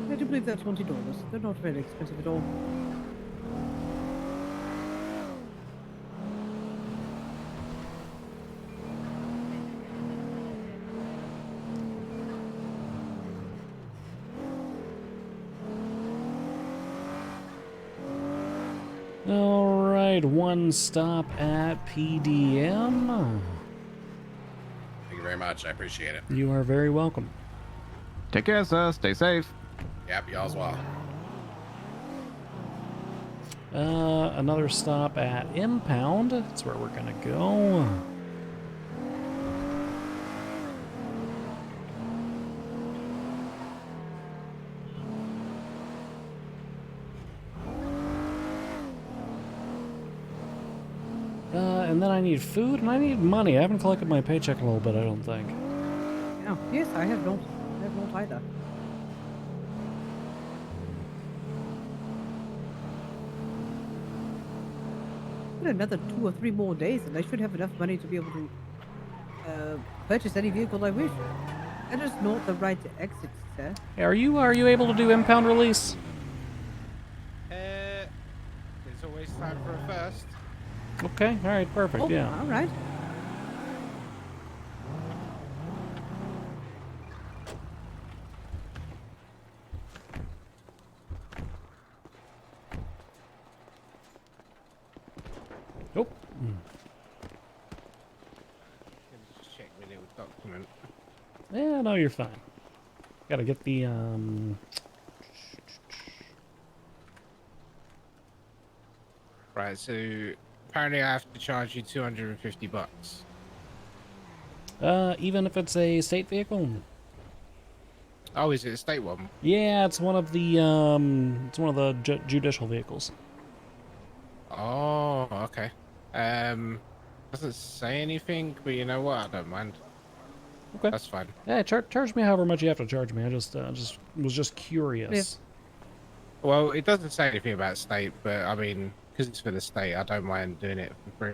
I do believe they're $20. They're not very expensive at all. Alright, one stop at PDM. Thank you very much. I appreciate it. You are very welcome. Take care, sir. Stay safe. Yep, you all as well. Another stop at Impound. That's where we're gonna go. And then I need food and I need money. I haven't collected my paycheck in a little bit, I don't think. Oh, yes, I have not. I have not either. Another 2 or 3 more days, and I should have enough money to be able to purchase any vehicle I wish. That is not the right exit, sir. Hey, are you able to do impound release? There's always time for a first. Okay, alright, perfect, Oh, yeah. all right. Oh. Just check my little document. Yeah, no, you're fine. Gotta get the, Right, so apparently I have to charge you $250. even if it's a state vehicle? Oh, is it a state one? Yeah, it's one of the, judicial vehicles. Oh, okay. Doesn't say anything, but you know what? I don't mind. Okay. That's fine. Yeah, charge me however much you have to charge me. I just was just curious. Well, it doesn't say anything about state, but I mean, because it's for the state, I don't mind doing it for free.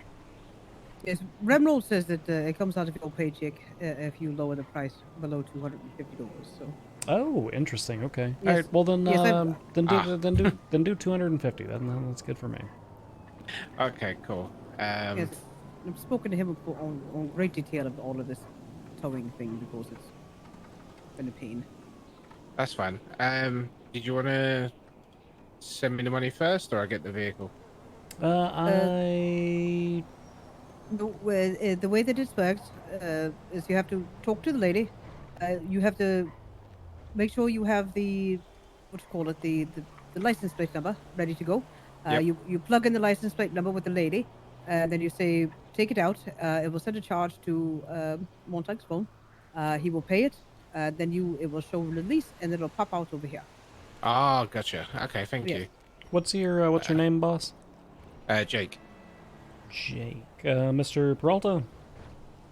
Yes, Remroll says that it comes out of your paycheck if you lower the price below $250. So. Oh, interesting. Okay. Yes. All right. Well then, Yes, then do 250. That's good for me. Okay, cool. Yes, I've spoken to him on great detail of all of this towing thing because it's been a pain. That's fine. Did you want to send me the money first, or I get the vehicle? I... The way that this works is you have to talk to the lady. You have to make sure you have the the license plate number ready to go. Yep. You plug in the license plate number with the lady, and then you say take it out. It will send a charge to Montag's phone. He will pay it. Then it will show release, and it'll pop out over here. Oh, gotcha. Okay, thank Yes. you. What's your name, boss? Jake. Jake. Mr. Peralta?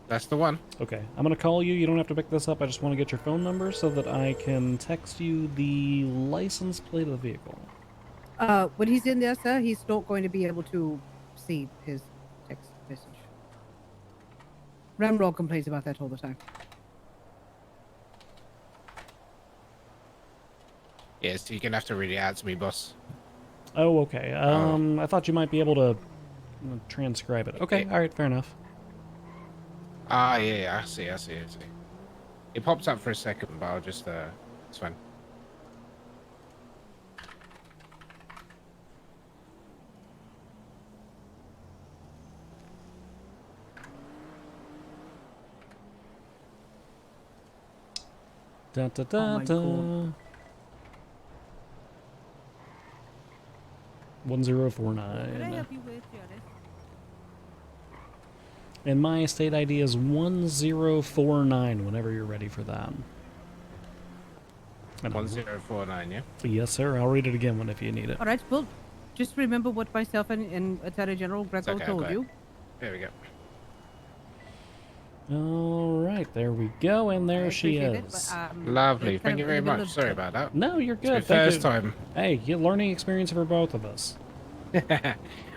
That's the one. Okay, I'm gonna call you. You don't have to pick this up. I just want to get your phone number so that I can text you the license plate of the vehicle. When he's in there, sir, he's not going to be able to see his text message. Ramrod complains about that all the time. Yes, you're gonna have to read it out to me, boss. Oh, okay. I thought you might be able to transcribe it. Okay, all right, fair enough. Ah, yeah, I see. It pops up for a second, but I'll just, it's fine. Da da da my da. God. 1049. Can I help you with Janice? And my state ID is 1049 whenever you're ready for that. 1049, yeah? Yes, sir. I'll read it again if you need it. All right, well, just remember what myself and Attorney General Greco Okay, told got it. you. There we go. All right, there we go, and there she appreciate it, is. but, Lovely. it's Thank kind you of very in the middle much. of- Sorry about that. No, you're good. It's my Thank first you. time. Hey, learning experience for both of us.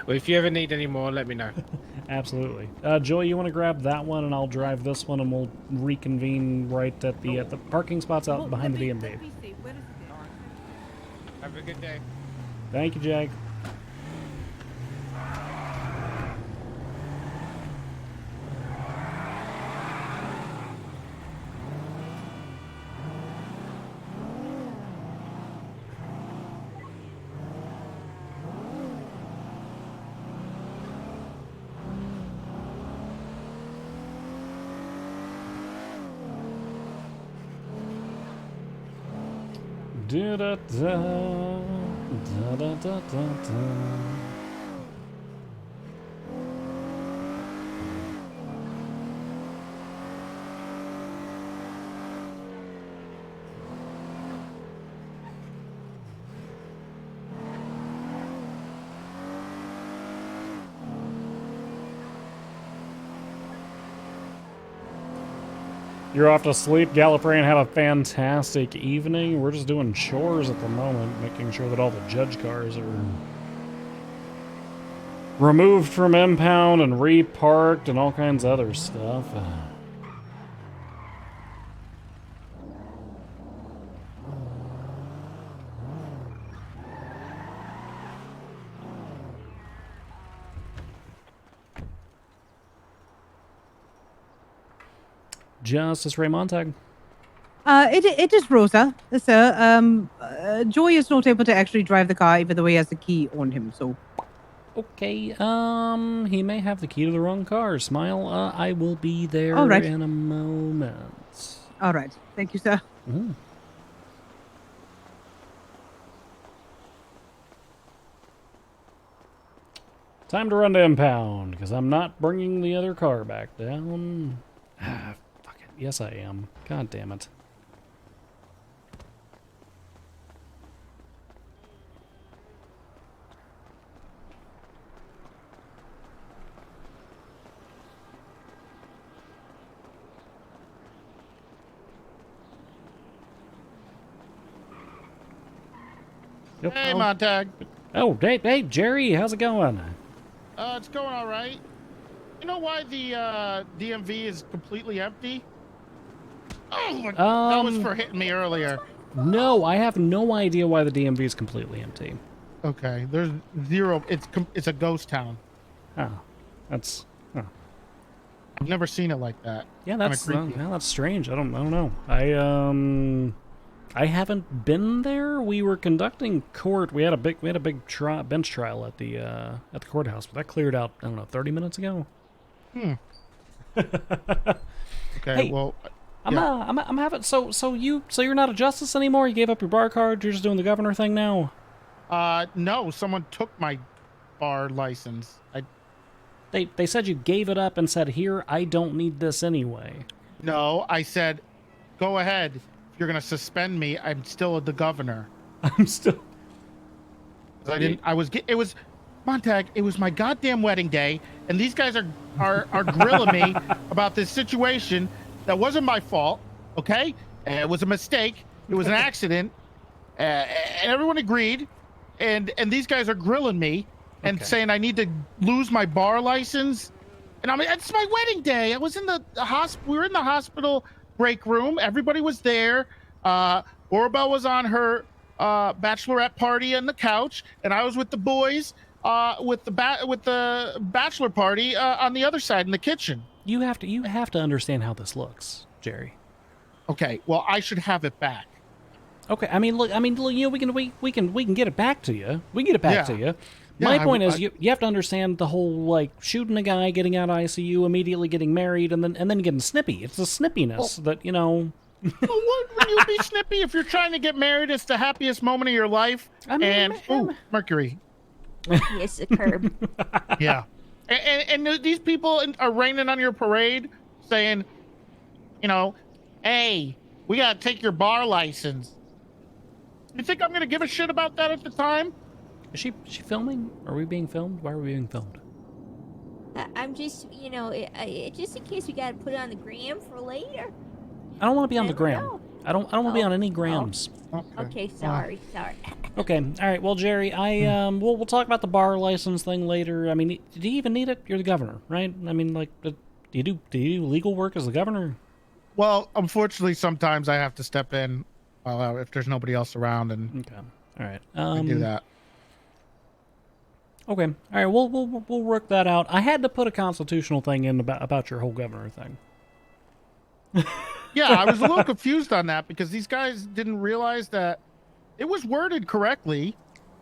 Well, if you ever need any more, let me know. Absolutely. Joy, you want to grab that one, and I'll drive this one, and we'll reconvene right at the parking spots out behind the DMV. Have a good day. Thank you, Jake. Da da da da da da da. You're off to sleep, Gallifrey, and have a fantastic evening. We're just doing chores at the moment, making sure that all the judge cars are removed from impound and reparked and all kinds of other stuff. Justice Ray Montag. It is Rosa, sir. Joy is not able to actually drive the car, even though he has the key on him. So, Okay, he may have the key to the wrong car. Smile, I will be there All right. in a moment. all right, thank you, sir. Mhm. Time to run to impound, because I'm not bringing the other car back down. Ah, fuck it. Yes, I am. God damn it. Yep. Hey, Montag. Oh, hey, Jerry, how's it going? It's going all right. You know why the DMV is completely empty? Oh, that was for hitting me earlier. No, I have no idea why the DMV is completely empty. Okay, there's zero. It's a ghost town. Oh, that's... Oh. I've never seen it like that. Yeah, Kinda that's creepy. that's strange. I don't know. I haven't been there. We were conducting court. We had a big bench trial at the courthouse, but that cleared out, I don't know, 30 minutes ago. Okay, Hey, well, I'm having so you're not a justice anymore. You gave up your bar card. You're just doing the governor thing now. no, someone took my bar license. They said you gave it up and said, "Here, I don't need this anyway." No, I said, go ahead. If you're gonna suspend me, I'm still the governor. I'm still. It was Montag. It was my goddamn wedding day, and these guys are grilling me about this situation that wasn't my fault. Okay, it was a mistake. It was an accident, and everyone agreed. And these guys are grilling me and saying I need to lose my bar license. And I mean, it's my wedding day. I was in the hospital. We were in the hospital break room. Everybody was there. Orabelle was on her bachelorette party on the couch, and I was with the boys with the bachelor party on the other side in the kitchen. You have to understand how this looks, Jerry. Okay, well, I should have it back. Okay, I mean, look, you know, we can get it back to you. We can get it back to you. My point is, you have to understand the whole, like, shooting a guy, getting out of ICU, immediately getting married, and then getting snippy. It's the snippiness that, you know. Well, wouldn't you be snippy if you're trying to get married? It's the happiest moment of your life. I mean, Mercury. Yes, a curb. Yeah. And these people are raining on your parade saying, you know, hey, we got to take your bar license. You think I'm going to give a shit about that at the time? Is she filming? Are we being filmed? Why are we being filmed? I'm just, you know, just in case we got to put it on the gram for later. I don't want to be on the gram. know. I don't want to be on any grams. Okay, sorry. Okay, all right. Well, Jerry, we'll talk about the bar license thing later. I mean, do you even need it? You're the governor, right? I mean, like, do you do legal work as the governor? Well, unfortunately, sometimes I have to step in if there's nobody else around, and all right, I do that. Okay, all right. We'll work that out. I had to put a constitutional thing in about your whole governor thing. Yeah, I was a little confused on that because these guys didn't realize that it was worded correctly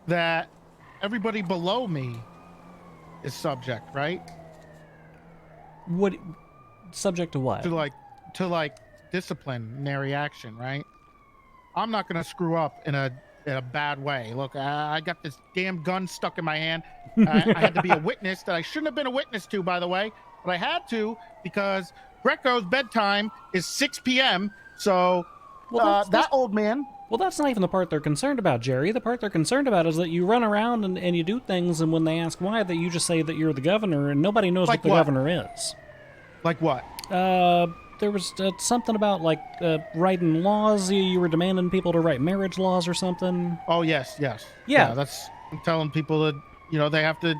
that everybody below me is subject, right? What subject to what? To like disciplinary action, right? I'm not gonna screw up in a bad way. Look, I got this damn gun stuck in my hand. I had to be a witness that I shouldn't have been a witness to, by the way, but I had to because Greco's bedtime is 6 p.m. So that old man. Well, that's not even the part they're concerned about, Jerry. The part they're concerned about is that you run around and you do things, and when they ask why, that you just say that you're the governor, and nobody knows what the governor is. Like what? There was something about, like, writing laws. You were demanding people to write marriage laws or something. Oh, yes. Yeah. I'm telling people that, you know, they have to.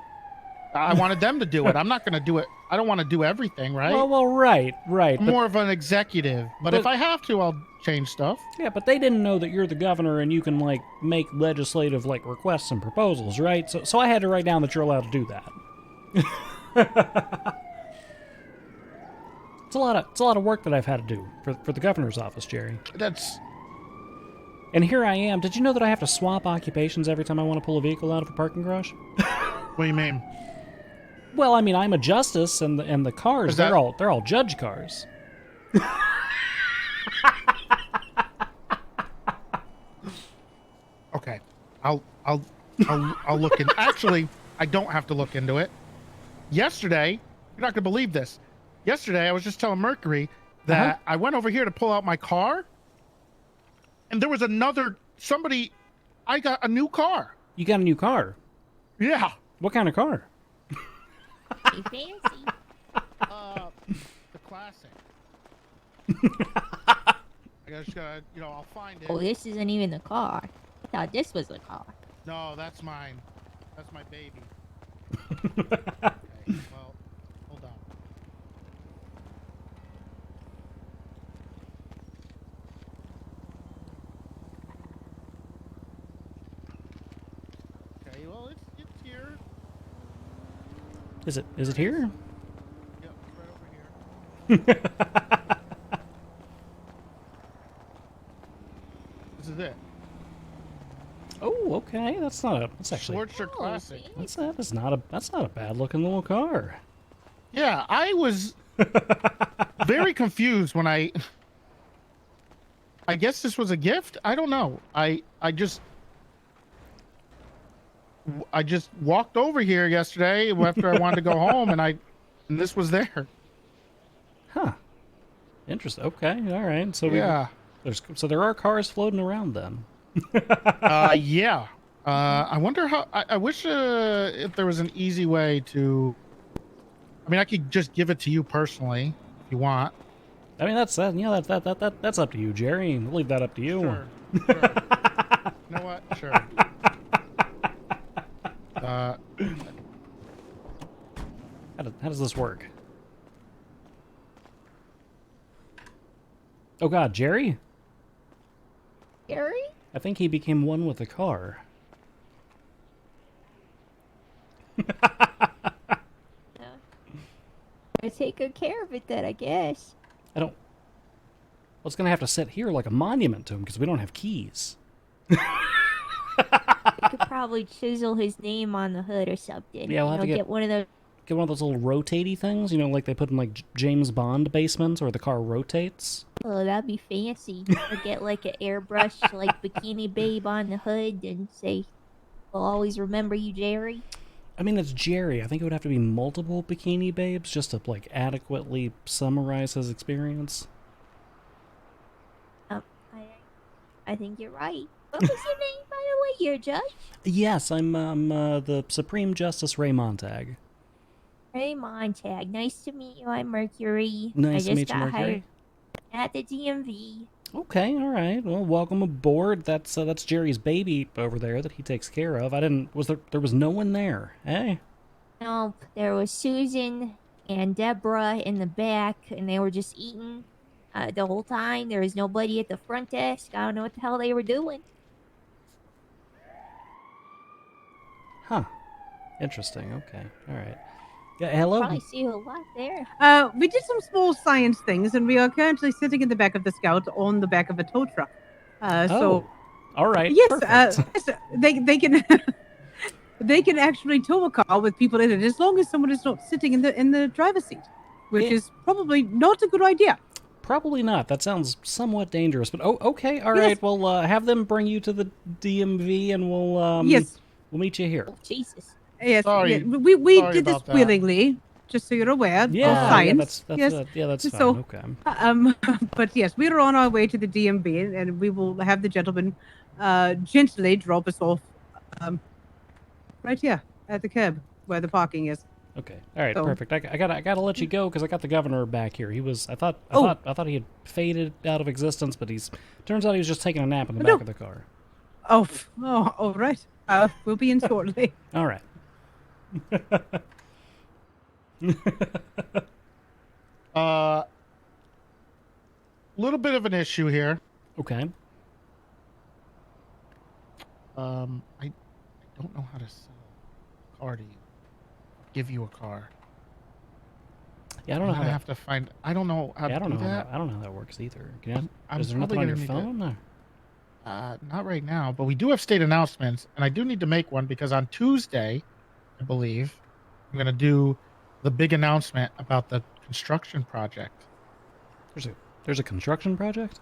I wanted them to do it. I'm not going to do it. I don't want to do everything, right? Well, right. I'm more of an executive, but if I have to, I'll change stuff. Yeah, but they didn't know that you're the governor and you can, like, make legislative, like, requests and proposals, right? So I had to write down that you're allowed to do that. It's a lot of work that I've had to do for the governor's office, Jerry. And here I am. Did you know that I have to swap occupations every time I want to pull a vehicle out of a parking garage? What do you mean? Well, I mean, I'm a justice, and the cars they're all judge cars. Okay, I'll look in. Actually, I don't have to look into it. Yesterday, you're not gonna believe this. Yesterday, I was just telling Mercury that I went over here to pull out my car, and there was somebody. I got a new car. You got a new car? Yeah. What kind of car? Fancy. The classic. I just gotta, I'll find it. Oh, this isn't even the car. I thought this was the car. No, that's mine. That's my baby. Okay, well, hold on. Okay, well, it's here. Is it here? Yep, right over here. Oh, okay. That's not a. That's actually. Shorts are classic. That's not a bad looking little car. Yeah, I was very confused when I guess this was a gift. I don't know. I just walked over here yesterday after I wanted to go home, and this was there. Huh. Interesting. Okay. All right. So yeah, there are cars floating around then. yeah. I wonder how. I wish if there was an easy way to. I mean, I could just give it to you personally if you want. I mean, that's up to you, Jerry. We'll leave that up to you. Sure. You know what? Sure. How does this work? Oh God, Jerry? Jerry? I think he became one with the car. I take good care of it then, I guess. Well, it's gonna have to sit here like a monument to him because we don't have keys. I could probably chisel his name on the hood or something. Yeah, we'll have to get one of those. Get one of those little rotatey things, like they put in like James Bond basements where the car rotates. Oh, that'd be fancy. Or get like an airbrush, like Bikini Babe on the hood and say, "We'll always remember you, Jerry." I mean, it's Jerry. I think it would have to be multiple Bikini Babes just to like adequately summarize his experience. I think you're right. What was your name, by the way? You're a judge? Yes, I'm the Supreme Justice Ray Montag. Hey, Montag. Nice to meet you. I'm Mercury. Nice to I meet just you, got Mercury. hired at the DMV. Okay, all right. Well, welcome aboard. That's Jerry's baby over there that he takes care of. There was no one there. Hey. No, there was Susan and Deborah in the back, and they were just eating the whole time. There was nobody at the front desk. I don't know what the hell they were doing. Huh. Interesting. Okay. All right. Yeah, hello. Probably see a lot there. We did some small science things, and we are currently sitting in the back of the Scout on the back of a tow truck. So, all right. yes, Perfect. yes, they can they can actually tow a car with people in it as long as someone is not sitting in the driver's seat, which is probably not a good idea. Probably not. That sounds somewhat dangerous. But okay. All right. Well, have them bring you to the DMV, and we'll we'll meet you here. Oh, Jesus. Yes, Sorry. yeah, we Sorry did this about that. willingly, just so you're aware. of Yeah, science. that's yes. fine. So, Okay. but yes, we are on our way to the DMV, and we will have the gentleman gently drop us off right here at the curb where the parking is. Okay. All right. So- Perfect. I gotta let you go because I got the governor back here. I thought he had faded out of existence, but turns out he was just taking a nap in the back of the car. Oh, all right. We'll be in shortly. All right. Little bit of an issue here. Okay. I don't know how to sell a car to you. Give you a car. Yeah, I don't know how I that. have to find. I don't know how Yeah, I to don't do know. that. I don't know how that works either. Can I'm is there probably nothing on your gonna need phone? to- Not right now, but we do have state announcements, and I do need to make one because on Tuesday, I believe, I'm going to do the big announcement about the construction project. There's a construction project?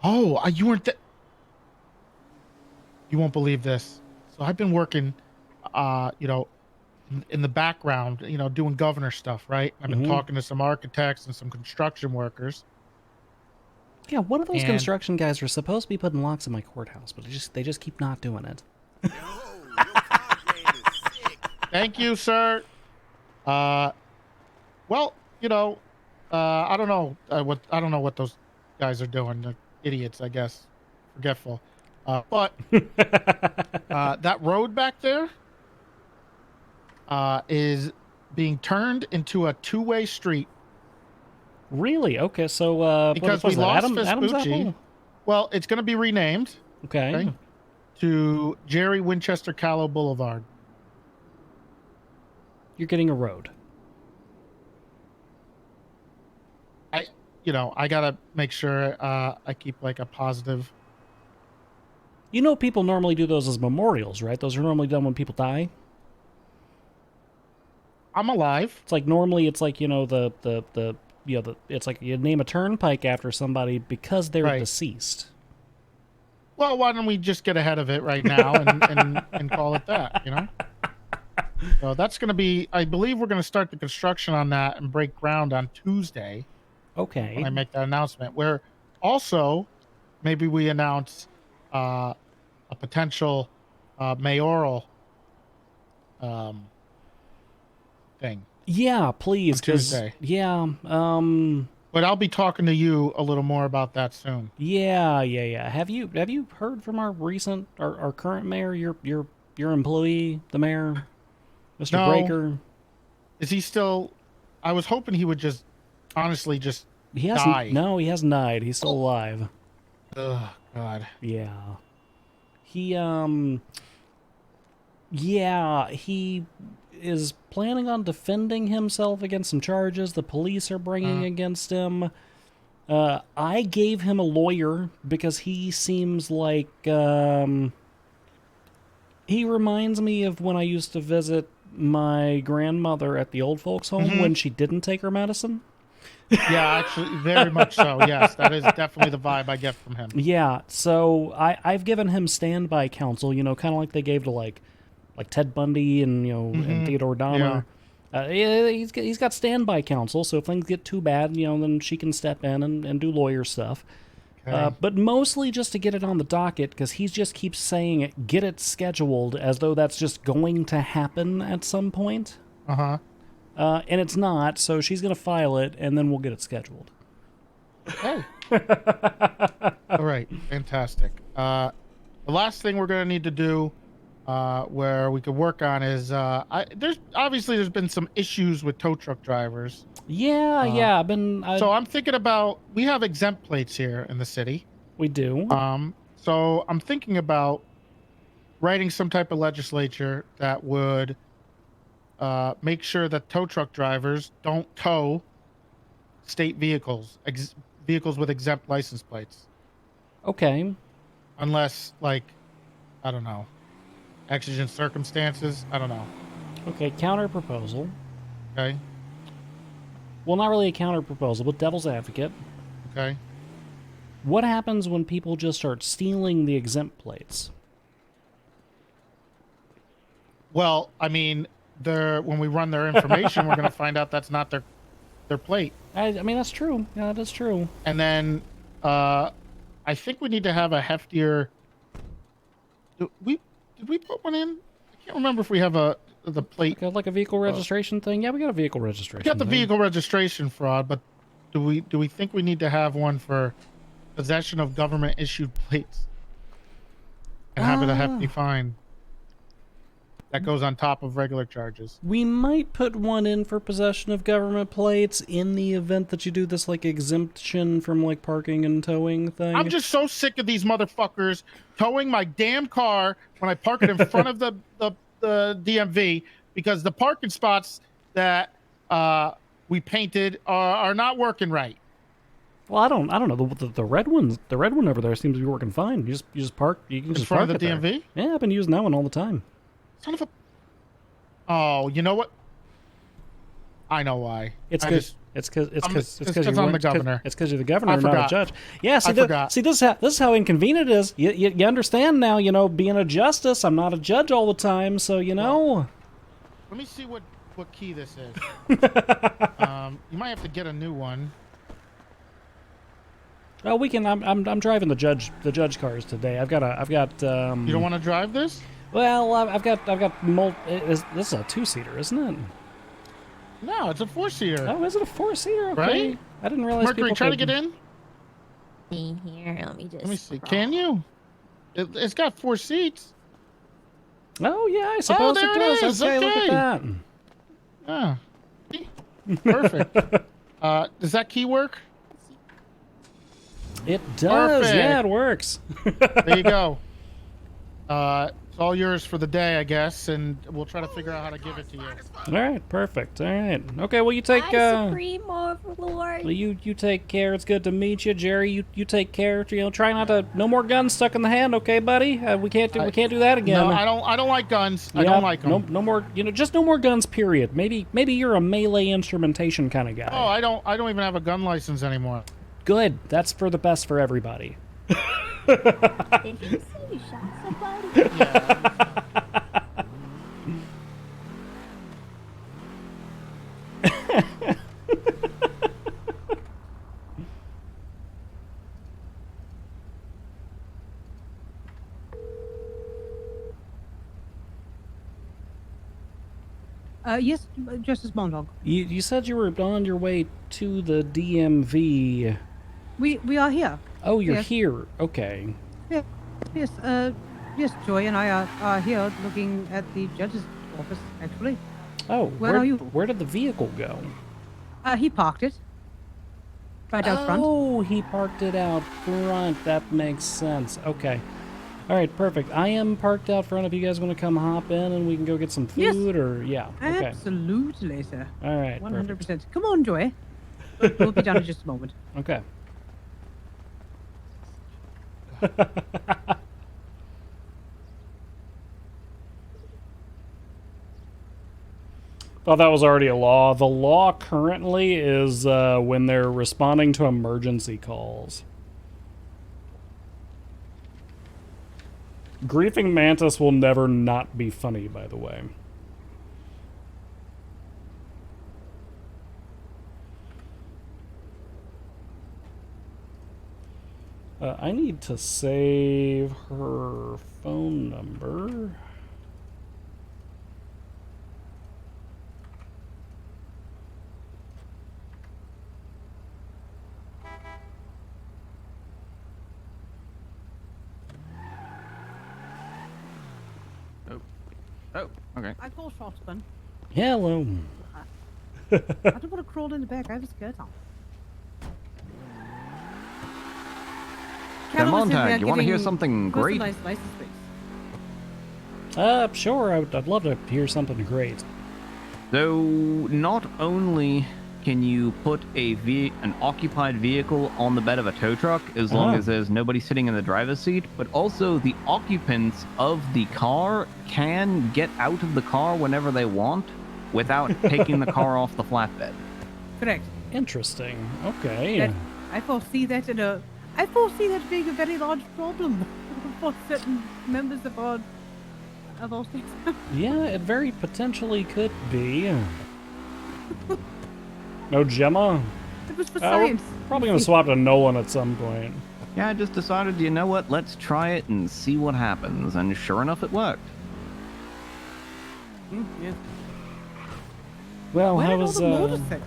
Oh, you weren't there. You won't believe this. So I've been working, in the background, doing governor stuff, right? I've been talking to some architects and some construction workers. Yeah, one of those And- construction guys are supposed to be putting locks in my courthouse, but they just keep not doing it. Thank you, sir. Well, I don't know what those guys are doing. They're idiots, I guess. Forgetful. But that road back there is being turned into a two-way street. Really? Okay, so because what we was that? lost Adam's Vespucci. Apple? Well, it's going to be renamed. Okay. To Jerry Winchester Callow Boulevard. You're getting a road. I gotta make sure I keep like a positive You know, people normally do those as memorials, right? Those are normally done when people die. I'm alive. It's like normally it's like, you know, it's like you name a turnpike after somebody because they're Right. deceased. Well, why don't we just get ahead of it right now and call it that, you know? So that's going to be, I believe we're going to start the construction on that and break ground on Tuesday. Okay. When I make that announcement, where also maybe we announce a potential mayoral thing. Yeah, please. On Tuesday. Yeah. But I'll be talking to you a little more about that soon. Yeah. Have you heard from our current mayor, your employee, the mayor, Mr. No. Breaker? Is he still? I was hoping he would just honestly just He hasn't. die. No, he hasn't died. He's still alive. Oh God. Yeah. He he is planning on defending himself against some charges the police are bringing against him. I gave him a lawyer because he seems like he reminds me of when I used to visit my grandmother at the old folks home when she didn't take her medicine. Yeah, actually, very much so. Yes, that is definitely the vibe I get from him. Yeah, so I've given him standby counsel, you know, kind of like they gave to like Ted Bundy and and Theodore Dahmer. He's got standby counsel, so if things get too bad, then she can step in and do lawyer stuff. Okay. But mostly just to get it on the docket, because he just keeps saying get it scheduled as though that's just going to happen at some point. Uh-huh. And it's not, so she's going to file it, and then we'll get it scheduled. Okay. All right. Fantastic. The last thing we're going to need to do, where we could work on, is there's been some issues with tow truck drivers. Yeah. So I'm thinking about, we have exempt plates here in the city. We do. So I'm thinking about writing some type of legislature that would make sure that tow truck drivers don't tow state vehicles, vehicles with exempt license plates. Okay. Unless, like, I don't know, exigent circumstances. I don't know. Okay, counter proposal. Okay. Well, not really a counter proposal, but devil's advocate. Okay. What happens when people just start stealing the exempt plates? Well, I mean, when we run their information, we're going to find out that's not their plate. I mean, that's true. Yeah, that's true. And then I think we need to have a heftier. Did we put one in? I can't remember if we have the plate. Like a vehicle registration thing? Yeah, we got a vehicle registration. We got the thing. vehicle registration fraud, but do we think we need to have one for possession of government issued plates and have it a hefty fine that goes on top of regular charges? We might put one in for possession of government plates in the event that you do this like exemption from like parking and towing thing. I'm just so sick of these motherfuckers towing my damn car when I park it in front of the DMV, because the parking spots that we painted are not working right. Well, I don't know. The red one over there seems to be working fine. You just park. You can In just front park of the it there. DMV? Yeah, I've been using that one all the time. Son of a. Oh, you know what? I know why. It's because you're I'm the governor. It's because you're the governor, I not a forgot. judge. Yeah, I forgot. this is how inconvenient it is. You understand now. Being a justice, I'm not a judge all the time, so Let me see what key this is. You might have to get a new one. Well, we can. I'm driving the judge cars today. I've got. You don't want to drive this? Well, I've got. This is a 2-seater, isn't it? No, it's a 4-seater. Oh, is it a 4-seater? Okay. Right? I didn't realize. Mercury, people try to could- get in. See here, let me just. see. Can you? It's got 4 seats. Oh yeah, I suppose there it does. it is. Okay, look Okay. at that. Yeah. Perfect. Does that key work? It does. Perfect. Yeah, it works. There you go. It's all yours for the day, I guess, and we'll try to figure out how to give it to you. All right, perfect. All right. Okay, well, you take Supreme Overlord. well, you take care. It's good to meet you, Jerry. You take care. You know, try not to. No more guns stuck in the hand, okay, buddy? We can't do that again. No, I don't like guns. I don't like them. No more. You know, just no more guns. Period. Maybe you're a melee instrumentation kind of guy. Oh, I don't even have a gun license anymore. Good. That's for the best for everybody. Did you see you shot somebody? Yes, Justice Montag. You said you were on your way to the DMV. We are here. Oh, you're Yes. here. Okay. Yeah. Yes. Yes. Joy and I are here looking at the judge's office. Actually. Oh, Where are you? Where did the vehicle go? He parked it. Right out front. Oh, he parked it out front. That makes sense. Okay. All right, perfect. I am parked out front if you guys want to come hop in and we can go get some food Yes. or yeah. Okay. Absolutely, sir. All right. 100%. Come on, Joy. We'll be done in just a moment. Okay. Thought that was already a law. The law currently is when they're responding to emergency calls. Griefing Mantis will never not be funny, by the way. I need to save her phone number. Oh, okay. I call shotgun. Hello. I don't want to crawl in the back. I have a skirt on. Now, Montag, you want to hear something great? Personalized license plates. Sure. I'd love to hear something great. So, not only can you put an occupied vehicle on the bed of a tow truck as long as there's nobody sitting in the driver's seat, but also the occupants of the car can get out of the car whenever they want without taking the car off the flatbed. Correct. Interesting. Okay. I foresee that being a very large problem for certain members of our states. Yeah, it very potentially could be. No Gemma? It was for We're science. probably going to swap to Nolan at some point. Yeah, I just decided, you know what, let's try it and see what happens, and sure enough, it worked. Yeah. Well, Where how are all was the motorcycles?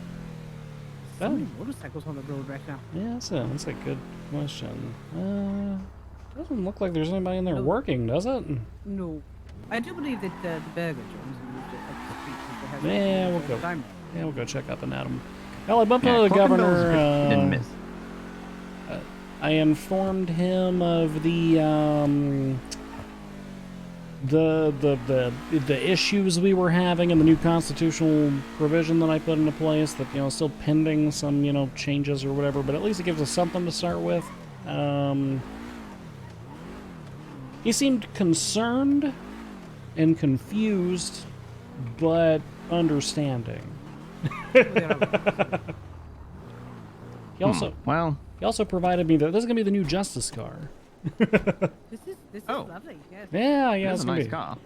So Oh. many motorcycles on the road right now. Yeah, that's a good question. Doesn't look like there's anybody in there working, does it? No. I do believe that the burger joints moved it up the street since they have Yeah, it we'll all go. the time. Yeah, we'll go check out the Natum. Well, I bumped Yeah, into the Cloak and governor. Bill's didn't miss. I informed him of the issues we were having and the new constitutional provision that I put into place. That still pending some changes or whatever, but at least it gives us something to start with. He seemed concerned and confused, but understanding. He also provided me that this is gonna be the new Justice car. This is lovely. Yes. Yeah, It it's is a gonna nice be. car.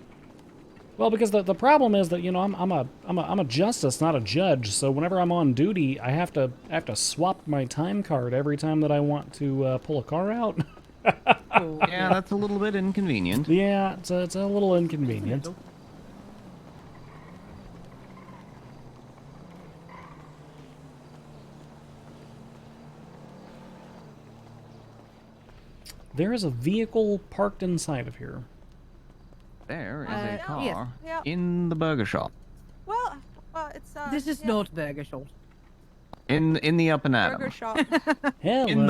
Well, because the problem is that I'm a justice, not a judge. So whenever I'm on duty, I have to swap my time card every time that I want to pull a car out. Yeah, that's a little bit inconvenient. Yeah, it's a little inconvenient. There is a vehicle parked inside of here. There is a car yes, yeah. in the burger shop. Well, it's This is not burger shop. In the Up and Atom. burger shop. In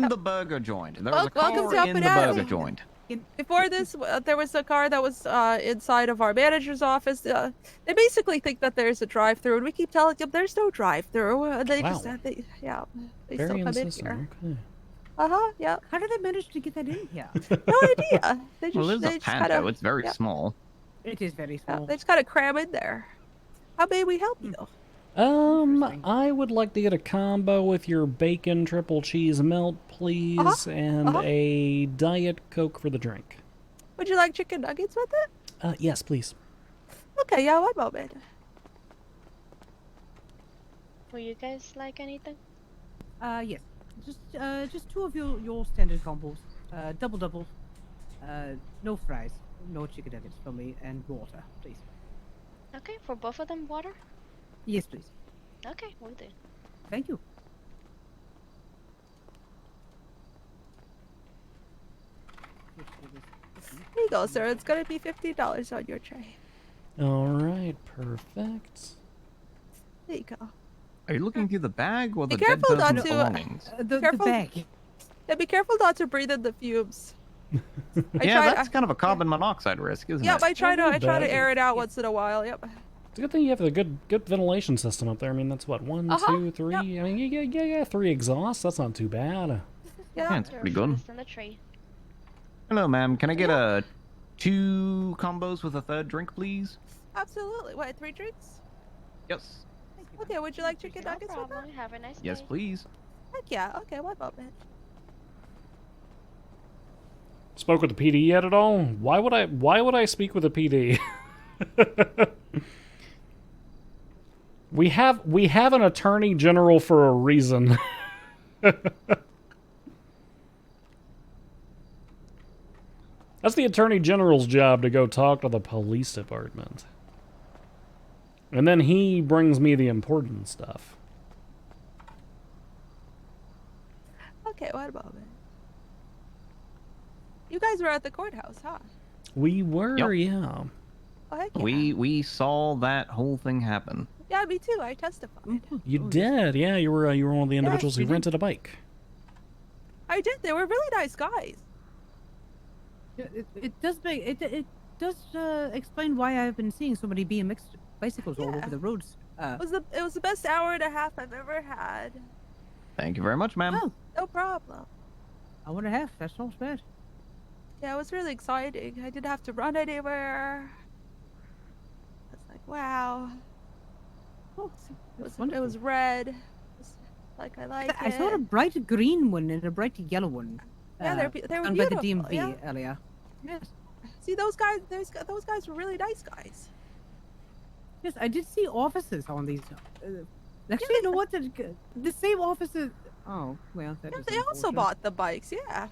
the burger joint. There is a Welcome car to Up in and the Atom. burger joint. Before this, there was a car that was inside of our manager's office. They basically think that there's a drive-through, and we keep telling them there's no drive-through. They Wow. just, they Very still come in insistent. here. Okay. Yeah. How did they manage to get that in here? No idea. They just, Well, there's they a just panto. kind of. It's very small. It is very Yeah, small. they just kind of cram in there. How may we help you? I would like to get a combo with your bacon triple cheese melt, please, and a Diet Coke for the drink. Would you like chicken nuggets with it? Yes, please. Okay, yeah, one moment. Will you guys like anything? Yes. Just two of your standard combos. Double. No fries, no chicken nuggets for me, and water, please. Okay, for both of them, water? Yes, please. Okay, we'll do. Thank you. Here you go, sir. It's gonna be $50 on your tray. All right, perfect. There you go. Are you looking through the bag or Be the dead careful not person's to. belongings? The bag. Yeah, be careful not to breathe in the fumes. Yeah, that's kind of a carbon monoxide risk, isn't Yep, it? I try to bad. air it out once in a while. Yep. It's a good thing you have a good ventilation system up there. I mean, that's what, one, two, three. I mean, yeah, 3 exhausts. That's not too bad. Yeah, it's pretty good. In the tree. Hello, ma'am. Can I get 2 combos with a 3rd drink, please? Absolutely. What, 3 drinks? Yes. Okay, would you like chicken nuggets with that? Have a nice Yes, day. please. Heck yeah. Okay, one moment. Spoke with the PD yet at all? Why would I speak with the PD? We have an attorney general for a reason. That's the attorney general's job, to go talk to the police department. And then he brings me the important stuff. Okay, one moment. You guys were at the courthouse, huh? We were, yeah. Oh, heck yeah. We saw that whole thing happen. Yeah, me too. I testified. You did, yeah. You were one of the individuals who rented a bike. I did. They were really nice guys. It does make it does explain why I've been seeing so many BMX bicycles all over the roads. It was the best hour and a half I've ever had. Thank you very much, ma'am. Oh, no problem. Hour and a half. That sounds bad. Yeah, it was really exciting. I didn't have to run anywhere. I was like, wow. Oh, It was red. It was like I like it. I saw a bright green one and a bright yellow one. Yeah, they were done beautiful. by the DMV yeah. earlier. Yes. See, those guys were really nice guys. Yes, I did see officers on these. Actually, you know what? The same officers. Oh, well, that is They also unfortunate. bought the bikes, yeah.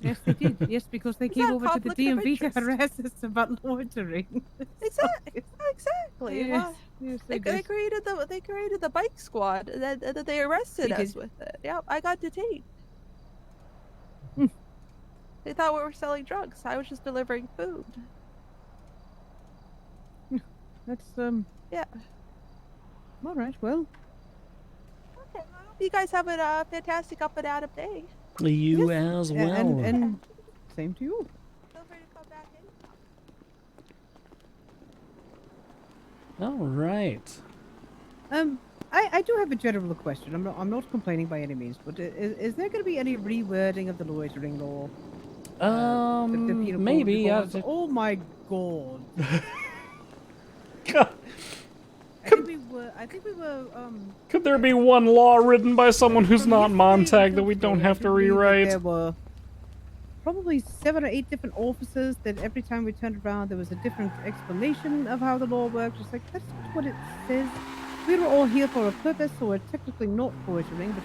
Yes, they did. Yes, because they Is came that over to the conflict of DMV to interest? harass us about loitering. Exactly. Yes, Well, yes, they did. created the bike squad, and then they arrested They us did. with it. Yeah, I got detained. They thought we were selling drugs. I was just delivering food. That's Yeah. all right. Well, Okay. I hope you guys have a fantastic up and out of day. You as well. and same to you. Feel free to come back in. All right. I do have a general question. I'm not complaining by any means, but is there going to be any rewording of the loitering law? The penal code maybe. because- oh my god. I think we were Could there be one law written by someone who's not Montag that we don't have to rewrite? There were probably 7 or 8 different officers that every time we turned around there was a different explanation of how the law works. It's like, that's not what it says. We were all here for a purpose, so we're technically not loitering, but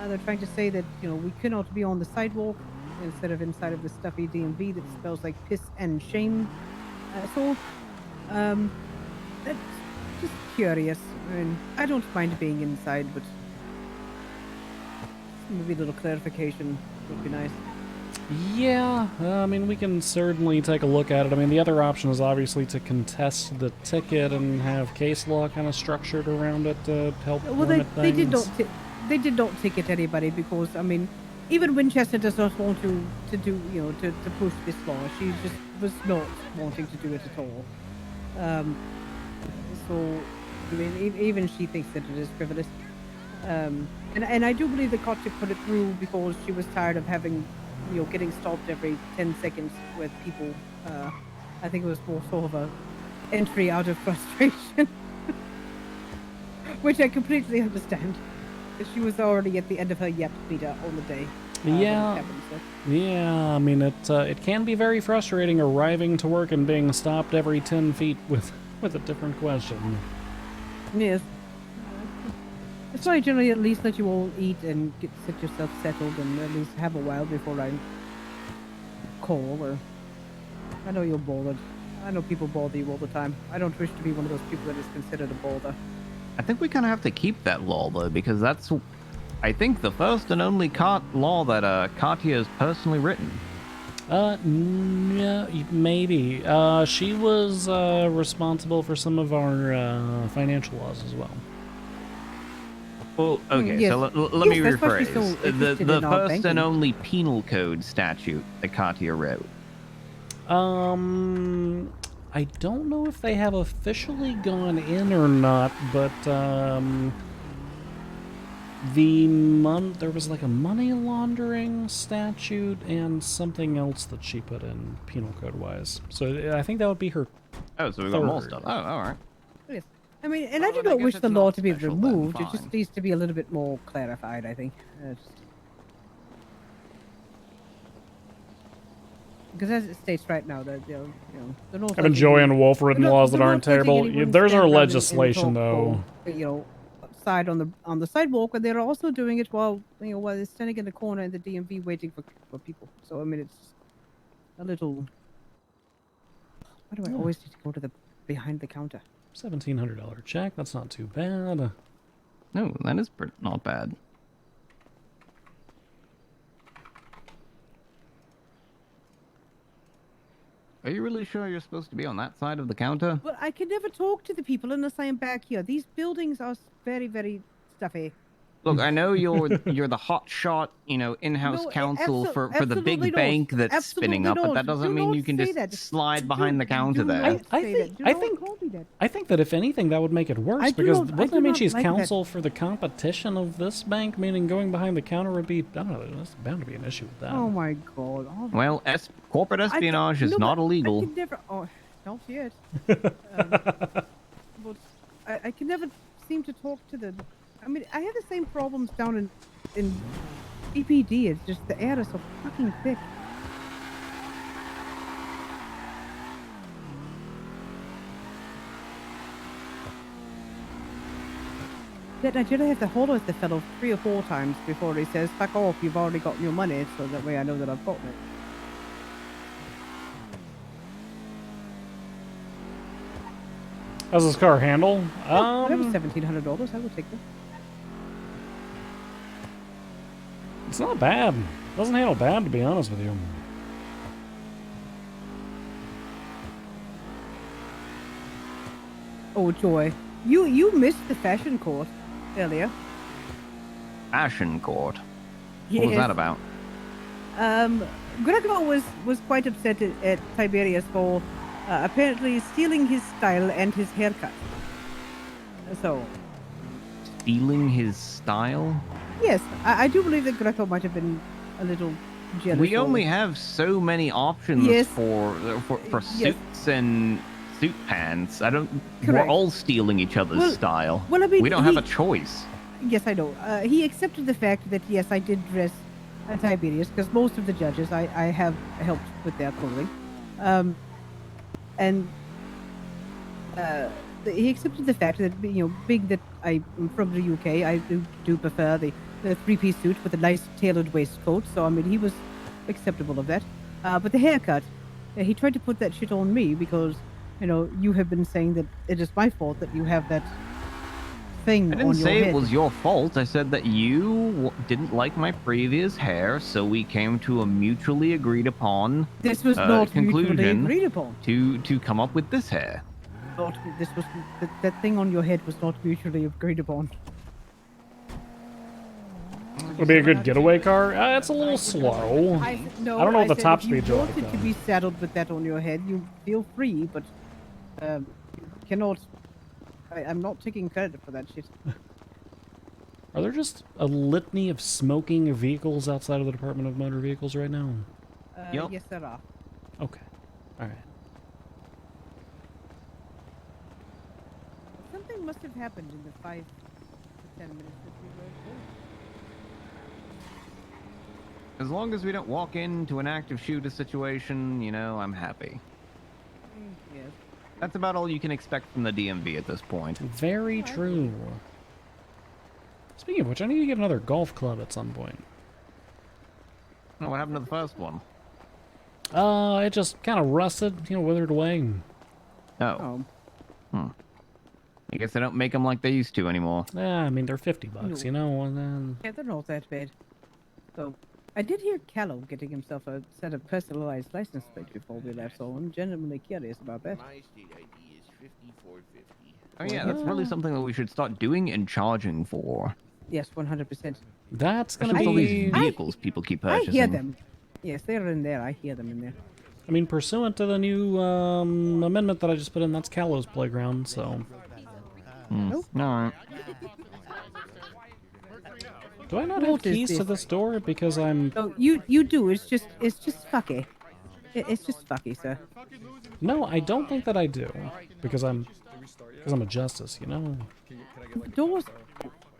they're trying to say that, we cannot be on the sidewalk instead of inside of the stuffy DMV that smells like piss and shame. That's just curious. I mean, I don't mind being inside, but maybe a little clarification would be nice. Yeah, I mean, we can certainly take a look at it. I mean, the other option is obviously to contest the ticket and have case law kind of structured around it to help Well, limit they did things. not they did not ticket anybody because, I mean, even Winchester does not want to do, to push this law. She just was not wanting to do it at all. So, I mean, even she thinks that it is frivolous. And I do believe that Kotick put it through because she was tired of having, getting stopped every 10 seconds with people. I think it was more sort of a entry out of frustration, which I completely understand. She was already at the end of her yep meter on the day. Yeah, yeah. I mean, it can be very frustrating arriving to work and being stopped every 10 feet with a different question. Yes. That's why I generally at least let you all eat and get yourself settled and at least have a while before I call. Or I know you're bothered. I know people bother you all the time. I don't wish to be one of those people that is considered a bother. I think we kind of have to keep that law, though, because that's, I think, the first and only law that Katya has personally written. Yeah, maybe. She was responsible for some of our financial laws as well. Well, okay, Yes. so let me rephrase. The first and only penal code statute that Katya wrote. I don't know if they have officially gone in or not, but there was like a money laundering statute and something else that she put in penal code wise. So I think that would be her. Oh, so we got more stuff. Oh, all right. Yes. I mean, and I do not wish the law to be removed. It just needs to be a little bit more clarified, I think. Because as it states right now, that they're not. I've been enjoying Wolf-ridden laws that they're aren't not letting terrible. anyone There's stand our around and legislation, talk though. outside on the sidewalk, and they're also doing it while while they're standing in the corner in the DMV waiting for people. So I mean, it's a little. Why do I always need to go to the behind the counter? $1,700 check. That's not too bad. No, that is not bad. Are you really sure you're supposed to be on that side of the counter? Well, I can never talk to the people unless I am back here. These buildings are very, very stuffy. Look, I know you're the hot shot, in-house counsel for the big bank that's spinning up, but that doesn't mean you can just slide behind the counter there. I think that if anything, that would make it worse, because wouldn't that mean she's counsel for the competition of this bank? Meaning going behind the counter would be, I don't know, there's bound to be an issue with that. Oh my god. Well, corporate espionage is not illegal. I can never, not yet. But I can never seem to talk to the. I mean, I have the same problems down in EPD. It's just the air is so fucking thick. Yet I generally have to hold with the fellow 3 or 4 times before he says, "Fuck off! You've already got your money," so that way I know that I've gotten it. How's this car handle? That was $1,700. I will take them. It's not bad. Doesn't handle bad, to be honest with you. Oh joy, you missed the fashion court earlier. Fashion court? What was that about? Greco was quite upset at Tiberius for apparently stealing his style and his haircut. So. Stealing his style? Yes, I do believe that Greco might have been a little jealous. We only have so many options for Yes. suits and suit pants. We're Correct. all stealing each other's style. well, I mean, we don't have a choice. Yes, I know. He accepted the fact that, yes, I did dress Tiberius, because most of the judges I have helped with their clothing. He accepted the fact that, being that I'm from the UK, I do prefer the 3-piece suit with a nice tailored waistcoat. So, I mean, he was acceptable of that. But the haircut, he tried to put that shit on me because, you have been saying that it is my fault that you have that thing on your head. I didn't say it was your fault. I said that you didn't like my previous hair, so we came to a mutually agreed upon This was not mutually conclusion agreed upon. to come up with this hair. This was that thing on your head was not mutually agreed upon. Would be a good getaway car. It's a little slow. I no, I don't know what the said top if you speeds are like. wanted to be saddled with that on your head, you feel free, but you cannot. I'm not taking credit for that shit. Are there just a litany of smoking vehicles outside of the Department of Motor Vehicles right now? Yes, there are. Okay. All right. Something must have happened in the 5 to 10 minutes that we were. As long as we don't walk into an active shooter situation, you know, I'm happy. Yes. That's about all you can expect from the DMV at this point. Very true. Speaking of which, I need to get another golf club at some point. Oh, what happened to the first one? It just kind of rusted, you know, withered away. Oh. I guess they don't make them like they used to anymore. Yeah, I mean, they're $50, you know, and then... Yeah, they're not that bad. So, I did hear Callow getting himself a set of personalized license plates before we left, so I'm genuinely curious about that. My state ID is 5450. Oh yeah, that's really something that we should start doing and charging for. Yes, 100%. That's gonna Especially all be... these vehicles people keep I purchasing. hear them. Yes, they're in there. I hear them in there. I mean, pursuant to the new amendment that I just put in, that's Callow's playground, so... Alright. Do I not have keys to this door because I'm... No, you do. It's just fucky. It's just fucky, sir. No, I don't think that I do. Because I'm a justice, you know? The doors...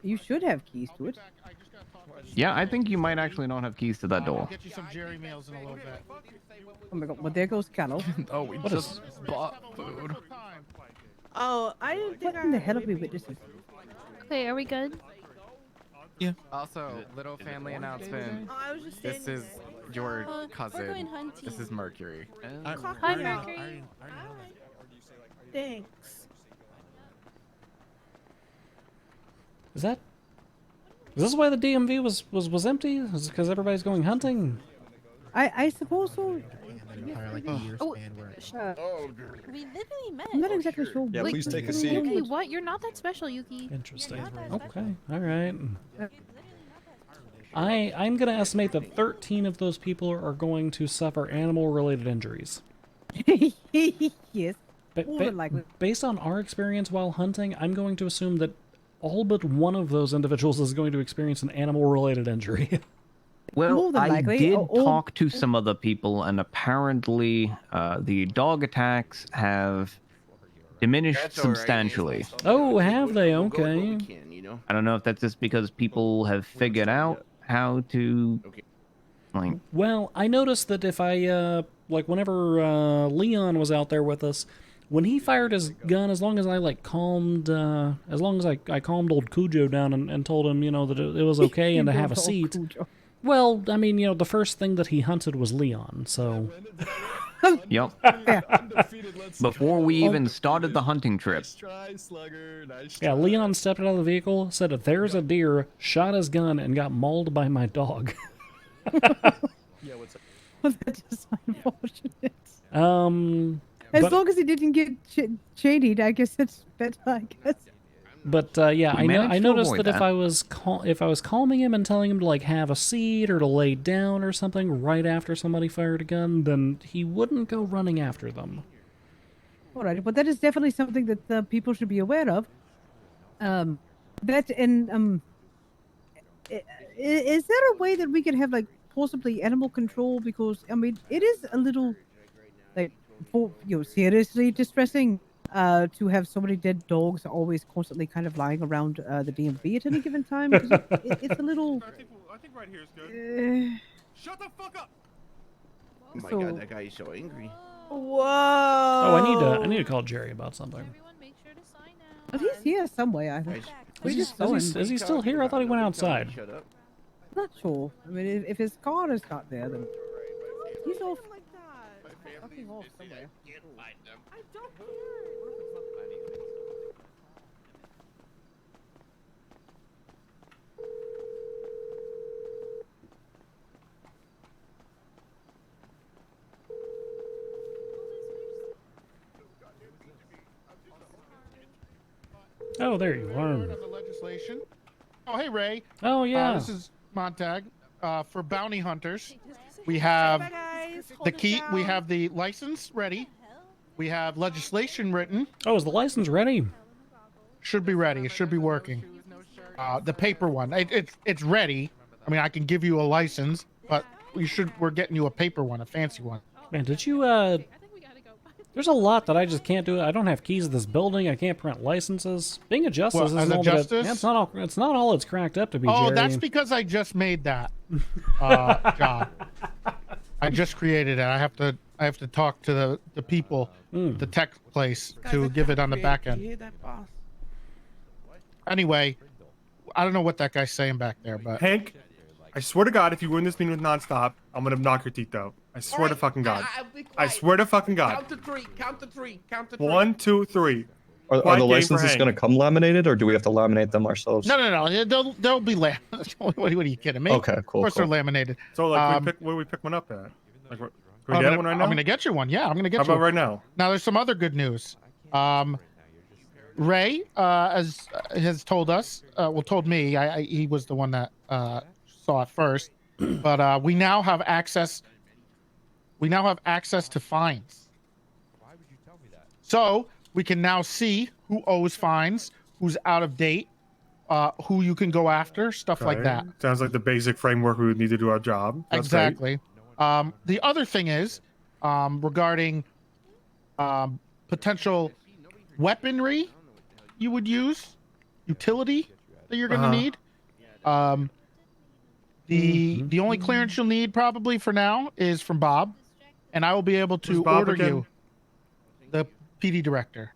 You should have keys to it. Yeah, I think you might actually not have keys to that door. Get you some Jerry meals in a little bit. Oh my god, well there goes Callow. Oh, we just bought food. Oh, I didn't think What in the hell are we witnessing? Wait, are we good? Yeah. Also, little family announcement. Oh, I was just This is your we're cousin. going hunting. This is Mercury. Hi, Mercury. Thanks. Is this why the DMV was empty? Is it because everybody's going hunting? I suppose so. Oh, we literally met. I'm not exactly sure. Yeah, Wait, please take a seat. Yuki, what? You're not that special, Yuki. Interesting. Okay, all right. I'm gonna estimate that 13 of those people are going to suffer animal-related injuries. Yes. More than likely. Based on our experience while hunting, I'm going to assume that all but one of those individuals is going to experience an animal-related injury. Well, I likely. did Oh. talk to some other people, and apparently the dog attacks have diminished substantially. Oh, have they? Okay. I don't know if that's just because people have figured out how to, like... Well, I noticed that if I, like, whenever Leon was out there with us, when he fired his gun, as long as I, like, calmed, as long as I calmed old Cujo down and told him, you know, that it was okay and to have a seat. Well, I mean, you know, the first thing that he hunted was Leon, so... Yep. Before we even started the hunting trip. Yeah, Leon stepped out of the vehicle, said, "There's a deer," shot his gun, and got mauled by my dog. Yeah, what's up? Well, that's just unfortunate. As but- long as he didn't get shadied, I guess it's better, I guess. But yeah, We managed I to noticed avoid that that. if I was calming him and telling him to like have a seat or to lay down or something right after somebody fired a gun, then he wouldn't go running after them. All right, but that is definitely something that people should be aware of. That and is there a way that we could have like possibly animal control? Because I mean, it is a little like seriously distressing. To have so many dead dogs always constantly kind of lying around the DMV at any given time. 'Cause it's a little... I think right here is good. Shut the fuck up! Oh my So- god, that guy is so angry. Whoa. Oh, I need to call Jerry about something. But he's here somewhere, I think. We just saw him. Is he still here? I thought he went outside. I'm not sure. I mean, if his car is not there, then he's off. Fucking off somewhere. I don't care. Oh, there you are. The legislation. Oh, hey Ray. Oh yeah. This is Montag, for bounty hunters, we have the key. We have the license ready. We have legislation written. Oh, is the license ready? Should be ready. It should be working. The paper one. It's ready. I mean, I can give you a license, but we're getting you a paper one, a fancy one. Man, did you, there's a lot that I just can't do. I don't have keys to this building. I can't print licenses. Being a justice What, isn't as a all that justice? it's not all it's cracked up to be, Oh, Jerry. that's because I just made that job. I just created it. I have to talk to the people, the tech place, to give it on the back end. Anyway, I don't know what that guy's saying back there, but Hank, I swear to God, if you win this meeting with nonstop, I'm gonna knock your teeth out. I swear to fucking God. I swear to fucking God. Count to three. Count to three. Count to three. 1, 2, 3. Are Quiet the game for licenses Hank. going to come laminated, or do we have to laminate them ourselves? no. They'll be laminated. What are you kidding me? Okay, cool. Of course cool. they're laminated. So, like, where do we pick one up at? Like, can we get one right now? I'm gonna get you one. Yeah, I'm gonna get How you about one. right now? Now, there's some other good news. Ray, as has told us, told me. He was the one that saw it first. But we now have access. We now have access to fines. Why would you tell me that? So we can now see who owes fines, who's out of date, who you can go after, stuff like Okay. that. Sounds like the basic framework we would need to do our job. That's great. Exactly. The other thing is regarding potential weaponry you would use, utility that you're going to need. The only clearance you'll need probably for now is from Bob, and I will be able to Who's Bob order again? you the PD director.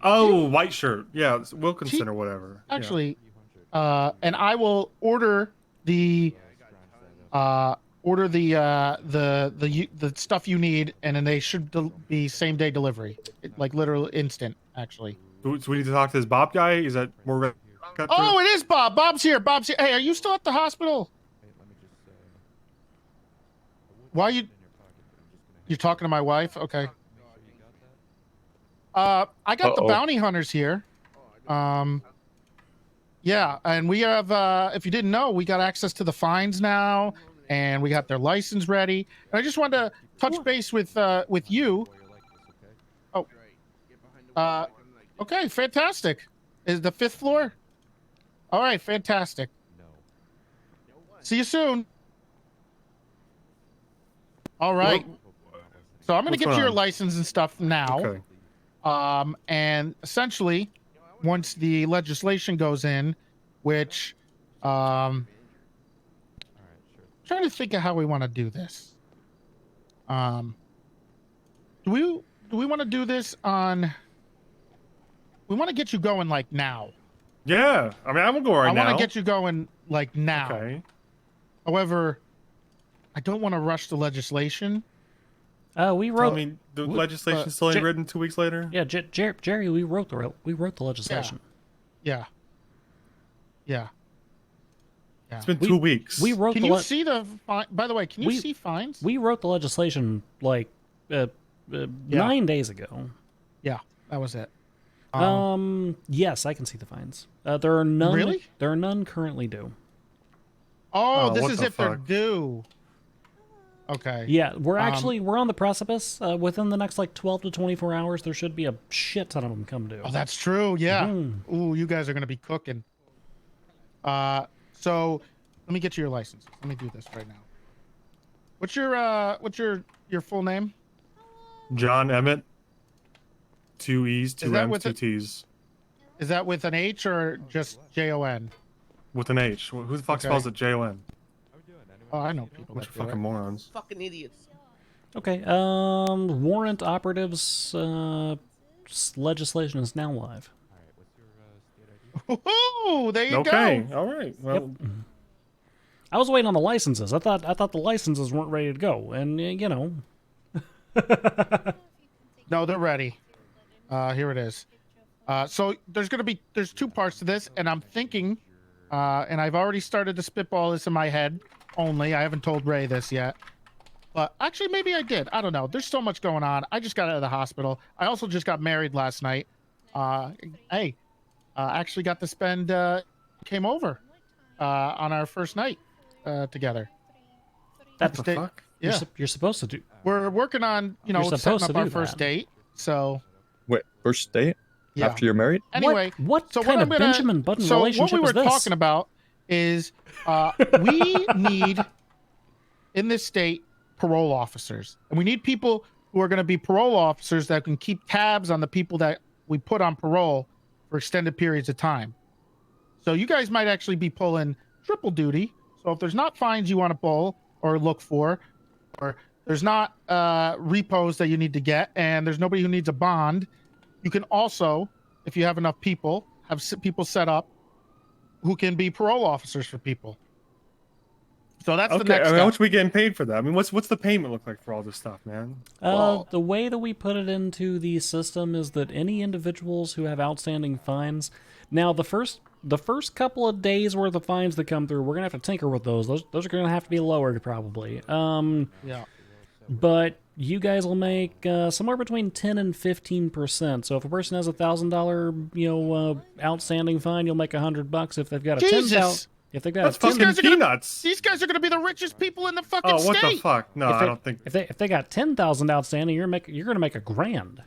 Oh, white shirt. Yeah, it's Wilkinson or whatever. Yeah. Actually, and I will order the stuff you need, and then they should be same day delivery, like literal instant, actually. So we need to talk to this Bob guy. Is that more? Oh, it is Bob. Bob's here. Bob's here. Hey, are you still at the hospital? Why you're talking to my wife? Okay. I got the bounty hunters here. Yeah, and we have, if you didn't know, we got access to the fines now, and we got their license ready. And I just wanted to touch base with you. Oh. Okay, fantastic. Is the 5th floor? All right, fantastic. See you soon. All right. So I'm going to get you your license and stuff now. Okay. And essentially, once the legislation goes in, which trying to think of how we want to do this. Do we want to do this on? We want to get you going like now. Yeah, I mean, I will go right now. I want to get you going like now. Okay. However, I don't want to rush the legislation. We wrote. I mean, the legislation's still ain't written 2 weeks later. Yeah, Jerry, we wrote the legislation. Yeah. It's been 2 weeks. We wrote. Can you see the? By the way, can you see fines? We wrote the legislation like 9 days ago. Yeah, that was it. Yes, I can see the fines. There are none. Really? There are none currently due. Oh, Oh, this what is the if they're fuck? due. Okay. Yeah, we're on the precipice. Within the next like 12 to 24 hours, there should be a shit ton of them come due. Oh, that's true. Yeah. Mhm. Ooh, you guys are gonna be cooking. So let me get you your license. Let me do this right now. What's your full name? John Emmett. 2 E's, 2 that M's, with 2 it? T's. Is that with an H or just Jon? With an H. Who the fuck Okay. spells it Jon? Oh, I know people. Bunch that of do it. fucking morons. Fucking idiots. Okay. Warrant operatives legislation is now live. Ooh, there you Okay. go. All right. Well, I was waiting on the licenses. I thought the licenses weren't ready to go, and you know. No, they're ready. Here it is. So there's 2 parts to this, and I'm thinking, and I've already started to spitball this in my head. Only I haven't told Ray this yet. But actually, maybe I did. I don't know. There's so much going on. I just got out of the hospital. I also just got married last night. Actually got to spend. Came over. on our first night together. That's the fuck? Yeah, You're supposed to do. we're working on You're setting supposed up to our do first that. date. So Wait, first date? Yeah. After you're married? anyway, what so kind what of I'm gonna, Benjamin Button so what relationship we is were this? talking about is we need in this state parole officers, and we need people who are going to be parole officers that can keep tabs on the people that we put on parole for extended periods of time. So you guys might actually be pulling triple duty. So if there's not fines you want to pull or look for, or there's not repos that you need to get, and there's nobody who needs a bond, you can also, if you have enough people, have people set up who can be parole officers for people. So that's the Okay, next I mean, how step. much we getting paid for that? I mean, what's the payment look like for all this stuff, man? The way that we put it into the system is that any individuals who have outstanding fines. Now, the first couple of days worth of fines that come through, we're gonna have to tinker with those. Those are gonna have to be lowered probably. Yeah. But you guys will make somewhere between 10 and 15%. So if a person has $1,000, outstanding fine, you'll make $100. If they've got a Jesus! if they've got That's a 10, fucking peanuts. These guys are going to be the richest people in the fucking Oh, what state. the fuck? No, I don't think. if they got 10,000 outstanding, you're gonna make $1,000.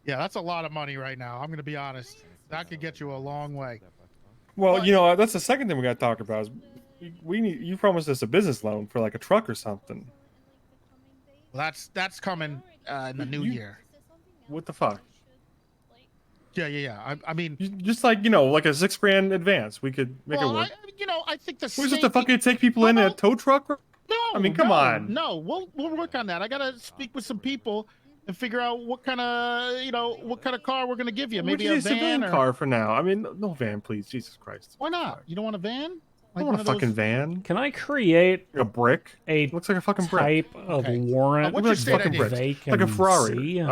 Yeah, that's a lot of money right now. I'm going to be honest. That could get you a long way. Well, that's the second thing we got to talk about. Is you promised us a business loan for like a truck or something. Well, that's coming in the new year. What the fuck? Yeah. I mean, just like like a $6,000 advance, we could make it work. I think the We're just state. to fucking take people in a tow truck. No, I mean, come on. No, we'll work on that. I gotta speak with some people and figure out what kind of car we're gonna give you. Maybe We'll a just use van or car for now. I mean, no van, please. Jesus Christ. Why not? You don't want a van? I don't want a fucking van. Can I create a brick? Looks like a fucking brick. type of warrant what's your state fucking ID? bricks. they Like a can Ferrari. see?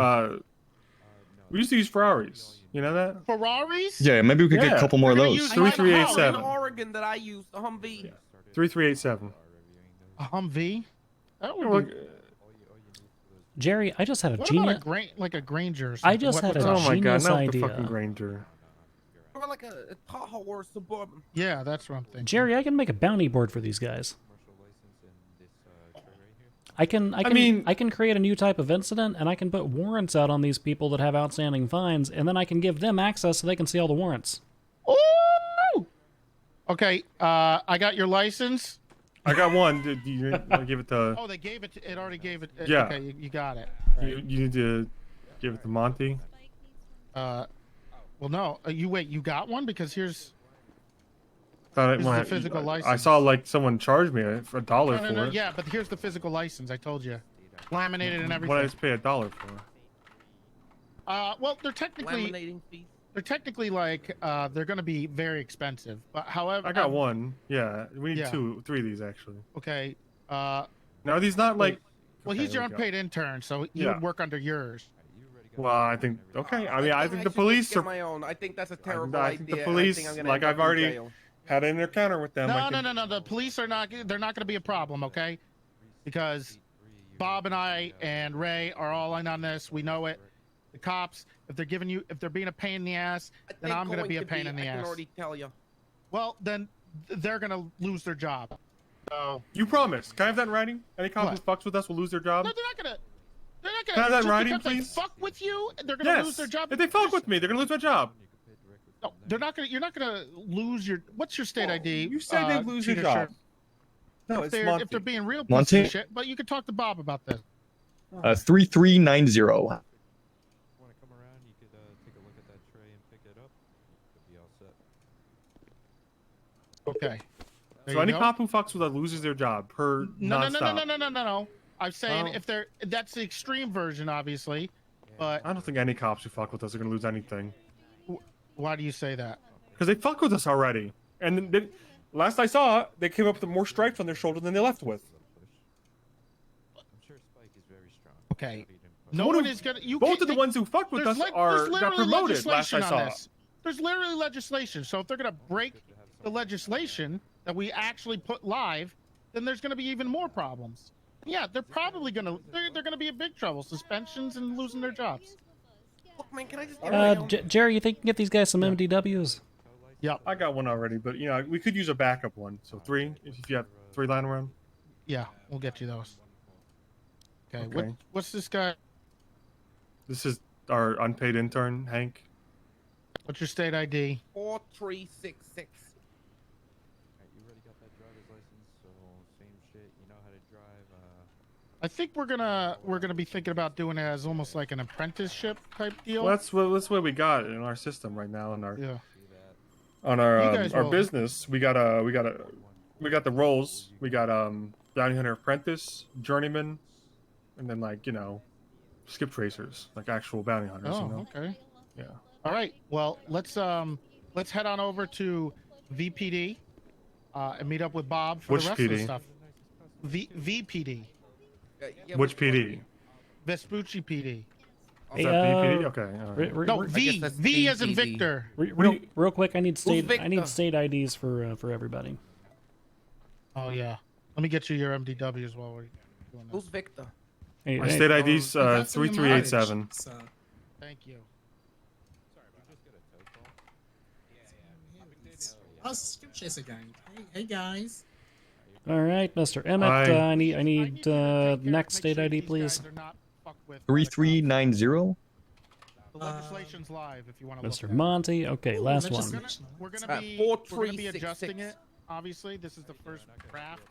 We used to use Ferraris. You know that? Ferraris? Yeah, maybe we could get a couple more of those. In 3387. Oregon that I use, the Humvee. 3387. A Humvee? That would be. Jerry, I just had a What genius. about like a Granger? Or I something? just had what's a up? Oh my god, genius not idea. the fucking Granger. Or like a Tahoe or a Suburban. Yeah, that's what I'm thinking. Jerry, I can make a bounty board for these guys. I can create a new type of incident, and I can put warrants out on these people that have outstanding fines, and then I can give them access so they can see all the warrants. Ooh! Okay, I got your license. I got one. Did you give it to? Oh, they gave it. It already gave it. Yeah. Okay, you got it. You need to give it to Monty. Well, no. You wait. You got one because here's. Thought Here's when the physical license. I saw like someone charge me for $1 No, for it. yeah, but here's the physical license. I told you, laminated and everything. What did I just pay $1 for? Well, they're technically. Laminating fees. They're technically like they're going to be very expensive, but however. I got one. Yeah, we need Yeah. 3 of these actually. Okay. Now are these not like? Well, Okay, he's your there we go. unpaid intern, so he Yeah. would work under yours. Well, I think okay. I mean, I think the should police just get are. my own. I think that's a terrible I idea. think the and I police, think I'm gonna like end up I've in already jail. had an encounter with them. I No, can- no. The police are not. They're not going to be a problem, okay? Because Bob and I and Ray are all in on this. We know it. The cops, if they're being a pain in the ass, then I'm going to be a pain in the I can ass. already tell you. Well, then they're going to lose their job. So You promised. Can I have that in writing? Any cop who What? fucks with us will lose their job. no, they're not going to. They're not Can I going have that in to. writing, Because please? they fuck with you, they're going to Yes. lose their job. If they fuck with me, they're gonna lose my job. No, they're not going to. You're not going to lose your. What's your state ID? You said they lose their Peter job. Sher- No, if it's they're, Monty. if they're being real pieces Monty? of shit, but you can talk to Bob about this. 3390. Okay. There So you any go. cop who fucks with us loses their job per No. nonstop. I'm saying Oh. if they're that's the extreme version, obviously. But I don't think any cops who fuck with us are gonna lose anything why do you say that? because they fuck with us already. And then last I saw, they came up with more stripes on their shoulder than they left with. Okay. No Both one of- is gonna. You both can't- of the ones who fucked with there's us lit- are there's got literally promoted. Last I legislation on saw. this. There's literally legislation. So if they're gonna break the legislation that we actually put live, then there's gonna be even more problems. Yeah, they're probably gonna. They're gonna be in big trouble. Suspensions and losing their jobs. Look, man, can I just get my own? Jerry, you think you can get these guys some MDWs? Yep. I got one already, but you know we could use a backup one. So 3, if you have 3 lying around. Yeah, we'll get you those. Okay. Okay. What's this guy? This is our unpaid intern, Hank. What's your state ID? 4366. You already got that driver's license, so same shit. You know how to drive. I think we're gonna be thinking about doing it as almost like an apprenticeship type deal. Well, that's what we got in our system right now. In our Yeah. on You our guys our will- business, we got the roles. We got bounty hunter apprentice, journeyman, and then like skip tracers, like actual bounty hunters. Oh, you know? okay. Yeah. All right. Well, let's head on over to VPD and meet up with Bob for Which the rest of the PD? stuff. VPD. Which PD? Vespucci PD. Is that VPD? Okay. All right. No, V as in Victor. Real quick, I need state Victor? IDs for everybody. Oh yeah. Let me get you your MDWs while we're doing that. Who's Victor? My state ID's 3387. Thank you. Us skip chaser gang. Hey guys. All right, Mr. Emmett. Hi. I need next state ID, please. 3390. The legislation's live if you want to Mr. look Monty. Okay, last one. We're gonna be adjusting it. Obviously, this is the first draft,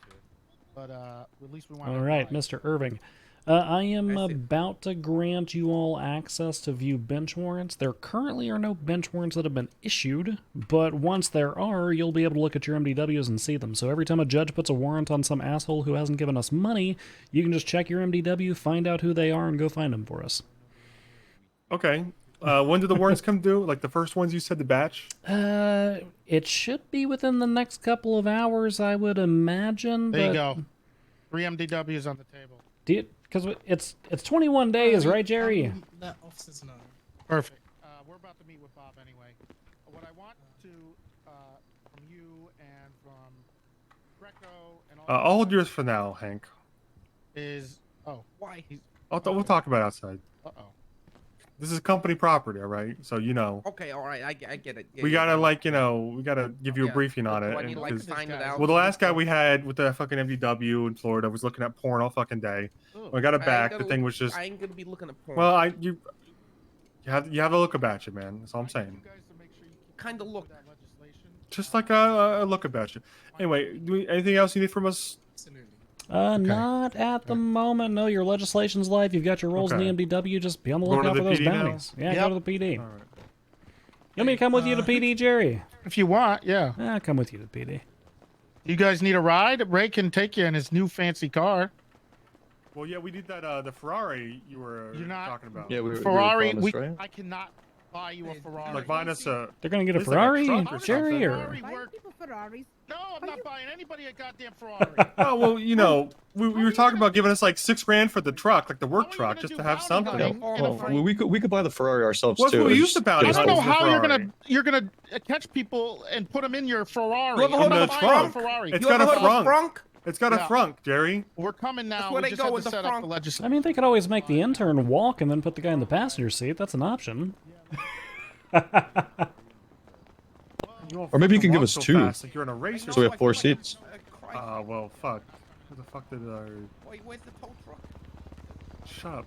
but at least we want. All right, Mr. Irving. I am about to grant you all access to view bench warrants. There currently are no bench warrants that have been issued, but once there are, you'll be able to look at your MDWs and see them. So every time a judge puts a warrant on some asshole who hasn't given us money, you can just check your MDW, find out who they are, and go find them for us. Okay. When do the warrants come due? Like the first ones you said, the batch? It should be within the next couple of hours, I would imagine. There you but- go. 3 MDWs on the table. Because it's 21 days, right, Jerry? That officer's no. Perfect. We're about to meet with Bob anyway. What I want to from you and from Greco and all I'll hold yours for now, Hank. is why? We'll talk about it outside. Uh-oh. This is company property, all right? So you know. Okay, all right, I get it. Yeah, We yeah, gotta yeah. we gotta give you a Yeah. briefing on Do it. I need to, like, 'cause- sign it out? Well, the last guy we had with the fucking MDW in Florida was looking at porn all fucking day. When I got it I ain't back, the gonna- thing was just. I ain't gonna be looking at porn. Well, you have a look about you, man. That's all I'm saying. Kind of look. Just like a look about you. Anyway, anything else you need from us? Not at the moment. No, your legislation's live. You've got your roles Okay. in the MDW. Just be on the Going to lookout for the those PD now? bounties. Yeah, Yep. go to the PD. You want me to come with you to PD, Jerry? If you want, yeah. I'll come with you to PD. You guys need a ride? Ray can take you in his new fancy car. Well, yeah, we did that. The Ferrari you were talking about. Yeah, we Ferrari. promised, right? I cannot buy you a Ferrari. Like buying us a. They're gonna get a at least like Ferrari, truck or Jerry, something. or Ferraris. No, I'm not buying anybody a goddamn Ferrari. Oh well, we were talking about giving us like $6,000 for the truck, like the work truck, just to have something. Yeah, well, we could buy the Ferrari ourselves What's too. what we used Just to bounty get us I don't know both. how Ferrari. you're gonna catch people and put them in your Ferrari. You ever I'm heard not of a buying trunk? a Ferrari. It's You got ever a heard of a frunk. frunk? It's got a Yeah. frunk, Jerry. We're coming now. That's where We they just go have with to the set up frunk. the legislation. I mean, they could always make the intern walk and then put the guy in the passenger seat. That's an option. Or maybe you can give walk us so 2. fast, like you're in a race or So we have something. 4 seats. Well, fuck. Who the fuck did our... Wait, where's the tow truck? Shut up.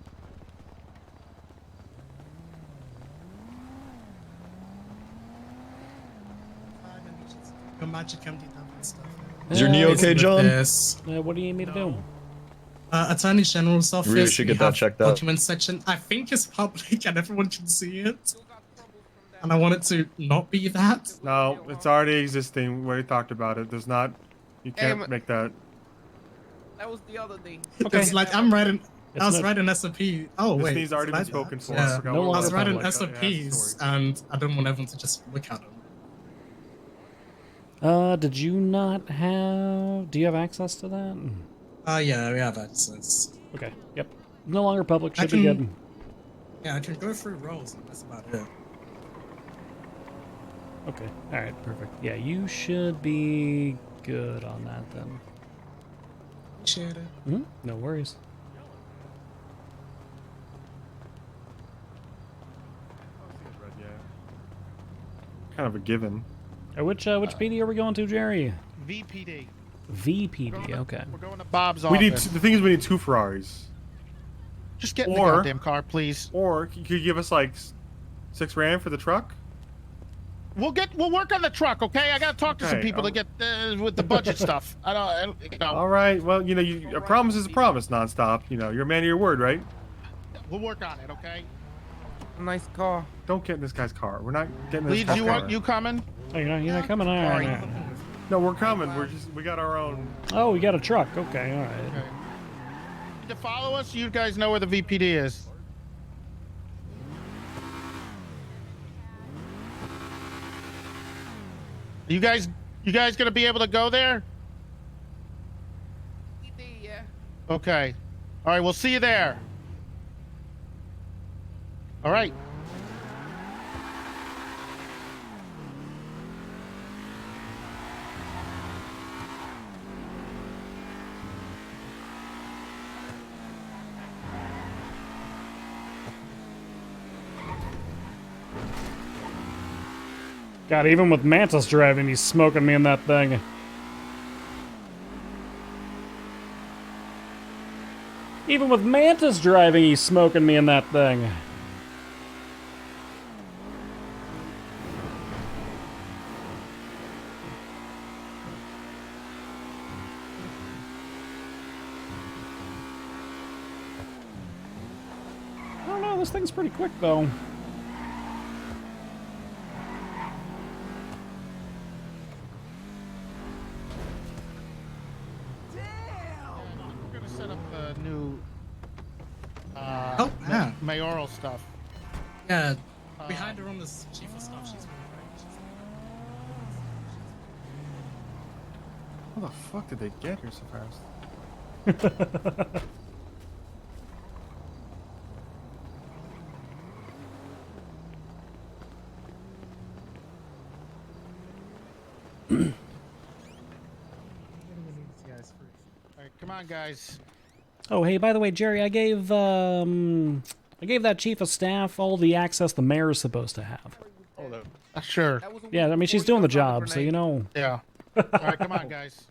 Your magic MDW stuff. Is your knee okay, John? Yes. What do you need me to do? Attorney General's office. Really should get that have checked out. Document section. I think it's public and everyone can see it. And I want it to not be that. No, it's already existing. We already talked about it. There's not... You can't Hey, make that... That was the other day. It's like I'm writing. It's I was not- writing SOP. Oh This wait, needs already did I been do that? spoken for. Yeah. I forgot No what it I was was. writing Like, SOPs and I didn't want everyone to just look at them. Did you not have... Do you have access to that? Yeah, we have access. Okay, yep. No longer public, I should be can- good. Yeah, I can go through roles and that's about it. Okay, alright, perfect. Yeah, you should be good on that then. Appreciate it. No worries. Kind of a given. Which PD are we going to, Jerry? VPD. VPD. Okay. We're going to Bob's We need. office. The thing is, we need 2 Ferraris. Just get in the goddamn car, please. Or you could give us like 6 grand for the truck. We'll work on the truck, okay? I gotta talk to some Okay, people to get with the budget stuff. I don't you know. All right. Well, you know, a promise is a promise, nonstop. You know, you're a man of your word, right? We'll work on it, okay? Nice car. Don't get in this guy's car. We're not getting in this Leeds, guy's you car. want you coming? Oh, you're not coming. All right. No, we're coming. We got our own. Oh, we got a truck. Okay, all right. Okay. Need to follow us. You guys know where the VPD is. You guys gonna be able to go there? Yeah. Okay. All right, we'll see you there. All right. God, even with Mantis driving, he's smoking me in that thing. Even with Mantis driving, he's smoking me in that thing. I don't know, this thing's pretty quick though. We're gonna set up the new Oh, yeah. mayoral stuff. Yeah, behind her on this chief of staff, she's How the fuck did they get here so fast? All right, come on, guys. Oh, hey, by the way, Jerry, I gave that chief of staff all the access the mayor's supposed to have. Sure. Yeah, I mean, she's doing the job, so you know. Yeah. All right, come on, guys.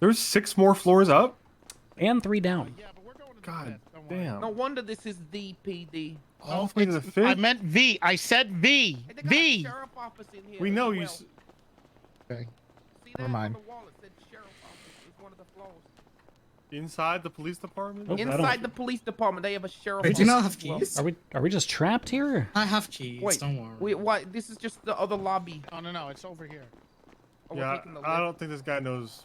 There's 6 more floors up? And 3 down. God damn. No wonder this is DPD. All the way to the 5th? I meant V. I said V. V. Sheriff office in here We as know well. you. Okay. See Never that mind. on the wall? It said sheriff office. It's one of the floors. Inside the police department? Inside the police department, they have a sheriff. Wait, do you office not have as well. keys? Are we just trapped here? I have keys, Wait, don't worry. wait, what? This is just the other lobby. Oh no, it's over here. Oh, we're Yeah, taking the I lift. don't think this guy knows.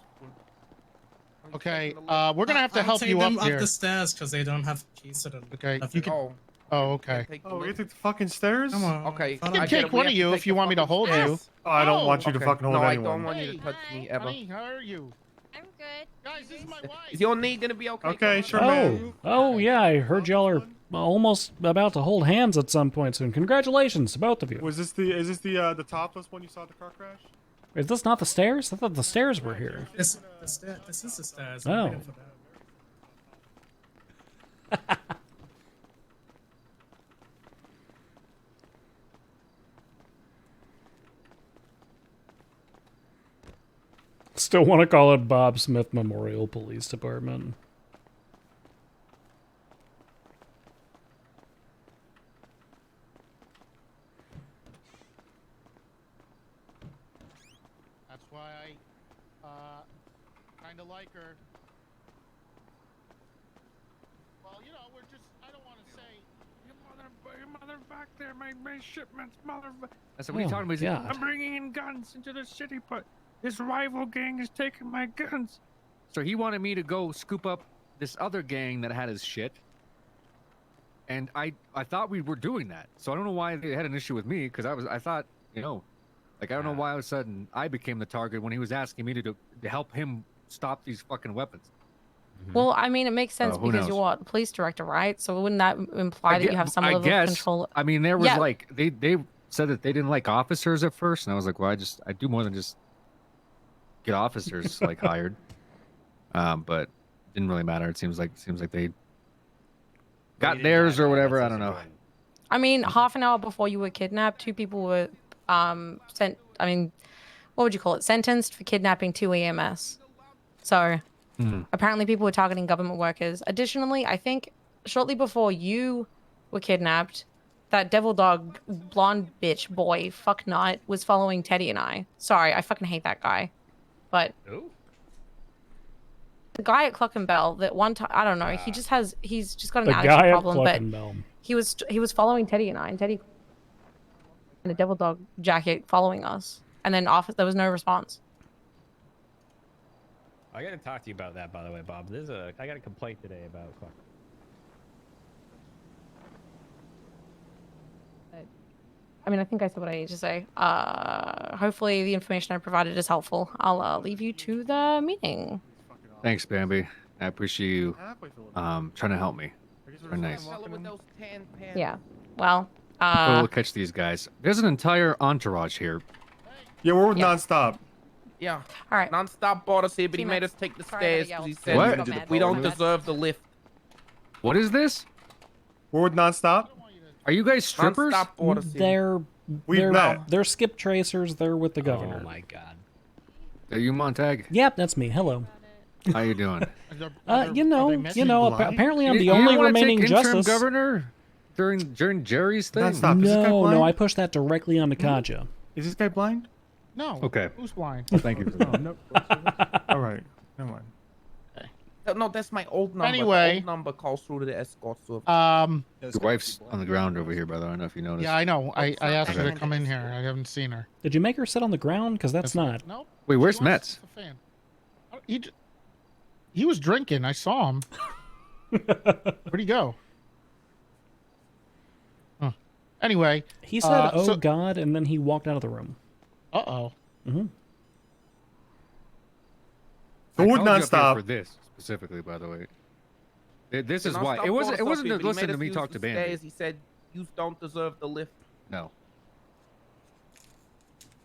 Okay, we're gonna have to I'll help take you them up here. the stairs because they don't have keys to them. Okay, you can. Oh, okay. Oh, we take the fucking stairs? Come on. Okay. You can take one of you if you want me to hold you. Oh, I don't want you to Okay. fucking hold No, anyone. I don't want you to touch me ever. Honey, how are you? I'm good. Guys, this is my wife. Is your knee gonna be okay? Okay, sure, Oh, man. oh yeah, I heard y'all are almost about to hold hands at some point soon. Congratulations to both of you. Was this the topless one you saw at the car crash? Is this not the stairs? I thought the stairs were here. This is the stairs. Oh. I'm waiting for that. Still want to call it Bob Smith Memorial Police Department. That's why I kind of like her. Well, you know, we're just. I don't want to say. Your mother back there, my shipments, mother. I said, what are you talking about? He's like, I'm bringing in guns into the city, but this rival gang is taking my guns. So he wanted me to go scoop up this other gang that had his shit. And I thought we were doing that. So I don't know why they had an issue with me, because I thought, you know, like I don't know why all of a sudden I became the target when he was asking me to help him stop these fucking weapons. Well, I mean, it makes sense who because knows? you're what, police director, right? So wouldn't that imply that you have some I level guess. of control? I mean, there was Yeah. like they said that they didn't like officers at first, and I was like, well, I do more than just get officers like hired. But didn't really matter. It seems like they got theirs or whatever. I don't know. I mean, half an hour before you were kidnapped, 2 people were sent. I mean, what would you call it? Sentenced for kidnapping 2 EMS. So apparently, people were targeting government workers. Additionally, I think shortly before you were kidnapped, that devil dog blonde bitch boy fuck nut was following Teddy and I. Sorry, I fucking hate that guy. But the guy at Clockenbell that one time, I don't know, he's just got an The attitude guy at problem. But Clockenbell. he was following Teddy and I, and Teddy in a devil dog jacket following us, and then there was no response. I gotta talk to you about that, by the way, Bob. I got a complaint today about Clark. I mean, I think I said what I need to say. Hopefully the information I provided is helpful. I'll leave you to the meeting. Thanks, Bambi. I appreciate you trying to help me. Very nice. Yeah. Well, We'll catch these guys. There's an entire entourage here. Yeah, we're with nonstop. Yeah. All right. Non-stop bought us here, but he made us take the stairs because he said What? we don't deserve the lift. What is this? We're with nonstop. Are you guys strippers? Non-stop bought us here. They're skip tracers. They're with the governor. Oh my god. Are you Montag? Yep, that's me. Hello. How you doing? Apparently I'm the You only wanna remaining take interim justice. governor during Jerry's thing. No, I pushed that directly onto Katja. Is this guy blind? No. Okay. Who's blind? Thank you. All right. Never mind. No, that's my old number. Anyway. The old number calls through to the escort service. Your wife's on the ground over here, by the way. I don't know if you noticed. Yeah, I know. I asked her to Okay. come in here. I haven't seen her. Did you make her sit on the ground? Because that's not. No. Wait, where's Metz? He was drinking. I saw him. Where'd he go? Huh. Anyway. He said, "Oh so- God," and then he walked out of the room. Uh-oh. Mm-hmm. I We're called you up here nonstop. for this specifically, by the way. This is Non-stop why. bought It us wasn't. It up wasn't here, to but he listen made to us me use talk the to Bambi. stairs. He said, "You don't deserve the lift." No.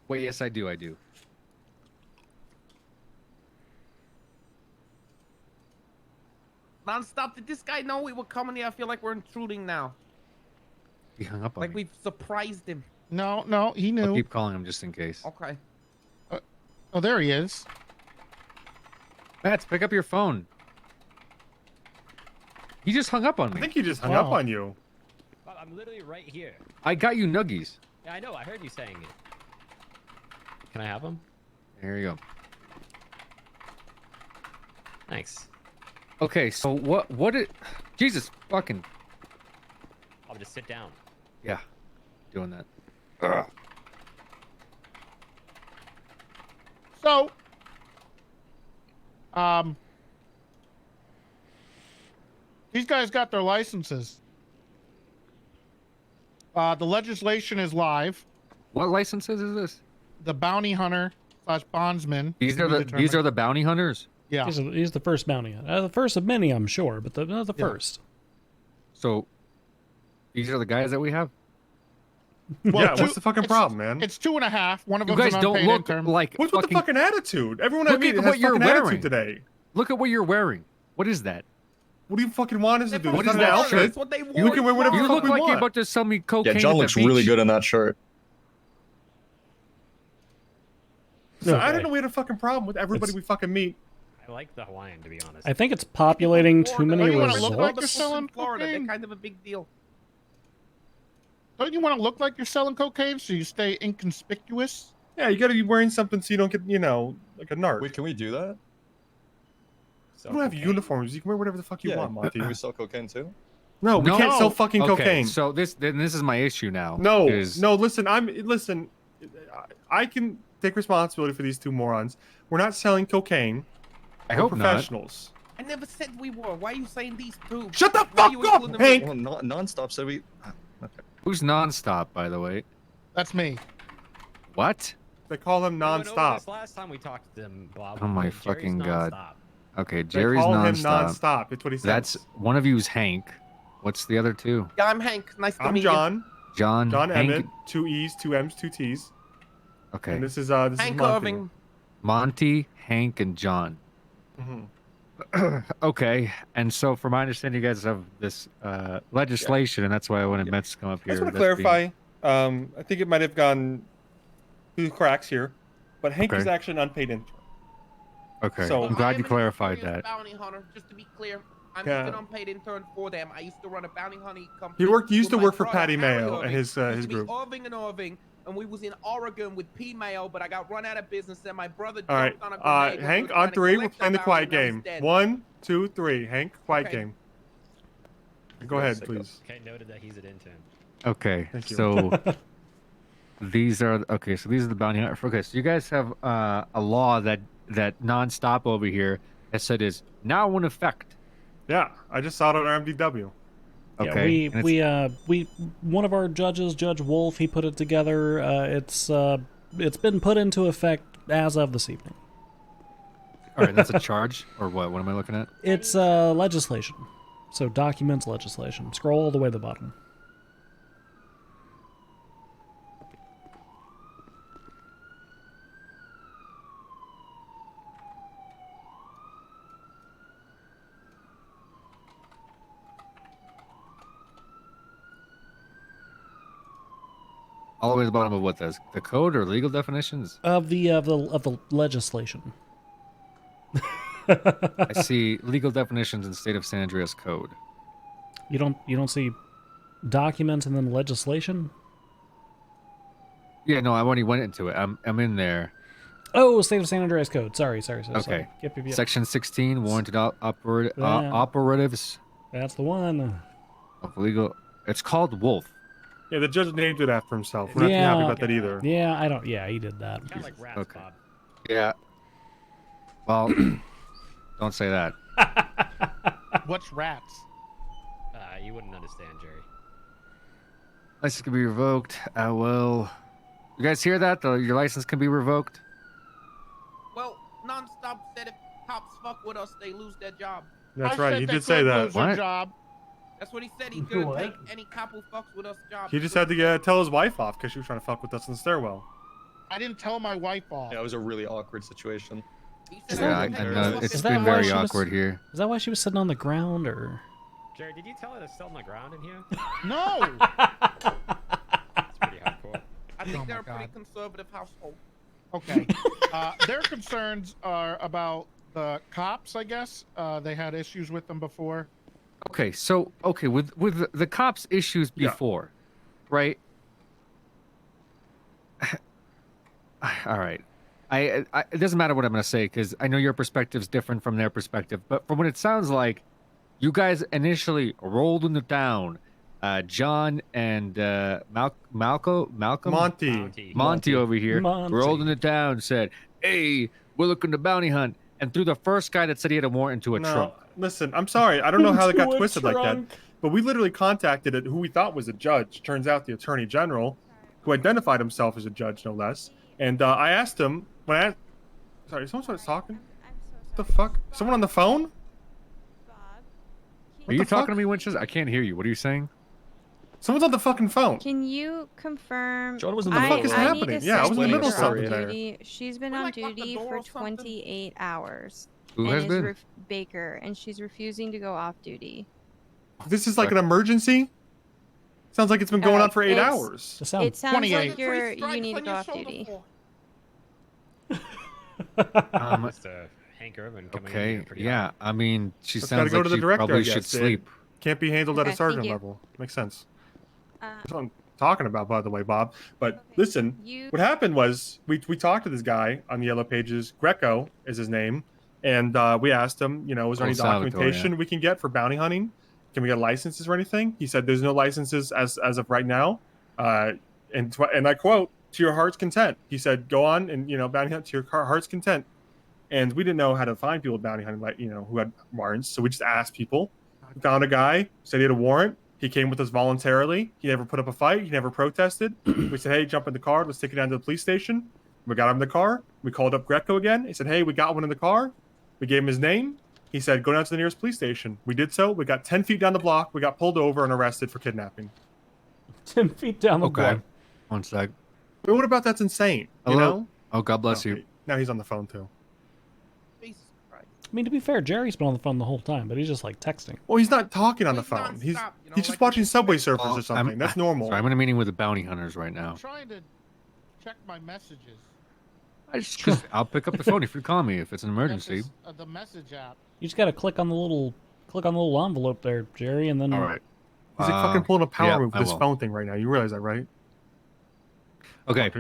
Wait, yes, I do. I do. Non-stop. Did this guy know we were coming here? I feel like we're intruding now. He hung up on Like me. we've surprised him. No, he knew. I'll keep calling him just in case. Okay. Oh, there he is. Matt, pick up your phone. He just hung up on I me. think he just hung up on you. Bob, I'm literally right here. I got you nuggies. Yeah, I know. I heard you saying it. Can I have them? Here you go. Thanks. Okay, so what it Jesus fucking I'll just sit down. yeah. Doing that. Ugh. So, these guys got their licenses. The legislation is live. What licenses is this? The bounty hunter / bondsman. These are the bounty hunters? Yeah. He's the first bounty hunter. The first of many, I'm sure, but the first. So these are the guys that we have? Yeah, what's the fucking problem, man? It's 2.5. One of You them's guys an don't unpaid look intern. like What's with the fucking attitude? Everyone I Look meet at has what you're fucking wearing attitude today. Look at what you're wearing. What is that? What do you fucking want us to do? What It's is not an that outfit. shirt? What they You can wear whatever You the look fuck we like you're want. about to sell me cocaine. Yeah, John at the looks really beach. good in that shirt. So I don't know we had a fucking problem with everybody we fucking meet. I like the Hawaiian, to be honest. I think it's populating too many you wanna resorts. look like you're selling Florida. They're cocaine? kind of a big deal. Don't you want to look like you're selling cocaine so you stay inconspicuous? Yeah, you gotta be wearing something so you don't get, like a narc. Wait, can we do that? You don't have uniforms. You can wear whatever the fuck you want, Monty. Can we sell cocaine too? No, we can't sell fucking Okay, cocaine. so this is my issue now. No, is- no. Listen, I can take responsibility for these two morons. We're not selling cocaine. I We're hope not. professionals. I never said we were. Why are you saying these two? Shut the Why are fuck you up, including Hank! me? Well, non-stop said we. Okay. Who's nonstop, by the way? That's me. What? They call him We went over nonstop. this last time we talked to them, Bob. Oh my Jerry's fucking god. nonstop. Okay, They Jerry's call him nonstop. nonstop. It's what he says. That's one of you's Hank. What's the other two? Yeah, I'm Hank. Nice to I'm meet John. John. John Hank. Emmett. 2 E's, 2 M's, 2 T's. Okay. And this is you. Hank Monty. Irving. Monty, Hank, and John. Mhm. Okay, and so from my understanding, you guys have this legislation, and that's why I wanted Mets to come up I here. just want to that's being- clarify. I think it might have gone through the cracks here, but Hank is Okay. actually an unpaid intern. Okay, So I'm glad you an clarified experienced that. Bounty hunter, just to be clear. I'm Yeah. just an unpaid intern for them. I used to run a bounty hunting company. He used with to my work for brother, Patty Harry Mayo Irving. and his Used to be group. Irving and Irving, and we was in Oregon with P Mayo, but I got run out of business, and my brother All right, jumped on a grenade. when we Hank, were trying on to 3, we're collect playing the our quiet bounty, and I was game. dead. 1, 2, 3. Hank, quiet Okay. game. Go ahead, please. Okay, noted that he's an intern. Okay, Thank you. so these are so these are the bounty hunters. Okay, so you guys have a law that nonstop over here has said is now in effect. Yeah, I just saw it on our MDW. Okay, Yeah, and it's- we one of our judges, Judge Wolf, he put it together. It's been put into effect as of this evening. All right, that's a charge or what? What am I looking at? It's legislation. So documents legislation. Scroll all the way to the bottom. All the way to the bottom of what? The code or legal definitions? Of the legislation. I see legal definitions in State of San Andreas Code. You don't see documents and then legislation? Yeah, no, I already went into it. I'm in there. Oh, State of San Andreas Code. Sorry. Okay. Yep. Section 16, warranted Yeah. operatives That's the one. of legal. It's called Wolf. Yeah, the judge named it after himself. We're not too happy about that either. Yeah, I don't. Yeah, he did that. Kind of like rats, Okay. Bob. Yeah. Well, don't say that. What's rats? You wouldn't understand, Jerry. License can be revoked. Well, you guys hear that? Your license can be revoked. Well, nonstop said if cops fuck with us, they lose their job. That's I right. said He they did say could that. lose their job. That's what he said. He's gonna What? take any cop who fucks with us job. He just had to tell his wife off because she was trying to fuck with us in the stairwell. I didn't tell my wife off. Yeah, it was a really awkward situation. Yeah, I know. It's Is that been why very she was- awkward here. Is that why she was sitting on the ground, or? Jerry, did you tell her to sit on the ground in here? No. It's pretty hardcore. I think Oh they're my a pretty God. conservative household. Okay. Their concerns are about the cops, I guess. They had issues with them before. Okay, so with the cops' issues before, right? All right. I it doesn't matter what I'm going to say because I know your perspective's different from their perspective, but from what it sounds like, you guys initially rolled into town. John and Malcolm Monty over here rolled into town, said, "Hey, we're looking to bounty hunt," and threw the first guy that said he had a warrant into a trunk. Listen, I'm sorry. I don't know how that got Into a twisted like that. trunk. But we literally contacted who we thought was a judge. Turns out the attorney general, who identified himself as a judge, no less. And I asked him sorry, someone started talking. What the fuck? Someone on the phone? Are you talking to me, Winchester? I can't hear you. What are you saying? Someone's on the fucking phone. Can you confirm? John was in the What the fuck is happening? Yeah, I was in the middle of something there. Duty. She's been on duty for 28 hours. Who and has is been? Baker, and she's refusing to go off duty. This is like an emergency? Sounds like it's been going on for 8 hours. It sounds like you need to go off duty. Mr. Hank Irvin coming in Okay, here pretty yeah. I mean, she That's sounds gotta go like to the she director, probably I guess. should sleep. Can't be handled at Okay, a thank sergeant you. level. Makes sense. That's what I'm talking about, by the way, Bob. But listen, what happened was we talked to this guy on the Yellow Pages. Greco is his name. And we asked him, is there any Oh, Salvatore, documentation we can get for bounty hunting? Can we get licenses or anything? He said there's no licenses as of right now. And I quote, "To your heart's content." He said, "Go on and bounty hunt to your heart's content." And we didn't know how to find people bounty hunting, like who had warrants. So we just asked people. We found a guy, said he had a warrant. He came with us voluntarily. He never put up a fight. He never protested. We said, "Hey, jump in the car. Let's take it down to the police station." We got him in the car. We called up Greco again. He said, "Hey, we got one in the car." We gave him his name. He said, "Go down to the nearest police station." We did so. We got 10 feet down the block. We got pulled over and arrested for kidnapping. 10 feet down the Okay. block. One sec. But what about that's insane? Hello? You know? Oh, God bless you. Now he's on the phone too. I mean, to be fair, Jerry's been on the phone the whole time, but he's just like texting. Well, he's not talking on the phone. He's just watching Subway Surfers or something. That's normal. Sorry, I'm in a meeting with the bounty hunters right now. I'm trying to check my messages. I'll pick up the phone if you call me if it's an emergency. The message app. You just gotta click on the little envelope there, Jerry, and then. All right. He's like fucking pulling a power yeah, move I with this will. phone thing right now. You realize that, right? Okay.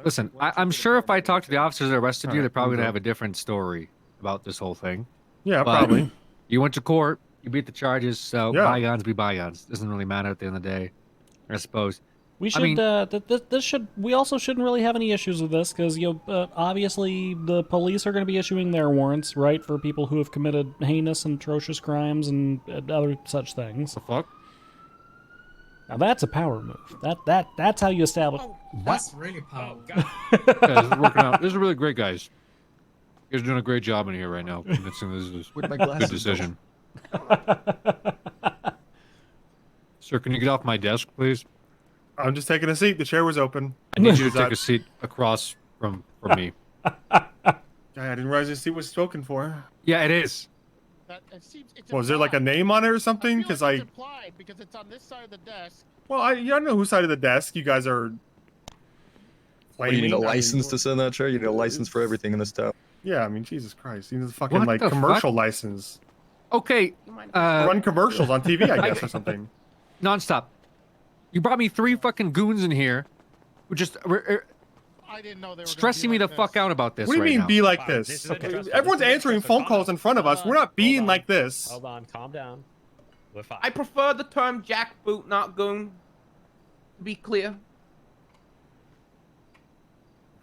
Listen, I'm sure if I talk to the officers that arrested you, they're probably gonna have a different story about this whole thing. Yeah, But probably. You went to court, you beat the charges, so Yeah. bygones be bygones. Doesn't really matter at the end of the day, I suppose. We should. I mean, This should. We also shouldn't really have any issues with this because obviously the police are going to be issuing their warrants, right, for people who have committed heinous and atrocious crimes and other such things. The fuck? Now that's a power move. That's how you establish. That's really powerful. Yeah, this is working out. This is really great, guys. You guys are doing a great job in here right now, convincing this is Where'd my a good glasses go? decision. Sir, can you get off my desk, please? I'm just taking a seat. The chair was open. I need you to take a seat across from me. I didn't realize this seat was spoken for. Yeah, it is. Was there like a name on it or something? Because I. Implied because it's on this side of the desk. Well, I don't know whose side of the desk you guys are. What, you need a claiming. license to sit in that chair? You need a license for everything in this town. Yeah, I mean, Jesus Christ. You need a fucking What like the commercial fuck? license. Okay. Run commercials on TV, I guess, or something. Nonstop. You brought me 3 fucking goons in here who just I didn't know they were stressing me the fuck out about this. What do you right mean now. be like this? Everyone's answering phone calls in front of us. We're not being like this. Hold on, calm down. We're fine. I prefer the term jackboot, not goon. To be clear.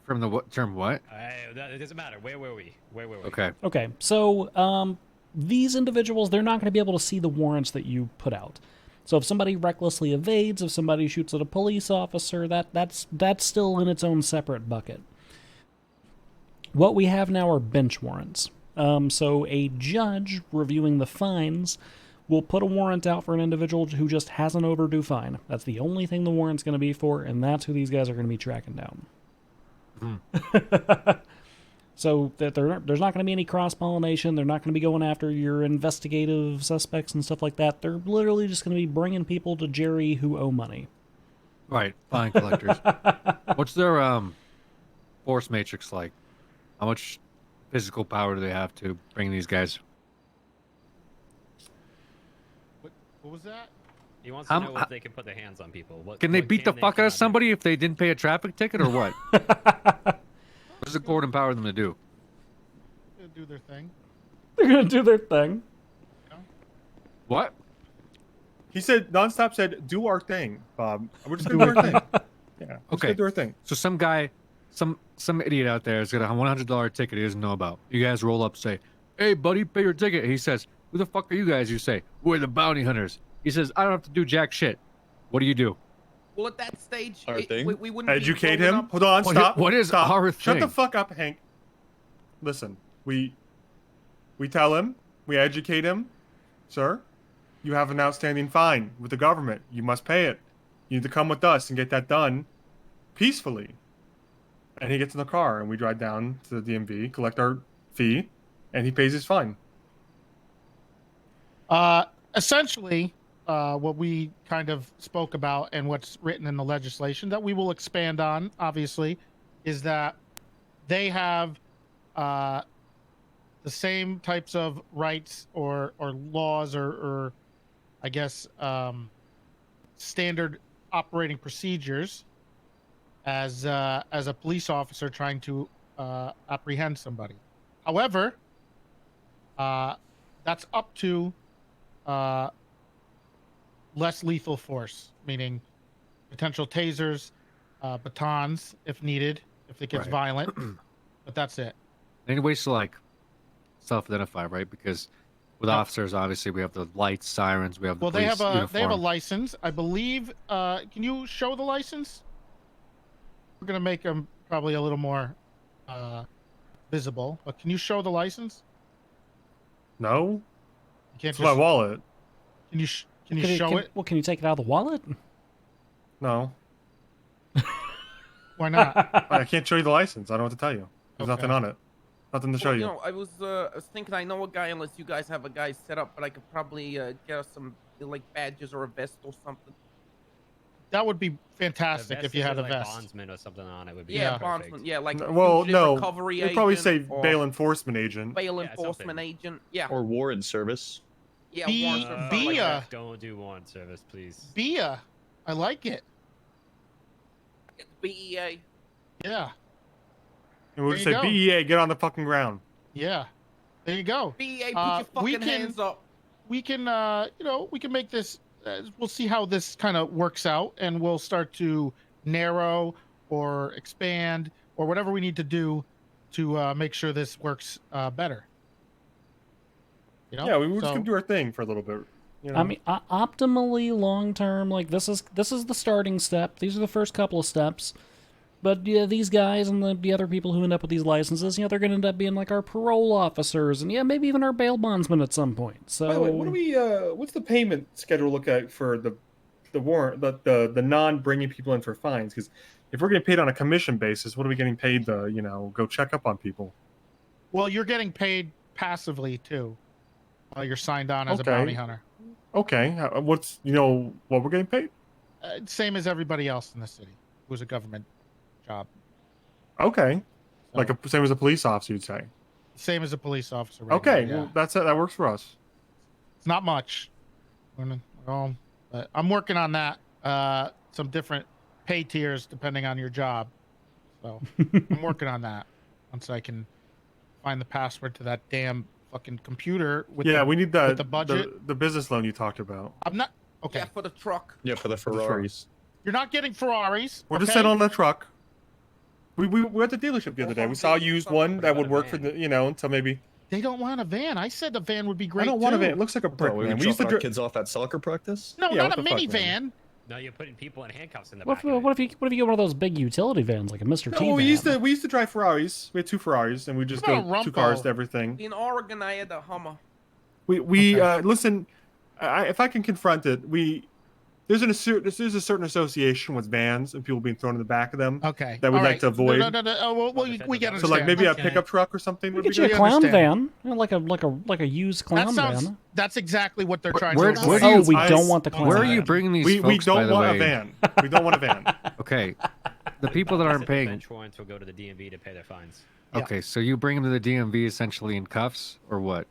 From the term what? It doesn't matter. Where were we? Where were we? Okay. Okay, so these individuals, they're not going to be able to see the warrants that you put out. So if somebody recklessly evades, if somebody shoots at a police officer, that's still in its own separate bucket. What we have now are bench warrants. So a judge reviewing the fines will put a warrant out for an individual who just has an overdue fine. That's the only thing the warrant's going to be for, and that's who these guys are going to be tracking down. So that there's not going to be any cross-pollination. They're not going to be going after your investigative suspects and stuff like that. They're literally just going to be bringing people to Jerry who owe money. Right, fine collectors. What's their force matrix like? How much physical power do they have to bring these guys? What was that? He wants to know if they can put their hands on people. Can they beat the fuck out of somebody if they didn't pay a traffic ticket or what? What does the court empower them to do? They'll do their thing. They're going to do their thing. What? He said, Nonstop said, do our thing, Bob. We're just going to do our thing. Yeah. Okay. Do our thing. So some guy, some idiot out there has got a $100 ticket he doesn't know about. You guys roll up, say, "Hey, buddy, pay your ticket." He says, "Who the fuck are you guys?" You say, "We're the bounty hunters." He says, "I don't have to do jack shit." What do? Well, at that stage, Our thing? we wouldn't be Educate rolling him. up- Hold on, stop. What is stop. our Shut the thing? fuck up, Hank. Listen, we tell him, we educate him, sir. You have an outstanding fine with the government. You must pay it. You need to come with us and get that done peacefully. And he gets in the car, and we drive down to the DMV, collect our fee, and he pays his fine. Essentially, what we kind of spoke about and what's written in the legislation that we will expand on, obviously, is that they have the same types of rights or laws or I guess standard operating procedures as a police officer trying to apprehend somebody. However, that's up to less lethal force, meaning potential tasers, batons if needed, if it gets Right. violent. But that's it. Any ways to like self-identify, right? Because with officers, obviously, we have the lights, sirens, we have the Well, police they have a uniform. license, I believe. Can you show the license? We're gonna make them probably a little more visible, but can you show the license? No? You can't It's my wallet. Can you show it? Well, can you take it out of the wallet? No. Why not? I can't show you the license. I don't know what to tell you. There's nothing Okay. on it. Nothing to show Well, you. I was thinking I know a guy, unless you guys have a guy set up, but I could probably get us some like badges or a vest or something. That would be fantastic if you had a like vest. bondsman or something on it would be Yeah, perfect. bondsman. Yeah, like Well, fugitive no. recovery They'd probably agent say or bail enforcement agent. bail enforcement agent. Yeah. Or warrant service. Yeah, Be- warrant service, be like a- that. Don't do warrant service, please. Bia, I like it. BEA. Yeah. And we'll There just you say, go. BEA, get on the fucking ground. Yeah. There you go. BEA, put your fucking hands up. We can, we can make this. We'll see how this kind of works out, and we'll start to narrow or expand or whatever we need to do to make sure this works better. You know? Yeah, we were just So- gonna do our thing for a little bit. You know? I mean, optimally long term, like this is the starting step. These are the first couple of steps. But yeah, these guys and the other people who end up with these licenses, they're going to end up being like our parole officers, and maybe even our bail bondsmen at some point. So, By the way, what do we? What's the payment schedule look like for the warrant, the non bringing people in for fines? Because if we're getting paid on a commission basis, what are we getting paid to go check up on people? Well, you're getting paid passively too. You're signed on as a Okay. bounty hunter. Okay, what's what we're getting paid? Same as everybody else in the city who's a government job. Okay, like same as a police officer, you'd say. Same as a police officer. Right Okay, now, yeah. well, that's it. That works for us. It's not much. But I'm working on that. Some different pay tiers depending on your job. So I'm working on that once I can find the password to that damn fucking computer. With We need the with the budget. the business loan you talked about. I'm not okay. Yeah, for the truck. Yeah, for the For the truck. Ferraris. You're not getting Ferraris. We're just okay? sitting on the truck. We were at the dealership the other day. We saw a used one that would work for the until maybe. They don't want a van. I said the van would be great. I don't want a too. van. It looks like a brick Bro, we van. were We used to dropping our kids off at soccer practice. No, Yeah, not what a the fuck, minivan. No, you're putting people in handcuffs in the what back. if you get one of those big utility vans like a Mr. T No, we van? used to drive Ferraris. We had 2 Ferraris, and we just What about go a 2 cars Rumpo? to everything. In Oregon, I had a Hummer. We listen. If I can confront it, there's a certain association with vans and people being thrown in the back of them. Okay. That we'd All like right. to avoid. No. Oh, well, we get it. So like maybe a pickup truck or something. We Would be get you a good. clown understand. van, like a used That clown sounds. van. That's exactly what they're trying Where- to. where avoid. do you- We don't want the clown Where are van. you bringing these We folks, by don't the want a way? van. We don't want a van. Okay. The people that aren't paying. Bench warrants will go to the DMV to pay their fines. Okay, so you bring them to the DMV essentially in cuffs, or what?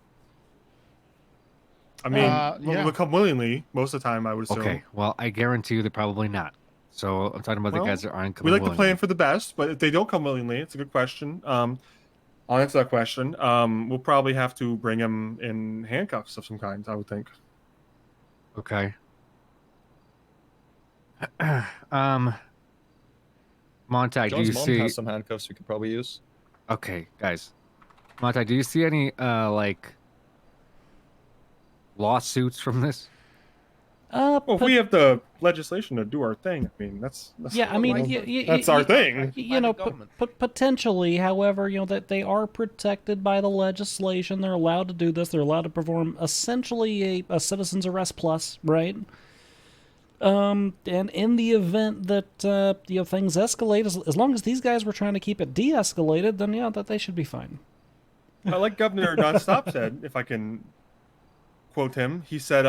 I mean, yeah. they'll come willingly most of the time. I would assume. Okay, well, I guarantee you they're probably not. So I'm talking about Well, the guys that aren't We coming like to willingly. plan for the best, but if they don't come willingly, it's a good question. I'll answer that question. We'll probably have to bring them in handcuffs of some kind, I would think. Okay. Montag, do John's you mom see? has some handcuffs we could probably use. Okay, guys. Montag, do you see any like lawsuits from this? Well, if we have the legislation to do our thing, I mean, that's Yeah, I mean, that's our thing. Potentially. However, that they are protected by the legislation. They're allowed to do this. They're allowed to perform essentially a citizen's arrest plus, right? And in the event that things escalate, as long as these guys were trying to keep it de-escalated, then that they should be fine. Like Governor Nonstop said, if I can quote him, he said,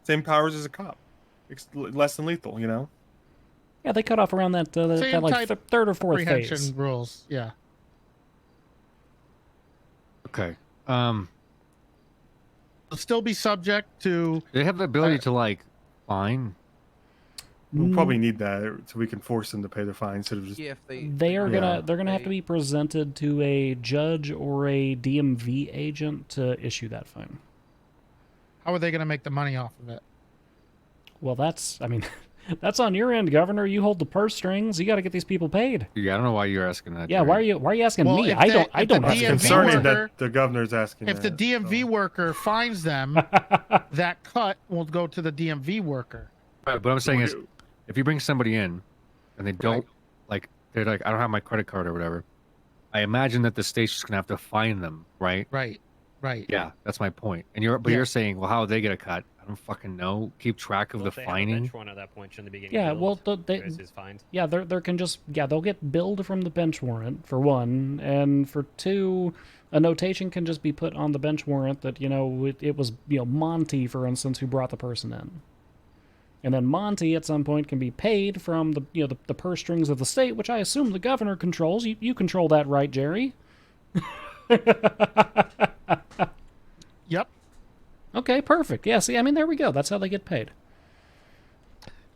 "Same powers as a cop, less than lethal." Yeah, they cut off around that Same like type third or fourth Apprehension phase. rules. Yeah. Okay. They'll still be subject to. They have the ability to like fine. We'll probably need that so we can force them to pay their fine instead of just. Yeah, if They're gonna have to be presented to a judge or a DMV agent to issue that fine. How are they going to make the money off of it? Well, that's that's on your end, Governor. You hold the purse strings. You got to get these people paid. Yeah, I don't know why you're asking that. Yeah, Jerry. why are you asking Well, me? if I the- don't. I if the don't. It's DMV concerning worker- that the governor's asking. If the that, DMV worker finds them, that cut will go to the DMV worker. Right, but I'm saying is, if you bring somebody in, and they don't they're like, I don't have my credit card or whatever. I imagine that the state's just gonna have to fine them, right? Right. Yeah, that's my point. And you're Yeah. saying, well, how would they get a cut? I don't fucking know. Keep track of Well, the if they have a fining. bench warrant at that point, shouldn't they be getting Yeah, billed? well, they, Whereas his fines? yeah, there can just they'll get billed from the bench warrant for one, and for two, a notation can just be put on the bench warrant that it was Monty, for instance, who brought the person in, and then Monty at some point can be paid from the purse strings of the state, which I assume the governor controls. You control that, right, Jerry? Yep. Okay, perfect. Yeah, see, I mean, there we go. That's how they get paid.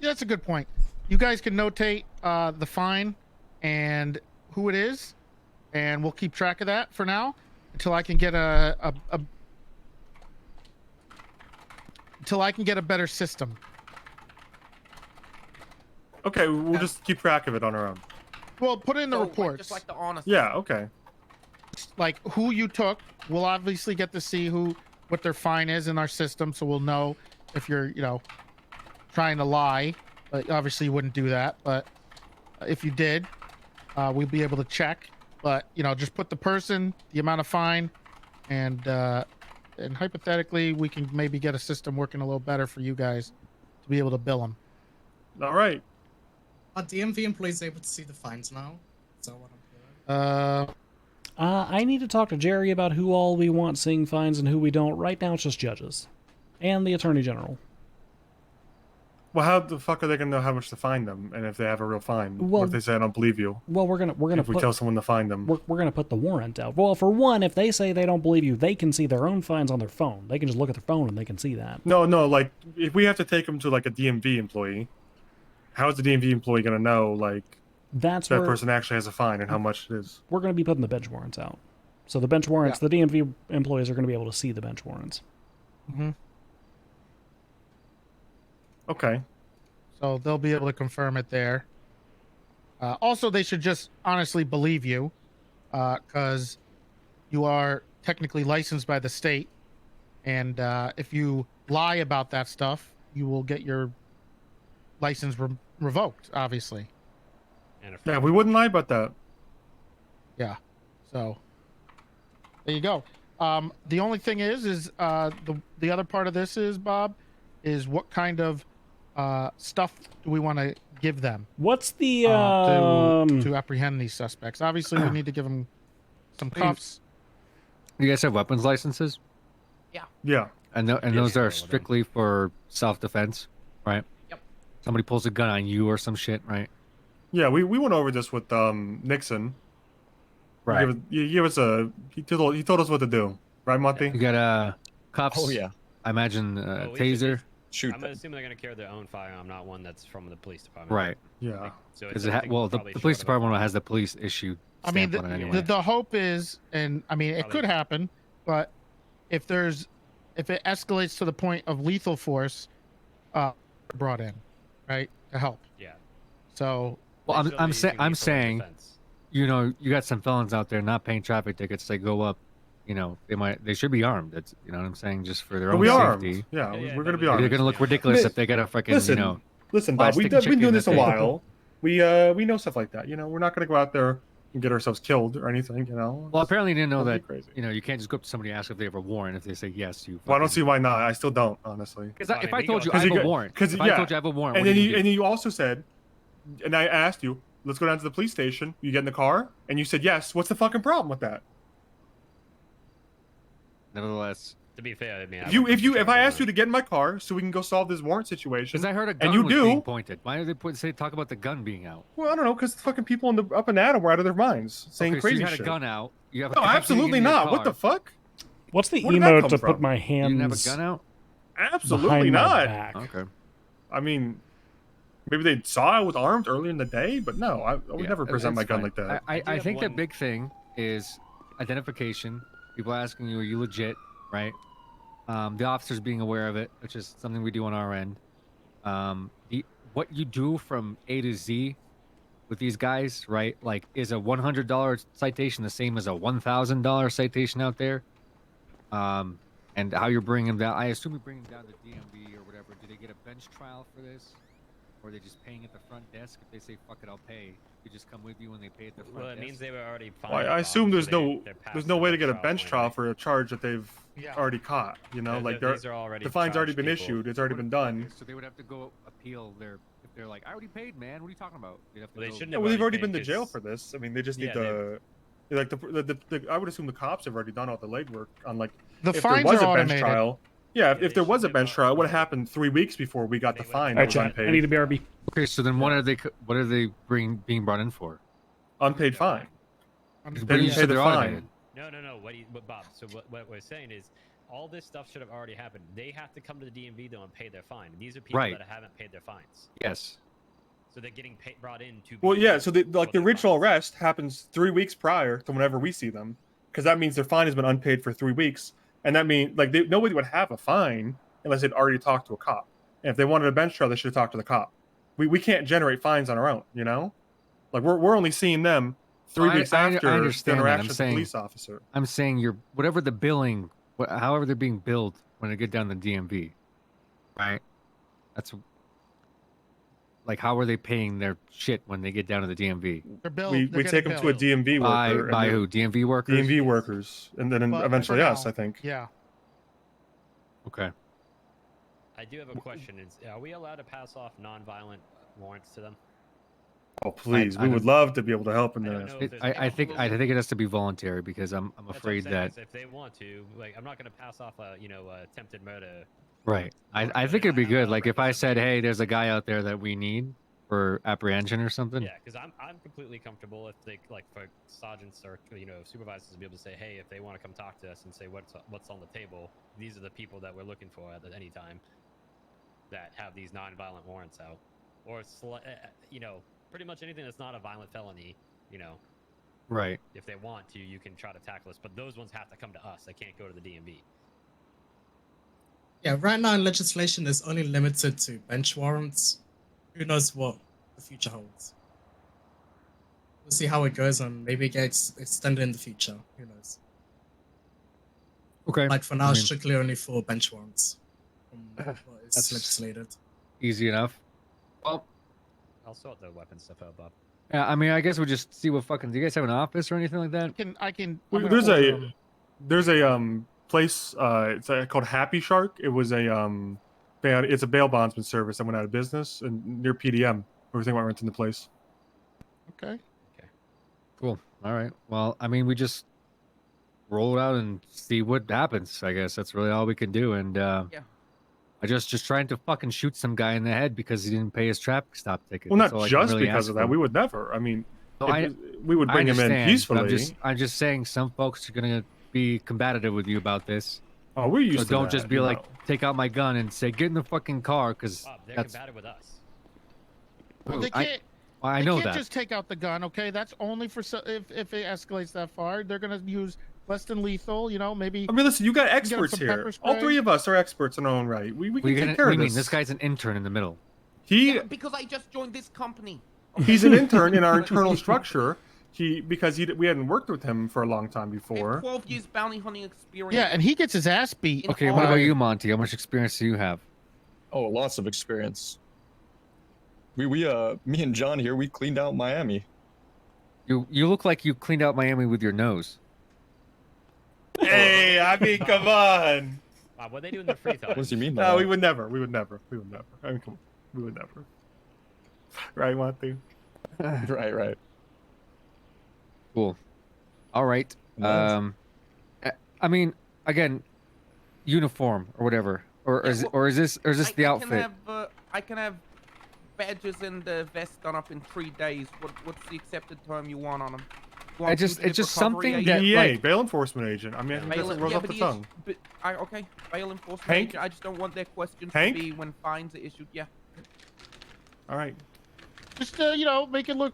Yeah, that's a good point. You guys can notate the fine and who it is, and we'll keep track of that for now until I can get a better system. Okay, we'll just keep track of it on our own. Well, put it in the So, like, reports. just like the honest. Yeah. Okay. Like who you took. We'll obviously get to see what their fine is in our system, so we'll know if you're trying to lie. But obviously you wouldn't do that. But if you did, we'll be able to check. But just put the person, the amount of fine, and hypothetically we can maybe get a system working a little better for you guys to be able to bill them. All right. Are DMV employees able to see the fines now? Is that what I'm hearing? I need to talk to Jerry about who all we want seeing fines and who we don't. Right now, it's just judges and the attorney general. Well, how the fuck are they gonna know how much to fine them, and if they have a real fine? Well, what if they say I don't believe you? Well, we're gonna if we tell someone to find them. We're gonna put the warrant out. Well, for one, if they say they don't believe you, they can see their own fines on their phone. They can just look at their phone and they can see that. No, like if we have to take them to like a DMV employee, how is the DMV employee gonna know like that person actually has a fine and how much it is? We're gonna be putting the bench warrants out. So the bench warrants, the DMV employees are gonna be able to see the bench warrants. Mm-hmm. Okay. So they'll be able to confirm it there. Also, they should just honestly believe you, because you are technically licensed by the state, and if you lie about that stuff, you will get your license revoked, obviously. Yeah, we wouldn't lie about that. Yeah. So there you go. The only thing is the other part of this is, Bob, is what kind of stuff do we want to give them? What's the to apprehend these suspects? Obviously, we need to give them some cuffs. You guys have weapons licenses? Yeah. Yeah. And those are strictly for self-defense, right? Yep. Somebody pulls a gun on you or some shit, right? Yeah, we went over this with Nixon. Right. He told us what to do, right, Monty? You got cuffs. Oh, yeah. I imagine Well, we should taser. just- Shoot I'm them. assuming they're going to carry their own firearm, not one that's from the police department. Right. Yeah. So Because it's something the probably police short of a department fine. has the police issue. I mean, stamp on it anyway. the hope is, and I mean, it Probably. could happen, but if it escalates to the point of lethal force, brought in, right, to help. Yeah. So, Well, I'm Actually, saying you need for saying, defense. you got some felons out there not paying traffic tickets. They go up, they should be armed. It's, you know what I'm saying, just for their But own we are safety. armed. Yeah, Yeah, we're gonna be but armed. They're gonna look ridiculous if they get a fucking, Listen, listen, Bob. We've plastic been doing chicken this a that they- while. We know stuff like that. We're not gonna go out there and get ourselves killed or anything. Well, apparently you didn't know That'd that. be crazy. You can't just go up to somebody and ask if they have a warrant. If they say yes, you. Well, I don't see why not. I still don't, honestly. Because if I told you I have a warrant, if I told you I have a warrant, and what then do you do? and then you also said, and I asked you, let's go down to the police station. You get in the car, and you said yes. What's the fucking problem with that? Nevertheless, To be fair, I mean, If I asked you to get in my car so we can go solve this warrant situation, because I heard a gun and you was do, being pointed. Why did they talk about the gun being out? well, I don't know, because the fucking people up and at 'em were out of their minds saying Okay, crazy so you had shit. a gun out. You have No, everything absolutely in your not. What the car. fuck? What's the Where did that emote come to from? put my You hands didn't have a gun out? Absolutely behind my not. back? Okay. I mean, maybe they saw I was armed earlier in the day, but no, I would Yeah, never present my it's gun fine. like that. I think the big thing is identification. People asking you, are you legit, right? The officers being aware of it, which is something we do on our end. What you do from A to Z with these guys, right? Like, is a $100 citation the same as a $1,000 citation out there? And how you're bringing them down. I assume you bring them down to DMV or whatever. Do they get a bench trial for this? Or are they just paying at the front desk? If they say fuck it, I'll pay. You just come with you when they pay at the front Well, it desk. means they were already fined. Well, I assume there's no way to get a bench trial for a charge that they've already caught. You know, like these are already the fine's already charged been people. issued. It's already been done. So they would have to go appeal their. If they're like, I already paid, man. What are you talking about? They'd have to Well, they go- shouldn't Yeah, have well, they've already paid been to 'cause- jail for this. I mean, they just need Yeah, to. Like I would assume the cops have already done all the legwork on like The if fines there was are a bench automated. trial. Yeah, if there was a bench trial, it would have happened 3 weeks before we got the fine. All That right, was chat. I need unpaid. a BRB. Okay, so then what are they? What are they being brought in for? Unpaid fine. But They you didn't pay said the they're fine. automated. No. What Bob? So what we're saying is, all this stuff should have already happened. They have to come to the DMV though and pay their fine. These are people Right. that haven't paid their fines. Yes. So they're getting brought in to. Well, be yeah. So the original arrest happens 3 weeks prior to whenever we see them, because that means their fine has been unpaid for 3 weeks, and that means like nobody would have a fine unless they'd already talked to a cop. And if they wanted a bench trial, they should have talked to the cop. We can't generate fines on our own. You know, like we're only seeing them 3 weeks after the understand that. interaction I'm with saying, the police officer. I'm saying you're whatever the billing, however they're being billed when they get down to the DMV, right? That's like how are they paying their shit when they get down to the DMV? They're billed. We they're take getting them to a billed. DMV worker. and By then- who? DMV workers. DMV workers, and then But eventually for us. now, I think. Yeah. Okay. I do have a question. Are we allowed to pass off non-violent warrants to them? Oh please, I we don't- would love to be able to help in I don't that. know if there's I think it has to be voluntary because I'm That's what I'm afraid saying, that is if they want to, like, I'm not going to pass off a attempted murder. right. I think it'd be good. Like if I said, hey, there's a guy out there that we need for apprehension or something. Yeah, because I'm completely comfortable if they like for sergeants or supervisors to be able to say, hey, if they want to come talk to us and say what's on the table, these are the people that we're looking for at any time that have these non-violent warrants out, or pretty much anything that's not a violent felony. Right. If they want to, you can try to tackle us, but those ones have to come to us. They can't go to the DMV. Yeah, right now in legislation is only limited to bench warrants. Who knows what the future holds? We'll see how it goes and maybe it gets extended in the future. Who knows? Okay. Like for now, I mean- strictly only for bench warrants. From what is That's- legislated. Easy enough. Well, I'll sort the weapon stuff out, Bob. yeah. I mean, I guess we'll just see what fucking. Do you guys have an office or anything like that? I can. Well, I'm gonna there's order a 'em. place it's called Happy Shark. It was it's a bail bondsman service that went out of business and near PDM. Everything went right into place. Okay. Cool. All right. Well, I mean, we just roll it out and see what happens. I guess that's really all we can do. And I just trying to fucking shoot some guy in the head because he didn't pay his traffic stop ticket. Well, That's not all I can just really because ask of that. for. We would never. I mean, No, we would I bring him in understand, but peacefully. I'm just saying some folks are gonna be combative with you about this. Oh, we're used so to don't that, just be you like, know. take out my gun and say, get in the fucking car, because Bob, they're that's. combative with us. Well, they I- can't. well, I they know can't that. just take out the gun. Okay, that's only for if it escalates that far. They're gonna use less than lethal. Maybe. I mean, listen, you got get 'em experts some here. pepper All spray. three of us are experts in our own right. We can What do take you care of mean? this. This guy's an intern in the middle. Because I just joined this company. He's an intern in our internal structure. We hadn't worked with him for a long time before. 12 years bounty hunting experience. Yeah, and he gets his ass beat. Okay, what about you, Monty? How much experience do you have? Oh, lots of experience. Me and John here, we cleaned out Miami. You look like you cleaned out Miami with your nose. Hey, I mean, come on. Bob, what they do in their free time? What does he mean by No, that? we would never. We would never. I mean, come on. We would never. Right, Monty? Right. Cool. All right. Nice. I mean, again, uniform or whatever, or is this the outfit? I can have badges and the vest done up in 3 days. What's the accepted term you want on them? It's just something that DEA, like, bail enforcement agent. I mean, I think that's what rolls off the tongue. Okay, bail enforcement Hank? agent. I just don't want their questions Hank? to be when fines are issued. Yeah. All right. Just make it look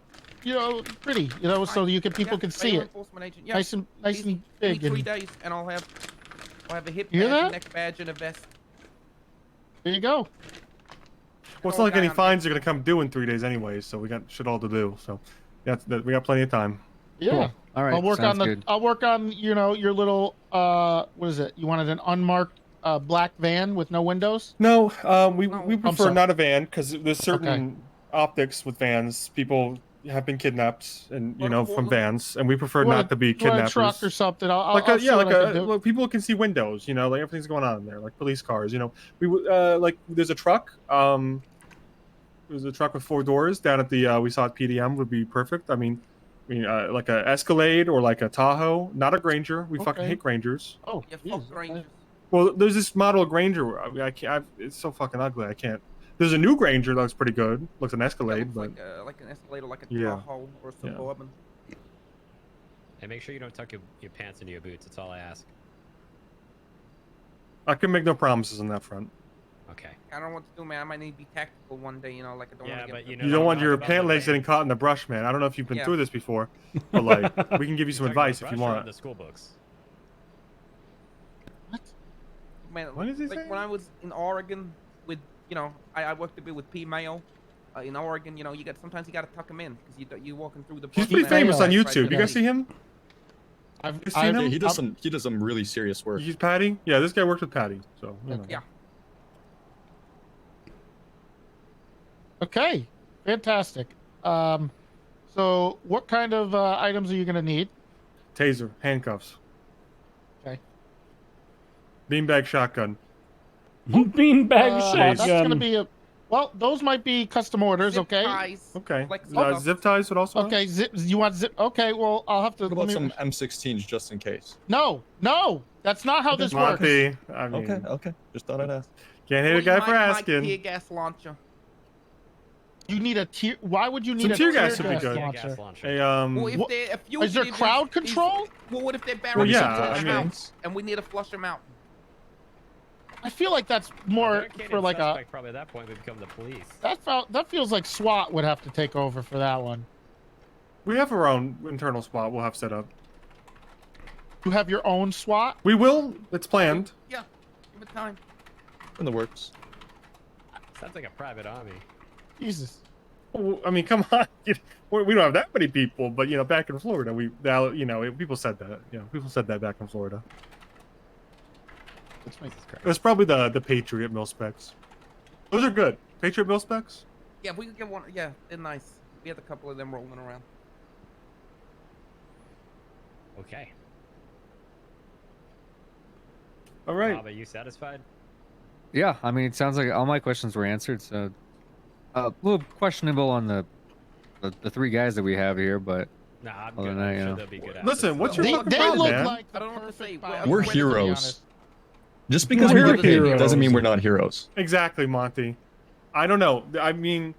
pretty. So people can see bail it. Enforcement agent. Yeah. Nice and Give big. me 3 And days, and I'll have a hip You hear badge, a that? neck badge, and a vest. there you go. Well, it's not like any fines are going to come due in 3 days anyway, so we got shit all to do. So, yeah, we got plenty of time. Yeah. Cool. All right. I'll work sounds on good. I'll work on your little what is it? You wanted an unmarked a black van with no windows? No, we prefer sorry. not a van because there's certain optics with vans. People have been kidnapped, and from vans, and we prefer You want not to be you want kidnappers. a truck or something? I'll Like I'll a, see yeah, what like I can do. look, people can see windows. Like everything's going on in there, like police cars. We like there's a truck. There's a truck with 4 doors down at the we saw at PDM would be perfect. I mean, like a Escalade or like a Tahoe, not a Granger. We fucking Okay. hate Grangers. Oh, Yeah, fuck Rangers. Well, there's this model Granger. I can't. It's so fucking ugly. I can't. There's a new Granger that looks pretty good. Looks an Escalade, but Like an Escalade or like a Yeah. Tahoe or a Suburban. And make sure you don't tuck your pants into your boots. That's all I ask. I can make no promises on that front. Okay. I don't know what to do, man. I might need to be tactical one day. Like I don't want to get. You don't want your pant legs getting caught in the brush, man. I don't know if you've been Yeah. through this before, but like we can give you some advice if you want. The school books. Man, What is he like saying? when I was in Oregon with, I worked a bit with P Mayo. In Oregon, you got sometimes you gotta tuck him in because you walking through the. He's bush pretty and famous on right YouTube. You to guys the- see him? I've You seen him? He does some really serious work. He's Patty. Yeah, this guy worked with Patty. So you know. Yeah. Okay, fantastic. So what kind of items are you gonna need? Taser, handcuffs, Okay. beanbag shotgun. Beanbag That's gonna shotgun. be a. Well, those might be custom orders. Okay. Okay. Flexible. Zip ties would also. Okay. Zip. You want zip? Okay. Well, I'll have to. What about let me- some M16s just in case? No, that's not how this works. Monty, I mean, Okay. Just thought I'd ask. can't hit a Or you guy for might asking. tear gas launcher. You need a tear. Why would you need Some a tear gas would be good. launcher? Hey, Well, if What- they're a few is there crowd control? Well, what if they're Well, barricaded yeah, in the I mean- house and we need to flush them out? I feel like that's more Barricaded for like a. suspect probably at that point would become the police. That feels like SWAT would have to take over for that one. we have our own internal spot. We'll have set up. You have your own SWAT. We will. It's planned. Yeah, give it time. In the works. Sounds like a private army. Jesus. Well, I mean, come on. We don't have that many people, but back in Florida, people said that. People said that back in Florida. It was probably the Patriot mil specs. Those are good. Patriot mil specs. Yeah, if we could get one. Yeah, they're nice. We had a couple of them rolling around. Okay. All right. Bob, are you satisfied? Yeah, I mean, it sounds like all my questions were answered. So, a little questionable on the 3 guys that we have here, but Nah, I'm other good. than that, I'm you sure know. they'll be good at Listen, this. what's your fucking They problem, look man? like I don't know what to say. We're to be heroes. honest. Just because We're we look big heroes. doesn't mean we're not heroes. Exactly, Monty. I don't know. I mean,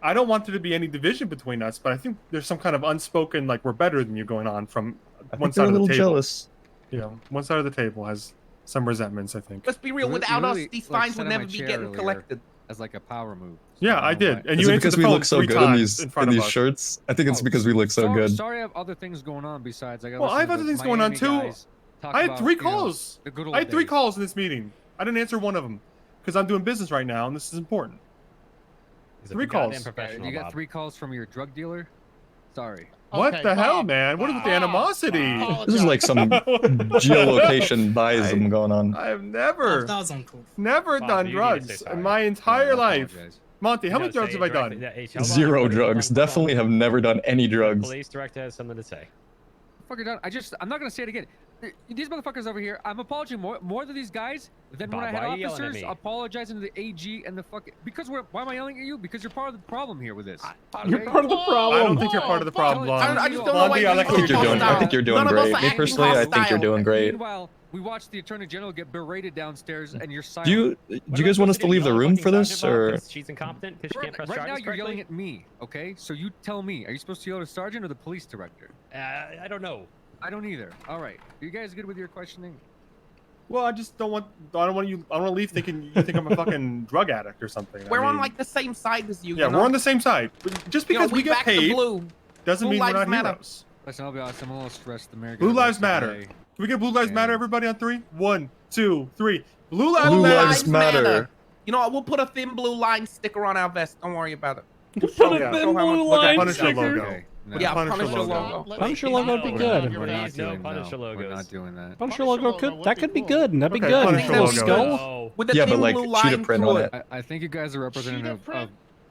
I don't want there to be any division between us, but I think there's some kind of unspoken, like, we're better than you going on from one think side they're of a the little table. jealous. One side of the table has some resentments, I think. Let's be real. You Without really, us, these like, fines sat would in my never be chair getting earlier collected. as like a power move. Yeah, don't I know did. why. And Is you it answered because the we phone look so 3 good in times these in front in of these us. shirts? I think it's because we look so good. Sorry, I have other things going on besides. I got. Well, I have other things going on too. I had 3 calls. The good old I had 3 days. calls in this meeting. I didn't answer one of them because I'm doing business right now, and this is important. He's a 3 goddamn calls. professional, You got Bob. 3 calls from your drug dealer. Sorry. What Okay, the hell, Bob. man? What is with the animosity? This is like some geolocation biasm going on. I've never That was uncalled. never Bob, done you need to say drugs sorry. in my entire I life. apologize. Monty, how No, many drugs say have I directly- done? yeah, hey, hold on, Zero hold on, drugs. hold on. Definitely have never done any drugs. Police director has something to say. Fucker done. I'm not gonna say it again. These motherfuckers over here. I'm apologizing more to these guys than when Bob, I why had are you yelling at officers me? apologizing to the AG and the fucking. Because why am I yelling at you? Because you're part of the problem here with this. You're part of the problem. I don't think you're part of the problem, I Lon. just don't know why Monty, I like what you're doing. I think you're doing None of us great. are Me acting personally, I think you're hostile. doing great. Meanwhile, we watched the attorney general get berated downstairs, and you're silent. Do you guys want us to leave the room for this, or? She's incompetent because she can't press Right now, charges you're correctly? yelling at me. Okay, so you tell me. Are you supposed to yell at a sergeant or the police director? I don't know. I don't either. All right. Are you guys good with your questioning? Well, I don't want you. I don't want to leave thinking you think I'm a fucking drug addict or something. We're I on mean, like the same side as you. yeah, you know? we're on the same side. But just because we get back the paid blue. doesn't Blue mean we're lives not matter. heroes. Listen, I'll be honest. I'm a little stressed. The mayor. Blue got lives arrested matter. today. Can we get Blue Lives Matter, everybody, on 3? 1, 2, 3. Blue Lives Blue Matter. Lives Matter. You know what? We'll put a thin blue line sticker on our vest. Don't worry about it. Put yeah. a thin Show how much- blue look at line Punisher sticker. logo. Okay. No. Yeah, Punisher Punisher logo. logo. Punisher logo would be good. We're not Please, no doing Punisher no, logos. We're not doing that. Punisher logo could be good. That'd be Okay, good. Punisher Little logo. skull. No. With the Yeah, thin but like blue cheetah line print through on it. it. I think you guys are representative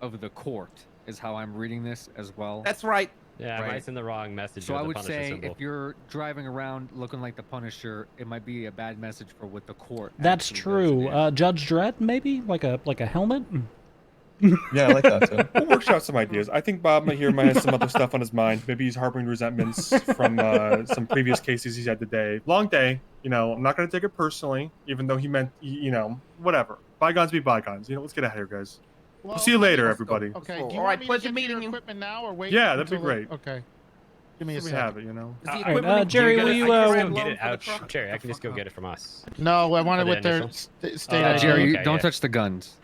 of the court, is how I'm reading this as well. That's right. Yeah, Right. I send the wrong message. So with I the would Punisher say symbol. if you're driving around looking like the Punisher, it might be a bad message for what the court. That's actually true. Judge Dredd, maybe like a helmet. Yeah, I like that too. We'll workshop some ideas. I think Bob might have some other stuff on his mind. Maybe he's harboring resentments from some previous cases he's had today. Long day. You know, I'm not going to take it personally, even though he meant, you know, whatever. Bygones be bygones. You know, let's get out of here, guys. We'll see you later, everybody. Okay. Cool. Do you All want right, me to pleasure get meeting your you. equipment now or wait? Yeah, that'd be until the- great. Okay. Give me a So we second. have it, you know. Is the All right, equipment Jerry, included? will you, I can uh, grab Get loan it for the out. truck? Jerry, I can just go get it from us. No, I want it For the with their initial? state Oh, ID. Jerry, okay, don't yeah. touch the guns.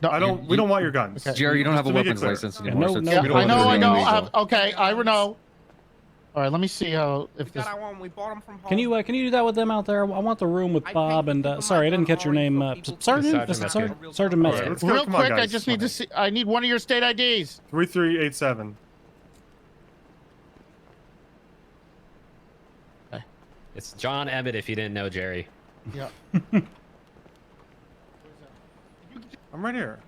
No, I don't. We don't want your guns. Okay. Jerry, you don't Just have a to make it weapons clear. license Yeah, anymore. no- so no- it's Yeah, don't I know, want I it know. illegal. Okay, I know. All right, let me see how We if this. got our own. We bought them from home. Can you do that with them out there? I want the room with I Bob think and people sorry, I might didn't want catch your orange name. for people to Sergeant. Sergeant Is it Metzger. Sergeant All right, Metzger. let's go. Real Come on, quick, I guys. just need to see. I need one of your state IDs. 3387. It's John Emmett. If you didn't know, Jerry. Yeah. I'm right here.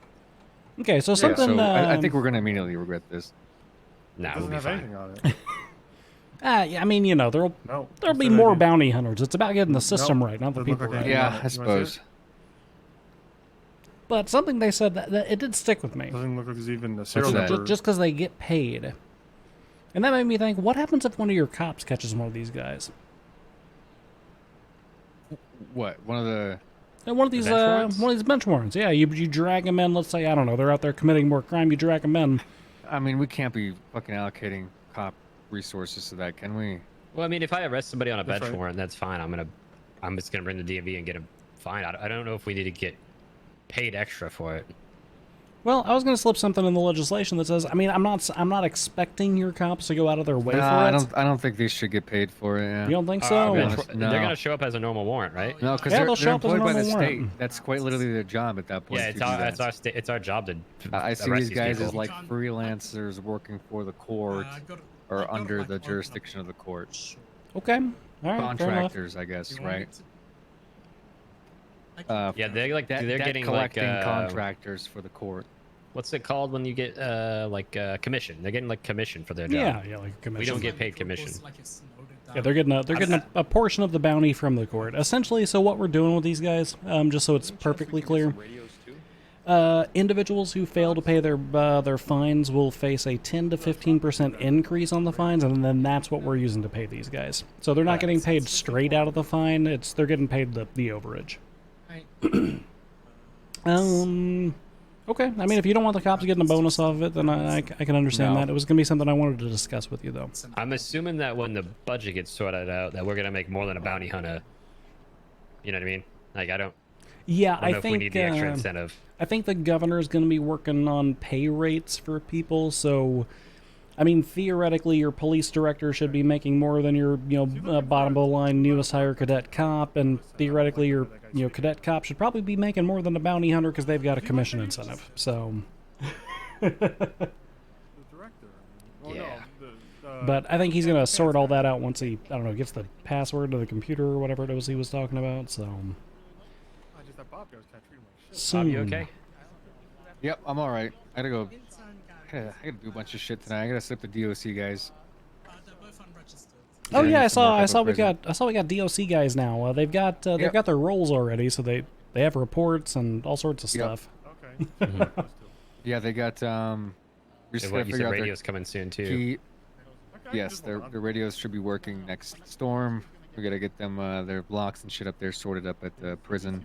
Okay, so Yeah, something. so I think we're gonna immediately regret this. Nah, It we'll doesn't be have fine. anything on it. Yeah, I mean, you know, there'll No. be State more ID. bounty hunters. It's about getting the system Nope. right, not the Doesn't look people like right. anything on Yeah, it. I You wanna see suppose. But something they said that it did stick with me. it? Doesn't look like there's even a serial that? number. Just because they get paid. And that made me think, what happens if one of your cops catches one of these guys? What? One of the. And one of these bench warrants. Yeah, you drag them in. Let's say, I don't know, they're out there committing more crime. You drag them in. I mean, we can't be fucking allocating cop resources to that, can we? Well, I mean, if I arrest somebody on a That's bench right. warrant, that's fine. I'm just gonna bring the DMV and get him fined. I don't know if we need to get paid extra for it. Well, I was going to slip something in the legislation that says, I mean, I'm not expecting your cops to go out of their way No, for it. I don't think they should get paid for it. Yeah. You don't think To so? be honest, no. They're gonna show up as a normal warrant, right? No, because Yeah, they'll they're show up as a employed by the normal state. warrant. That's quite literally their job at that point. Yeah, to it's do our that. it's our job to. I see arrest these guys people. as like freelancers working for the court or under the jurisdiction of the court. Okay. All right. fair enough. Contractors, I guess, right? Yeah, they're like Debt- they're debt getting collecting like contractors for the court. What's it called when you get commission? They're getting like commission for their Yeah, job. yeah, like commission. We don't get paid commission. Yeah, they're getting a portion of the bounty from the court. Essentially, so what we're doing with these guys, just so it's perfectly clear, individuals who fail to pay their fines will face a 10 to 15% increase on the fines, and then that's what we're using to pay these guys. So they're not getting paid straight out of the fine; they're getting paid the overage. Okay. I mean, if you don't want the cops getting a bonus off of it, then I can understand No. that. It was gonna be something I wanted to discuss with you, though. I'm assuming that when the budget gets sorted out, that we're gonna make more than a bounty hunter. You know what I mean? Like I don't. Yeah, I don't know I if we think need the extra incentive. I think the governor's going to be working on pay rates for people. So, I mean, theoretically, your police director should be making more than your, bottom of the line newest hire cadet cop, and theoretically, your, cadet cop should probably be making more than a bounty hunter because they've got a commission incentive. So. Yeah. But I think he's going to sort all that out once he, I don't know, gets the password to the computer or whatever it was he was talking about. So. Bob, you okay? Yep, I'm all right. I gotta go. I gotta do a bunch of shit tonight. I gotta slip the DOC guys. Oh yeah, I need some more saw we prison. got DOC guys now. They've got their roles already, so they have reports and all sorts of Yep. stuff. Okay. Yeah, they got. We Yeah, just what gotta you figure said out their radio's coming soon too. key- Yes, their radios should be working next storm. We gotta get them their blocks and shit up there sorted up at the prison,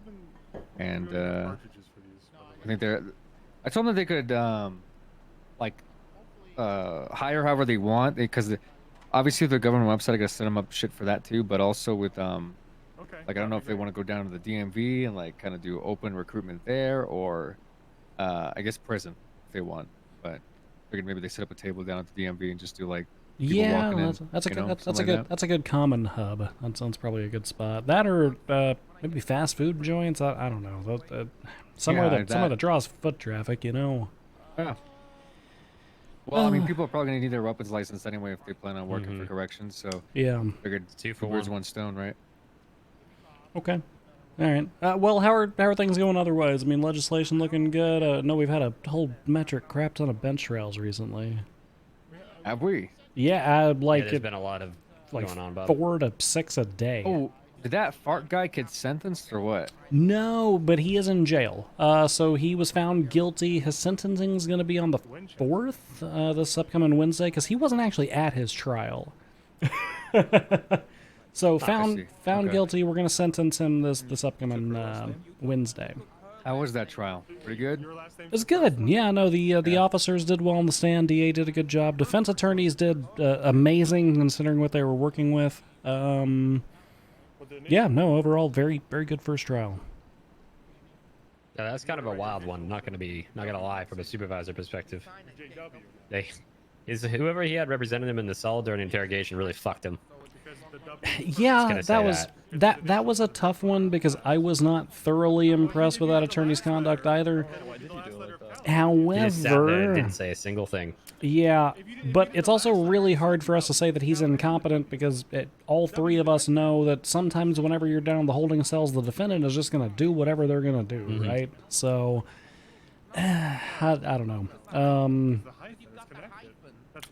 and I think they're. I told them that they could hire however they want because obviously the government website I gotta set them up shit for that too, but also with like I don't know if they want to go down to the DMV and like kind of do open recruitment there or I guess prison if they want, but figured maybe they set up a table down at the DMV and just do like people Yeah, walking in, that's a you good know, that's a something good like that's a good common hub. That sounds probably a good spot. That or maybe fast food joints. I don't know. Somewhere Yeah, that draws foot traffic. Yeah. Well, I mean, people are probably gonna need their weapons license anyway if they plan on working for corrections. So Yeah. figured two for birds, one. one stone, right? Okay. All right. Well, how are things going otherwise? I mean, legislation looking good. No, we've had a whole metric crap ton of bench trials recently. Have we? Yeah, like there's been a lot of like going on, Bob. 4 to 6 a day. Oh, did that fart guy get sentenced or what? No, but he is in jail. So he was found guilty. His sentencing is going to be on the 4th, this upcoming Wednesday, because he wasn't actually at his trial. So found Okay. guilty. We're going to sentence him this upcoming Wednesday. How was that trial? Pretty good. It was good. Yeah, no, the officers did well on the stand. DA did a good job. Defense attorneys did amazing considering what they were working with. Yeah, no, overall, very, very good first trial. Yeah, that's kind of a wild one. Not gonna lie, from a supervisor perspective. Whoever he had representing him in the cell during interrogation really fucked him. Yeah, that was a tough one because I was not thoroughly impressed with that attorney's conduct either. He just sat there and However, didn't say a single thing. yeah, but it's also really hard for us to say that he's incompetent because all 3 of us know that sometimes whenever you're down in the holding cells, the defendant is just going to do whatever they're going to do, right? So, I don't know.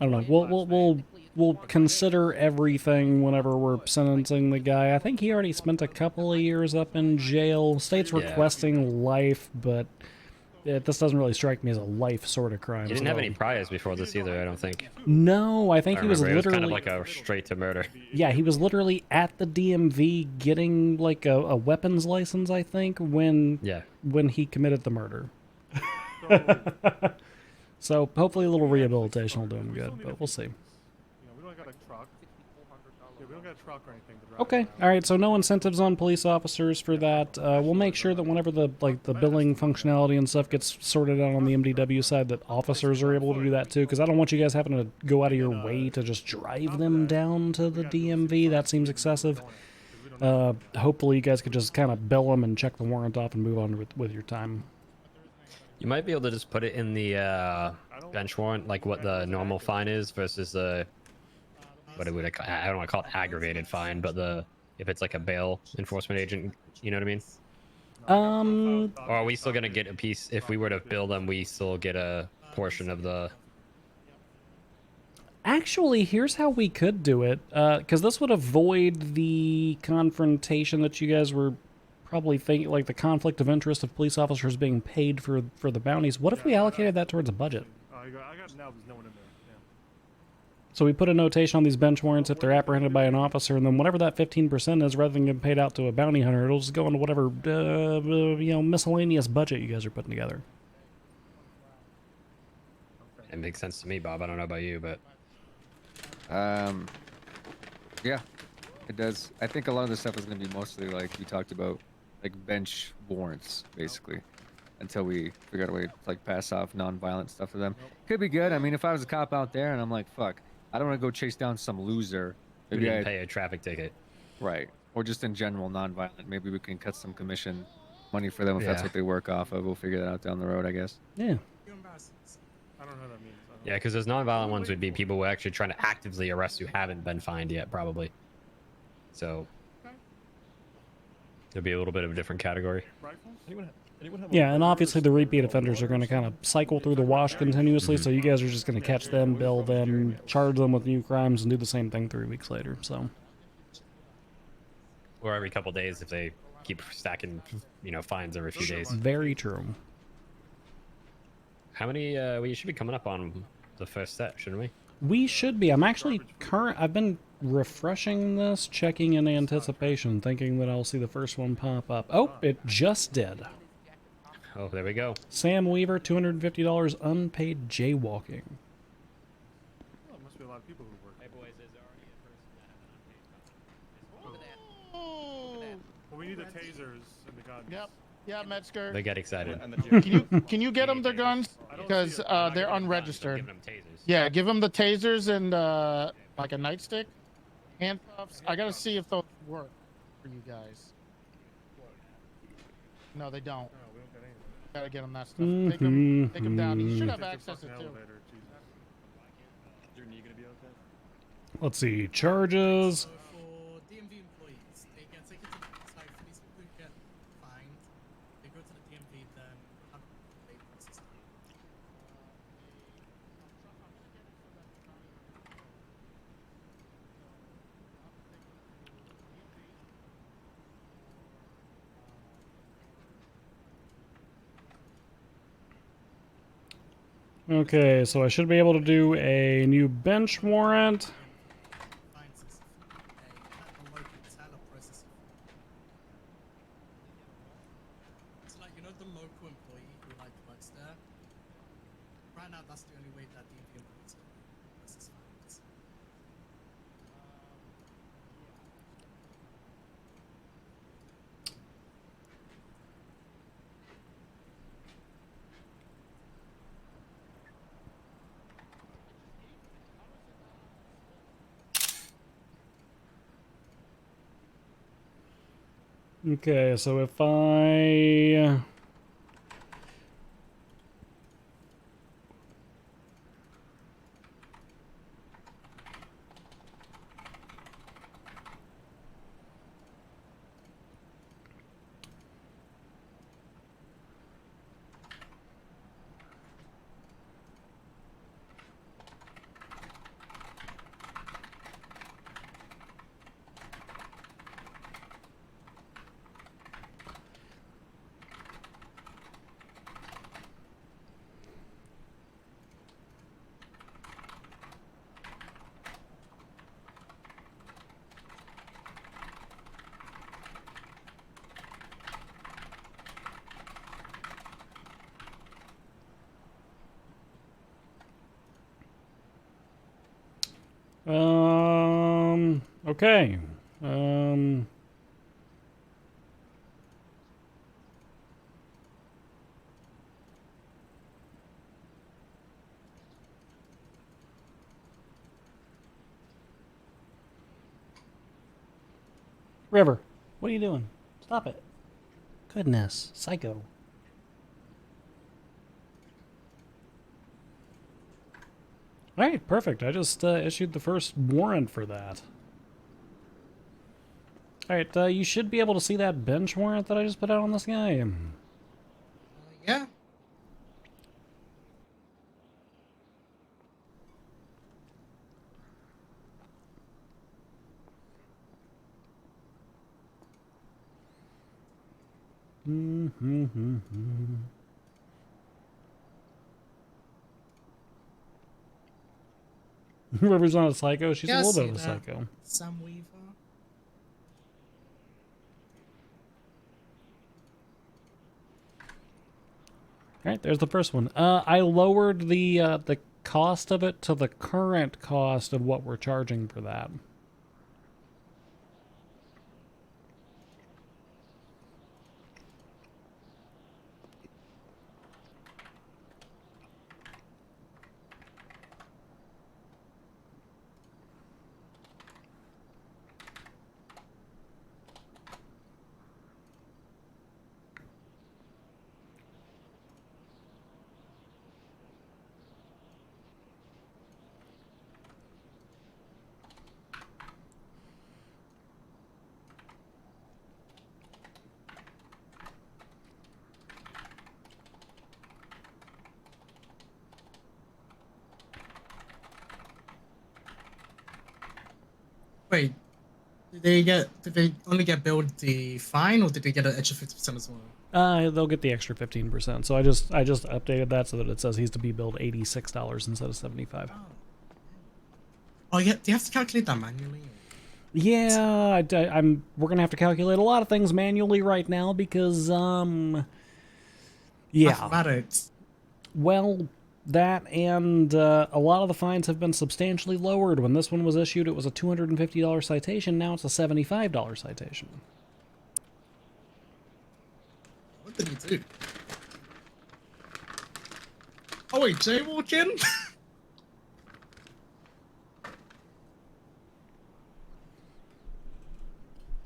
I don't know. We'll consider everything whenever we're sentencing the guy. I think he already spent a couple of years up in jail. State's requesting life, but this doesn't really strike me as a life sort of crime. He didn't have any priors before this either, I don't think. No, I think he was It was literally kind of like a straight to murder. Yeah, he was literally at the DMV getting like a weapons license, I think, when he committed the murder. So hopefully a little rehabilitation will do him good, but we'll see. We don't got a truck. Yeah, we don't got a truck or anything to drive. Okay, all right. So no incentives on police officers for that. We'll make sure that whenever the billing functionality and stuff gets sorted out on the MDW side, that officers are able to do that too. Because I don't want you guys having to go out of your way to just drive them down to the DMV. That seems excessive. Hopefully you guys could just kind of bill them and check the warrant off and move on with your time. You might be able to just put it in the bench warrant, like what the normal fine is versus the I don't want to call it aggravated fine, but if it's like a bail enforcement agent, you know what I mean? Or are we still gonna get a piece if we were to bill them? We still get a portion of the. Actually, here's how we could do it, because this would avoid the confrontation that you guys were probably thinking, like the conflict of interest of police officers being paid for the bounties. What if we allocated that towards a budget? I got now. There's no one in there. Yeah. So we put a notation on these bench warrants if they're apprehended by an officer, and then whatever that 15% is, rather than getting paid out to a bounty hunter, it'll just go into whatever miscellaneous budget you guys are putting together. It makes sense to me, Bob. I don't know about you, but yeah, it does. I think a lot of this stuff is going to be mostly like we talked about, like bench warrants, basically, until we figure out a way to like pass off non-violent stuff to them. Could be good. I mean, if I was a cop out there and I'm like, fuck, I don't want to go chase down some loser. we didn't pay a traffic ticket. Right. Or just in general, non-violent. Maybe we can cut some commission money for them if that's Yeah. what they work off of. We'll figure that out down the road, I guess. Yeah. I don't know what that means. Yeah, because those non-violent ones would be people who are actually trying to actively arrest who haven't been fined yet, probably. So it'll be a little bit of a different category. Yeah, and obviously the repeat offenders are going to kind of cycle through the wash continuously, so you guys are just going to catch them, bill them, charge them with new crimes, and do the same thing 3 weeks later, so. Or every couple days if they keep stacking, fines every few days. Very true. How many, we should be coming up on the first set, shouldn't we? We should be. I'm actually I've been refreshing this, checking in anticipation, thinking that I'll see the first one pop up. Oh, it just did. Oh, there we go. Sam Weaver, $250 unpaid jaywalking. Well, must be a lot of people who work. Hey boys, is there already a person Well, we need the tasers and the guns. Yep. Yeah, Metzger. They get excited. Can you get them their guns because they're unregistered? Yeah, give them the tasers and like a nightstick, handcuffs. I gotta see if those work for you guys. No, they don't. Gotta get them that stuff. Take them down. You should have access to it too. let's see, charges. So for DMV employees, they get taken to the site. For these people who get fined, they go to the DMV, then have they process them. Okay, so I should be able to do a new bench warrant. So like you know the local employee who like works there. Right now, that's the only way that DMV employees can process fines. Okay, so if I... Okay. River, what are you doing? Stop it. Goodness, psycho. Alright, perfect. I just issued the first warrant for that. Alright, you should be able to see that bench warrant that I just put out on this guy. Yeah. River's not a psycho. She's Yeah, a I little see bit of a that. psycho. Sam Weaver. Alright, there's the first one. I lowered the cost of it to the current cost of what we're charging for that. Wait, did they only get billed the fine, or did they get an extra 50% as well? They'll get the extra 15%. So I just updated that so that it says he's to be billed $86 instead of 75. Oh yeah, do you have to calculate that manually? Yeah, we're gonna have to calculate a lot of things manually right now because yeah. Mathematics. Well, that and a lot of the fines have been substantially lowered. When this one was issued, it was a $250 citation. Now it's a $75 citation. What did he do? Oh wait, jaywalking?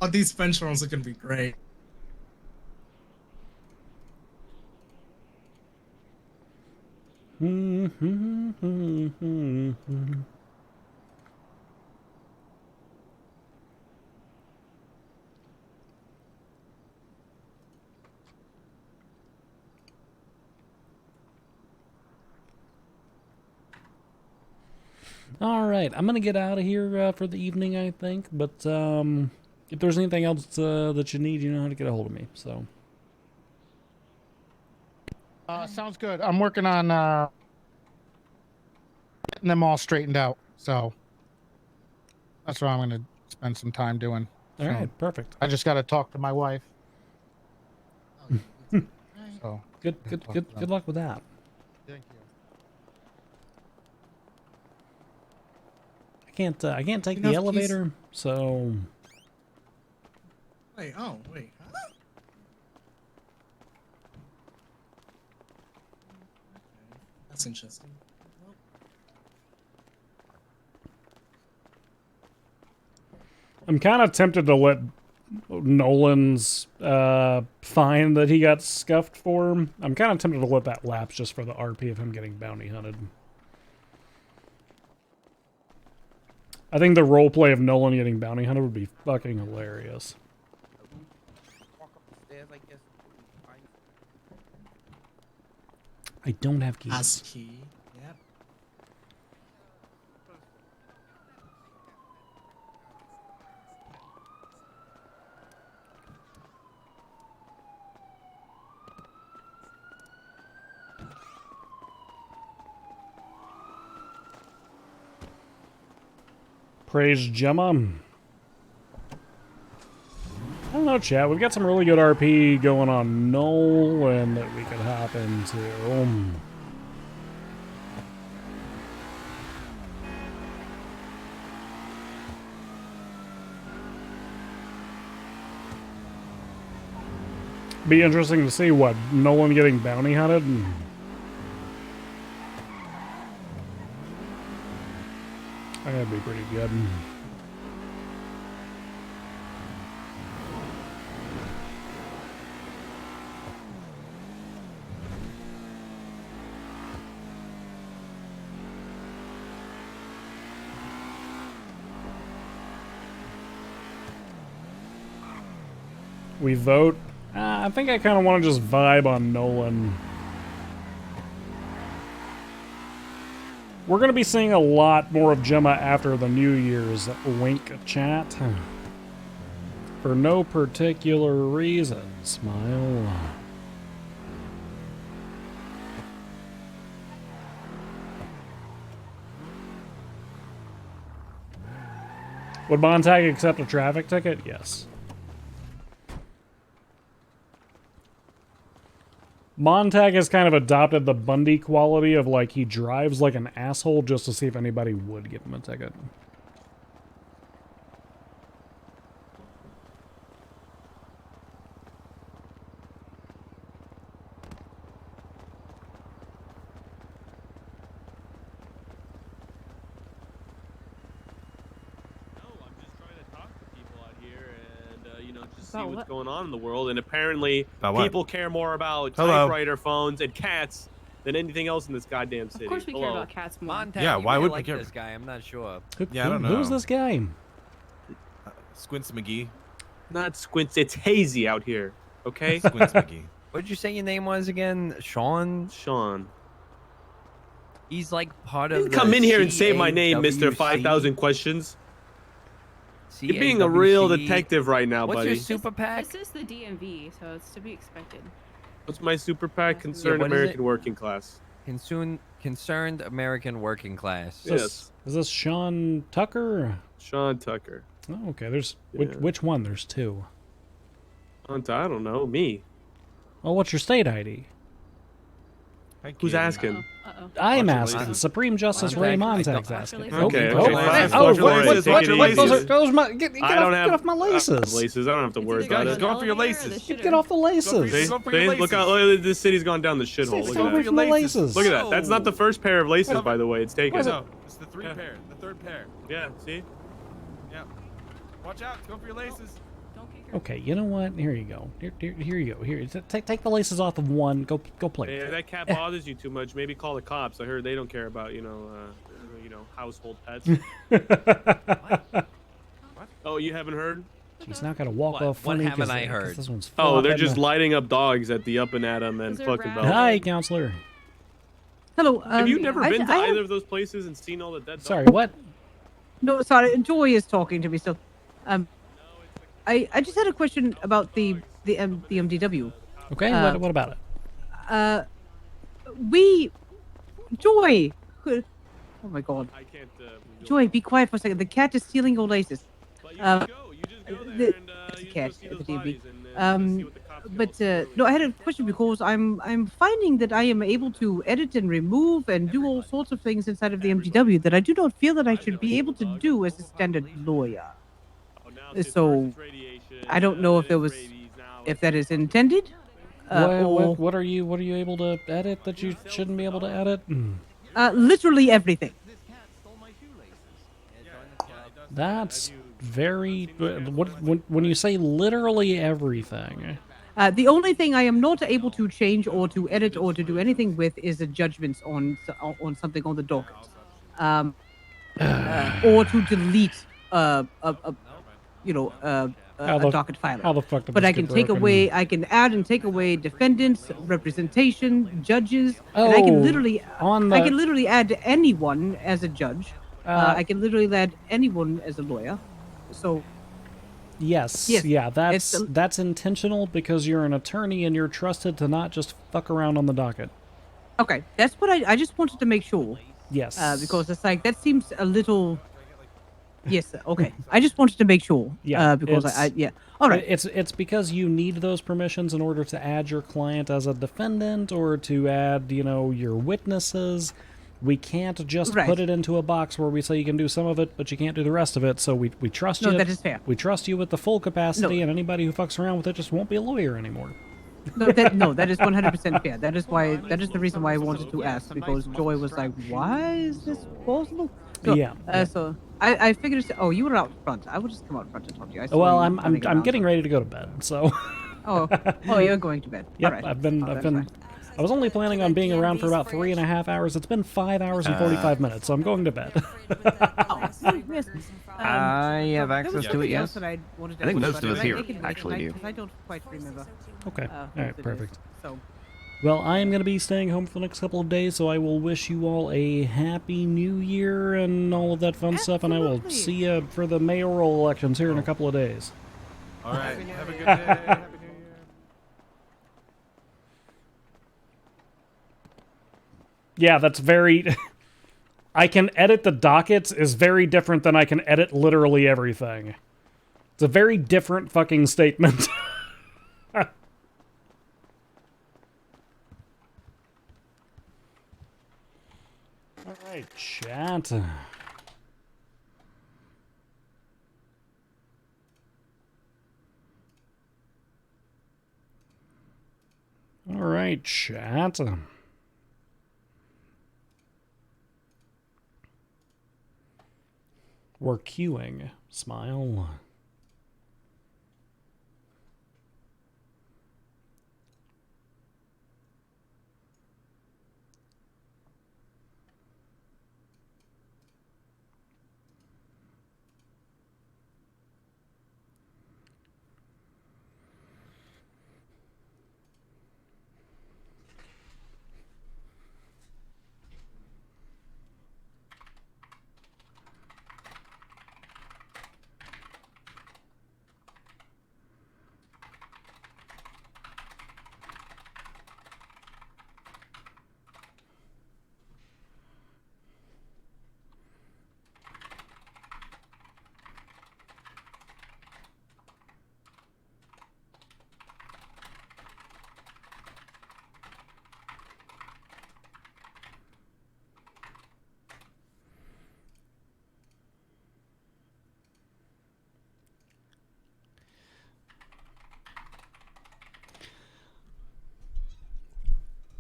Oh, these bench runs are gonna be great. All right, I'm gonna get out of here for the evening, I think. But if there's anything else that you need, you know how to get a hold of me. So. Sounds good. I'm working on getting them all straightened out. So that's what I'm going to spend some time doing. All right, perfect. I just got to talk to my wife. So Good luck with that. Thank you. I can't take You the know, elevator, so. Wait, oh, wait. Huh? That's interesting. I'm kind of tempted to let Nolan's fine that he got scuffed for. I'm kind of tempted to let that lapse just for the RP of him getting bounty hunted. I think the roleplay of Nolan getting bounty hunted would be fucking hilarious. Walk up the stairs, I guess. I don't have keys. Pass key. Yep. Praise Gemma. I don't know, chat. We've got some really good RP going on Nolan that we could hop into. Be interesting to see what Nolan getting bounty hunted. That'd be pretty good. We vote. I think I kind of want to just vibe on Nolan. We're going to be seeing a lot more of Gemma after the New Year's wink chat. For no particular reason. Smile. Would Montag accept a traffic ticket? Yes. Montag has kind of adopted the Bundy quality of, like, he drives like an asshole just to see if anybody would give him a ticket. See what's going on in the world, and apparently About what? people care more about Hello. typewriter phones and cats than anything else in this goddamn city. Of course we care Hello. about cats more. Montag, Yeah, why would we care? this guy? I'm not sure. Yeah, I don't know. Who's this guy? Squints McGee. Not Squints, it's hazy out here, okay? Squints McGee. What did you say your name was again? Sean? Sean. He's like part You of didn't the come in here and say my name, Mr. CAWC. 5,000 questions. You're being a real detective right now, What's buddy. your super PAC? This is the DMV, so it's to be expected. What's my super PAC? Concerned what is American it? Working Class. Concerned American Working Class. Yes. Is this Sean Tucker? Sean Tucker. Oh, okay. There's Yeah. which one? There's two. I don't know. Me. Well, what's your state ID? Who's asking? I'm Watch your asking. license. Supreme Justice Ray Montag's asking. Okay. Oh, okay. oh, Watch your license. Take it easy. those my, get off my laces. Laces. I don't have to worry about it. Go for your laces. Get off the laces. See? Go for your See? Look laces. out! This city's gone down the shithole. Look Go away at from that. the laces. Look at that. That's not the first pair of laces, by the way. It's taken. No, it's the three pair. The third pair. Yeah. See? Yeah. Watch out. Go for your laces. Okay, you know what? Here you go. Here you go. Here, take the laces off of one. Go play. Hey, if that cat bothers you too much, maybe call the cops. I heard they don't care about household pets. What? Oh, you haven't heard? He's not gonna walk What? off What funny. haven't 'cause I 'cause heard? This one's Oh, they're flopping. just lighting up dogs at the Up and Atom and Is there fucking rats? Bell. Hi, counselor. Hello. Have you never been to I either of those places and seen all the dead dogs? Sorry, what? No, sorry. Joy is talking to me still. I just had a question about the MDW. Okay, what about it? We Joy. Oh my God. I can't. Joy, be quiet for a second. The cat is stealing your laces. It's a cat at the DMV. No, I had a question because I'm finding that I am able to edit and remove and do all sorts of things inside of the MDW that I do not feel that I should be able to do as a standard lawyer. So I don't know if that is intended. Or What are you able to edit that you shouldn't be able to edit? literally everything. That's very. When you say literally everything. The only thing I am not able to change or to edit or to do anything with is the judgments on something on the docket, or to delete a docket filing. How the fuck did But this I get can take broken? away, I can add and take away defendants, representation, judges, and I can literally, I can literally add anyone as a judge. I can literally add anyone as a lawyer. So. Yes, Yes, yeah, that's intentional because you're an attorney and you're trusted to not just fuck around on the docket. Okay, that's what I just wanted to make sure. Yes. Because it's like that seems a little. Yes. Okay. I just wanted to make sure. Yeah. Because yeah. All right. It's because you need those permissions in order to add your client as a defendant or to add, your witnesses. We can't just put it into a box where we say you can do some of it, but you can't do the rest of it. So we trust you. No, that is fair. We trust you with the full capacity, and anybody who fucks around with it just won't be a lawyer anymore. No, that is 100% fair. That is the reason why I wanted to ask, because Joy was like, "Why is this possible?" So, Yeah. So I figured. Oh, you were out front. I would just come out front and talk to you. I saw Well, you running I'm around, getting ready to go to bed, so. Oh, you're going to bed. Yep, All right. I've been. That's fine. I was only planning on being around for about 3.5 hours. It's been 5 hours and 45 minutes, so I'm going to bed. Yes. I have there was access to it, something else yes. that I wanted to I think ask most about, of us and here I can actually do. because I don't quite remember. Okay. All what right. it is. Perfect. So. Well, I am going to be staying home for the next couple of days, so I will wish you all a happy new year and all of that fun stuff, and I will see you for the mayoral elections here in a couple of days. All right. Have a good day. Happy New Year. Yeah, that's very... I can edit the dockets is very different than I can edit literally everything. It's a very different fucking statement. Alright, chat. Alright, chat. We're queuing. Smile.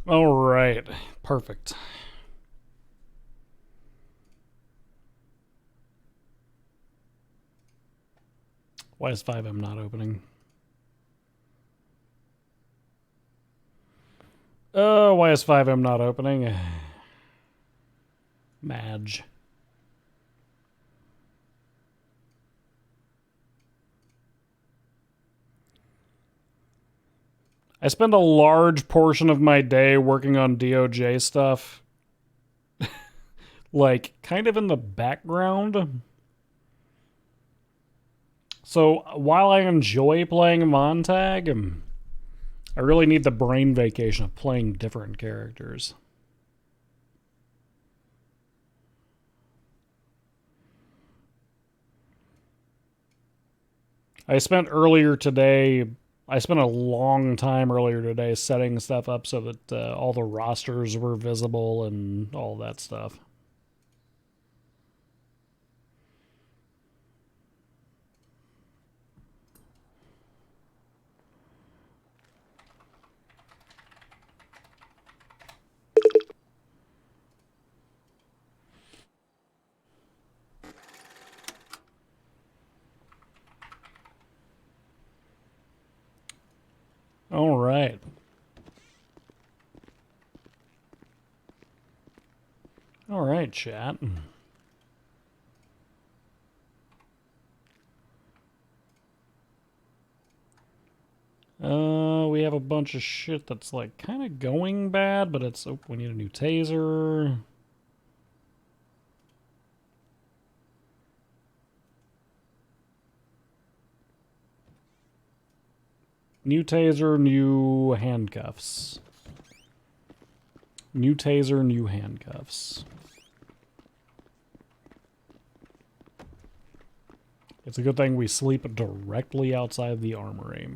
All right, perfect. Why is 5M not opening? Oh, why is 5M not opening? Madge. I spend a large portion of my day working on DOJ stuff, like, kind of in the background. So, while I enjoy playing Montag, I really need the brain vacation of playing different characters. I spent a long time earlier today setting stuff up so that all the rosters were visible and all that stuff. All right. All right, chat. We have a bunch of shit that's like kind of going bad, but it's, oh, we need a new taser. New taser, new handcuffs. New taser, new handcuffs. It's a good thing we sleep directly outside the armory.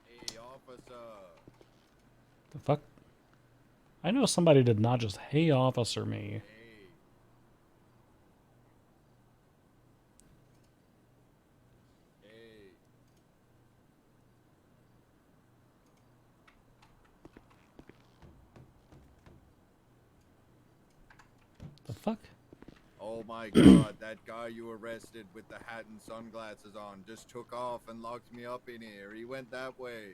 Hey, officer. The fuck? I know somebody did not just hey officer me. The fuck? Oh my god, that guy you arrested with the hat and sunglasses on just took off and locked me up in here. He went that way.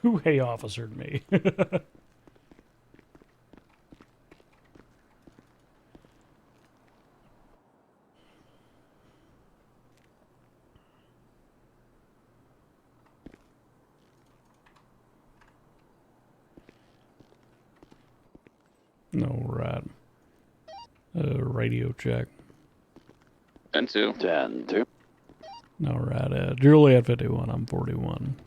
Who hey officered me? No, right. Radio check. 10-2. 10-2. No, right. Juliet 51, I'm 41.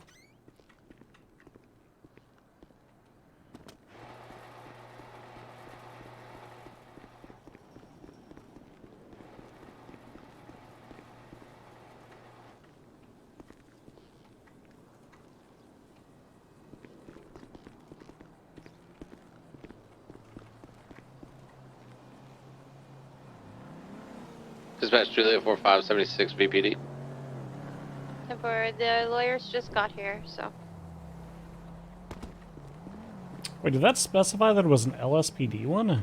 Dispatch Juliet 4576 VPD. Temporary. The lawyers just got here, so. Wait, did that specify that it was an LSPD one?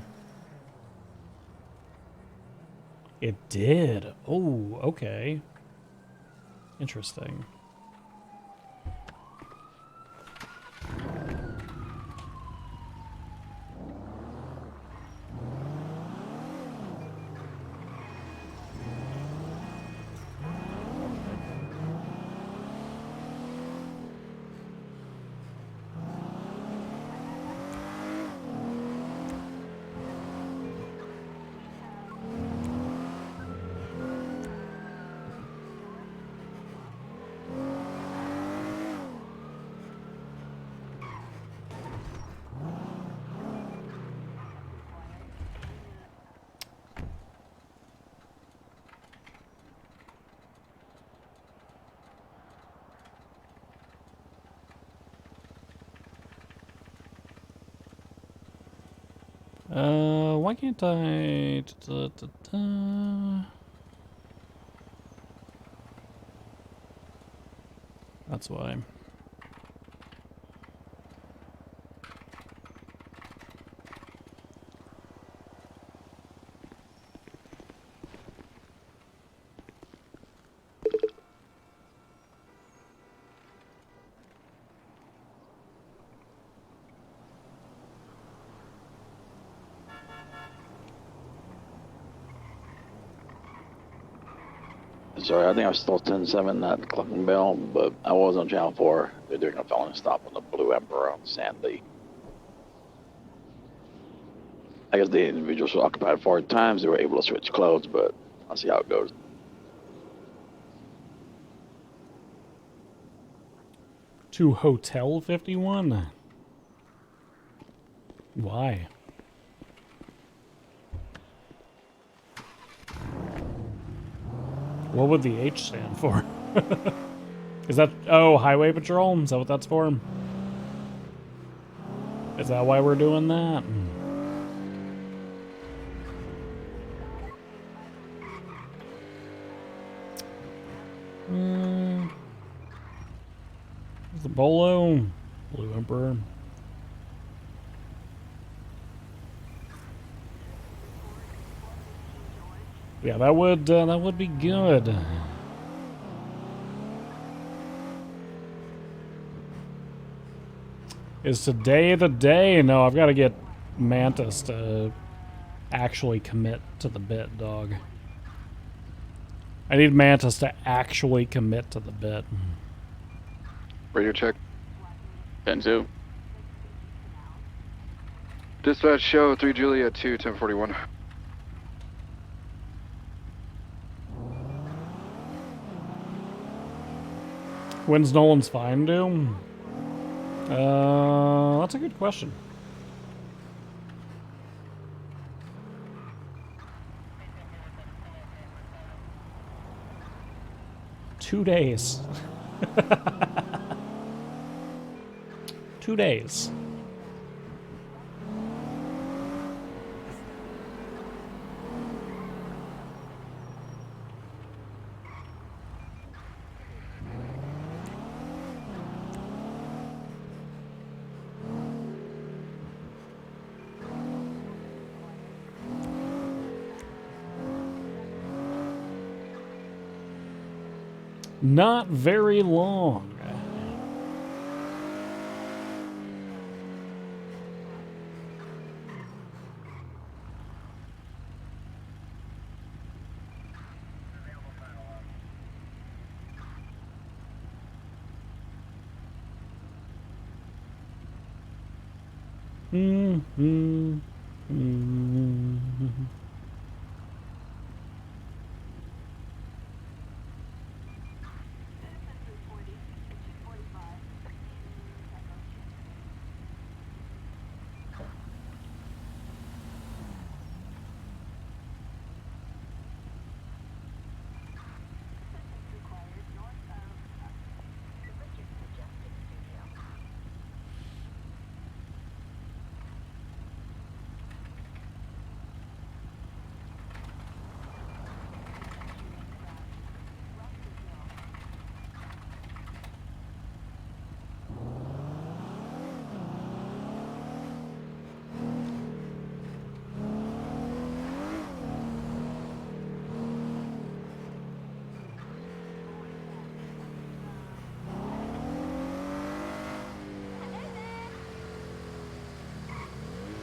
It did. Oh, okay. Interesting. Why can't I... That's why. Sorry, I think I was still 10-7 at Clucking Bell, but I was on Channel 4. They're doing a felony stop on the Blue Emperor on Sandy. I guess the individuals were occupied 4 times. They were able to switch clothes, but I'll see how it goes. To Hotel 51? Why? What would the H stand for? Is that... Oh, Highway Patrol? Is that what that's for? Is that why we're doing that? The Bolo? Blue Emperor. Yeah, that would be good. Is today the day? No, I've got to get Mantis to actually commit to the bit, dog. I need Mantis to actually commit to the bit. Radio check. 10-2. Dispatch show 3 Julia 2 1041. When's Nolan's fine due? That's a good question. Two days. 2 days. Not very long.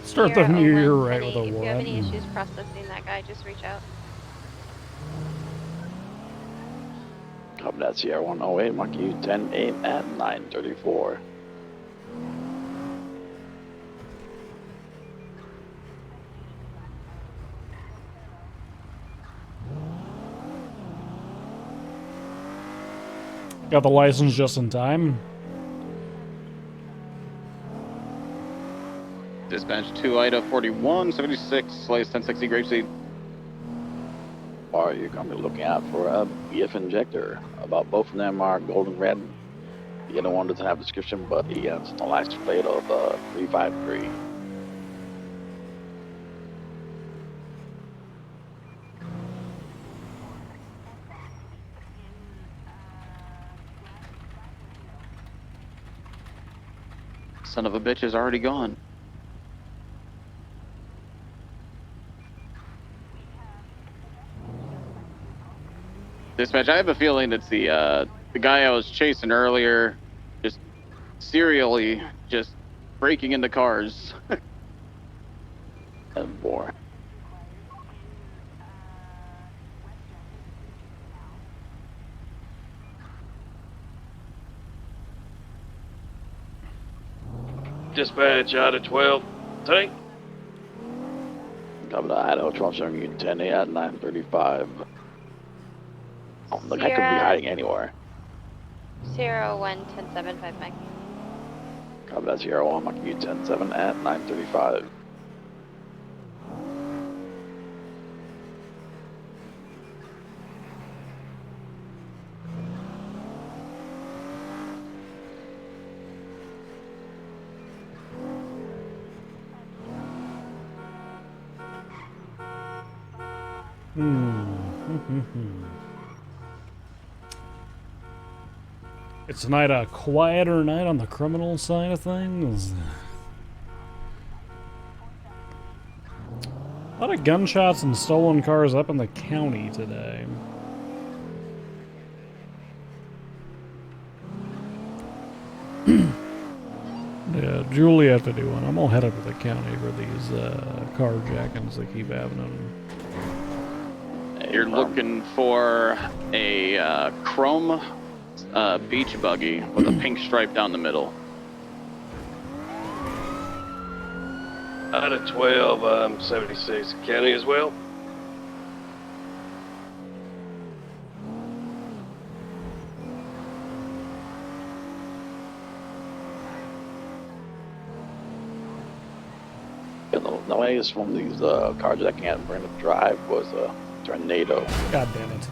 Start the new year right with a If you have any what? issues processing that guy, just reach out. Copy that, Sierra 108, mark you 10-8 at 934. Got the license just in time. Dispatch 2 Ida 4176, Slays 1060 Grapeseed. Or you're going to be looking out for a BF injector. About both of them are golden red. The other one doesn't have a description, but he has the license plate of 353. Son of a bitch is already gone. Dispatch, I have a feeling it's the guy I was chasing earlier, just serially just breaking into cars. And more. Dispatch out of 12. Tank. Copy that. Idaho 12 showing you 10 at 9:35. Oh, look, I could be Sierra. hiding anywhere. 01-10-7-5 Mike. Copy that, Sierra 1, marking you 10-7 at 9:35. It's tonight a quieter night on the criminal side of things. A lot of gunshots and stolen cars up in the county today. Yeah, Juliet to do one. I'm gonna head up to the county for these carjackings that keep happening. You're looking for a chrome beach buggy with a pink stripe down the middle. Out of 12, 76 county as well. The noise from these carjacking at Marina Drive was a tornado. God damn it.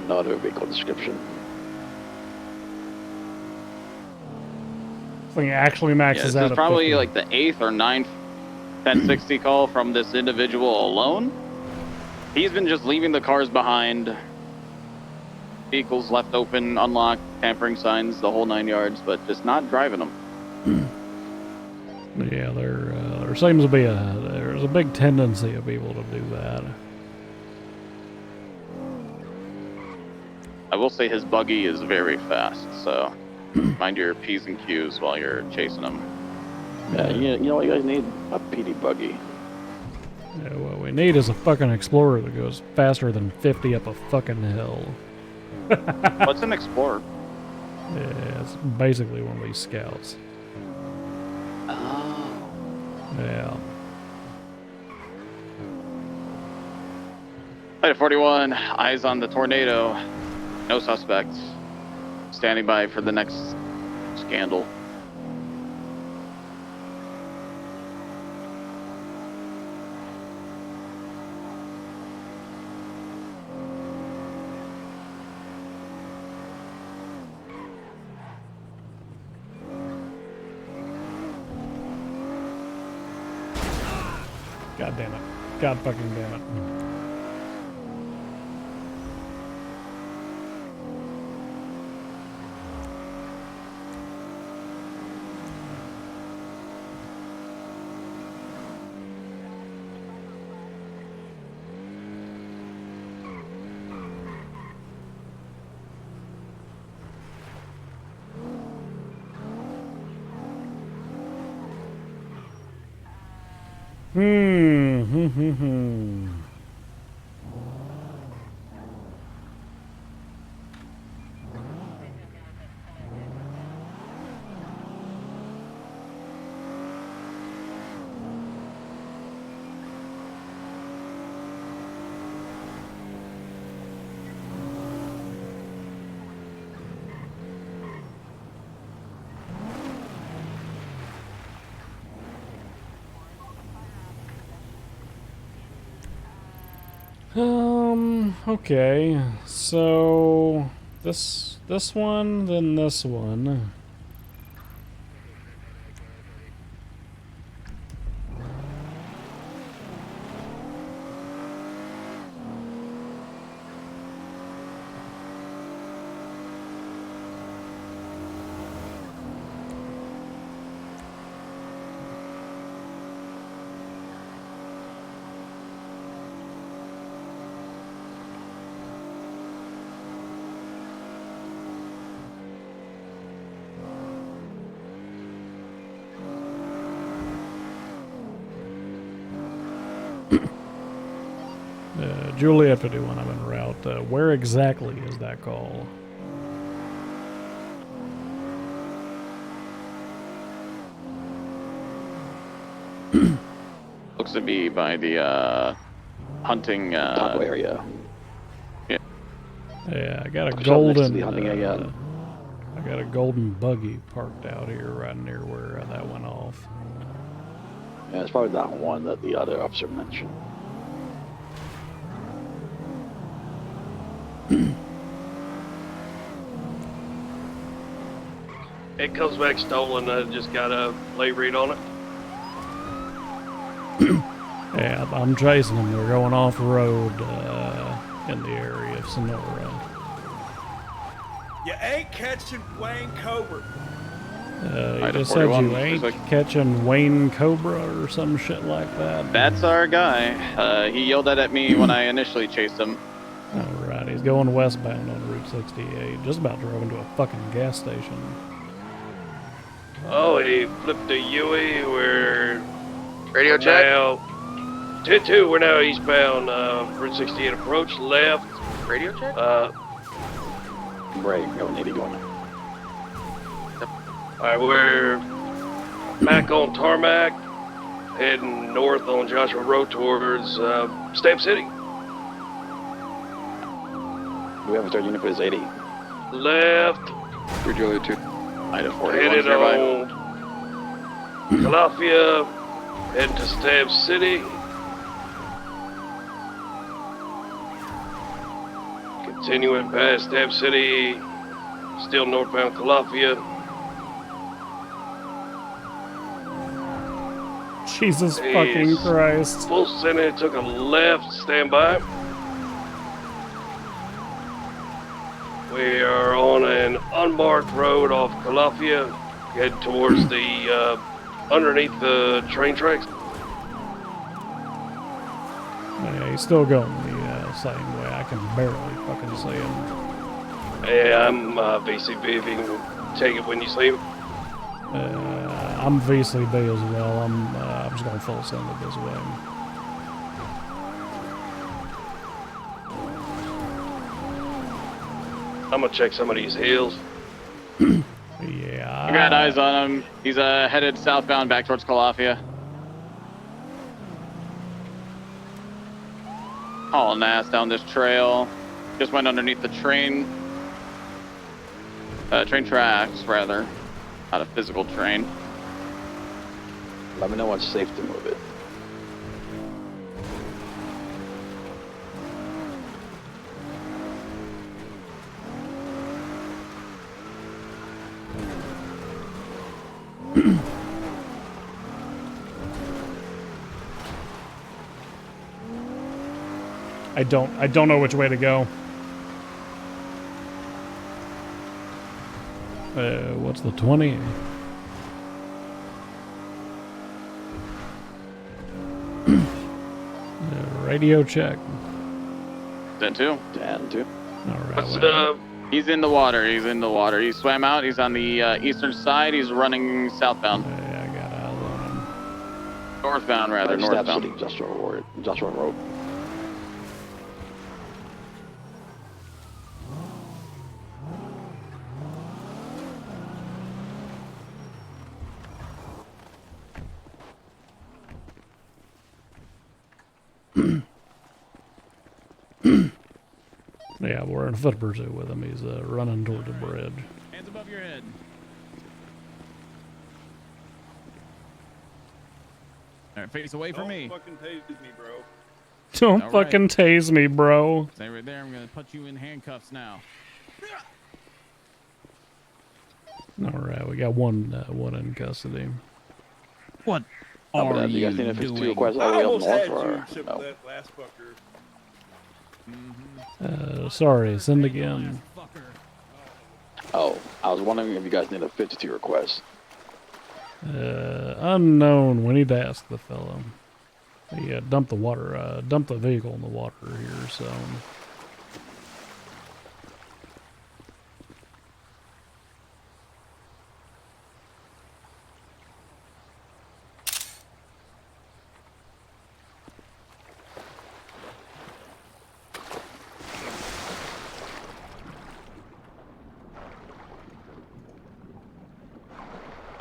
No other vehicle description. This thing actually maxes This out is at probably 50. like the 8th or 9th 1060 call from this individual alone. He's been just leaving the cars behind. Vehicles left open, unlocked, tampering signs, the whole 9 yards, but just not driving them. Yeah, there seems to be there's a big tendency of people to do that. I will say his buggy is very fast, so mind your P's and Q's while you're chasing him. Yeah, you know what you guys need? A PD buggy. Yeah, what we need is a fucking Explorer that goes faster than 50 up a fucking hill. What's an Explorer? Yeah, it's basically one of these scouts. Oh. Yeah. Flight 41, eyes on the tornado. No suspects. Standing by for the next scandal. God damn it. God fucking damn it. Okay, so this one, then this one. Juliet to do one. I'm en route. Where exactly is that call? Looks to be by the hunting taco area. Yeah. Yeah, I got a Shop next to golden. the hunting area. I got a golden buggy parked out here right near where that went off. Yeah, it's probably that one that the other officer mentioned. It comes back stolen. I just got a late read on it. Yeah, I'm chasing them. They're going off road in the area of Sonora. You ain't catching Wayne Cobra. You just said you ain't catching Wayne Cobra or some shit like that. That's our guy. He yelled that at me when I initially chased him. Alright, he's going westbound on Route 68. Just about drove into a fucking gas station. Oh, he flipped a Yui. We're Radio check. now 10-2. We're now eastbound. Route 68 approach left. Radio check. Right, got an 80 going. Alright, we're back on tarmac, heading north on Joshua Road towards Stamp City. We have a third unit for this 80. Left. You're Julia 2. Item 41 Headed nearby. on Calafia, heading to Stamp City. Continuing past Stamp City, still northbound Calafia. Jesus fucking Christ. Full sending, took a left, stand by. We are on an unmarked road off Calafia, heading towards the, underneath the train tracks. Yeah, he's still going the same way. I can barely fucking see him. Yeah, I'm VCB if you can take it when you see him. I'm VCB as well. I'm just going full send it this way. I'm gonna check some of these hills. Yeah. I got eyes on him. He's headed southbound back towards Calafia. Hauling ass down this trail. Just went underneath the train. Train tracks, rather. Not a physical train. Let me know when it's safe to move it. I don't know which way to go. What's the 20? Radio check. 10-2. 10-2. Alright. He's in the water. He's in the water. He swam out. He's on the eastern side. He's running southbound. Yeah, I got eyes on him. Northbound, rather. Northbound. Industrial Road. Yeah, we're in a foot pursuit with him. He's running toward the bridge. Hands above your head. All right, face away from me. Don't fucking tase me, bro. Don't All fucking right. tase me, bro. Stay right there. I'm gonna put you in handcuffs now. Alright, we got one in custody. What Are are you you guys need a 52 doing? request all the way up north or no? That last fucker. Sorry, send again. Oh, I was wondering if you guys need a 52 request. Unknown. We need to ask the fellow. Yeah, dump the vehicle in the water here, so.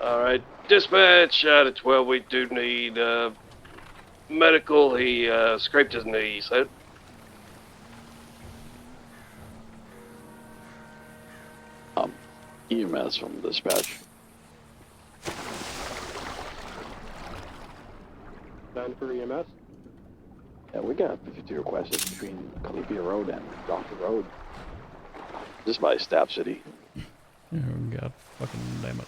Alright, dispatch out of 12, we do need medical. He scraped his knee, he said. EMS from dispatch. Down for EMS. Yeah, we got 52 requests between Calipia Road and Doctor Road. Just by Stab City. Oh, God fucking damn it.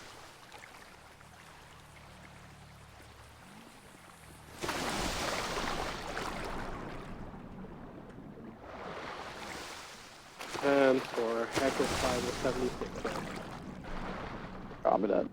And for Echo 5 with 76. Copy that.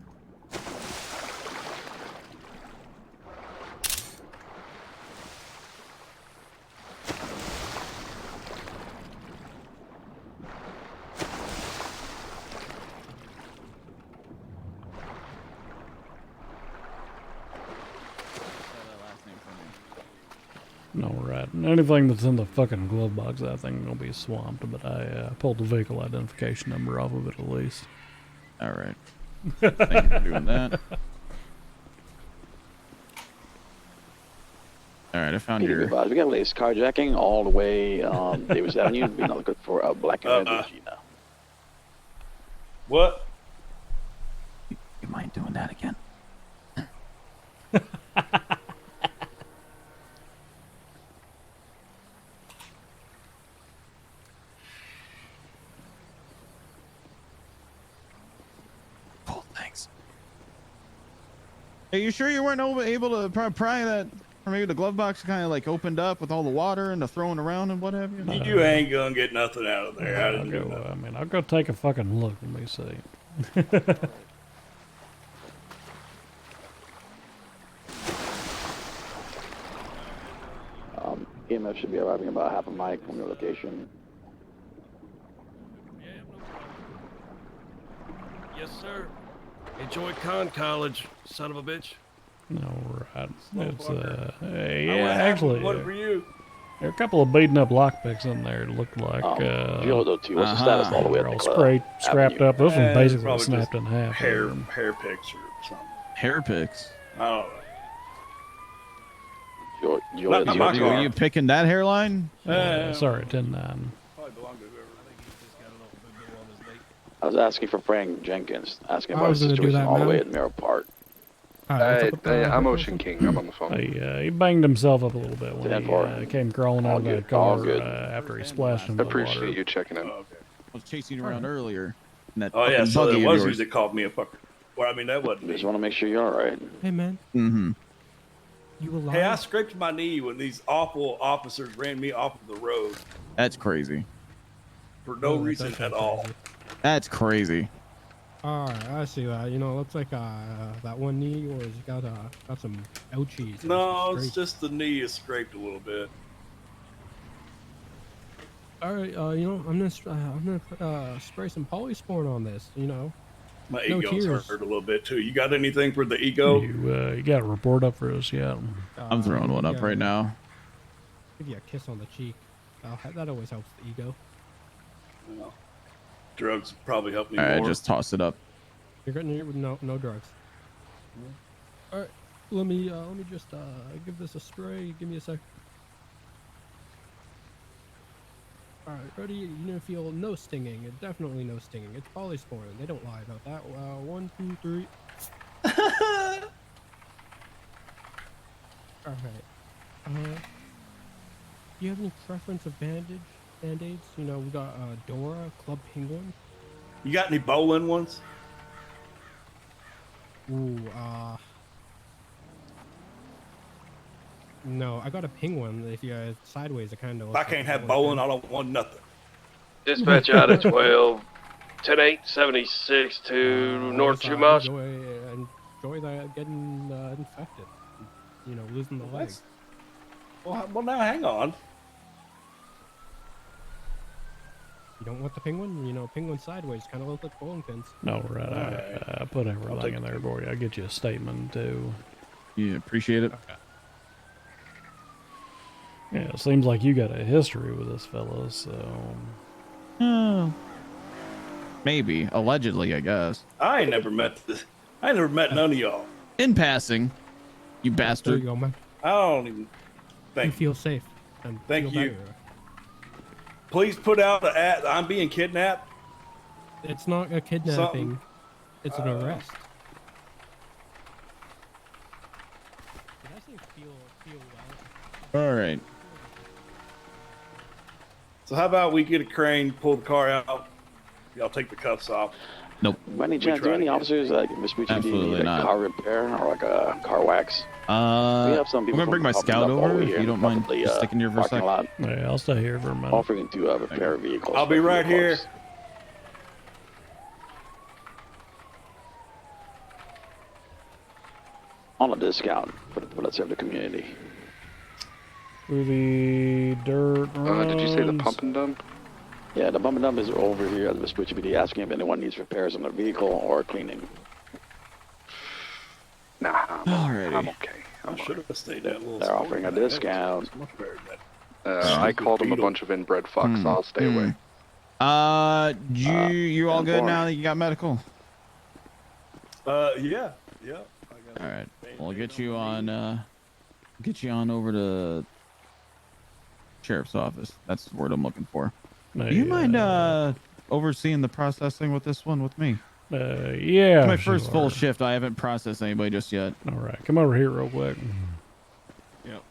No, right. Anything that's in the fucking glove box, that thing will be swamped, but I pulled the vehicle identification number off of it at least. All right. Thank you for doing that. All right, I found your. We got latest carjacking all the way Davis Avenue. We're not looking for a black and red Regina. What? You mind doing that again? Cool, thanks. Are you sure you weren't able to pry that, or maybe the glove box kind of like opened up with all the water and the throwing around and what have you? You ain't gonna get nothing out of there. I didn't do nothing. I mean, I'll go take a fucking look. Let me see. EMF should be arriving about half a mile from your location. Yes, sir. Enjoy Con College, son of a bitch. No, right. It's, hey, What yeah, happened? actually, What for you? there are a couple of beaten up lockpicks in there. It looked like, Gildo T, what's the status all the way they're up all the scrapped up. This one basically Probably snapped just in half. Hair picks or something. Hair picks. I don't know. Not my car. Were you picking that hairline? Sorry, 10-9. Probably belong to whoever. I was asking for Frank Jenkins, asking I about was the gonna do situation that, all the man. way at Mirror Park. I'm Ocean King. I'm on the phone. He banged himself up a little bit when 10-4. he came crawling out of that All car good. after he splashed into the Appreciate water. you checking in. I was chasing you around earlier. in that Oh yeah, fucking so buggy it of was yours. you that called me a fucker. Well, I mean that wasn't me. Just want to make sure you're all right. Hey man, Mm-hmm. you alive? Hey, I scraped my knee when these awful officers ran me off of the road That's crazy. for no Oh, that reason does sound at all. crazy. That's crazy. Alright, I see that. You know, looks like that one knee yours got some ouchies. No, it's just the knee is scraped a little bit. All right, you know, I'm gonna spray some polysporin on this. You know, My no ego's tears. hurt a little bit too. You got anything for the ego? You got a report up for us yet? I'm throwing one up yeah, right now. Give you a kiss on the cheek. That always helps the ego. Well, drugs probably help me All right, more. just toss it up. You're getting no drugs. All right, let me just give this a spray. Give me a sec. All right, ready? You're gonna feel no stinging. Definitely no stinging. It's polysporin. They don't lie about that. 1, 2, 3. All right. Do you have any preference of band-aids? You know, we got Dora, Club Penguin. You got any bowling ones? Ooh, no, I got a penguin. If you sideways, it kind of. If I can't have bowling, I don't want nothing. Dispatch out at 12. 10-8-76 to North Chumash. Enjoy that getting infected. You know, losing the leg. Well, now hang on. You don't want the penguin? You know, penguin sideways kind of look like bowling pins. No, right. I put everything in there for you. I'll get you a statement too. Yeah, appreciate it. Okay. Yeah, it seems like you got a history with this fella, so. Maybe, allegedly, I guess. I ain't never met none of y'all. In passing, you There bastard. you go, man. I don't even. you feel safe and Thank feel you. better. Please put out an ad. I'm being kidnapped. It's not a kidnapping. It's an arrest. Did I say feel well? All right. So how about we get a crane, pull the car out, y'all take the cuffs off. Nope. By any chance, do any officers like Miss Richie Absolutely need a not. car repair or like a car wax? We have some I'm people gonna bring my from scout up over here if you in don't mind the, just sticking here for a parking sec. lot, Yeah, I'll stay here for a minute. offering to repair vehicles. I'll be for right here. folks. On a discount for let's serve the community. For the dirt Did you say the runs. pump and dump? Yeah, the pump and dump is over here at the Miss Richie PD, asking if anyone needs repairs on their vehicle or cleaning. Nah, Alrighty. I'm okay. I should have stayed that little. They're offering a discount. I called him a bunch of inbred fucks. I'll stay away. You all good boy. now that you got medical? Yeah. All right. We'll get you on over to sheriff's office. That's the word I'm looking for. Do you mind overseeing the processing with this one with me? Yeah. It's my first full sure. shift. I haven't processed anybody just yet. All right, come over here real quick. Yep.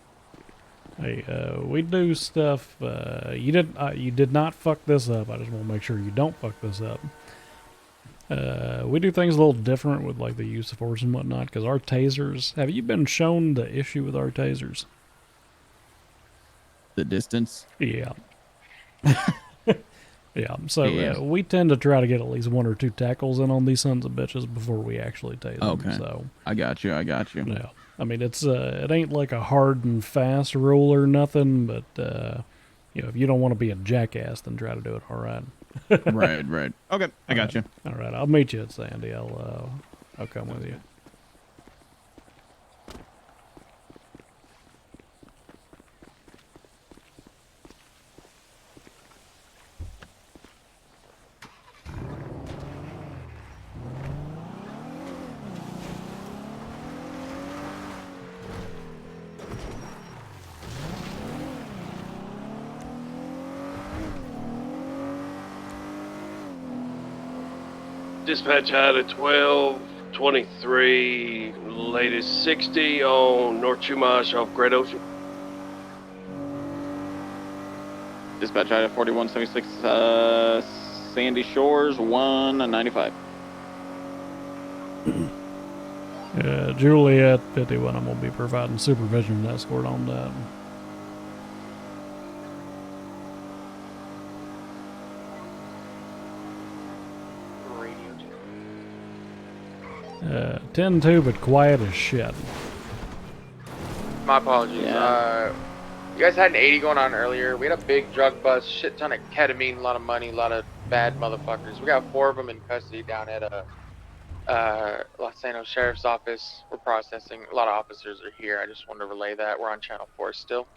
Hey, we do stuff. You did not fuck this up. I just want to make sure you don't fuck this up. We do things a little different with like the use of force and whatnot. Because our tasers. Have you been shown the issue with our tasers? The distance. Yeah. Yeah. So Yeah. we tend to try to get at least 1 or 2 tackles in on these sons of bitches before we actually tase them. Okay. So I got you. yeah. I mean, it's it ain't like a hard and fast rule or nothing, but if you don't want to be a jackass, then try to do it all right. Right. Okay, I got you. All right, I'll meet you at Sandy. I'll come with you. Dispatch out at 12:23, latest 60 on North Chumash off Great Ocean. Dispatch item 4176, Sandy Shores, 195. Juliet 51, I'm going to be providing supervision and escort on that. 10-2, but quiet as shit. My apologies. You guys had an 80 going on earlier. We had a big drug bust, shit ton of ketamine, a lot of money, a lot of bad motherfuckers. We got 4 of them in custody down at Los Angeles Sheriff's Office. We're processing. A lot of officers are here. I just wanted to relay that. We're on Channel 4 still.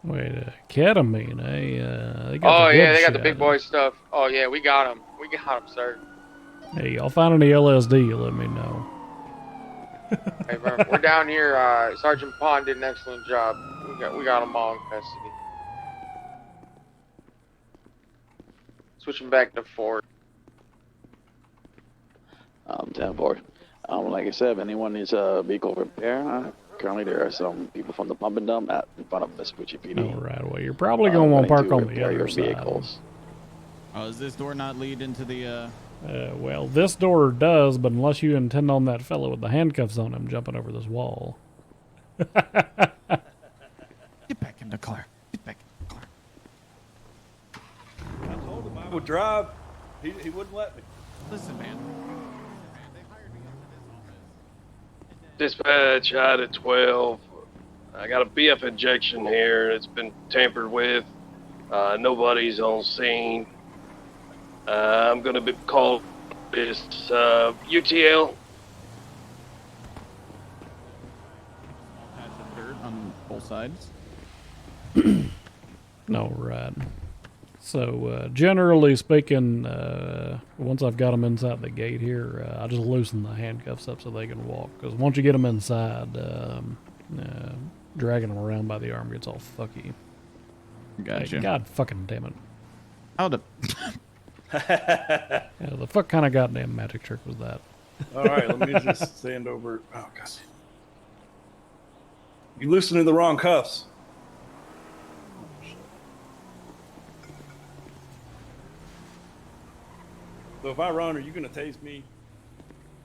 Wait, ketamine, eh? They got Oh, the yeah, good they got the shit. big boy stuff. Oh, yeah, we got them. We got them, sir. Hey, y'all find any LSD, you let me know. Hey, we're down here. Sergeant Pond did an excellent job. We got them all in custody. Switching back to 4. 10-4. Like I said, if anyone needs a vehicle repair, currently there are some people from the pump and dump in front of Miss Richie PD. All right, well, you're probably going to want to park on the other side. Vehicles. Oh, does this door not lead into the, well, this door does, but unless you intend on that fellow with the handcuffs on him jumping over this wall. Get back in the car. Get back in the car. I told him I would drive. He wouldn't let me. Listen, man. Dispatch out at 12. I got a BF injection here. It's been tampered with. Nobody's on scene. I'm going to be called this UTL. Dirt on both sides. All right. So, generally speaking, once I've got them inside the gate here, I just loosen the handcuffs up so they can walk. Because once you get them inside, dragging him around by the arm gets all fucky. Gotcha. Hey, God fucking damn it. How the... Yeah, the fuck kind of goddamn magic trick was that? All right, let me just stand over. Oh, God. You loosening the wrong cuffs. So if I run, are you going to tase me?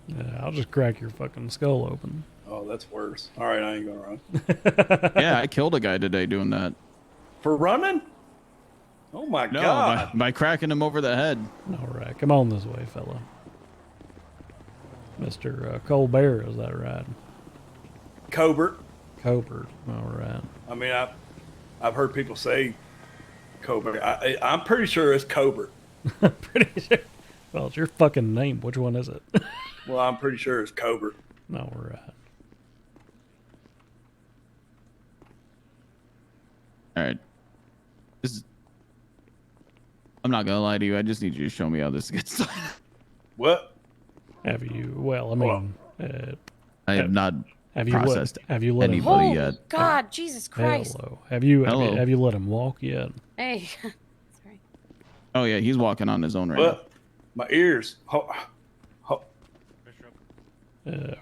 Yeah, I'll just crack your fucking skull open. Oh, that's worse. All right, I ain't going to run. Yeah, I killed a guy today doing that. For running? Oh, my No, God. by cracking him over the head. All right, come on this way, fella. Mr. Colbert, is that right? Cobert. Colbert, all right. I mean, I've heard people say Cobert. I'm pretty sure it's Cobert. Pretty sure. Well, it's your fucking name. Which one is it? Well, I'm pretty sure it's Cobert. All right. All right. I'm not gonna lie to you. I just need you to show me how this gets done. What? Have you? Well, I mean, I have not have you processed have you let anybody Oh, yet. God, Jesus Christ. Hello. Have you Hello. have you let him walk yet? Hey. Oh yeah, he's walking on his own right What? My ears.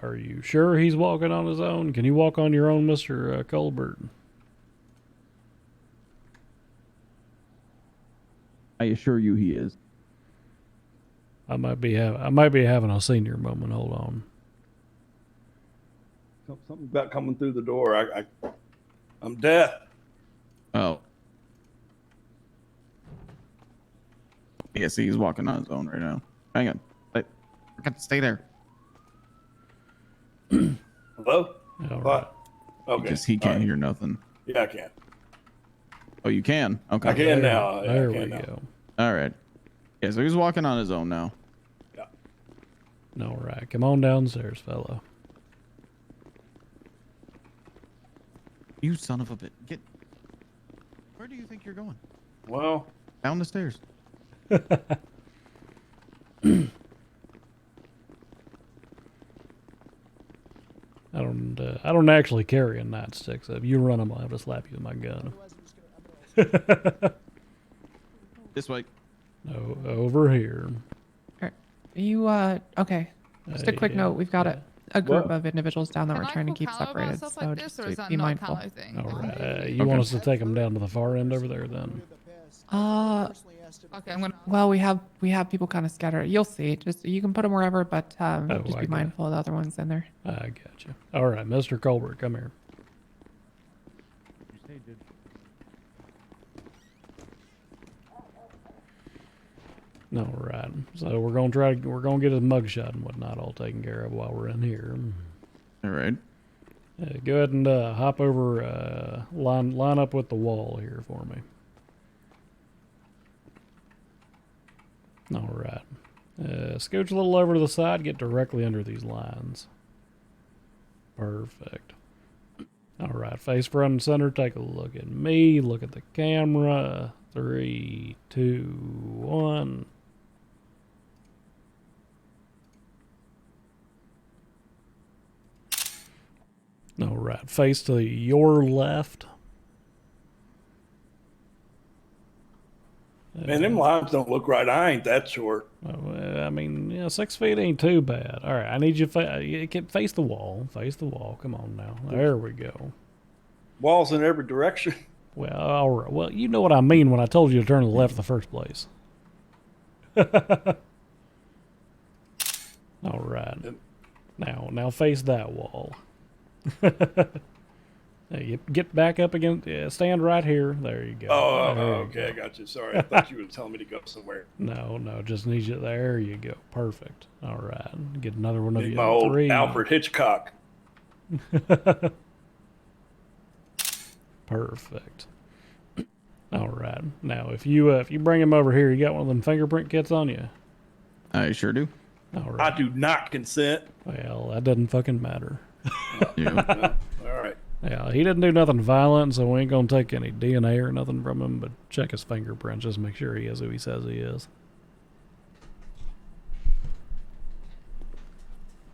Are you sure he's walking on his own? Can you walk on your own, Mr. Colbert? I assure you, he is. I might be having a senior moment. Hold on. Something about coming through the door. I'm deaf. Oh. Yeah, see, he's walking on his own right now. Hang on. I got to stay there. Hello? All What? Okay. Because he can't hear nothing. Yeah, I can. Oh, you can? Okay. I can now. Yeah, There I can we now. go. All right. Yeah, so he's walking on his own now. All right, come on downstairs, fella. You son of a bit. Get. Where do you think you're going? Well, down the stairs. I don't actually carry a nightstick, so if you run them, I'll have to slap you with my gun. This way. No, over here. You, okay. Just a quick yeah, note. We've got a group What? of individuals down that Can we're I trying to call keep Kylo about separated, stuff so like this, or is just that be not a mindful. Kylo thing? All right. You want us to take them down to the far end over there, then? Okay, I'm gonna. Well, we have people kind of scattered. You'll see. Just you can put them wherever, but just I be got it. mindful of the other ones in there. I got you. All right, Mr. Colbert, come here. All right. So we're gonna get his mugshot and whatnot all taken care of while we're in here. All right. Go ahead and hop over, line up with the wall here for me. All right. Scooch a little over to the side, get directly under these lines. Perfect. All right, face front and center. Take a look at me. Look at the camera. 3, 2, 1. All right, face to your left. Man, them lines don't look right. I ain't that short. I mean, 6 feet ain't too bad. All right, I need you to face the wall. Face the wall. Come on now. There we go. Walls in every direction. Well, all right. Well, you know what I mean when I told you to turn to the left in the first place. All right. Now face that wall. You get back up again. Stand right here. There you go. Oh, There you okay, I go. got you. Sorry, I thought you were telling me to go somewhere. No, just need you. There you go. Perfect. All right. Get another one of Need you. my old 3. Alfred Hitchcock. Perfect. All right. Now, if you bring him over here, you got one of them fingerprint kits on you? I sure do. All right. I do not consent. Well, that doesn't fucking matter. Yeah. All right. Yeah, he didn't do nothing violent, so we ain't gonna take any DNA or nothing from him, but check his fingerprints, just make sure he is who he says he is.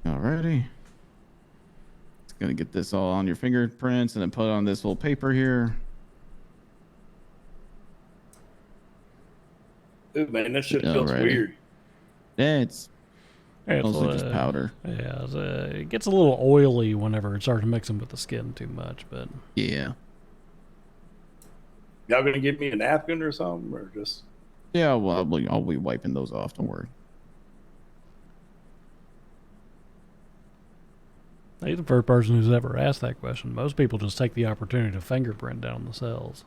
Alrighty. Let's Gonna get this all on your fingerprints and then put it on this little paper here. Ooh, man, that shit feels weird. Yeah, it's It's, mostly just powder. Yeah, it gets a little oily whenever it starts mixing with the skin too much, but yeah. Y'all gonna give me a napkin or something, or just? Yeah, well, I'll be wiping those off. Don't worry. He's the first person who's ever asked that question. Most people just take the opportunity to fingerprint down the cells.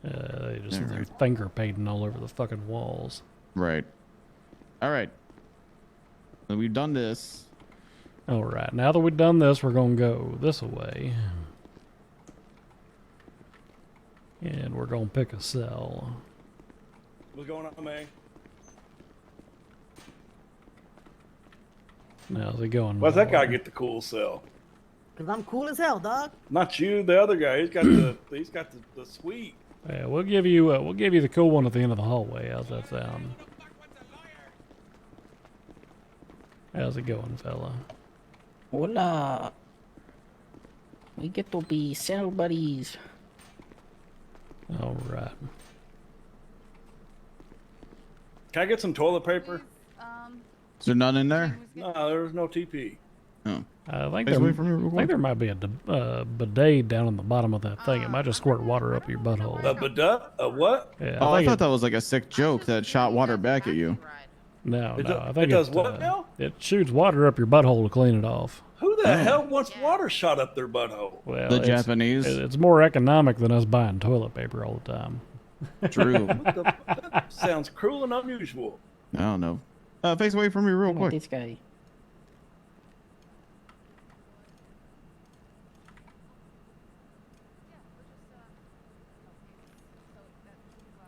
They just they're finger painting all over the fucking walls. Right. All right. So we've done this. All right. Now that we've done this, we're gonna go this way, and we're gonna pick a cell. What's going on, man? How's it going? Why's that guy get the cool cell? Cause I'm cool as hell, dog. Not you, the other guy. He's got the suite. Yeah, we'll give you the cool one at the end of the hallway. How's that sound? How's it going, fella? Hola. We get to be cell buddies. All right. Can I get some toilet paper? Is there none in there? No, there's no TP. Oh. I think Face away from me real quick. there might be a bidet down on the bottom of that thing. It might just squirt water up your butthole. A bidet? A what? Yeah, Oh, I think thought that was like a sick joke that shot water back at you. No, It no. do- I think it does what now? It shoots water up your butthole to clean it off. Who the hell wants water shot up their butthole? Well, The Japanese? It's more economic than us buying toilet paper all the time. True. That sounds cruel and unusual. I don't know. Face away from me real quick. This guy.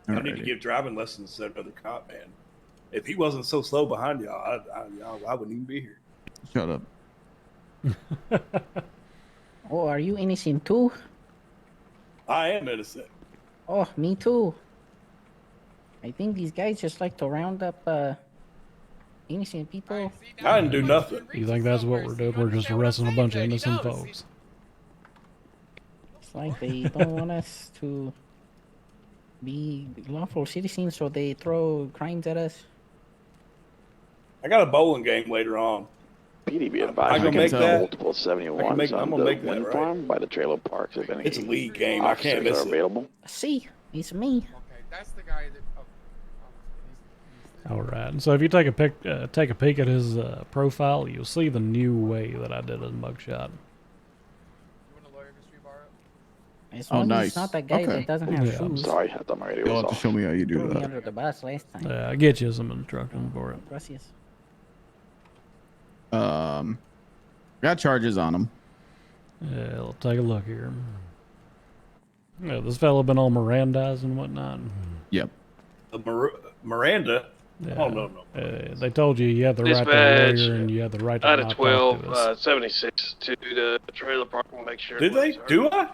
I need to give driving lessons to that other cop, man. If he wasn't so slow behind y'all, I wouldn't even be here. Shut up. Oh, are you innocent too? I am innocent. Oh, me too. I think these guys just like to round up innocent people. I didn't do nothing. You think that's what we're doing? We're just arresting a bunch of innocent folks. It's like they don't want us to be lawful citizens, so they throw crimes at us. I got a bowling game later on. PD be I advised, can make that. multiple 71s I'm on gonna the make that, wind right? farm by the trailer parks. If any It's a league game. I can't officers miss are it. available. See, it's me. That's the guy that. All right. So if you take a peek at his profile, you'll see the new way that I did his mugshot. As Oh, long as nice. it's not that guy Okay. that doesn't have Yeah. shoes. Sorry, I thought my radio You'll was have to off. show me how you do Threw me that. under the bus last time. I'll get you some instructions for it. Gracias. Got charges on him. Yeah, let's take a look here. Yeah, this fella been on Miranda's and whatnot. Yep. Miranda? Yeah. Oh, no. They told you had the right to a Dispatch, lawyer and you had the right to out not of talk to us. 1276 to the trailer park and make sure. Did they? Do I?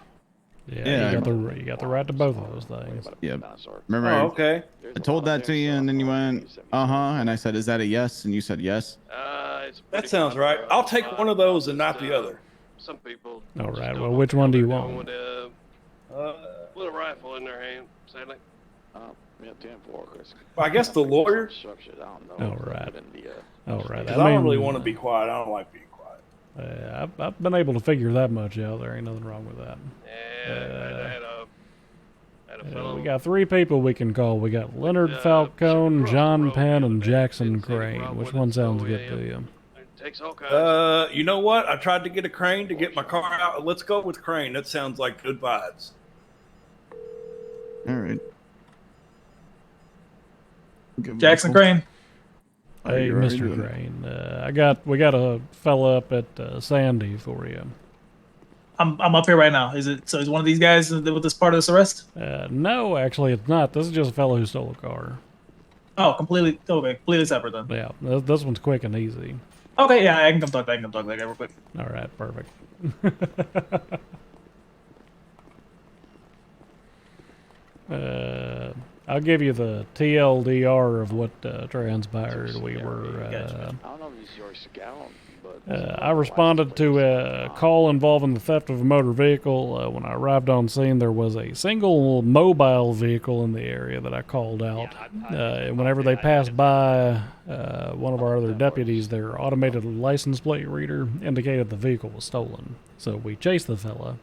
Yeah, you got the right to both of those things. Yep. Remember? Oh, okay. I told that to you, and then you went, and I said, "Is that a yes?" And you said yes. That sounds right. I'll take one of those and not the other. Some people. All right. Well, which one do you want? With a little rifle in their hand, sadly. Yeah, 10-4, Chris. Well, I guess the lawyer. Structured, I don't know. All right. All right. Because I don't really want to be quiet. I don't like being quiet. I've been able to figure that much out. There ain't nothing wrong with that. We got 3 people we can call. We got Leonard Falcone, John Penn, and Jackson Crane. Which one sounds good to you? You know what? I tried to get a crane to get my car out. Let's go with crane. That sounds like good vibes. All right. Jackson Crane. Hey, Mr. Crane. We got a fella up at Sandy for you. I'm up here right now. Is it so? Is one of these guys with this part of this arrest? No, actually, it's not. This is just a fellow who stole a car. Oh, completely separate then. Yeah, this one's quick and easy. Okay, yeah, I can come talk. I can come talk to that guy real quick. All right, perfect. I'll give you the TLDR of what transpired. We were. I don't know if it's your scout, but I responded to a call involving the theft of a motor vehicle. When I arrived on scene, there was a single mobile vehicle in the area that I called out. And whenever they passed by, one of our other deputies, their automated license plate reader indicated the vehicle was stolen. So we chased the fella.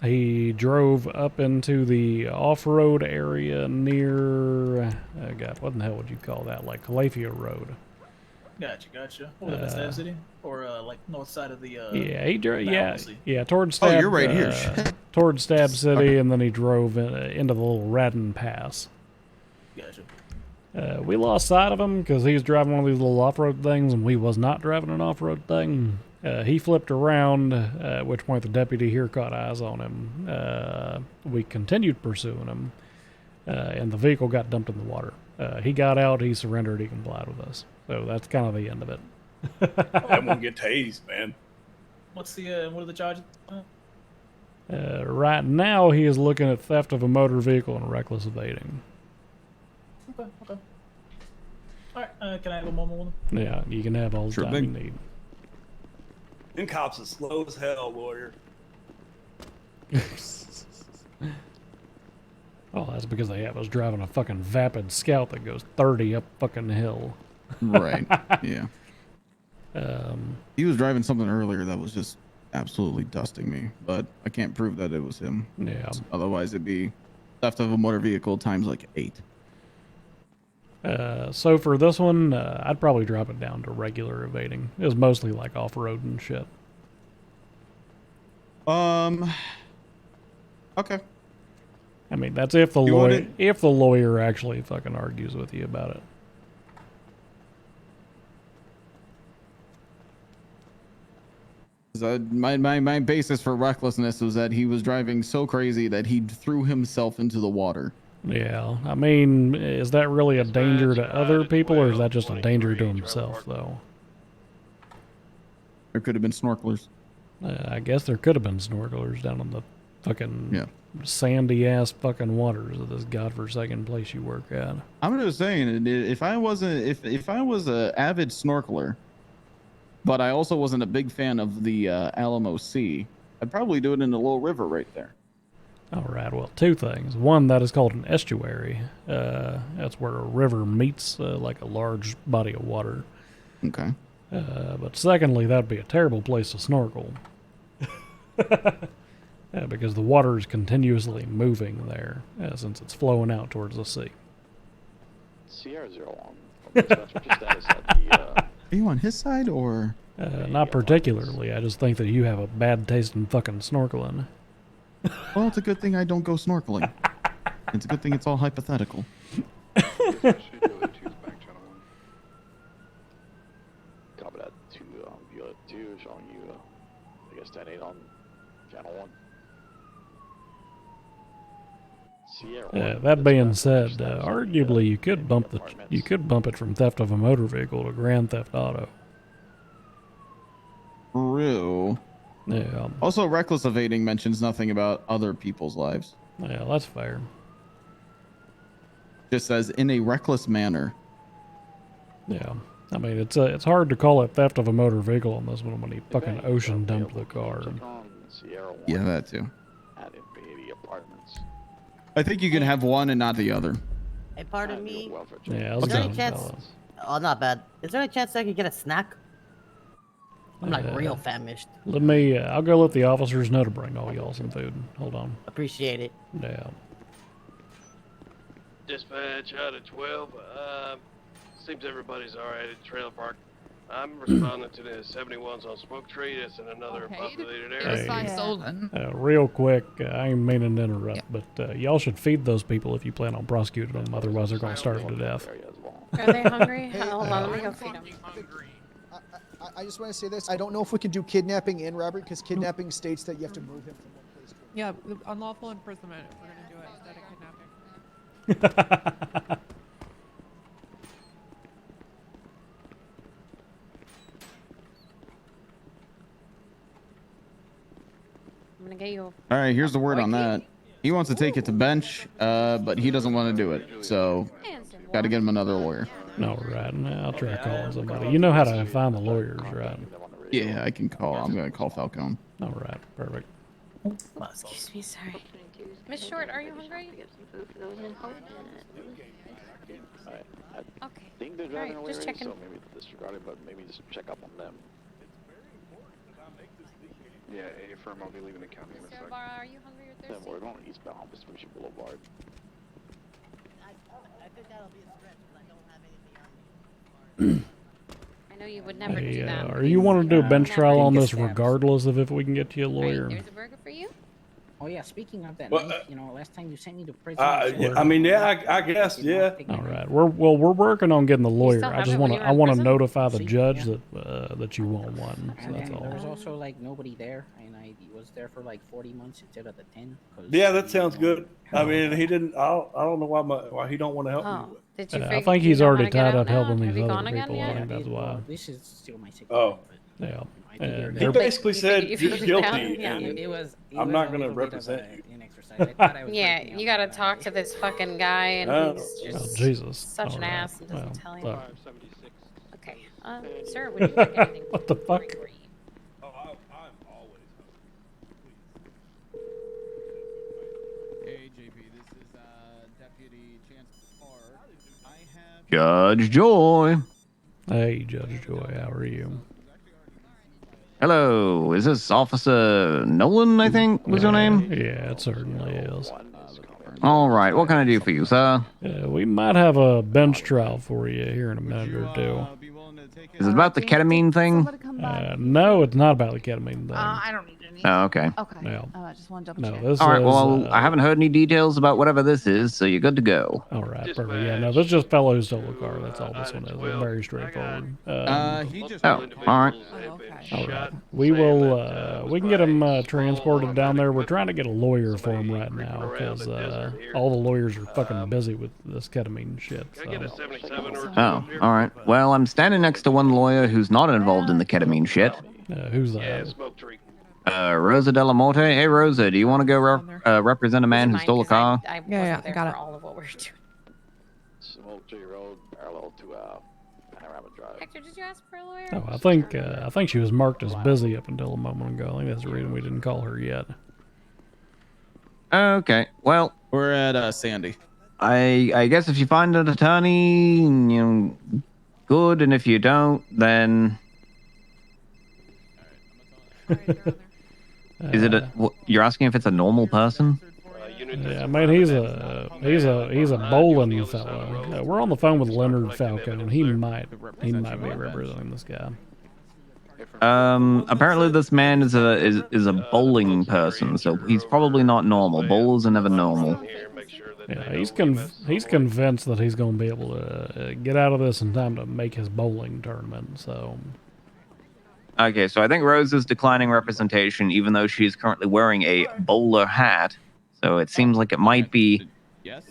He drove up into the off-road area near, God, what in the hell would you call that? Like Calafia Road. Gotcha. Over the Stab City? Or, like, north side of the, Yeah, he drove. Balancey? Yeah, towards Stab. you're right here. Shit. Towards Stab City, and then he drove into the little Radden Pass. Gotcha. We lost sight of him because he was driving one of these little off-road things, and we was not driving an off-road thing. He flipped around, at which point the deputy here caught eyes on him. We continued pursuing him, and the vehicle got dumped in the water. He got out, he surrendered, he complied with us. So that's kind of the end of it. I won't get tased, man. What are the charges? Right now, he is looking at theft of a motor vehicle and reckless evading. Okay. Alright, can I have a moment with him? Yeah, you can have all the time you need. Them cops are slow as hell, lawyer. Oh, that's because they have us driving a fucking vapid Scout that goes 30 up fucking hill. Right. Yeah. He was driving something earlier that was just absolutely dusting me, but I can't prove that it was him. Yeah. Otherwise, it'd be theft of a motor vehicle times like 8. So for this one, I'd probably drop it down to regular evading. It was mostly like off-road and shit. Okay. I mean, that's if the lawyer actually fucking argues with you about it. My basis for recklessness was that he was driving so crazy that he threw himself into the water. Yeah, I mean, is that really a danger to other people, or is that just a danger to himself, though? There could have been snorkelers. I guess there could have been snorkelers down in the fucking sandy-ass fucking waters of this godforsaken place you work at. I'm just saying, if I was an avid snorkeler, but I also wasn't a big fan of the Alamo Sea, I'd probably do it in the little river right there. All right, well, two things. One, that is called an estuary. That's where a river meets like a large body of water. Okay. But secondly, that'd be a terrible place to snorkel. Because the water is continuously moving there, since it's flowing out towards the sea. Sierra 01. What's your status at the, Are you on his side, or? Not particularly. I just think that you have a bad taste in fucking snorkeling. Well, it's a good thing I don't go snorkeling. It's a good thing it's all hypothetical. Copy that to viewer 2, showing you, I guess, 10-8 on channel 1. Sierra That being said, arguably you could bump it from theft of a motor vehicle to grand theft auto. True. Yeah. Also, reckless evading mentions nothing about other people's lives. Yeah, that's fair. Just says in a reckless manner. Yeah. I mean, it's hard to call it theft of a motor vehicle on this one when he fucking ocean dumped the car. Yeah, that too. At Infinity Apartments. I think you can have one and not the other. Hey, pardon me. Yeah, Is there any chance? Oh, not bad. Is there any chance I could get a snack? I'm like real famished. Let me. I'll go let the officers know to bring all y'all some food. Hold on. Appreciate it. Yeah. Dispatch out of 12. Seems everybody's all right at the trailer park. I'm responding to the 71s on Smoke Tree. That's in another populated area. Real quick, I ain't meaning to interrupt, but y'all should feed those people if you plan on prosecuting them. Otherwise, they're gonna starve to death. Are they hungry? Hold on, let me go feed them. I just want to say this. I don't know if we can do kidnapping and robbery because kidnapping states that you have to move him from one place to Yeah, unlawful imprisonment. We're gonna do it instead of kidnapping. I'm gonna get you. All right, here's the word on that. He wants to take it to bench, but he doesn't want to do it. So, got to get him another lawyer. All right, I'll try calling somebody. You know how to find the lawyers, right? Yeah, I can call. I'm gonna call Falcone. All right, perfect. Oh, excuse me, sorry. Miss Short, are you hungry? Okay. I think they're driving Alright, away just already, checking. so maybe disregard it, but maybe just check up on them. Yeah, a firm. I'll be leaving the county in a Mr. second. Ibarra, are you hungry or Yeah, thirsty? we're going eastbound Vespucci Boulevard. I think that'll be a stretch because I don't have anything on me. I know you would never Hey, do that. are you want to do a bench Never. trial on this Steps. regardless of if we can get to you a lawyer? Alright, there's a burger for you. Oh yeah, speaking of that Well, knife, you know, last time you sent me to prison. Yeah, I mean, yeah, I guess, yeah. All right, we're working on getting the lawyer. still I have just it when want you to were in want to prison? notify the See, judge yeah. that you want one. So And that's then there was all. also like nobody there, and I was there for like 40 months instead of the 10. Yeah, that sounds good. I mean, he didn't. I don't know why he don't want to help me Oh, with it. did you I figure think you he's know how already to get tied out up now? helping Have these you other gone again people. I yet? think that's why. This is still my second. Oh. Yeah. He basically said you you're figured it guilty, out? Yeah. and It was I'm a not going to little bit of represent a- you. an exercise. I thought I was Yeah, breaking you out, gotta but talk to this fucking guy, and Oh. he's Oh, just Jesus. such All an right. ass and doesn't Well, tell you. look. Okay, sir, would you like anything? What the fuck? Oh, I'm always. Hey, JP, this is Deputy Chance Park. I have. Judge Joy. Hey, Judge Joy, how are you? Hello, is this Officer Nolan, I think, was your name? Yeah, it certainly is. All right, what can I do for you, sir? We might have a bench trial for you here in a minute or two. Is it about the ketamine thing? No, it's not about the ketamine thing. I don't need any. Oh, okay. Okay. No. I just want to double No, check. this All right, is, well, I haven't heard any details about whatever this is, so you're good to go. All right, perfect. Yeah, no, this is just fellow who stole the car. That's all this one is. It's very straightforward. He just. Oh, all right. All right. We will. We can get him transported down there. We're trying to get a lawyer for him right now because all the lawyers are fucking busy with this ketamine shit. So. Oh, all right. Well, I'm standing next to one lawyer who's not involved in the ketamine shit. Who's that? Rosa de la Morte. Hey, Rosa, do you want to go represent a man who stole a car? I wasn't Yeah, there I got for it. all of what we're doing. Smoke Tree Road, parallel to Panorama Drive. Hector, did you ask for a lawyer? Oh, I think she was marked as busy up until a moment ago. I think that's the reason we didn't call her yet. Okay. Well, we're at Sandy. I guess if you find an attorney, you know, good, and if you don't, then is it a? You're asking if it's a normal person? Yeah, I mean he's a bowling fellow. We're on the phone with Leonard Falcone. He might be representing this guy. Apparently this man is a bowling person, so he's probably not normal. Bowlers are never normal. Yeah, he's convinced that he's going to be able to get out of this in time to make his bowling tournament. So. Okay, so I think Rose is declining representation, even though she's currently wearing a bowler hat. So it seems like it might be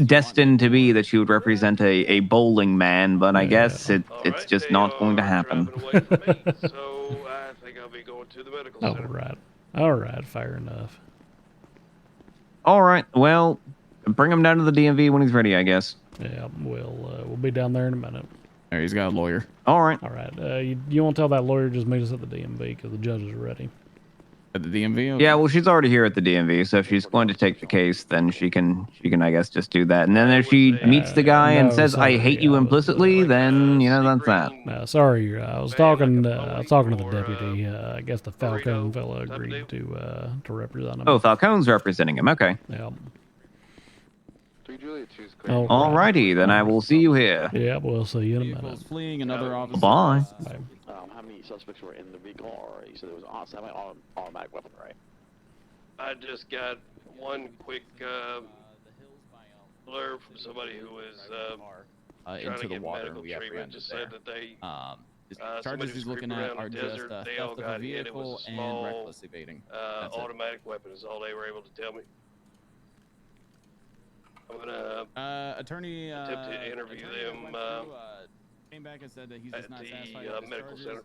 destined to be that she would represent a bowling man, but I guess it's just not going to happen. All right, fair enough. All right, well, bring him down to the DMV when he's ready, I guess. Yeah, we'll be down there in a minute. There, he's got a lawyer. All right. All right. You won't tell that lawyer just meet us at the DMV because the judges are ready. At the DMV? Okay. Yeah, well, she's already here at the DMV, so if she's going to take the case, then she can, I guess, just do that. And then if she meets the guy and says, "I hate you" implicitly, then that's that. Sorry, I was talking to the deputy. I guess the Falcone fella agreed to represent him. Oh, Falcone's representing him. Okay. Yeah. Alrighty, then I will see you here. Yeah, we'll see you in a minute. Fleeing another officer. Bye. How many suspects were in the vehicle, or you said it was an automatic weapon, right? I just got one quick blurb from somebody who was trying into to the get water, medical we treatment. apprehended Just there. said that they The somebody charges was he's looking creeping at around are the just desert. They all theft of a got hit. It vehicle was a and small reckless evading. That's it. automatic weapon is all they were able to tell me. I'm gonna attorney attempt to interview them came back and said that he's at just not the satisfied with his medical charges. center.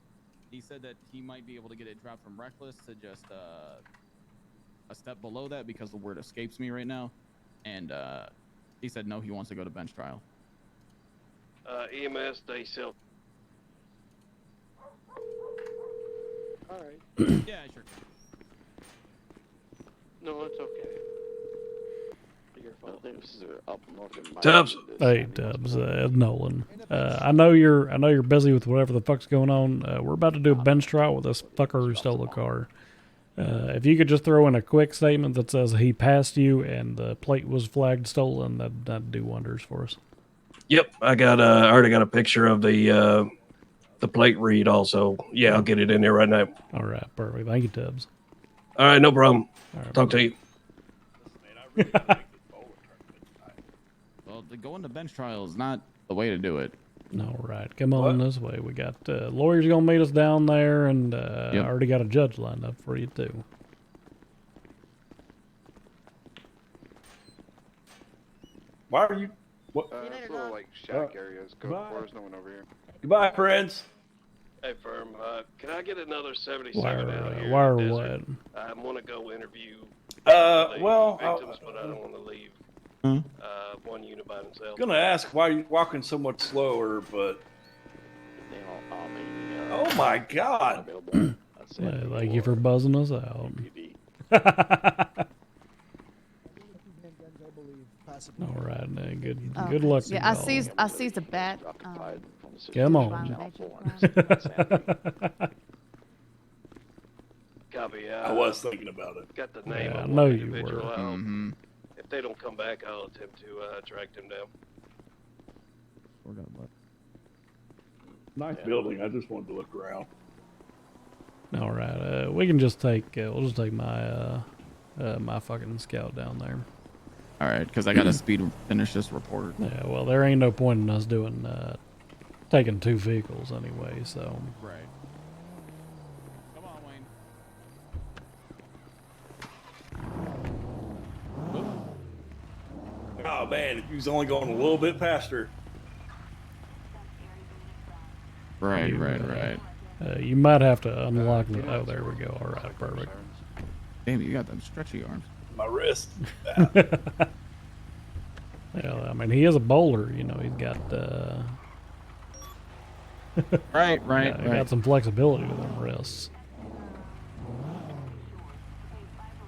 He said that he might be able to get it dropped from reckless to just a step below that because the word escapes me right now. And he said no, he wants to go to bench trial. EMS, they sell. All right. Yeah, sure. No, it's okay. Tubbs. Hey, Tubbs, Nolan. I know you're busy with whatever the fuck's going on. We're about to do a bench trial with this fucker who stole the car. If you could just throw in a quick statement that says he passed you and the plate was flagged stolen, that'd do wonders for us. Yep, I already got a picture of the plate read also. Yeah, I'll get it in there right now. All right, perfect. Thank you, Tubbs. All right, no problem. All right, Talk to you. Well, going to bench trial is not the way to do it. All right, come on this way. We got lawyers gonna meet us down there, and I already got a judge lined up for you too. Why are you? What? It's a little like shack areas. Go. There's no one over here. Goodbye, friends. Hey, firm. Can I get another 77 out here? Why in the or desert? what? I want to go interview. Well, victims, but I don't want to leave one unit by themselves. Gonna ask why you're walking so much slower, but oh my God! Thank you for buzzing us out. All right, good luck. to Yeah, I y'all. seized a bat. Come on. Copy. I was thinking about it. Got the name Yeah, of I know one you individual. were. I'll- If they don't come back, I'll attempt to track them down. Nice building. I just wanted to look around. All right, we can just take. We'll just take my my fucking scout down there. All right, because I got to finish this report. Yeah, well, there ain't no point in us doing taking two vehicles anyway. So. Right. Come on, Wayne. Oh man, if you was only going a little bit faster. Right. You might have to unlock the. Oh, there we go. All right, perfect. Damn, you got them stretchy arms. My wrist. Yeah, I mean, he is a bowler. You know, he's got. Right. Got some flexibility with them wrists.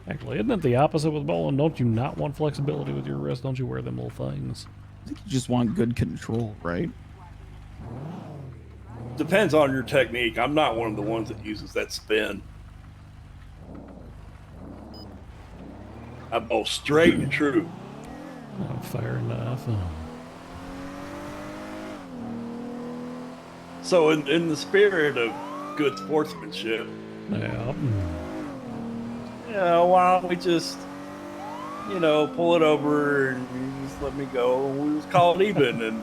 Actually, isn't it the opposite with bowling? Don't you not want flexibility with your wrists? Don't you wear them little things? I think you just want good control, right? Depends on your technique. I'm not one of the ones that uses that spin. I bowl straight and true. Oh, fair enough. So in the spirit of good sportsmanship, Yeah. why don't we just, pull it over and you just let me go and we just call it even and,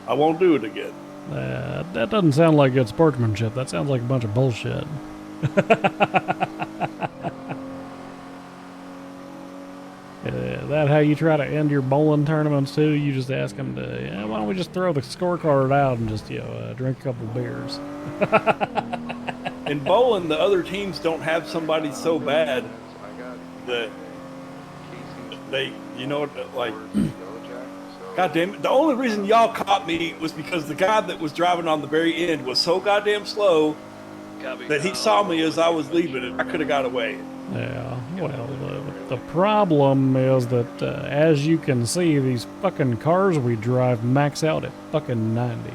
I won't do it again. That doesn't sound like good sportsmanship. That sounds like a bunch of bullshit. That how you try to end your bowling tournaments too? You just ask them to, why don't we just throw the scorecard out and just, drink a couple beers? In bowling, the other teams don't have somebody so bad that they, God damn it. The only reason y'all caught me was because the guy that was driving on the very end was so goddamn slow that he saw me as I was leaving and I could have got away. Yeah, well, the problem is that, as you can see, these fucking cars we drive max out at fucking 90.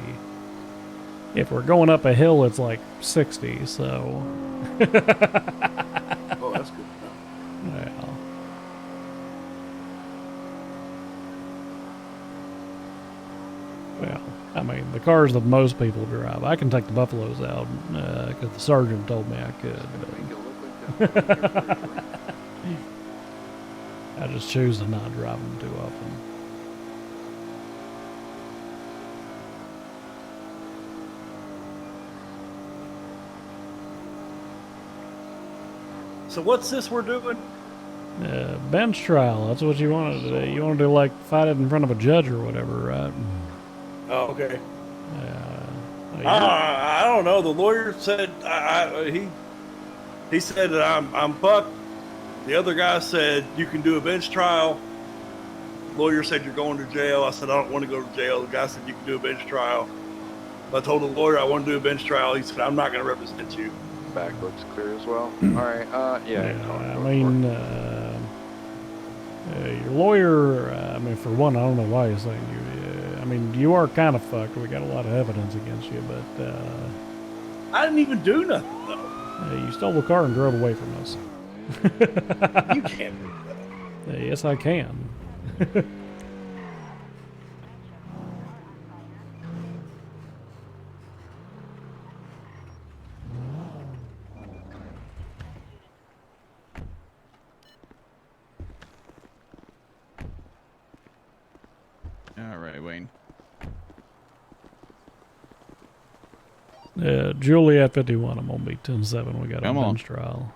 If we're going up a hill, it's like 60, so... Oh, that's good. Yeah. Well, I mean, the cars that most people drive, I can take the Buffaloes out, because the sergeant told me I could. I just choose to not drive them too often. So what's this we're doing? Bench trial. That's what you wanted to do. You want to do like fight it in front of a judge or whatever, right? Oh, okay. Yeah. I don't know. The lawyer said He said that I'm fucked. The other guy said you can do a bench trial. Lawyer said you're going to jail. I said I don't want to go to jail. The guy said you can do a bench trial. I told the lawyer I want to do a bench trial. He said I'm not going to represent you. Back looks clear as well. All right. Yeah. I mean, your lawyer. I mean, for one, I don't know why he's saying you. I mean, you are kind of fucked. We got a lot of evidence against you, but I didn't even do nothing though. You stole the car and drove away from us. You can't do that. Yes, I can. All right, Wayne. Juliet 51. I'm gonna be 10-7. We got a bench trial.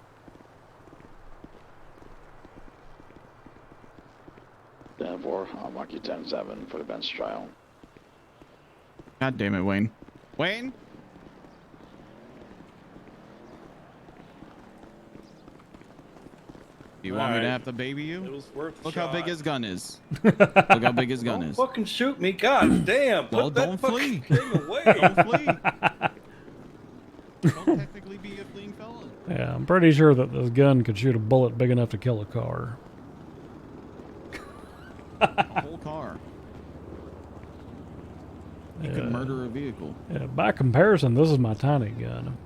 Therefore, I'll mark you 10-7 for the bench trial. God damn it, Wayne. Wayne? Do you want me to have to baby you? It was worth a Look shot. how big his gun is. Look how big his gun Don't is. fucking shoot me. God damn. Well, Put that don't fucking flee. thing away. Don't flee. Don't technically be a fleeing felon. Yeah, I'm pretty sure that this gun could shoot a bullet big enough to kill a car. A whole car. You Yeah. could murder a vehicle. Yeah, by comparison, this is my tiny gun.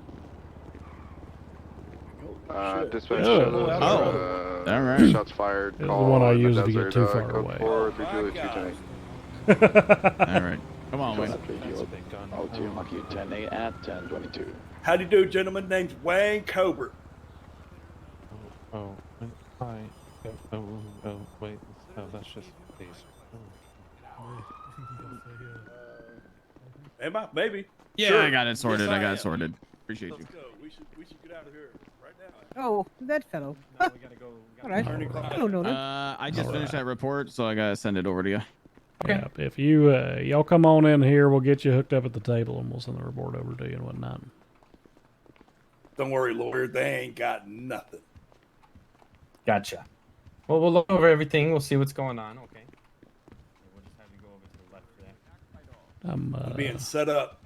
Dispatch. All right. Shots fired. This is the Call one I in the use to get desert, too far code away. 4 through Juliet 210. All right. Come on, Wayne. I'll mark you 10-8 at 10-22. How do you do, gentleman? Name's Wayne Cobert. Oh, hi. Wait. Oh, that's just please. Am I? Maybe. Yeah, Sure. I got it sorted. Yes, I got am. it sorted. Appreciate Let's you. go. We should get out of here right now. Oh, that fellow. No, we gotta go. All right. Hello, Nolan. I just finished that report, so I gotta send it over to you. Yeah, if you y'all come on in here, we'll get you hooked up at the table and we'll send the report over to you and whatnot. Don't worry, lawyer. They ain't got nothing. Gotcha. Well, we'll look over everything. We'll see what's going on. Okay. We'll just have you go over to the left there. I'm being set up.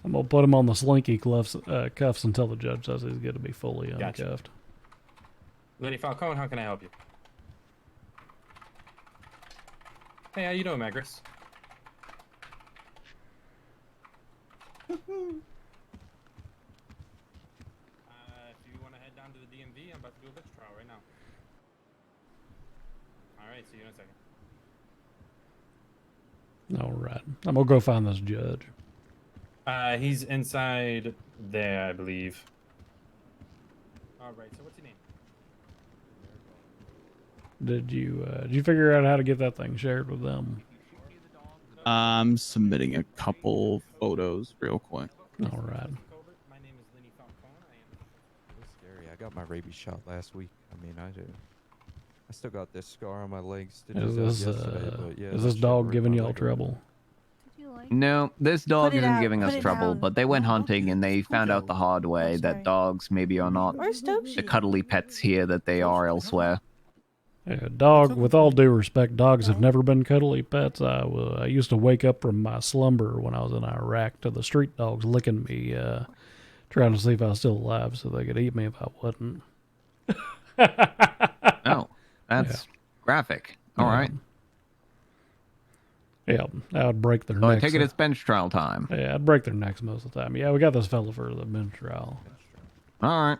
I'm gonna put him on the slinky cuffs until the judge says he's going to be fully Gotcha. uncuffed. Lady Falcone, how can I help you? Hey, how you doing, Magris? If you want to head down to the DMV, I'm about to do a bench trial right now. Alright, see you in a second. All right, I'm gonna go find this judge. He's inside there, I believe. Alright, so what's your name? Did you figure out how to get that thing shared with them? I'm submitting a couple photos real quick. All right. It's scary. I got my rabies shot last week. I mean, I still got this scar on my leg. Is this yesterday, but yeah, is that this shit dog ripped giving my y'all leg trouble? No, this dog Put it isn't out, giving put us it trouble, down. but they went hunting and they found out the hard way that dogs maybe are not Where's the Toshi? cuddly pets here that they are elsewhere. Yeah, dog, with all due respect, dogs have never been cuddly pets. I used to wake up from my slumber when I was in Iraq to the street dogs licking me, trying to see if I was still alive so they could eat me if I wasn't. Oh, that's graphic. All right. Yeah, I would break their So I necks. take it it's bench trial time. Yeah, I'd break their necks most of the time. Yeah, we got this fella for the bench trial. All right.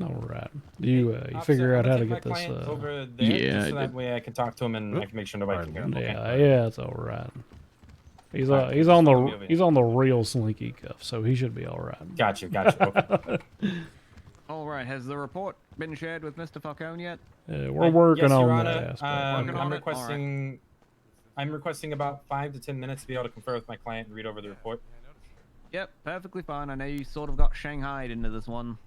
All right. You figure out how to get this. Over there, just so that way I can talk to him and I can make sure nobody can hear him. Okay? Yeah, it's all right. He's on the real slinky cuff, so he should be all right. Gotcha. Okay. All right. Has the report been shared with Mr. Falcone yet? We're working yes, Your on Honor, that aspect. I'm requesting about 5 to 10 minutes to be able to confer with my client and read over the report. Yep, perfectly fine. I know you sort of got shanghaied into this one.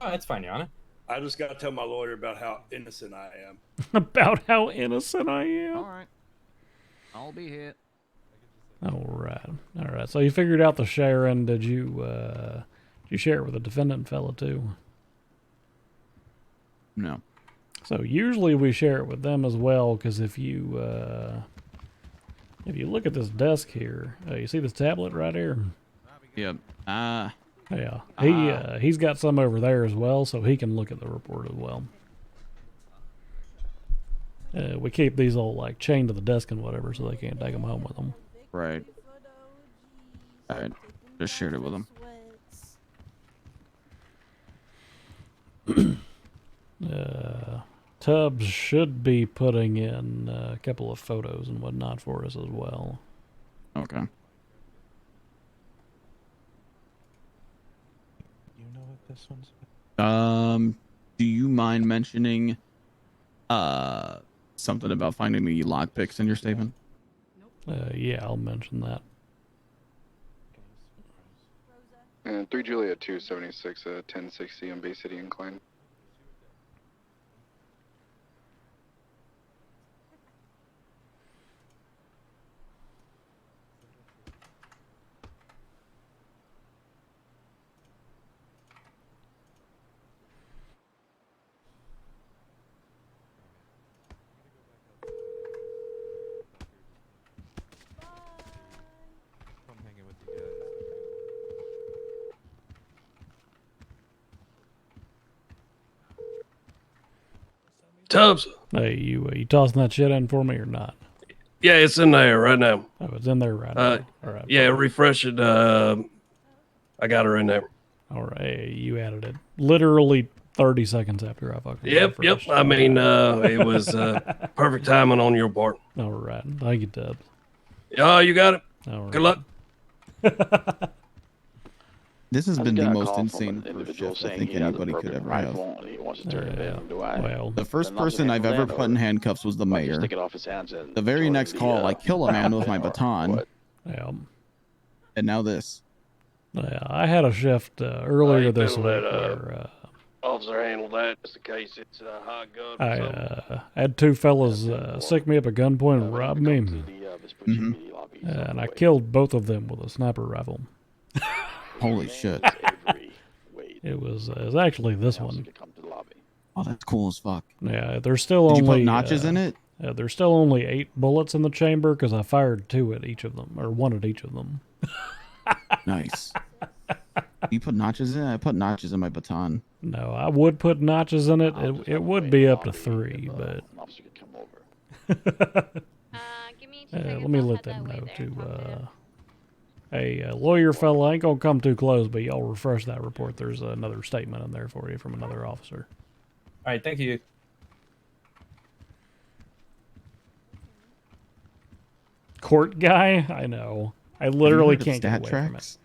Oh, that's fine, Your Honor. I just got to tell my lawyer about how innocent I am. About how innocent I am. All right. I'll be here. All right. So you figured out the sharing. Did you You share it with a defendant fella too. No. So usually we share it with them as well, because if you look at this desk here, you see this tablet right here? Yep. Yeah. He's got some over there as well, so he can look at the report as well. We keep these all like chained to the desk and whatever, so they can't take them home with them. Right. All right. Just shared it with him. Tubbs should be putting in a couple of photos and whatnot for us as well. Okay. You know what this one's? Do you mind mentioning something about finding the lockpicks in your statement? Yeah, I'll mention that. And 3 Juliet 276, 1060 in Bay City Incline. I'm hanging with you guys. Tubbs. Hey, you tossing that shit in for me or not? Yeah, it's in there right now. Oh, it's in there right now. All right. Yeah, refresh it. I got her in there. All right, you added it literally 30 seconds after I fucking Yep. refreshed. I mean, it was perfect timing on your part. All right. Thank you, Tubbs. Oh, you got it. All right. Good luck. This has I been just the got a most call from insane an first individual shift I saying think he has a anybody could broken ever have. rifle and he wants to turn it in. Do I? Well, The first Then I'll just person I've handle ever that, put in or handcuffs was the do I just mayor. take it off his hands and The very join next the, call, I kill a man with my or baton. what? Yeah. And now this. Yeah, I had a shift earlier you this better week let, where officer handle that just in case it's a hot gun or something. I had two fellas stick me up at gunpoint and rob me. Mm-hmm. And I killed both of them with a sniper rifle. Holy shit. It was actually this one. Oh, that's cool as fuck. Yeah, there's still Did only... you put notches in it? There's still only 8 bullets in the chamber because I fired 2 at each of them, or 1 at each of them. Nice. You put notches in it? I put notches in my baton. No, I would put notches in it. It would be up to 3, but... let me let them know to... Hey, lawyer fella, ain't gonna come too close, but y'all refresh that report. There's another statement in there for you from another officer. All right, thank you. Court guy? I know. I literally can't get away tracks?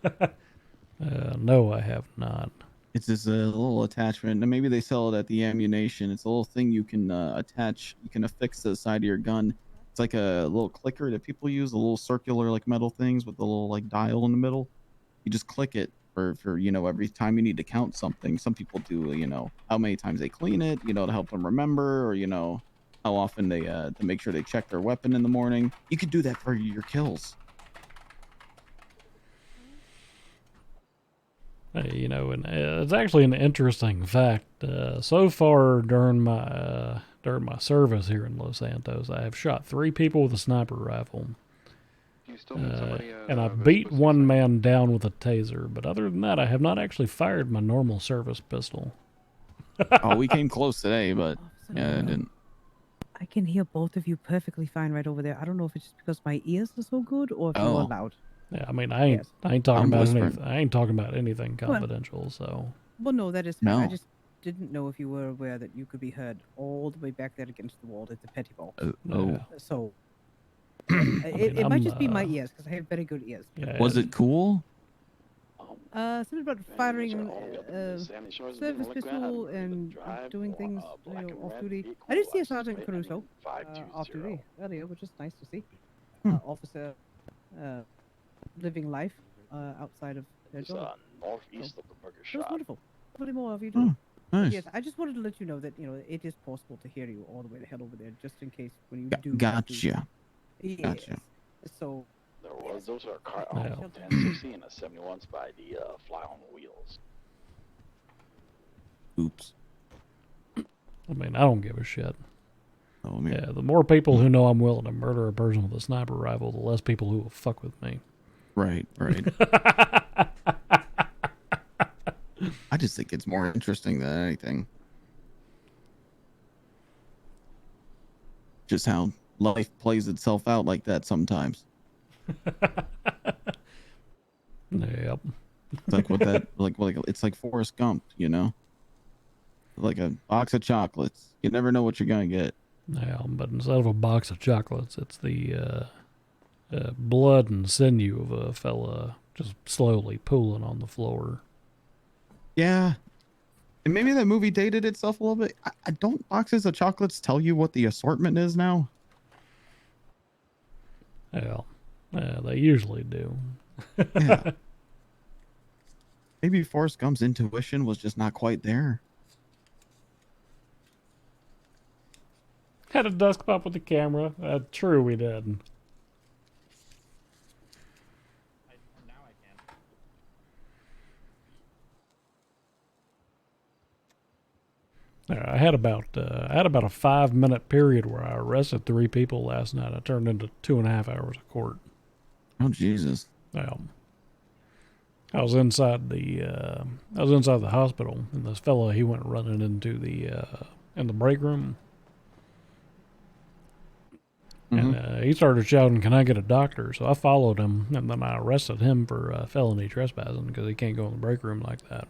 from it. No, I have not. It's this little attachment, and maybe they sell it at the ammunition. It's a little thing you can attach. You can affix to the side of your gun. It's like a little clicker that people use, a little circular like metal things with a little like dial in the middle. You just click it for every time you need to count something. Some people do how many times they clean it, to help them remember, or how often they to make sure they check their weapon in the morning. You could do that for your kills. And it's actually an interesting fact. So far during my service here in Los Santos, I have shot 3 people with a sniper rifle. And I beat 1 man down with a taser. But other than that, I have not actually fired my normal service pistol. Oh, we came close today, but yeah, I didn't. I can hear both of you perfectly fine right over there. I don't know if it's just because my ears are so good or if you're Oh. loud. Yeah, I mean, I ain't talking about whispering. anything. I ain't talking about anything Well- confidential. So Well, no, that is fine. I No. just didn't know if you were aware that you could be heard all the way back there against the wall at the petty ball. Oh. So mean, it might I'm, just be my ears because I have very good ears. yeah, Was it cool? Something about firing service pistol and doing things off duty. I did see a Sergeant Caruso off duty earlier, which is nice to see. Officer living life outside of their job. Northeast of the burger It was shop. wonderful. Plenty more of you do. Nice. Yes, I just wanted to let you know that it is possible to hear you all the way the hell over there, just in case when you do. Gotcha. Yes. Gotcha. So those are car Yeah. 1060 and a 71's by the fly on wheels. Oops. I mean, I don't give a shit. Oh, man. Yeah, the more people who know I'm willing to murder a person with a sniper rifle, the less people who will fuck with me. Right. I just think it's more interesting than anything. Just how life plays itself out like that sometimes. Yep. It's like what that like it's like Forrest Gump, you know? Like a box of chocolates. You never know what you're gonna get. Yeah, but instead of a box of chocolates, it's the blood and sinew of a fella just slowly pooling on the floor. Yeah. And maybe that movie dated itself a little bit. I don't boxes of chocolates tell you what the assortment is now? Yeah. They usually do. Yeah. Maybe Forrest Gump's intuition was just not quite there. Had a desk pop with the camera. True, we did. I had about a 5-minute period where I arrested 3 people last night. I turned into 2.5 hours of court. Oh Jesus! Yeah. I was inside the hospital, and this fella, he went running into in the break room, and he started shouting, "Can I get a doctor?" So I followed him, and then I arrested him for felony trespassing because he can't go in the break room like that.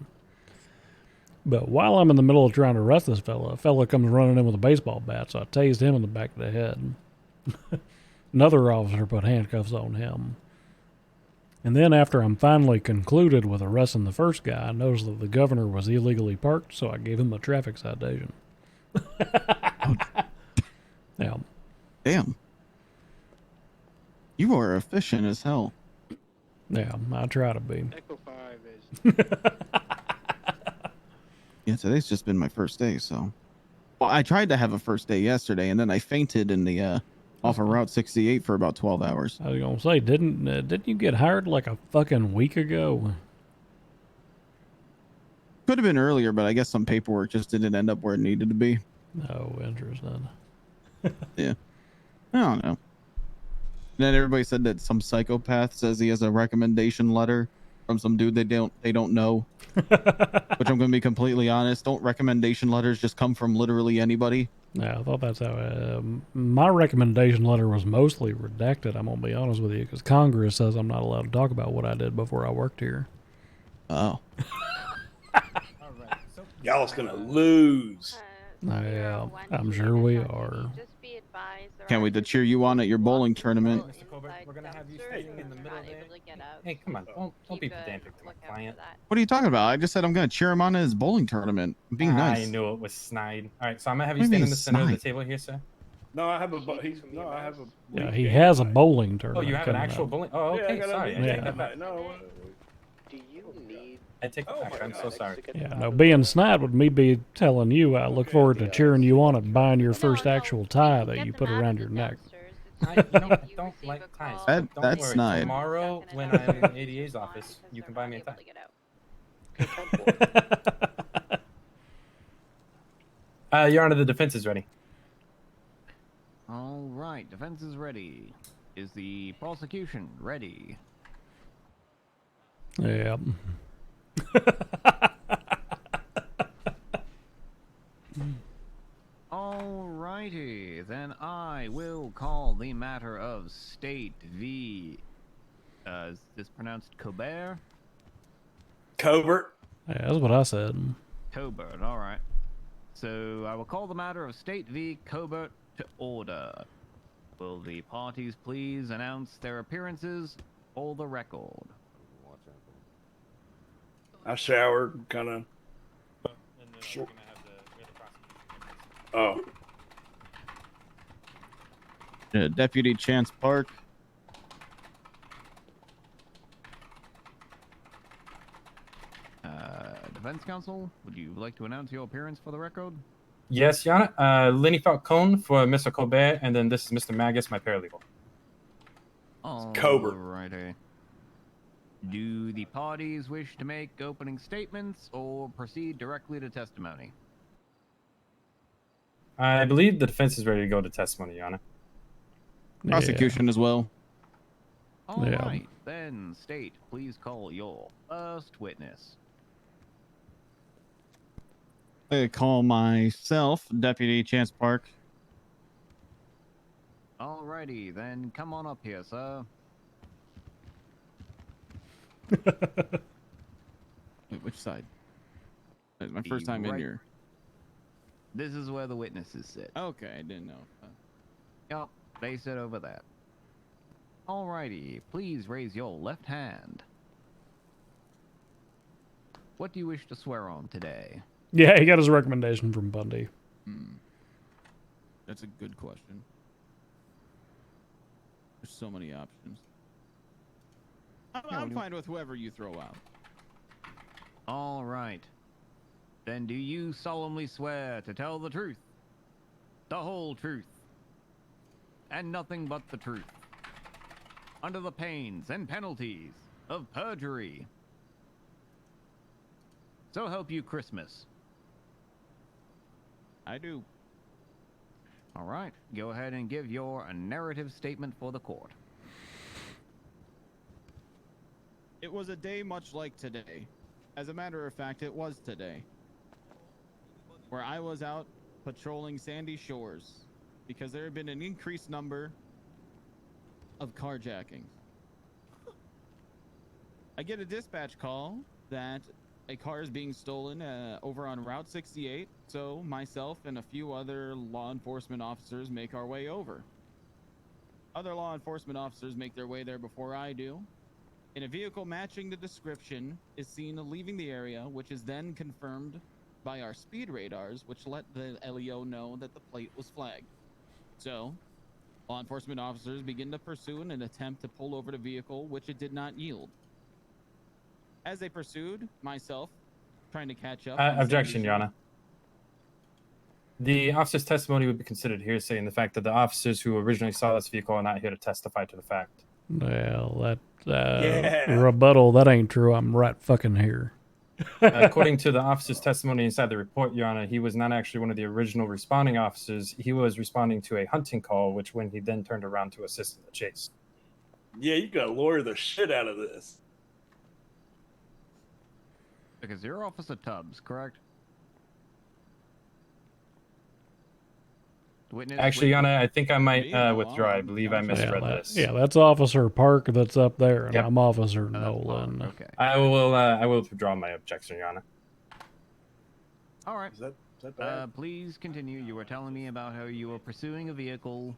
But while I'm in the middle of trying to arrest this fella, a fella comes running in with a baseball bat, so I tased him in the back of the head. Another officer put handcuffs on him. And then after I'm finally concluded with arresting the first guy, I noticed that the governor was illegally parked, so I gave him a traffic citation. Yeah. Damn. You are efficient as hell. Yeah, I try to be. Echo 5 is. Yeah, today's just been my first day, so. Well, I tried to have a first day yesterday, and then I fainted in the off of Route 68 for about 12 hours. I was gonna say, didn't you get hired like a fucking week ago? Could have been earlier, but I guess some paperwork just didn't end up where it needed to be. Oh, interesting. Yeah. I don't know. And then everybody said that some psychopath says he has a recommendation letter from some dude they don't know. Which I'm going to be completely honest. Don't recommendation letters just come from literally anybody? Yeah, I thought that's how. My recommendation letter was mostly redacted. I'm gonna be honest with you, because Congress says I'm not allowed to talk about what I did before I worked here. Oh. Y'all's gonna lose. Yeah, I'm sure we are. Can't wait to cheer you on at your bowling tournament. Mr. Colbert, we're gonna have you standing in the middle there. Hey, come on, don't be pedantic to my client. What are you talking about? I just said I'm going to cheer him on at his bowling tournament. I'm being nice. I knew it was snide. All right, so I'm gonna have you What do you stand in mean the center of the snide? table here, sir. No, I have a. I have a. Yeah, he has a bowling Oh, tournament. you have an coming actual up. bowling? Oh, Yeah, I okay, got a sorry. I bowling take that back. No. I take that back. I'm so sorry. Yeah, no, being snide would me be telling you I look forward to cheering you on at buying your first actual tie that you put around your neck. I don't like ties. That- Don't that's worry. snide. Tomorrow, when I'm in the ADA's office, you can buy me a tie. Your Honor, the defense is ready. All right, defense is ready. Is the prosecution ready? Yeah. Alrighty, then I will call the matter of State v. Is this pronounced Colbert? Covert. Yeah, that's what I said. Colbert, alright. So I will call the matter of State v. Colbert to order. Will the parties please announce their appearances for the record? I showered, kind of. Oh. Deputy Chance Park. Defense counsel, would you like to announce your appearance for the record? Yes, Your Honor. Lenny Falcone for Mr. Colbert, and then this is Mr. Magus, my paralegal. Cobra. Alrighty. Do the parties wish to make opening statements or proceed directly to testimony? I believe the defense is ready to go to testimony, Your Honor. Prosecution as well. Alright, then, State, please call your first witness. I call myself Deputy Chance Park. Alrighty, then come on up here, sir. Wait, which side? It's my first time in here. This is where the witnesses sit. Okay, I didn't know. Yup, they sit over there. Alrighty, please raise your left hand. What do you wish to swear on today? Yeah, he got his recommendation from Bundy. That's a good question. There's so many options. I'm fine with whoever you throw out. All right. Then do you solemnly swear to tell the truth, the whole truth, and nothing but the truth, under the pains and penalties of perjury? So help you Christmas. I do. All right. Go ahead and give your narrative statement for the court. It was a day much like today. As a matter of fact, it was today. Where I was out patrolling Sandy Shores because there had been an increased number of carjackings. I get a dispatch call that a car is being stolen over on Route 68, so myself and a few other law enforcement officers make our way over. Other law enforcement officers make their way there before I do, and a vehicle matching the description is seen leaving the area, which is then confirmed by our speed radars, which let the LEO know that the plate was flagged. So, law enforcement officers begin to pursue in an attempt to pull over the vehicle, which it did not yield. As they pursued, myself trying to catch up. Objection, Your Honor. The officer's testimony would be considered hearsay in the fact that the officers who originally saw this vehicle are not here to testify to the fact. Well, that rebuttal, that ain't true. I'm right fucking here. According to the officer's testimony inside the report, Your Honor, he was not actually one of the original responding officers. He was responding to a hunting call, which when he then turned around to assist in the chase. Yeah, you gotta lawyer the shit out of this. Because you're Officer Tubbs, correct? Witness, Actually, Your Honor, I think I might withdraw. I believe I misread this. Yeah, that's Officer Park that's up there, and I'm Officer Nolan. Okay. I will withdraw my objection, Your Honor. All right. Is that bad? Please continue. You were telling me about how you were pursuing a vehicle.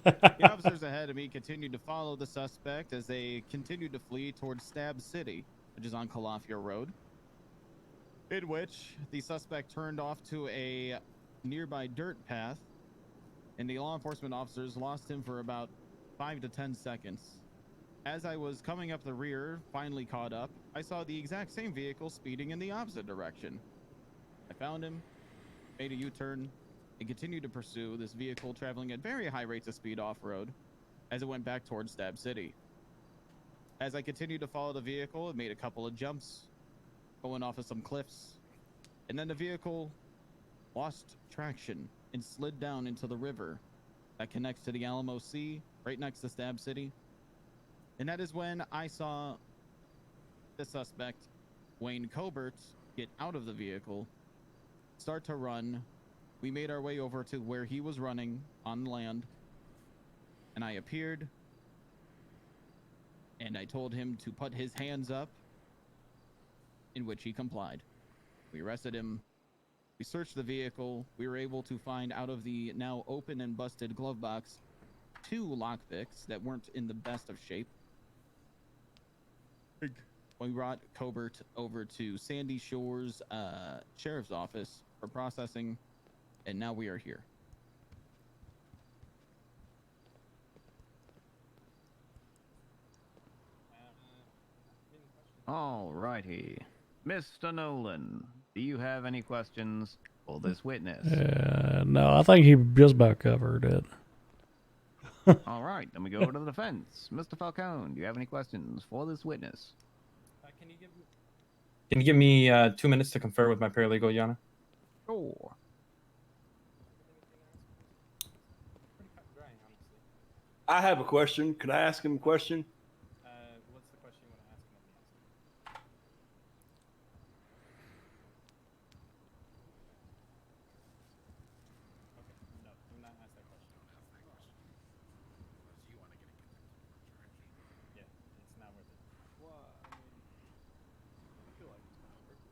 The officers ahead of me continued to follow the suspect as they continued to flee towards Stab City, which is on Calafia Road, in which the suspect turned off to a nearby dirt path, and the law enforcement officers lost him for about 5 to 10 seconds. As I was coming up the rear, finally caught up, I saw the exact same vehicle speeding in the opposite direction. I found him, made a U-turn, and continued to pursue this vehicle traveling at very high rates of speed off-road as it went back towards Stab City. As I continued to follow the vehicle, it made a couple of jumps, going off of some cliffs, and then the vehicle lost traction and slid down into the river that connects to the Alamo Sea, right next to Stab City. And that is when I saw the suspect, Wayne Cobert, get out of the vehicle, start to run. We made our way over to where he was running on land, and I appeared, and I told him to put his hands up, in which he complied. We arrested him. We searched the vehicle. We were able to find out of the now open and busted glove box 2 lockpicks that weren't in the best of shape. We brought Cobert over to Sandy Shores Sheriff's Office for processing, and now we are here. All righty. Mr. Nolan, do you have any questions for this witness? No, I think he just about covered it. All right, then we go to the defense. Mr. Falcone, do you have any questions for this witness? Can you give me 2 minutes to confer with my paralegal, Your Honor? Sure. I have a question. Could I ask him a question? What's the question you want to ask him? No, do not ask that question. Yeah, it's not worth it. Well, I mean, I feel like it's not worth it.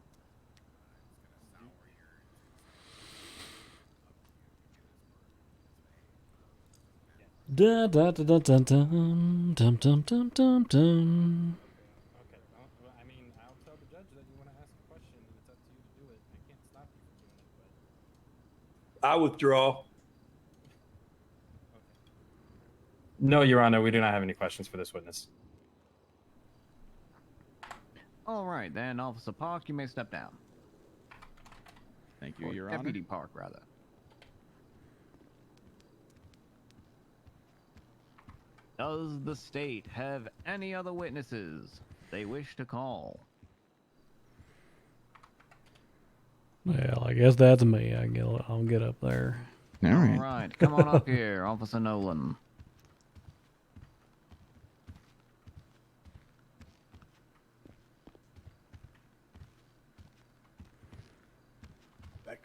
Da da da da da dum dum dum dum dum dum. Okay, well, I mean, I'll tell the judge that you want to ask a question, and it's up to you to do it. I can't stop you from doing it, but... I withdraw. No, Your Honor, we do not have any questions for this witness. All right, then, Officer Park, you may step down. Thank you, Or Your Deputy Honor. Park, rather. Does the state have any other witnesses they wish to call? Well, I guess that's me. I'll get up there. All All right. right, come on up here, Officer Nolan.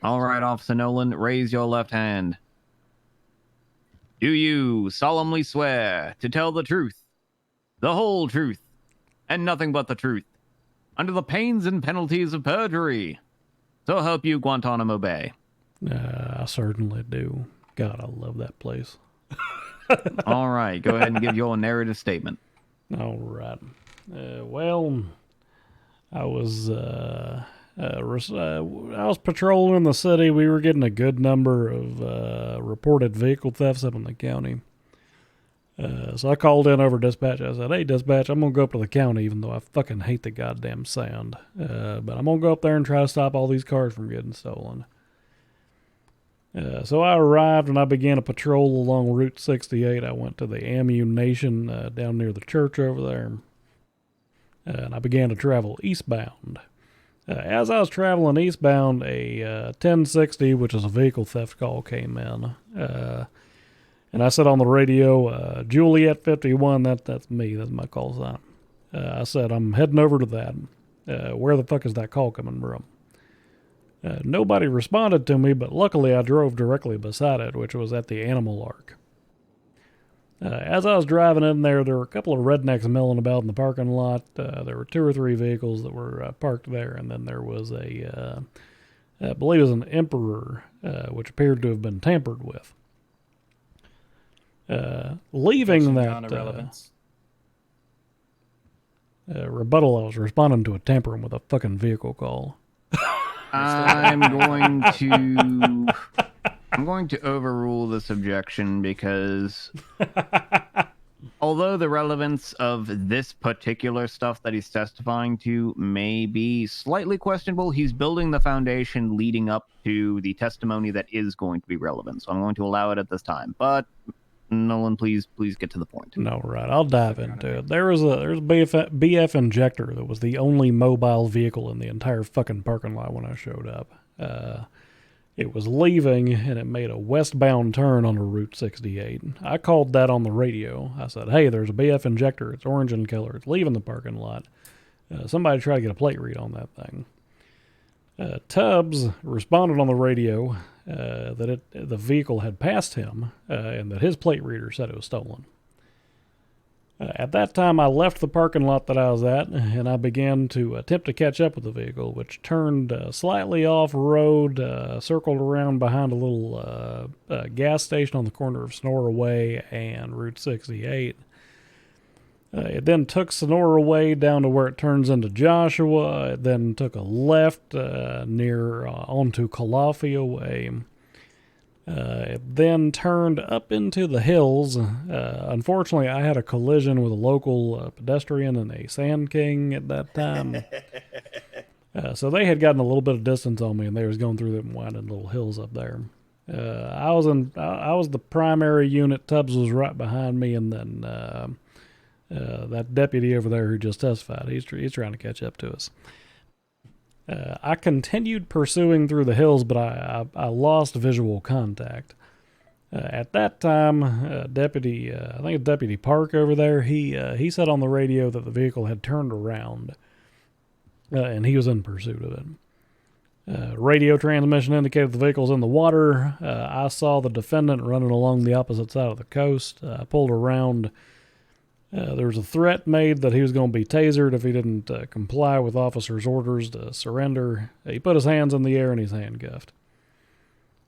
All right, Officer Nolan, raise your left hand. Do you solemnly swear to tell the truth, the whole truth, and nothing but the truth, under the pains and penalties of perjury? So help you Guantanamo Bay. I certainly do. God, I love that place. All right, go ahead and give your narrative statement. All right. Well, I was patrolling the city. We were getting a good number of reported vehicle thefts up in the county. So I called in over dispatch. I said, "Hey, dispatch, I'm gonna go up to the county, even though I fucking hate the goddamn sound. But I'm gonna go up there and try to stop all these cars from getting stolen." So I arrived and I began a patrol along Route 68. I went to the ammunition down near the church over there. And I began to travel eastbound. As I was traveling eastbound, a 1060, which is a vehicle theft call, came in. And I said on the radio, Juliet 51, that's me, that's my call sign. I said, I'm heading over to that. Where the fuck is that call coming from? Nobody responded to me, but luckily I drove directly beside it, which was at the Animal Ark. As I was driving in there, there were a couple of rednecks milling about in the parking lot. There were 2 or 3 vehicles that were parked there, and then there was I believe it was an Emperor, which appeared to have been tampered with. Leaving that rebuttal, I was responding to a tampering with a fucking vehicle call. I'm going to overrule this objection because although the relevance of this particular stuff that he's testifying to may be slightly questionable, he's building the foundation leading up to the testimony that is going to be relevant. So I'm going to allow it at this time. But Nolan, please get to the point. No, right. I'll dive into it. There's a BF injector that was the only mobile vehicle in the entire fucking parking lot when I showed up. It was leaving, and it made a westbound turn on Route 68. I called that on the radio. I said, hey, there's a BF injector. It's orange in color. It's leaving the parking lot. Somebody try to get a plate read on that thing. Tubbs responded on the radio that the vehicle had passed him and that his plate reader said it was stolen. At that time, I left the parking lot that I was at, and I began to attempt to catch up with the vehicle, which turned slightly off-road, circled around behind a little gas station on the corner of Sonoraway and Route 68. It then took Sonoraway down to where it turns into Joshua. It then took a left near onto Calafia Way. It then turned up into the hills. Unfortunately, I had a collision with a local pedestrian and a Sand King at that time. So they had gotten a little bit of distance on me, and they was going through them winding little hills up there. I was the primary unit. Tubbs was right behind me, and then that deputy over there who just testified, he's trying to catch up to us. I continued pursuing through the hills, but I lost visual contact. At that time, I think it's Deputy Park over there, he said on the radio that the vehicle had turned around, and he was in pursuit of it. Radio transmission indicated the vehicle's in the water. I saw the defendant running along the opposite side of the coast. I pulled around. There was a threat made that he was going to be tasered if he didn't comply with officers' orders to surrender. He put his hands in the air and he's handcuffed.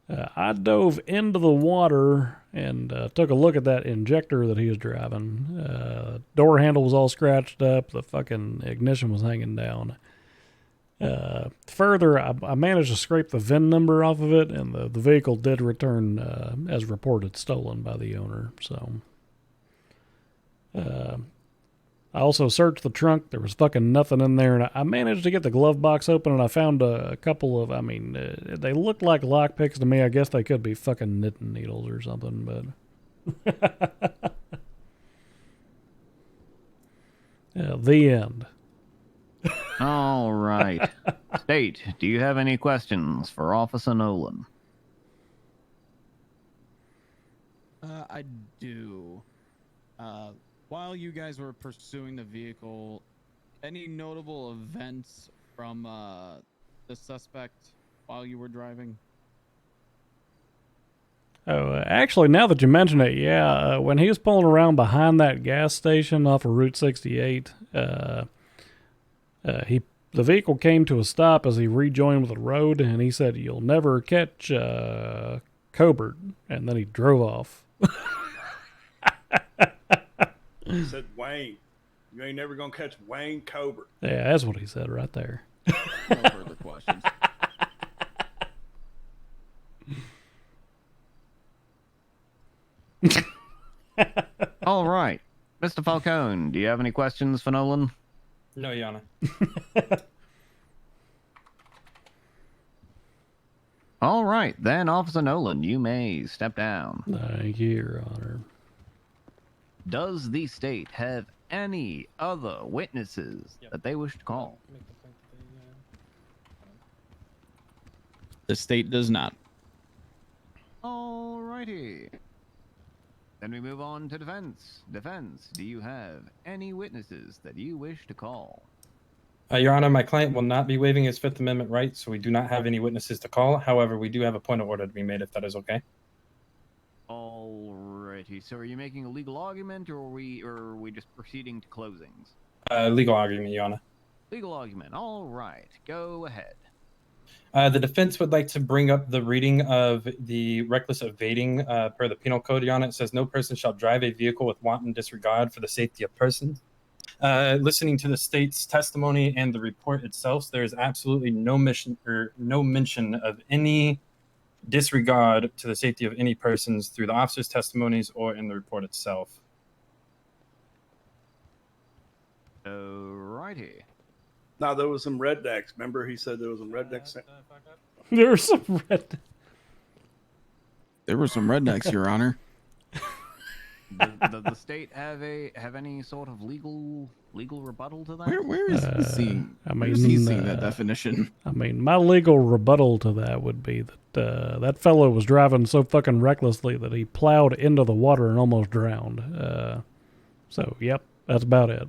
I dove into the water and took a look at that injector that he was driving. Door handle was all scratched up. The fucking ignition was hanging down. Further, I managed to scrape the VIN number off of it, and the vehicle did return as reported stolen by the owner. So, I also searched the trunk. There was fucking nothing in there, and I managed to get the glove box open, and I found a couple of, they looked like lockpicks to me. I guess they could be fucking knitting needles or something, but... the end. All right. State, do you have any questions for Officer Nolan? I do. While you guys were pursuing the vehicle, any notable events from the suspect while you were driving? Oh, actually, now that you mention it, yeah, when he was pulling around behind that gas station off of Route 68, the vehicle came to a stop as he rejoined with the road, and he said, "You'll never catch Cobert," and then he drove off. He said, "Wayne, you ain't never gonna catch Wayne Cobert." Yeah, that's what he said right there. No further questions. All right. Mr. Falcone, do you have any questions for Nolan? No, Your Honor. All right, then, Officer Nolan, you may step down. Thank you, Your Honor. Does the state have any other witnesses that they wish to call? The state does not. All righty. Then we move on to defense. Defense, do you have any witnesses that you wish to call? Your Honor, my client will not be waiving his Fifth Amendment right, so we do not have any witnesses to call. However, we do have a point of order to be made, if that is okay. Alrighty. So are you making a legal argument, or are we just proceeding to closings? Legal argument, Your Honor. Legal argument. All right. Go ahead. The defense would like to bring up the reading of the reckless evading per the penal code, Your Honor. It says, "No person shall drive a vehicle with wanton disregard for the safety of persons." Listening to the state's testimony and the report itself, there is absolutely no mention of any disregard to the safety of any persons through the officer's testimonies or in the report itself. Alrighty. Now, there was some rednecks. Remember, he said there was some rednecks. There were some rednecks. There were some rednecks, Your Honor. Does the state have any sort of legal rebuttal to that? Where is he seeing? Where is he seeing that definition? I mean, my legal rebuttal to that would be that that fellow was driving so fucking recklessly that he plowed into the water and almost drowned. So, yep, that's about it.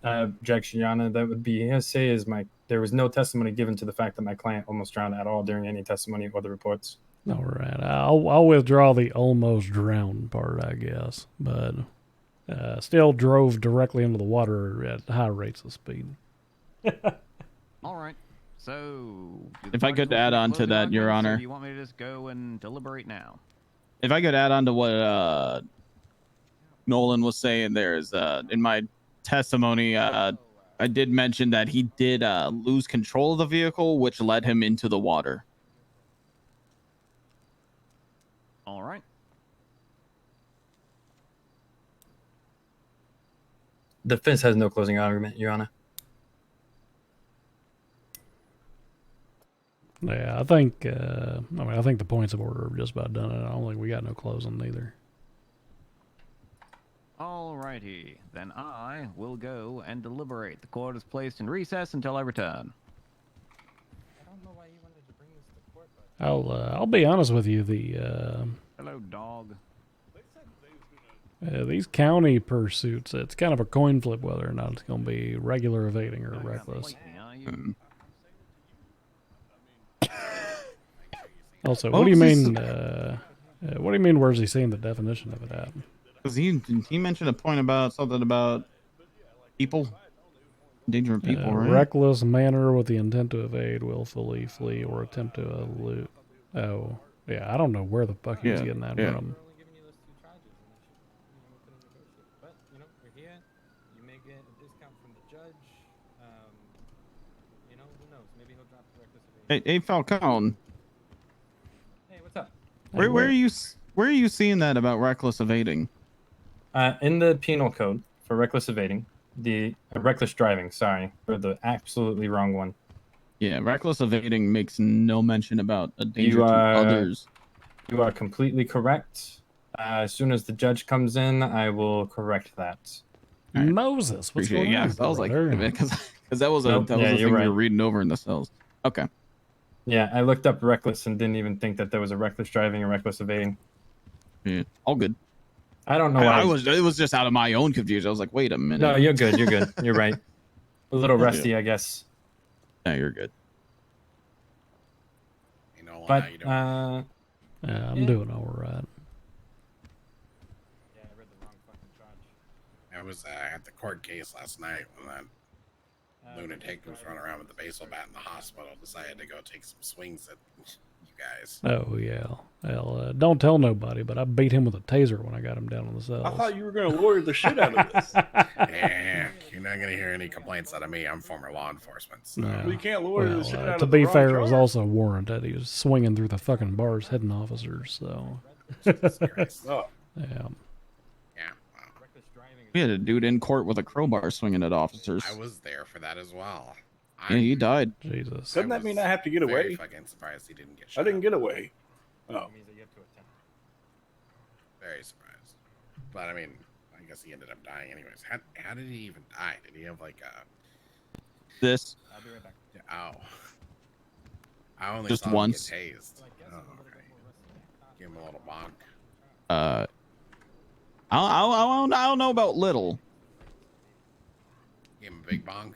Objection, Your Honor. That would be hearsay. There was no testimony given to the fact that my client almost drowned at all during any testimony or the reports. All right, I'll withdraw the almost drowned part, I guess, but still drove directly into the water at high rates of speed. All right. So, if I could add on to that, Your Honor. Do you want me to just go and deliberate now? If I could add on to what Nolan was saying, there is in my testimony, I did mention that he did lose control of the vehicle, which led him into the water. All right. The defense has no closing argument, Your Honor. Yeah, I think. I think the points of order have just about done it. I don't think we got no closing either. Alrighty, then I will go and deliberate. The court is placed in recess until I return. I don't know why you wanted to bring this to court, but I'll be honest with you. The Hello, dog. these county pursuits, it's kind of a coin flip whether or not it's going to be regular evading or reckless. Also, what do you mean? What do you mean? Where's he seeing the definition of it at? Because he mentioned a point about something about people, endangering people, right? Reckless manner with the intent to evade, willfully flee, or attempt to elude. Oh, yeah. I don't know where the fuck he's getting that from. but you know, we're here. You may get a discount from the judge. You know, who knows? Maybe he'll drop the reckless evasion. Hey, Falcone. Hey, what's up? Where are you seeing that about reckless evading? In the penal code for reckless evading, the reckless driving. Sorry, for the absolutely wrong one. Yeah, reckless evading makes no mention about a danger to others. You are completely correct. As soon as the judge comes in, I will correct that. Right. Moses, what's going on? I was like, because that was a thing we were reading over in the cells. Okay. Yeah, I looked up reckless and didn't even think that there was a reckless driving and reckless evading. Yeah, all good. I don't know why. It was just out of my own confusion. I was like, wait a minute. No, you're good. You're good. You're right. A little rusty, I guess. No, you're good. You know, But I'm doing all right. Yeah, I read the wrong fucking charge. I was at the court case last night when that lunatic who's running around with the baseball bat in the hospital decided to go take some swings at you guys. Oh, yeah. Well, don't tell nobody, but I beat him with a taser when I got him down on the cells. I thought you were going to lawyer the shit out of this. Yeah, you're not going to hear any complaints out of me. I'm former law enforcement. So. No. You can't lawyer the shit out of to the be wrong fair, it was charge. also warranted. He was swinging through the fucking bars hitting officers, so. Oh. Yeah. We had a dude in court with a crowbar swinging at officers. I was there for that as well. Yeah, he died. Jesus. Doesn't that mean I have to get Very away? fucking surprised he didn't get shot. I didn't get away. Oh. Very surprised. But I mean, I guess he ended up dying anyways. How did he even die? Did he have like a... This. I'll be right back. Ow. I only Just saw once. him get tased. Oh, okay. Give him a little bonk. I don't know about little. Give him a big bonk.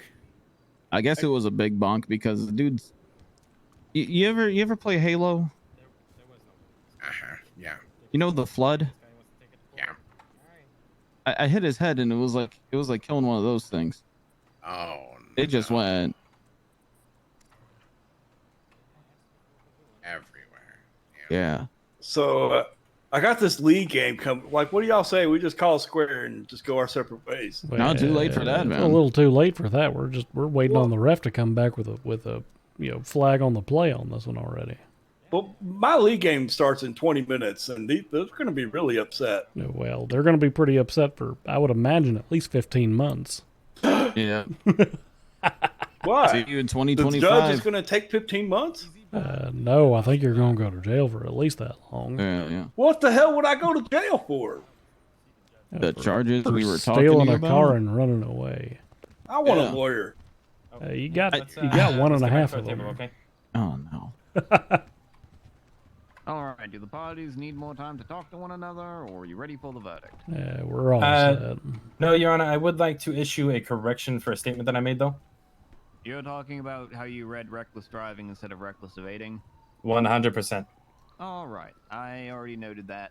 I guess it was a big bonk because the dude's. You ever play Halo? Yeah. You know the flood? Yeah. I hit his head and it was like killing one of those things. Oh. It just went everywhere. Yeah. So I got this league game coming. Like, what do y'all say? We just call square and just go our separate ways. Not too late for that, man. A little too late for that. We're waiting on the ref to come back with a flag on the play on this one already. Well, my league game starts in 20 minutes, and they're going to be really upset. Well, they're going to be pretty upset for, I would imagine, at least 15 months. Yeah. Why? See you in 2025. The judge is going to take 15 months? No, I think you're going to go to jail for at least that long. Yeah. What the hell would I go to jail for? The charges we were talking stealing about? a car and running away. I want a lawyer. You got 1.5 of them. Okay. Oh no. All right. Do the parties need more time to talk to one another, or are you ready for the verdict? Yeah, we're all set. No, Your Honor, I would like to issue a correction for a statement that I made, though. You're talking about how you read reckless driving instead of reckless evading? 100%. All right. I already noted that.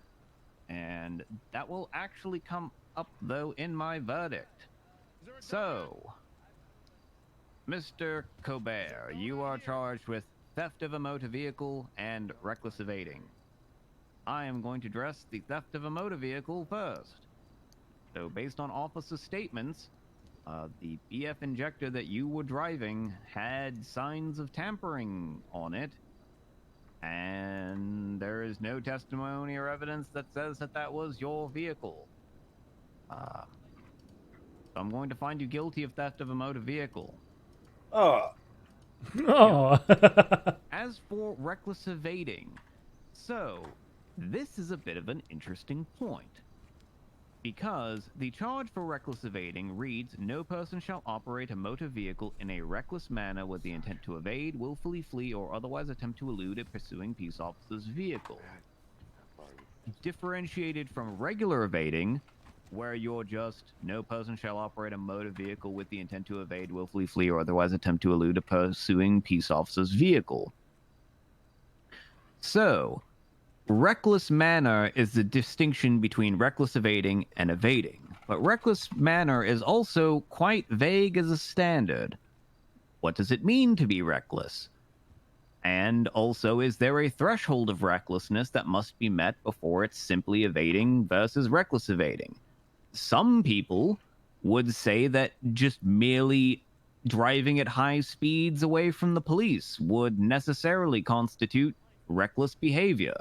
And that will actually come up, though, in my verdict. So, Mr. Colbert, you are charged with theft of a motor vehicle and reckless evading. I am going to address the theft of a motor vehicle first. So, based on officer statements, the BF injector that you were driving had signs of tampering on it, and there is no testimony or evidence that says that that was your vehicle. So I'm going to find you guilty of theft of a motor vehicle. Oh. Oh. As As for reckless evading, so this is a bit of an interesting point. Because the charge for reckless evading reads, no person shall operate a motor vehicle in a reckless manner with the intent to evade, willfully flee, or otherwise attempt to elude a pursuing peace officer's vehicle. Differentiated from regular evading, where you're just, no person shall operate a motor vehicle with the intent to evade, willfully flee, or otherwise attempt to elude a pursuing peace officer's vehicle. So, reckless manner is the distinction between reckless evading and evading. But reckless manner is also quite vague as a standard. What does it mean to be reckless? And also, is there a threshold of recklessness that must be met before it's simply evading versus reckless evading? Some people would say that just merely driving at high speeds away from the police would necessarily constitute reckless behavior.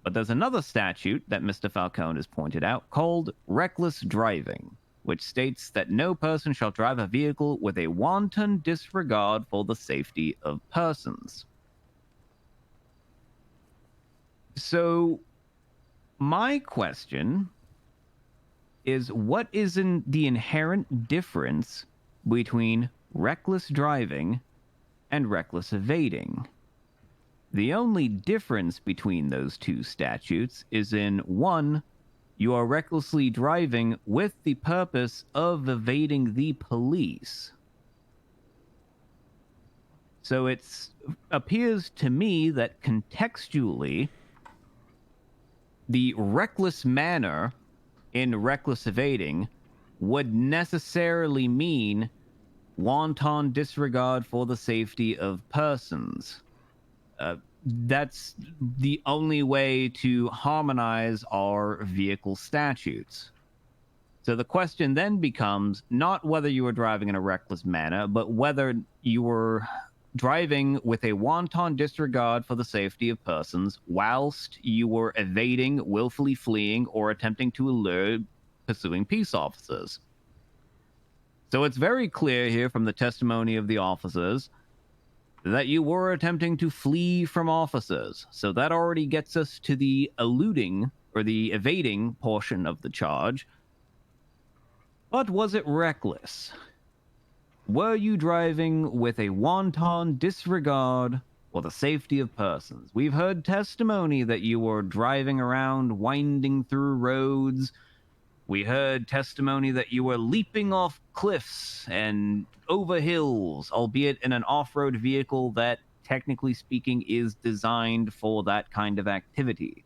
But there's another statute that Mr. Falcone has pointed out called reckless driving, which states that no person shall drive a vehicle with a wanton disregard for the safety of persons. So, my question is, what is the inherent difference between reckless driving and reckless evading? The only difference between those two statutes is in one, you are recklessly driving with the purpose of evading the police. So it appears to me that contextually, the reckless manner in reckless evading would necessarily mean wanton disregard for the safety of persons. That's the only way to harmonize our vehicle statutes. So the question then becomes not whether you were driving in a reckless manner, but whether you were driving with a wanton disregard for the safety of persons whilst you were evading, willfully fleeing, or attempting to elude pursuing peace officers. So it's very clear here from the testimony of the officers that you were attempting to flee from officers. So that already gets us to the eluding or the evading portion of the charge. But was it reckless? Were you driving with a wanton disregard for the safety of persons? We've heard testimony that you were driving around, winding through roads. We heard testimony that you were leaping off cliffs and over hills, albeit in an off-road vehicle that, technically speaking, is designed for that kind of activity.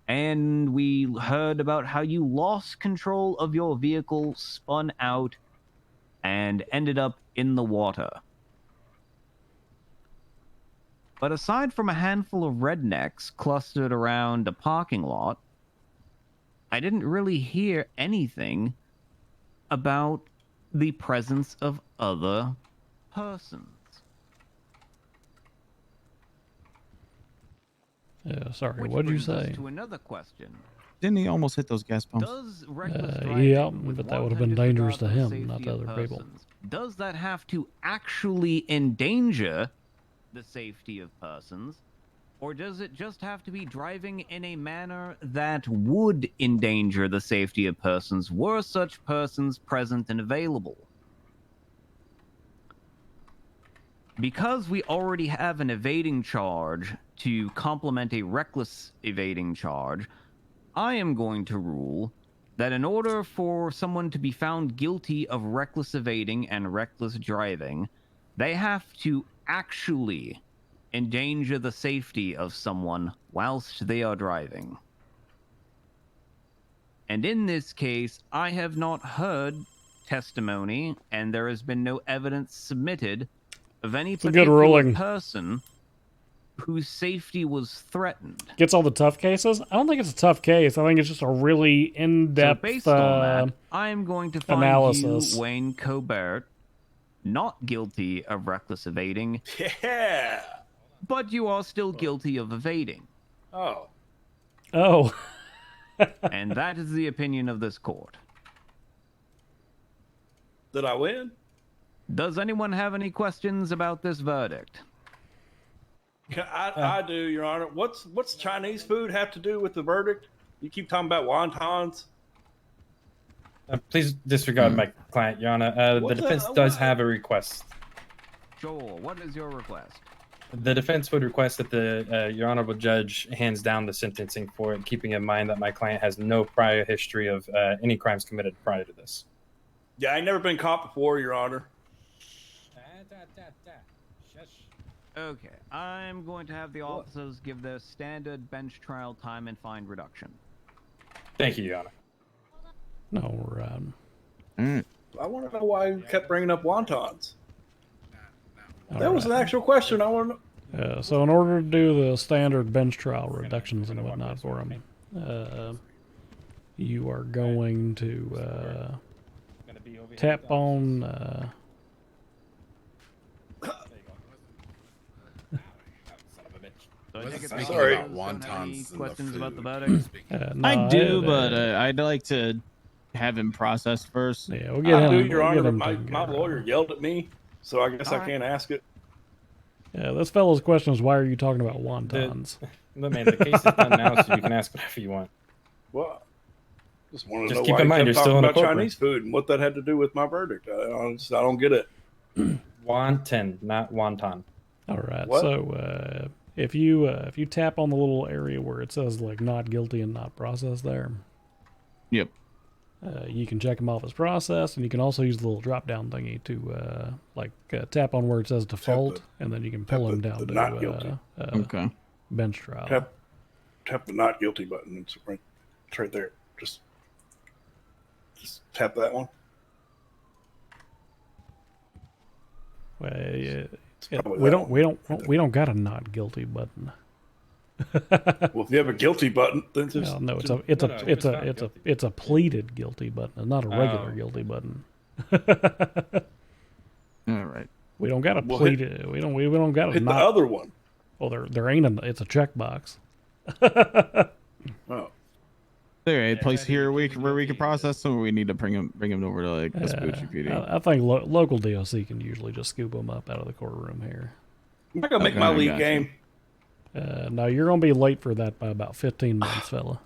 And we heard about how you lost control of your vehicle, spun out, and ended up in the water. But aside from a handful of rednecks clustered around a parking lot, I didn't really hear anything about the presence of other persons. Yeah, sorry, Which what did you brings us say? to another question. Didn't he almost hit those gas pumps? Does reckless driving Yeah, with but that would have wanton been dangerous to disregard for the him, not safety to of other people. persons, does that have to actually endanger the safety of persons? Or does it just have to be driving in a manner that would endanger the safety of persons were such persons present and available? Because we already have an evading charge to complement a reckless evading charge, I am going to rule that in order for someone to be found guilty of reckless evading and reckless driving, they have to actually endanger the safety of someone whilst they are driving. And in this case, I have not heard testimony, and there has been no evidence submitted of any a good particular ruling. person whose safety was threatened. Gets all the tough cases? I don't think it's a tough case. I think it's just a really in-depth So based on that, I am going to find analysis. you, Wayne Colbert, not guilty of reckless evading. Yeah. But you are still guilty of evading. Oh. Oh. And that is the opinion of this court. Did I win? Does anyone have any questions about this verdict? I do, Your Honor. What's Chinese food have to do with the verdict? You keep talking about wontons. Please disregard my client, Your Honor. The What's defense that? does have a request. Joel, what is your request? The defense would request that the Your Honorable Judge hands down the sentencing for it, keeping in mind that my client has no prior history of any crimes committed prior to this. Yeah, I ain't never been caught before, Your Honor. Okay, I'm going to have the officers give their standard bench trial time and fine reduction. Thank you, Your Honor. No, I want to know why you kept bringing up wontons. That was an actual question. I want to know. So in order to do the standard bench trial reductions and whatnot for him, you are going to tap on. Sorry. About wontons questions about the verdict? I do, but I'd like to have him processed first. Yeah, we'll get him. I do, Your Honor, but my lawyer yelled at me, so I guess I can't ask it. Yeah, this fellow's question is, why are you talking about wontons? Look, man, the case is done now, so you can ask whatever you want. Well, just wanted to Just know keep why in mind, you you're kept still talking in a about courtroom. Chinese food and what that had to do with my verdict. I don't get it. Wonton, not wonton. All right. What? So if you tap on the little area where it says like not guilty and not processed there, yep, you can check them off as processed, and you can also use the little drop down thingy to tap on where it says default, and then you can pull them down to not guilty. Okay. bench trial. Tap the not guilty button. It's right there. Just tap that one. Well, we don't got a not guilty button. Well, if you have a guilty button, then just No, it's a pleaded guilty button, not a regular guilty button. All right. We don't got a pleaded. We don't got a hit not. the other one. Well, there ain't a. It's a checkbox. Oh. Is there a place here where we can process them, or we need to bring him over to like Vespucci PD? I think local DOC can usually just scoop them up out of the courtroom here. I'm not gonna make my league game. No, you're gonna be late for that by about 15 months, fella.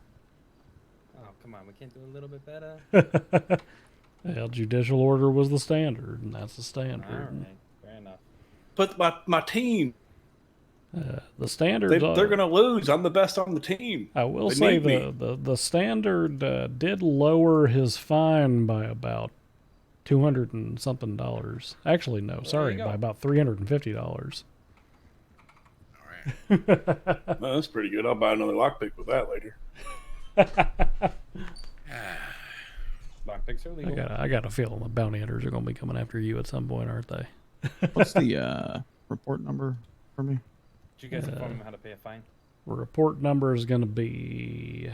Oh, come on, we can't do a little bit better. Well, judicial order was the standard, and that's the standard. All right, fair enough. But my team. The standard. They're going to lose. I'm the best on the team. I will They say need the standard did lower his fine by about $200 and something. Actually, no, sorry, by about $350. Well, that's pretty good. I'll buy another lockpick with that later. Lockpicks are legal. I got a feeling the bounty hunters are going to be coming after you at some point, aren't they? What's the report number for me? Did you guys inform him how to pay a fine? Report number is going to be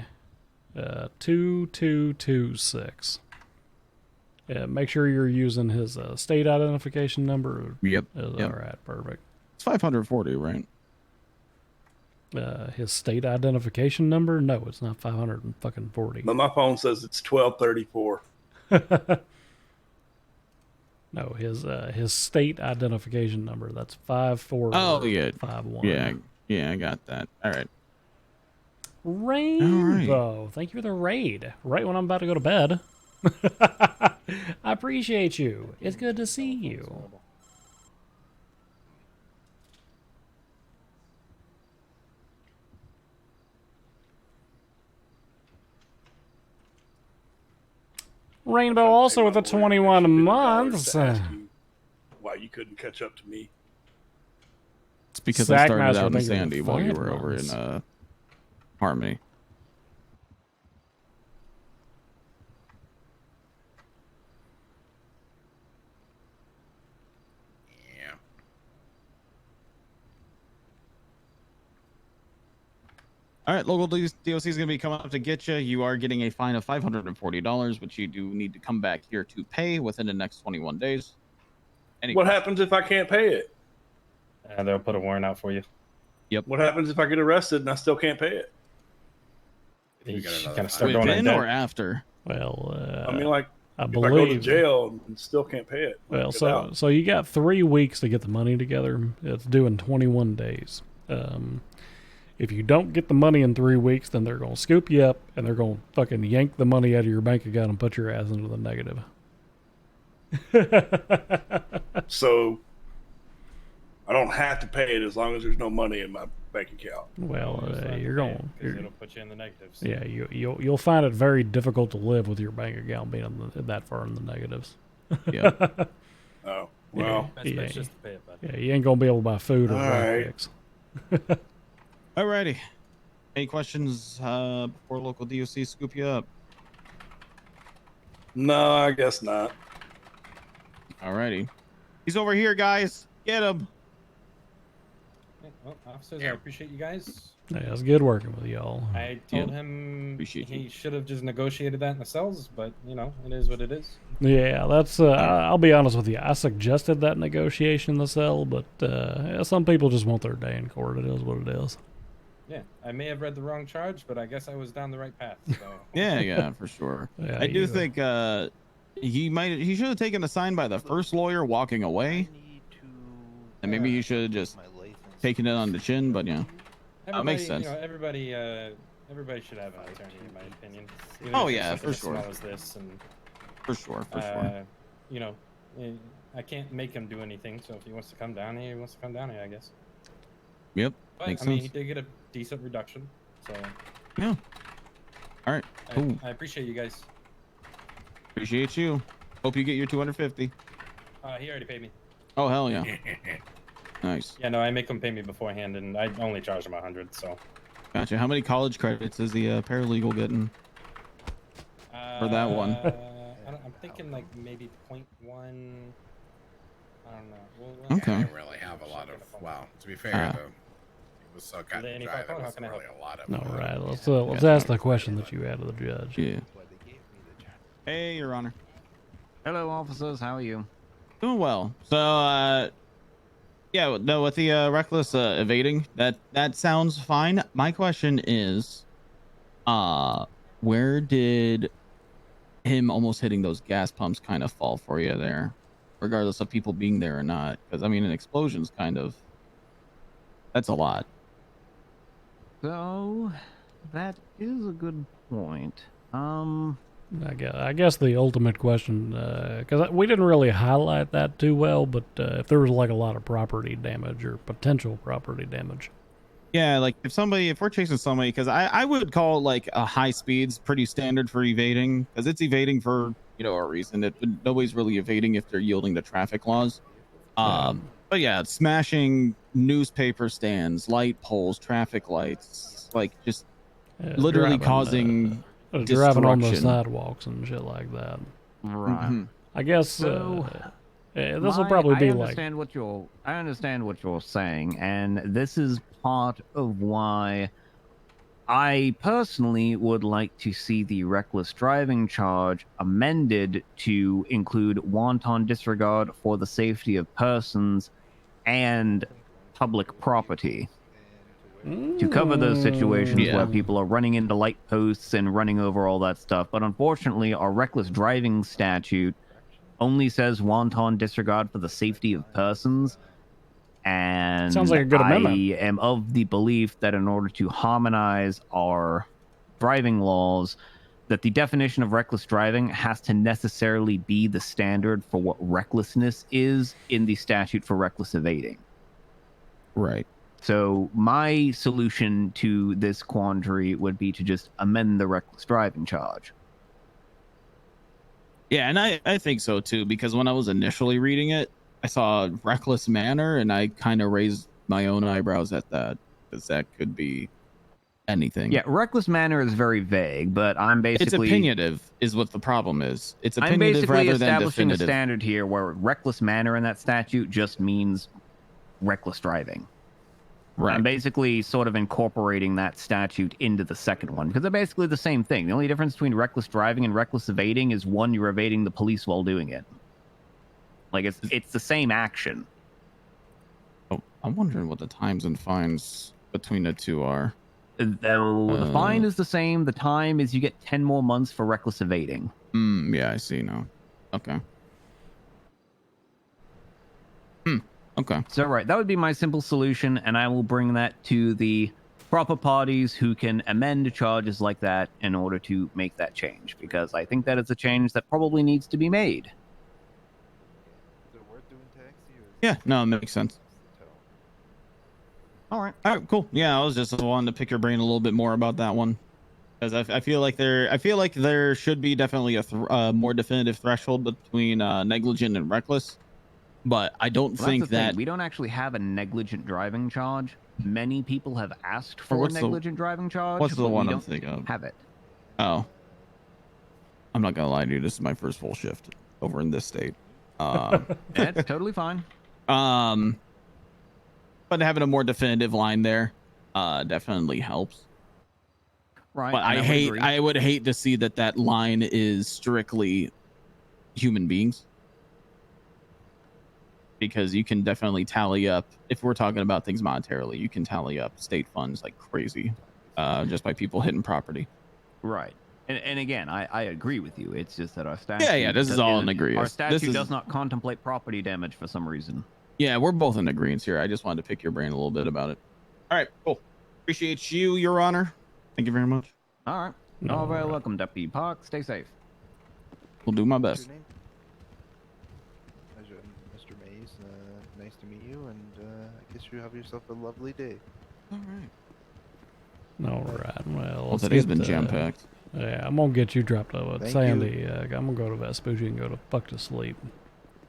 2226. Make sure you're using his state identification number. Yep. All right, perfect. It's 540, right? His state identification number? No, it's not 540. But my phone says it's 1234. No, his state identification number. That's 54. Oh yeah, 51. Yeah, I got that. All right. Rainbow, thank you for the raid. Right when I'm about to go to bed. I appreciate you. It's good to see you. Rainbow also with the 21 months. Why you couldn't catch up to me? It's because I started Sackmaster out in thinking Sandy while you 5 were over months. in Harmony. All right, local DOC is going to be coming up to get you. You are getting a fine of $540, which you do need to come back here to pay within the next 21 days. What happens if I can't pay it? They'll put a warrant out for you. Yep. What happens if I get arrested and I still can't pay it? You kind of start going Within in or debt. after? Well, I mean, like, I if I go to believe. jail and still can't pay it. Well, get out. so you got 3 weeks to get the money together. It's due in 21 days. If you don't get the money in 3 weeks, then they're going to scoop you up and they're going to fucking yank the money out of your bank account and put your ass into the negative. So I don't have to pay it as long as there's no money in my bank account. Well, you're going because it'll put you in the negatives. Yeah, you'll find it very difficult to live with your bank account being that far in the negatives. Yeah. Oh, well. Best bet's just to pay it, bud. Yeah, you ain't gonna be able to buy food or All rock right. kicks. Alrighty. Any questions before local DOC scoop you up? No, I guess not. Alrighty. He's over here, guys. Get him. Yeah, well, officers, I appreciate you guys. Yeah, it's good working with y'all. I told him he should have just negotiated that in the cells, but you know, it is what it is. Yeah, that's. I'll be honest with you. I suggested that negotiation in the cell, but some people just want their day in court. It is what it is. Yeah, I may have read the wrong charge, but I guess I was down the right path. So. Yeah, for sure. Yeah, I do think he should have taken a sign by the first lawyer walking away, and maybe he should have just taken it on the chin. But yeah, that makes sense. You know, everybody should have an attorney, in my opinion. Even Oh if it's yeah, something for as sure. small as this, and For sure. you know, I can't make him do anything. So if he wants to come down here, he wants to come down here, I guess. Yep, But makes I mean, sense. he did get a decent reduction, so Yeah. All right. Cool. I appreciate you guys. Appreciate you. Hope you get your 250. He already paid me. Oh hell yeah. Nice. Yeah, no, I make him pay me beforehand, and I only charge him 100. So. Gotcha. How many college credits is the paralegal getting for that one? I'm thinking like maybe 0.1. I don't know. Okay. I didn't really have a lot of. Well, to be fair, though, it was so cut and dry. There wasn't really a lot of. All right, let's ask the question that you had to the judge. Yeah. Hey, Your Honor. Hello, officers. How are you? Doing well. So, yeah, no, with the reckless evading, that sounds fine. My question is, where did him almost hitting those gas pumps kind of fall for you there, regardless of people being there or not? Because I mean, an explosion's that's a lot. So, that is a good point. I guess the ultimate question, because we didn't really highlight that too well, but if there was like a lot of property damage or potential property damage. Yeah, like if we're chasing somebody, because I would call like a high speeds pretty standard for evading, because it's evading for a reason. Nobody's really evading if they're yielding to traffic laws. But yeah, smashing newspaper stands, light poles, traffic lights, like just literally causing driving on the destruction. sidewalks and shit like that. Right. Mhm. I guess So, this will probably be I like. understand what you're saying, and this is part of why I personally would like to see the reckless driving charge amended to include wanton disregard for the safety of persons and public property. To cover those situations where people are running into light posts and running over all that stuff. But unfortunately, our reckless driving statute only says wanton disregard for the safety of persons. And Sounds like a good amendment. I am of the belief that in order to harmonize our driving laws, that the definition of reckless driving has to necessarily be the standard for what recklessness is in the statute for reckless evading. Right. So my solution to this quandary would be to just amend the reckless driving charge. Yeah, and I think so too, because when I was initially reading it, I saw reckless manner, and I kind of raised my own eyebrows at that, because that could be anything. Yeah, reckless manner is very vague, but I'm basically... It's opinionative, is what the problem is. It's I'm opinionative basically rather than establishing a definitive. standard here where reckless manner in that statute just means reckless driving. Right. I'm basically sort of incorporating that statute into the second one, because they're basically the same thing. The only difference between reckless driving and reckless evading is one, you're evading the police while doing it. Like, it's the same action. Oh, I'm wondering what the times and fines between the two are. The fine is the same. The time is you get 10 more months for reckless evading. Yeah, I see now. Okay. Okay. So, right, that would be my simple solution, and I will bring that to the proper parties who can amend charges like that in order to make that change, because I think that is a change that probably needs to be made. Yeah, no, it makes sense. All right. All right, cool. Yeah, I was just wanting to pick your brain a little bit more about that one, because I feel like there should be definitely a more definitive threshold between negligent and reckless, but I don't Well, think that's the thing. that. We don't actually have a negligent driving charge. Many people have asked Or for a what's negligent driving charge, What's the but one we I'm don't thinking of? have it. Oh, I'm not gonna lie to you. This is my first full shift over in this state. That's totally fine. But having a more definitive line there, definitely helps. Right. But and I would hate to see that line is strictly human beings, because you can definitely tally up, if we're talking about things monetarily, you can tally up state funds like crazy, just by people hitting property. Right. And again, I agree with you. It's just that our statute... Yeah, this is all in agreement. Our statute does not contemplate property damage for some reason. Yeah, we're both in agreement here. I just wanted to pick your brain a little bit about it. All right, cool. Appreciate you, Your Honor. Thank you very much. All right. You're very welcome, Deputy Park. Stay safe. We'll do my What's best. your name? Mr. Mays, nice to meet you, and I guess you have yourself a lovely day. All right. All right. Well, Well, let's today's get, been jam-packed. Yeah, I'm gonna get you dropped off. Thank Sandy, I'm gonna go to Vespucci and go to fuck to sleep.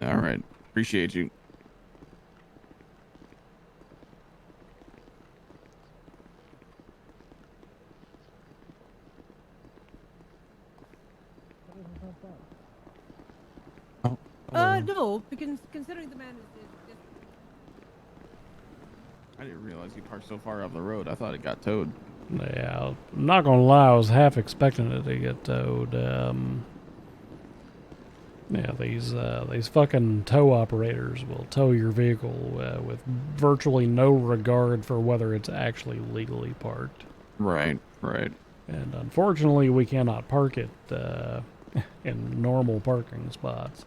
All right. Appreciate you. No, because considering the man is I didn't realize you parked so far off the road. I thought it got towed. Yeah, I'm not gonna lie, I was half expecting it to get towed. Yeah, these fucking tow operators will tow your vehicle with virtually no regard for whether it's actually legally parked. Right, right. And unfortunately, we cannot park it in normal parking spots.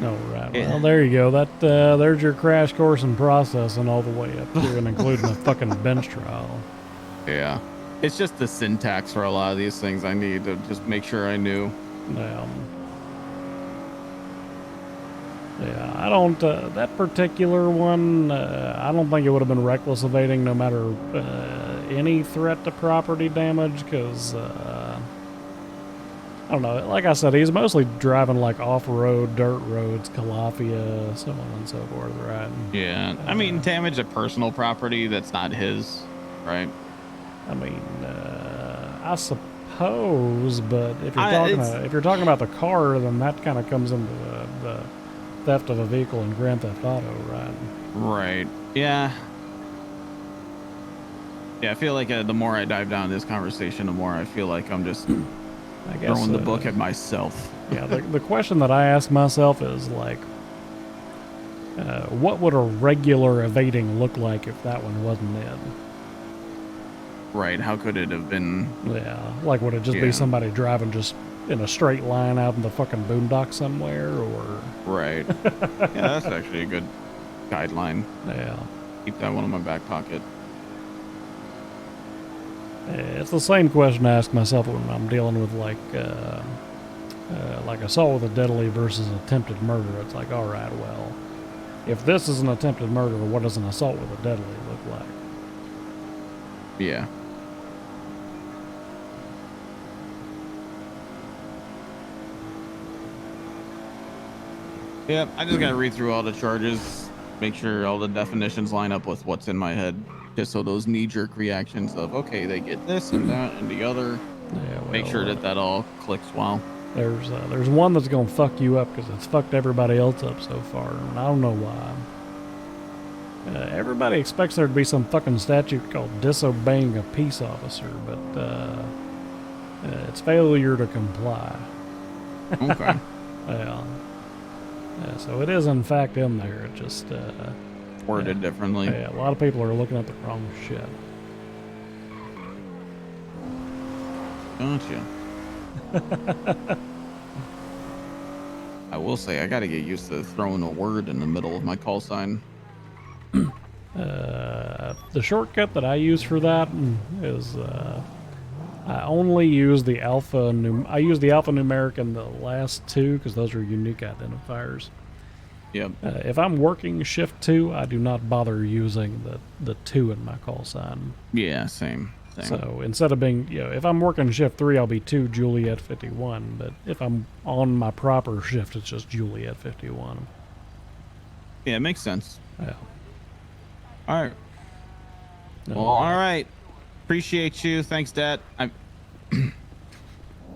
All right. Well, there you go. That there's your crash course in processing all the way up to and including a fucking bench trial. Yeah. It's just the syntax for a lot of these things I need to just make sure I knew. Yeah, I don't, that particular one, I don't think it would have been reckless evading no matter any threat to property damage, because, I don't know, like I said, he's mostly driving like off-road, dirt roads, Calafia, so on and so forth, right? Yeah, I mean, damage to personal property that's not his, right? I mean, I suppose, but if you're talking about the car, then that kind of comes into the theft of a vehicle in Grand Theft Auto, right? Right. Yeah. Yeah, I feel like the more I dive down this conversation, the more I feel like I'm just throwing the book at myself. Yeah, the question that I ask myself is like, what would a regular evading look like if that one wasn't in? Right, how could it have been? Yeah, like would it just be somebody driving just in a straight line out in the fucking boondock somewhere, or? Right. Yeah, that's actually a good guideline. Yeah. Keep that one in my back pocket. It's the same question I ask myself when I'm dealing with like assault with a deadly versus attempted murder. It's like, all right, well, if this is an attempted murder, what does an assault with a deadly look like? Yeah. Yep, I just gotta read through all the charges, make sure all the definitions line up with what's in my head, just so those knee-jerk reactions of, okay, they get this and that and the other, make sure that all clicks well. There's one that's gonna fuck you up because it's fucked everybody else up so far, and I don't know why. Everybody expects there to be some fucking statute called disobeying a peace officer, but it's failure to comply. Okay. Yeah. Yeah, so it is in fact in there. It just worded differently. Yeah, a lot of people are looking at the wrong shit. Gotcha. I will say I got to get used to throwing a word in the middle of my call sign. The shortcut that I use for that is I only use the I use the alphanumeric in the last two because those are unique identifiers. Yep. If I'm working shift 2, I do not bother using the 2 in my call sign. Yeah, same. So instead of being, if I'm working shift 3, I'll be 2 Juliet 51. But if I'm on my proper shift, it's just Juliet 51. Yeah, it makes sense. Yeah. All right. Well, all right. Appreciate you. Thanks, Dad.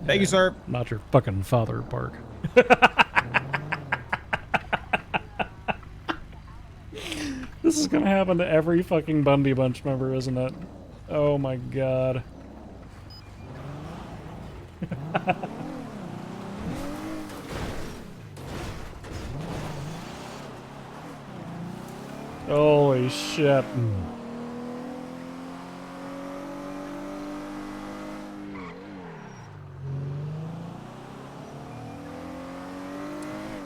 Thank you, sir. Not your fucking father, Park. This is gonna happen to every fucking Bundy Bunch member, isn't it? Oh my god. Holy shit.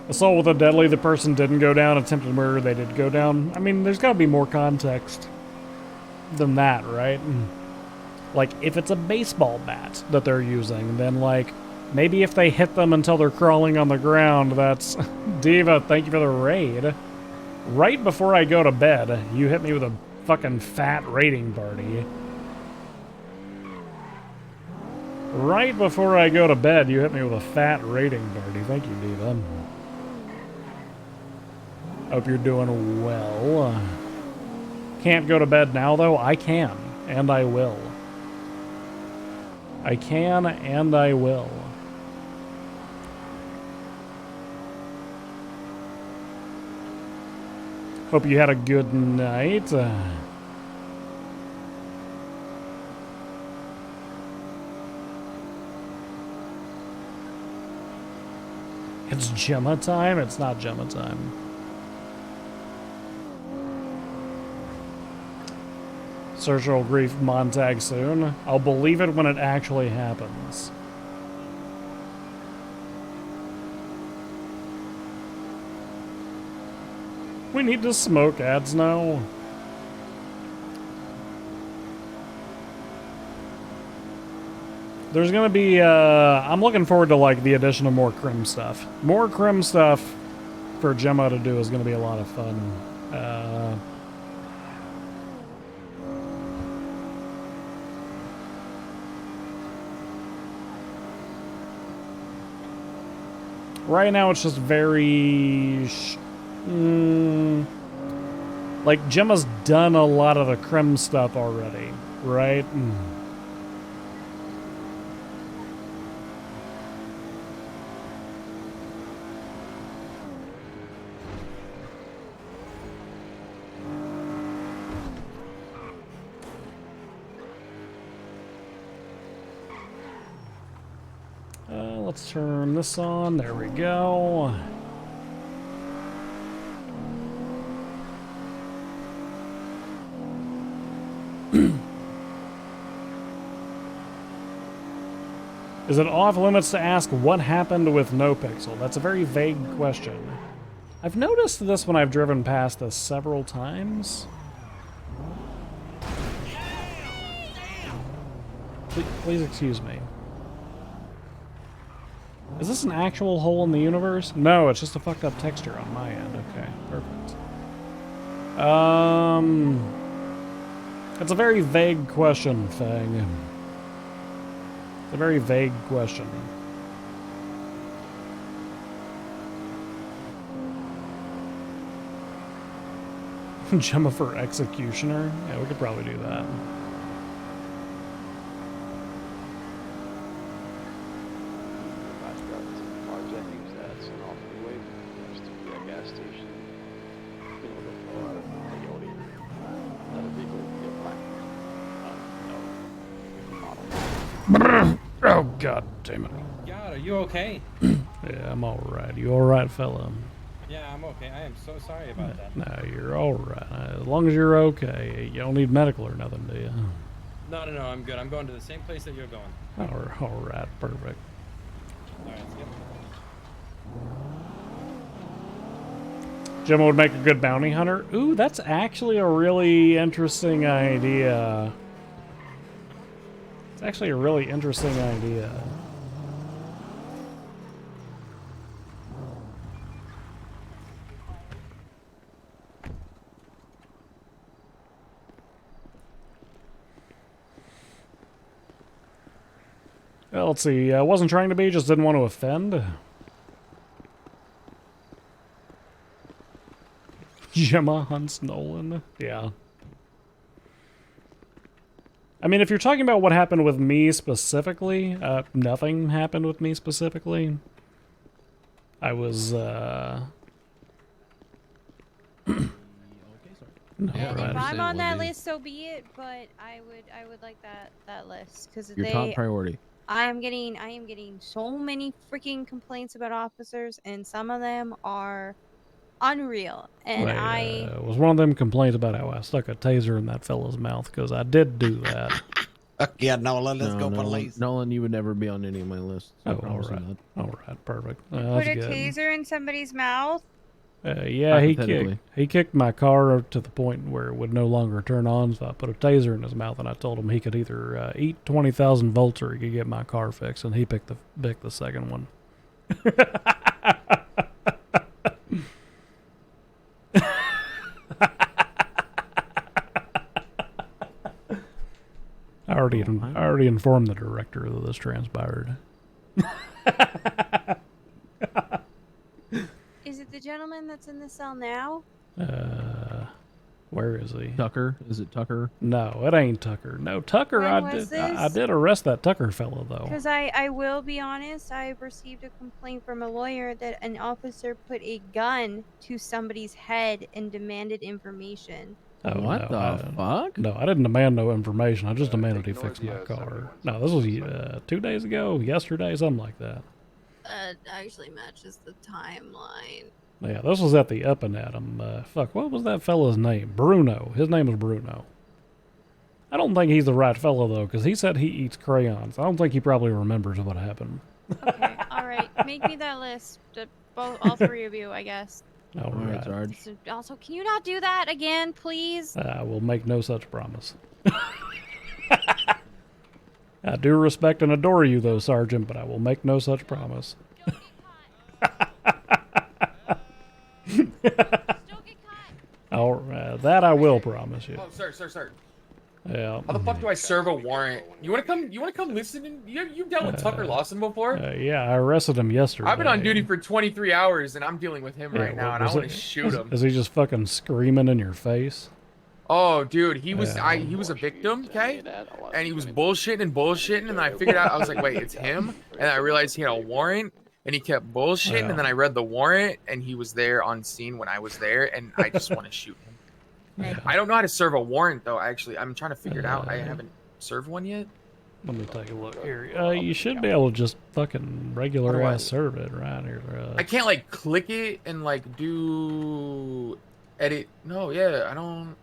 Assault with a deadly, the person didn't go down. Attempted murder, they did go down. I mean, there's gotta be more context than that, right? Like, if it's a baseball bat that they're using, then, like, maybe if they hit them until they're crawling on the ground, that's... Diva, thank you for the raid. Right before I go to bed, you hit me with a fucking fat raiding party. Right before I go to bed, you hit me with a fat raiding party. Thank you, Diva. Hope you're doing well. Can't go to bed now, though? I can, and I will. I can, and I will. Hope you had a good night. It's Gemma time? It's not Gemma time. Surgical grief Montag soon. I'll believe it when it actually happens. We need to smoke ads now. There's gonna be, I'm looking forward to, like, the addition of more crim stuff. More crim stuff for Gemma to do is gonna be a lot of fun. Right now it's just very... like, Gemma's done a lot of the crim stuff already, right? Let's turn this on. There we go. Is it off limits to ask what happened with NoPixel? That's a very vague question. I've noticed this when I've driven past this several times. Please excuse me. Is this an actual hole in the universe? No, it's just a fucked up texture on my end. Okay, perfect. It's a very vague question thing. It's a very vague question. Gemma for executioner? Yeah, we could probably do that. Oh, god damn it. God, are you okay? Yeah, I'm alright. You alright, fella? Yeah, I'm okay. I am so sorry about that. No, you're all right. As long as you're okay, you don't need medical or nothing, do you? No, I'm good. I'm going to the same place that you're going. All right, perfect. All right, let's get. Gemma would make a good bounty hunter. Ooh, that's actually a really interesting idea. It's actually a really interesting idea. Well, let's see. I wasn't trying to be, just didn't want to offend. Gemma hunts Nolan. Yeah. I mean, if you're talking about what happened with me specifically, nothing happened with me specifically. I was, No, Yeah, right. if I'm on that list, so be it. But I would like that list because Your top priority. I am getting so many freaking complaints about officers, and some of them are unreal. And It was one of them complaints about how I stuck a taser in that fella's mouth, because I did do that. Yeah, Nolan, let's go police. Nolan, you would never be on any of my lists. I Oh, promise you alright. that. Alright, perfect. put That's a good. taser in somebody's mouth. Yeah, Hypothetically. he kicked my car to the point where it would no longer turn on, so I put a taser in his mouth, and I told him he could either eat 20,000 volts or he could get my car fixed, and he picked the second one. I already informed the director that this transpired. Is it the gentleman that's in the cell now? Where is he? Tucker? Is it Tucker? No, it ain't Tucker. No, Tucker. When I was did arrest that Tucker fellow though. Because I will be honest, I received a complaint from a lawyer that an officer put a gun to somebody's head and demanded information. Oh, What no, the fuck? No, I didn't demand no information. I just demanded he fix my car. No, this was 2 days ago, yesterday, something like that. That actually matches the timeline. Yeah, this was at the Up and Atom. Fuck, what was that fella's name? Bruno. His name was Bruno. I don't think he's the right fellow, though, because he said he eats crayons. I don't think he probably remembers what happened. Okay, all right. Make me that list. All three of you, I guess. All right. Sarge. So, also, can you not do that again, please? I will make no such promise. I do respect and adore you, though, Sergeant, but I will make no such promise. That I will promise you. Oh, sir. Yeah. How the fuck do I serve a warrant? You wanna come listen? You've dealt with Tucker Lawson before? Yeah, I arrested him yesterday. I've been on duty for 23 hours and I'm dealing with him right now, and I want to shoot him. Is he just fucking screaming in your face? Oh, dude, he was a victim, okay? And he was bullshitting, and I figured out, I was like, wait, it's him? And I realized he had a warrant, and he kept bullshitting, and then I read the warrant, and he was there on scene when I was there, and I just want to shoot him. I don't know how to serve a warrant, though, actually. I'm trying to figure it out. I haven't served one yet. Let me take a look here. You should be able to just fucking regular ass serve it, right? Here, I can't, like, click it and, like, do edit. No, yeah, I don't.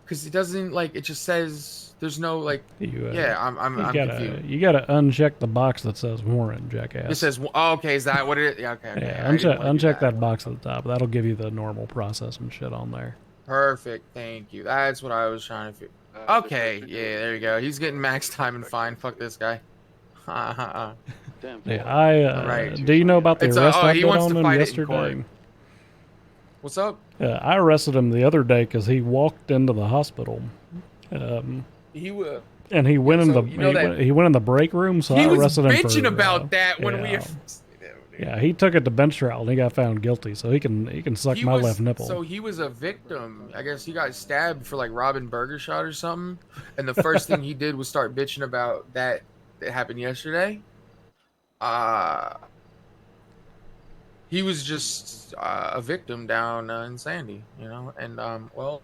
Because it doesn't, like, it just says there's no, like, I'm confused. You gotta uncheck the box that says warrant, jackass. It says, oh, okay, is that what it is? Yeah, okay. Yeah, uncheck that box at the top. That'll give you the normal process and shit on there. Perfect, thank you. That's what I was trying to figure. Okay, yeah, there you go. He's getting max time and fine. Fuck this guy. Yeah, do you know about the arrest I did on him yesterday? What's up? I arrested him the other day because he walked into the hospital. And he went in the break room, so I arrested him for... He was bitching about that when we... Yeah, he took it to bench trial and he got found guilty, so he can suck my left nipple. So he was a victim. I guess he got stabbed for like robbing Burger Shot or something. And the first thing he did was start bitching about that happened yesterday. He was just a victim down in Sandy, you know. And well,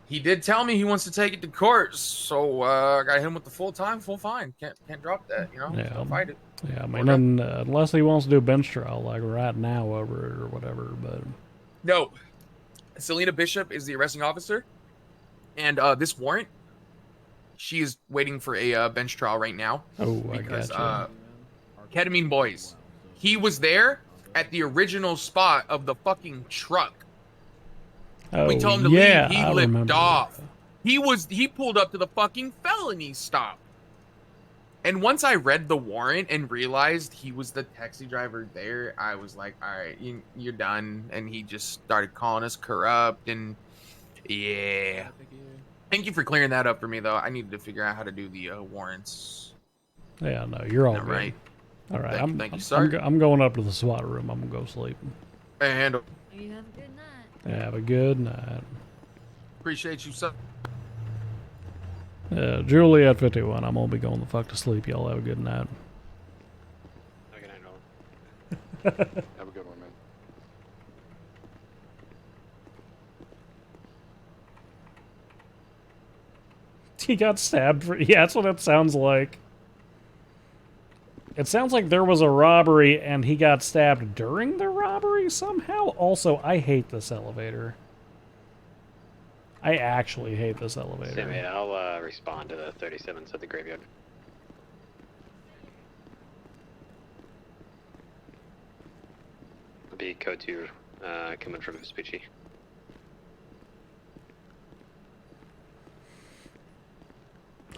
he did tell me he wants to take it to court, so I got him with the full time, full fine. Can't drop that, you know. Yeah, So fight it. Yeah, I mean, unless he wants to do a bench trial, like right now over it or whatever, but... No. Selena Bishop is the arresting officer. And this warrant, she is waiting for a bench trial right now. Oh, because, I gotcha. Ketamine Boys, he was there at the original spot of the fucking truck. Oh, We told him to yeah, leave. He I lipped remember off. He pulled up to the fucking felony stop. And once I read the warrant and realized he was the taxi driver there, I was like, all right, you're done. And he just started calling us corrupt. And yeah. Thank you for clearing that up for me, though. I needed to figure out how to do the warrants. Yeah, no, you're all All good. right. All right, Thank you, sir. I'm going up to the SWAT room. I'm gonna go sleep. And You have a good night. Have a good night. appreciate you, sir. Juliet 51. I'm gonna be going the fuck to sleep. Y'all have a good night. Good night, Nolan. Have a good one, man. He got stabbed for... Yeah, that's what it sounds like. It sounds like there was a robbery and he got stabbed during the robbery somehow. Also, I hate this elevator. I actually hate this elevator. Sammy, I'll respond to the 37s at the graveyard. It'll be code 2 coming from Vespucci.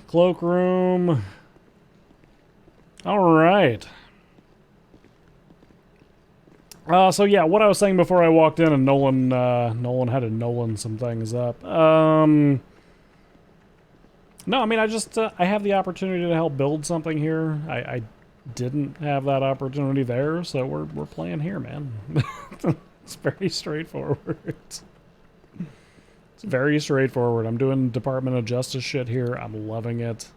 Cloakroom. All right. So yeah, what I was saying before I walked in, and Nolan had to Nolan some things up. No, I mean, I have the opportunity to help build something here. I didn't have that opportunity there, so we're playing here, man. It's very straightforward. It's very straightforward. I'm doing Department of Justice shit here. I'm loving it.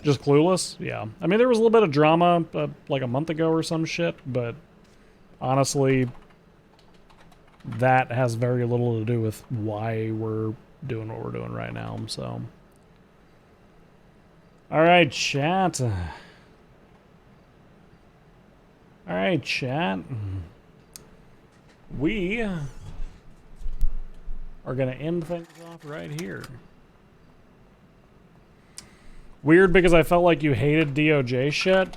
Just clueless? Yeah. I mean, there was a little bit of drama like a month ago or some shit, but honestly, that has very little to do with why we're doing what we're doing right now, so. Alright, chat. Alright, chat. We are going to end things off right here. Weird because I felt like you hated DOJ shit.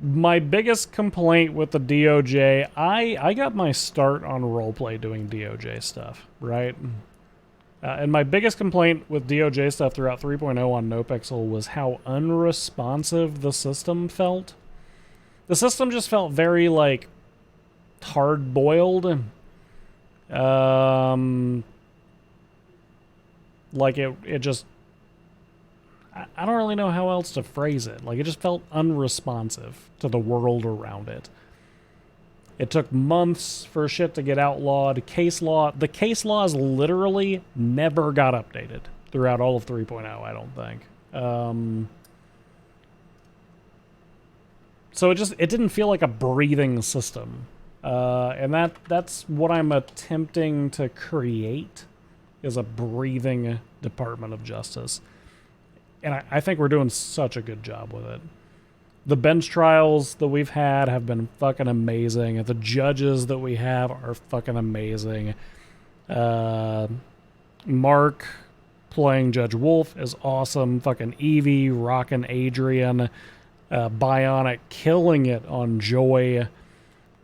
My biggest complaint with the DOJ, I got my start on roleplay doing DOJ stuff, right? And my biggest complaint with DOJ stuff throughout 3.0 on NoPixel was how unresponsive the system felt. The system just felt very, like, hard-boiled. Like, it just... I don't really know how else to phrase it. Like, it just felt unresponsive to the world around it. It took months for shit to get outlawed. The case laws literally never got updated throughout all of 3.0, I don't think. So it didn't feel like a breathing system. And that's what I'm attempting to create, is a breathing Department of Justice. And I think we're doing such a good job with it. The bench trials that we've had have been fucking amazing. The judges that we have are fucking amazing. Mark playing Judge Wolf is awesome. Fucking Evie rocking Adrian. Bionic killing it on Joy.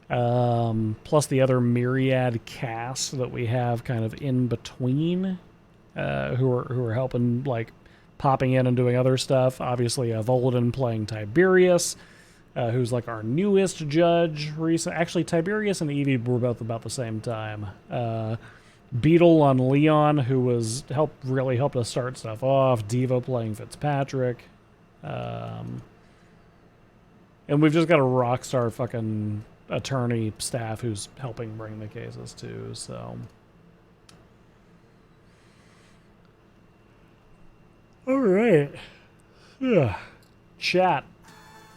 Plus the other myriad cast that we have kind of in between, who are helping, like, popping in and doing other stuff. Obviously, Volodin playing Tiberius, who's like our newest judge recent. Actually, Tiberius and Evie were both about the same time. Beetle on Leon, who really helped us start stuff off. Diva playing Fitzpatrick. And we've just got a rock star fucking attorney staff who's helping bring the cases too, so. All right. Yeah. Chat.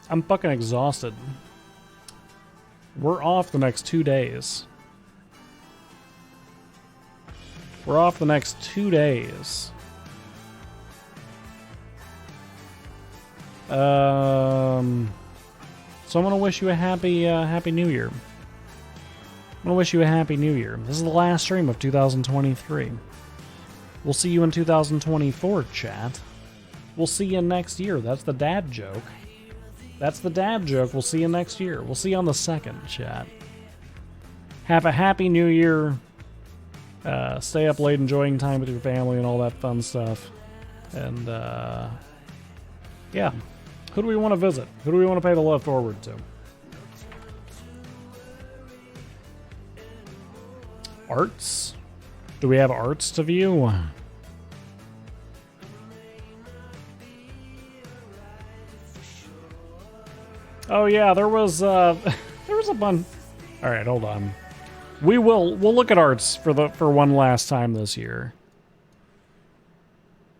I'm fucking exhausted. We're off the next 2 days. We're off the next 2 days. So I'm gonna wish you a happy New Year. I'm gonna wish you a happy New Year. This is the last stream of 2023. We'll see you in 2024, chat. We'll see you next year. That's the dad joke. That's the dad joke. We'll see you next year. We'll see you on the 2nd, chat. Have a happy New Year. Stay up late enjoying time with your family and all that fun stuff. And, yeah. Who do we want to visit? Who do we want to pay the love forward to? Arts? Do we have arts to view? Oh yeah, there was a bunch. All right, hold on. We'll look at arts for one last time this year.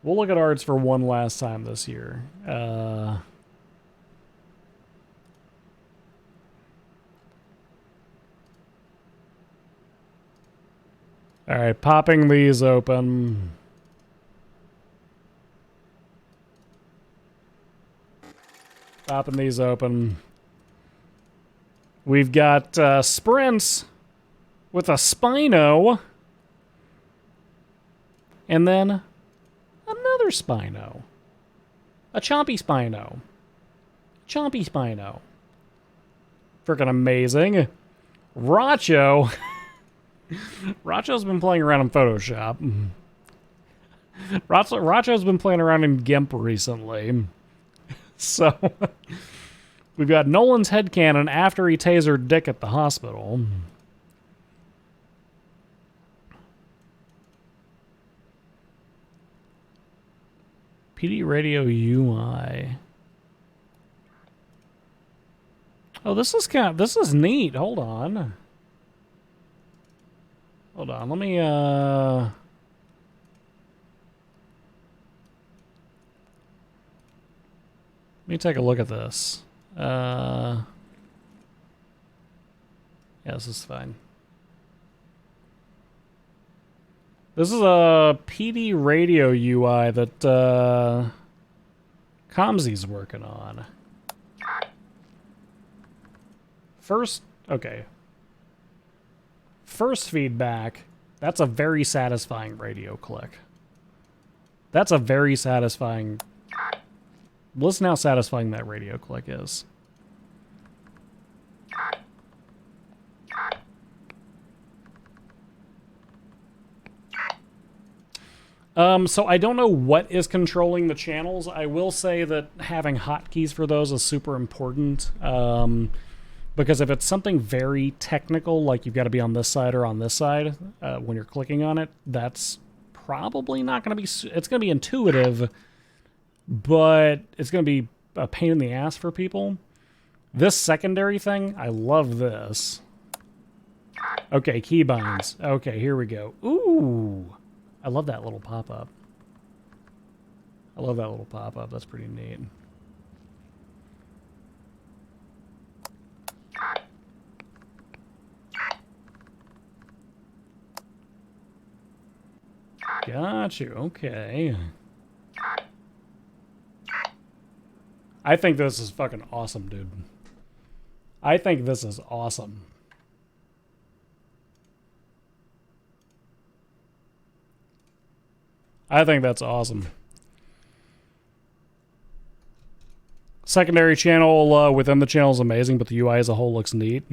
We'll look at arts for one last time this year. All right, popping these open. Popping these open. We've got sprints with a Spino. And then another Spino. A Chompy Spino. Chompy Spino. Freaking amazing. Racho. Racho's been playing around in Photoshop. Racho's been playing around in GIMP recently. So, we've got Nolan's headcanon after he tasered Dick at the hospital. PD Radio UI. Oh, this is neat. Hold on. Hold on. Let me take a look at this. Yeah, this is fine. This is a PD Radio UI that Comsy's working on. First feedback, that's a very satisfying radio click. That's a very satisfying... Listen how satisfying that radio click is. So I don't know what is controlling the channels. I will say that having hotkeys for those is super important. Because if it's something very technical, like you've got to be on this side or on this side when you're clicking on it, that's probably not going to be... It's going to be intuitive, but it's going to be a pain in the ass for people. This secondary thing, I love this. Okay, keybinds. Okay, here we go. Ooh! I love that little pop-up. I love that little pop-up. That's pretty neat. Got you. Okay. I think this is fucking awesome, dude. I think this is awesome. I think that's awesome. Secondary channel within the channel is amazing, but the UI as a whole looks neat.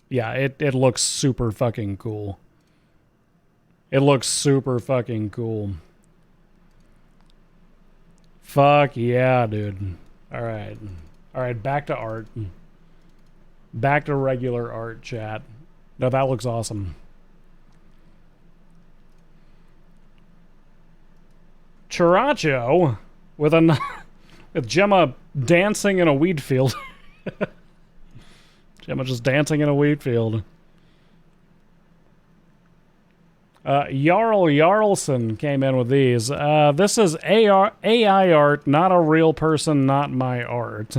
Yeah, it looks super fucking cool. It looks super fucking cool. Fuck yeah, dude. Alright. Alright, back to art. Back to regular art, chat. No, that looks awesome. Chiracho with Gemma dancing in a weed field. Gemma just dancing in a wheat field. Jarl Jarlson came in with these. This is AI art, not a real person, not my art.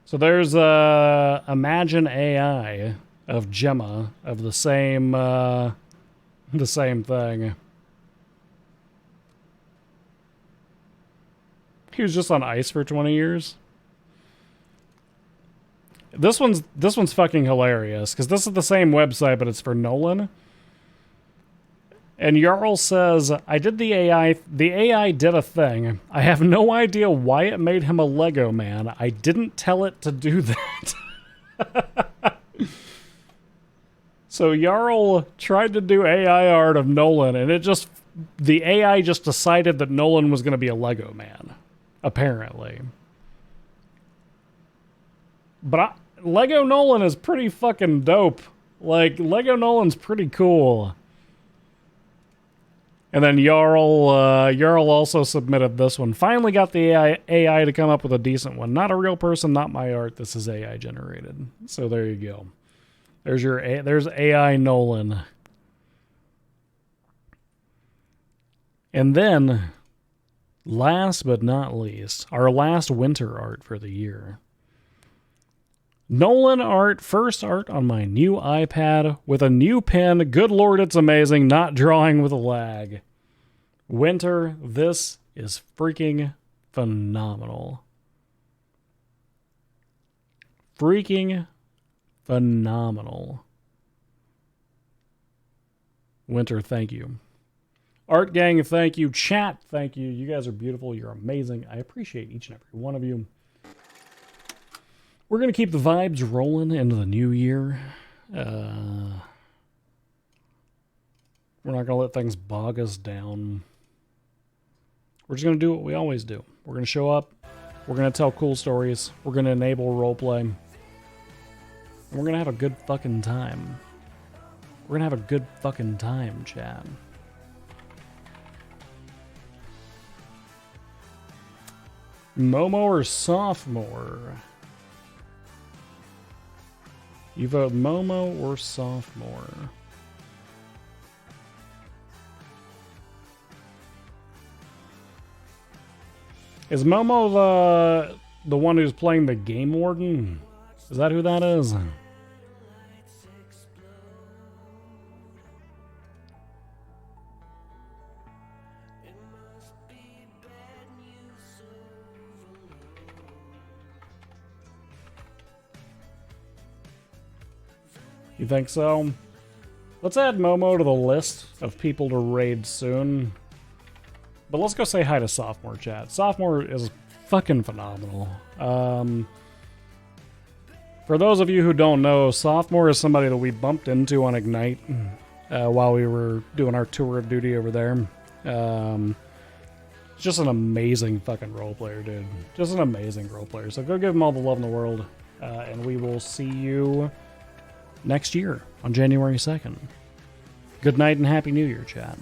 So there's Imagine AI. of Gemma of the same thing. He was just on ice for 20 years. This one's fucking hilarious because this is the same website, but it's for Nolan. And Jarl says, I did the AI. The AI did a thing. I have no idea why it made him a Lego man. I didn't tell it to do that. So Jarl tried to do AI art of Nolan, and the AI just decided that Nolan was going to be a Lego man. Apparently. But Lego Nolan is pretty fucking dope. Like, Lego Nolan's pretty cool. And then Jarl also submitted this one. Finally got the AI to come up with a decent one. Not a real person, not my art. This is AI generated. So there you go. There's AI Nolan. And then, last but not least, our last winter art for the year. Nolan art, first art on my new iPad with a new pen. Good lord, it's amazing. Not drawing with a lag. Winter, this is freaking phenomenal. Freaking phenomenal. Winter, thank you. Art gang, thank you. Chat, thank you. You guys are beautiful. You're amazing. I appreciate each and every one of you. We're going to keep the vibes rolling into the new year. We're not going to let things bog us down. We're just going to do what we always do. We're going to show up. We're going to tell cool stories. We're going to enable roleplay. And we're going to have a good fucking time. We're going to have a good fucking time, Chad. Momo or sophomore? You vote Momo or sophomore? Is Momo the one who's playing the game warden? Is that who that is? You think so? Let's add Momo to the list of people to raid soon. But let's go say hi to Sophomore, chat. Sophomore is fucking phenomenal. For those of you who don't know, Sophomore is somebody that we bumped into on Ignite while we were doing our tour of duty over there. Just an amazing fucking role player, dude. Just an amazing role player. So go give him all the love in the world. And we will see you next year on January 2nd. Good night and Happy New Year, chat.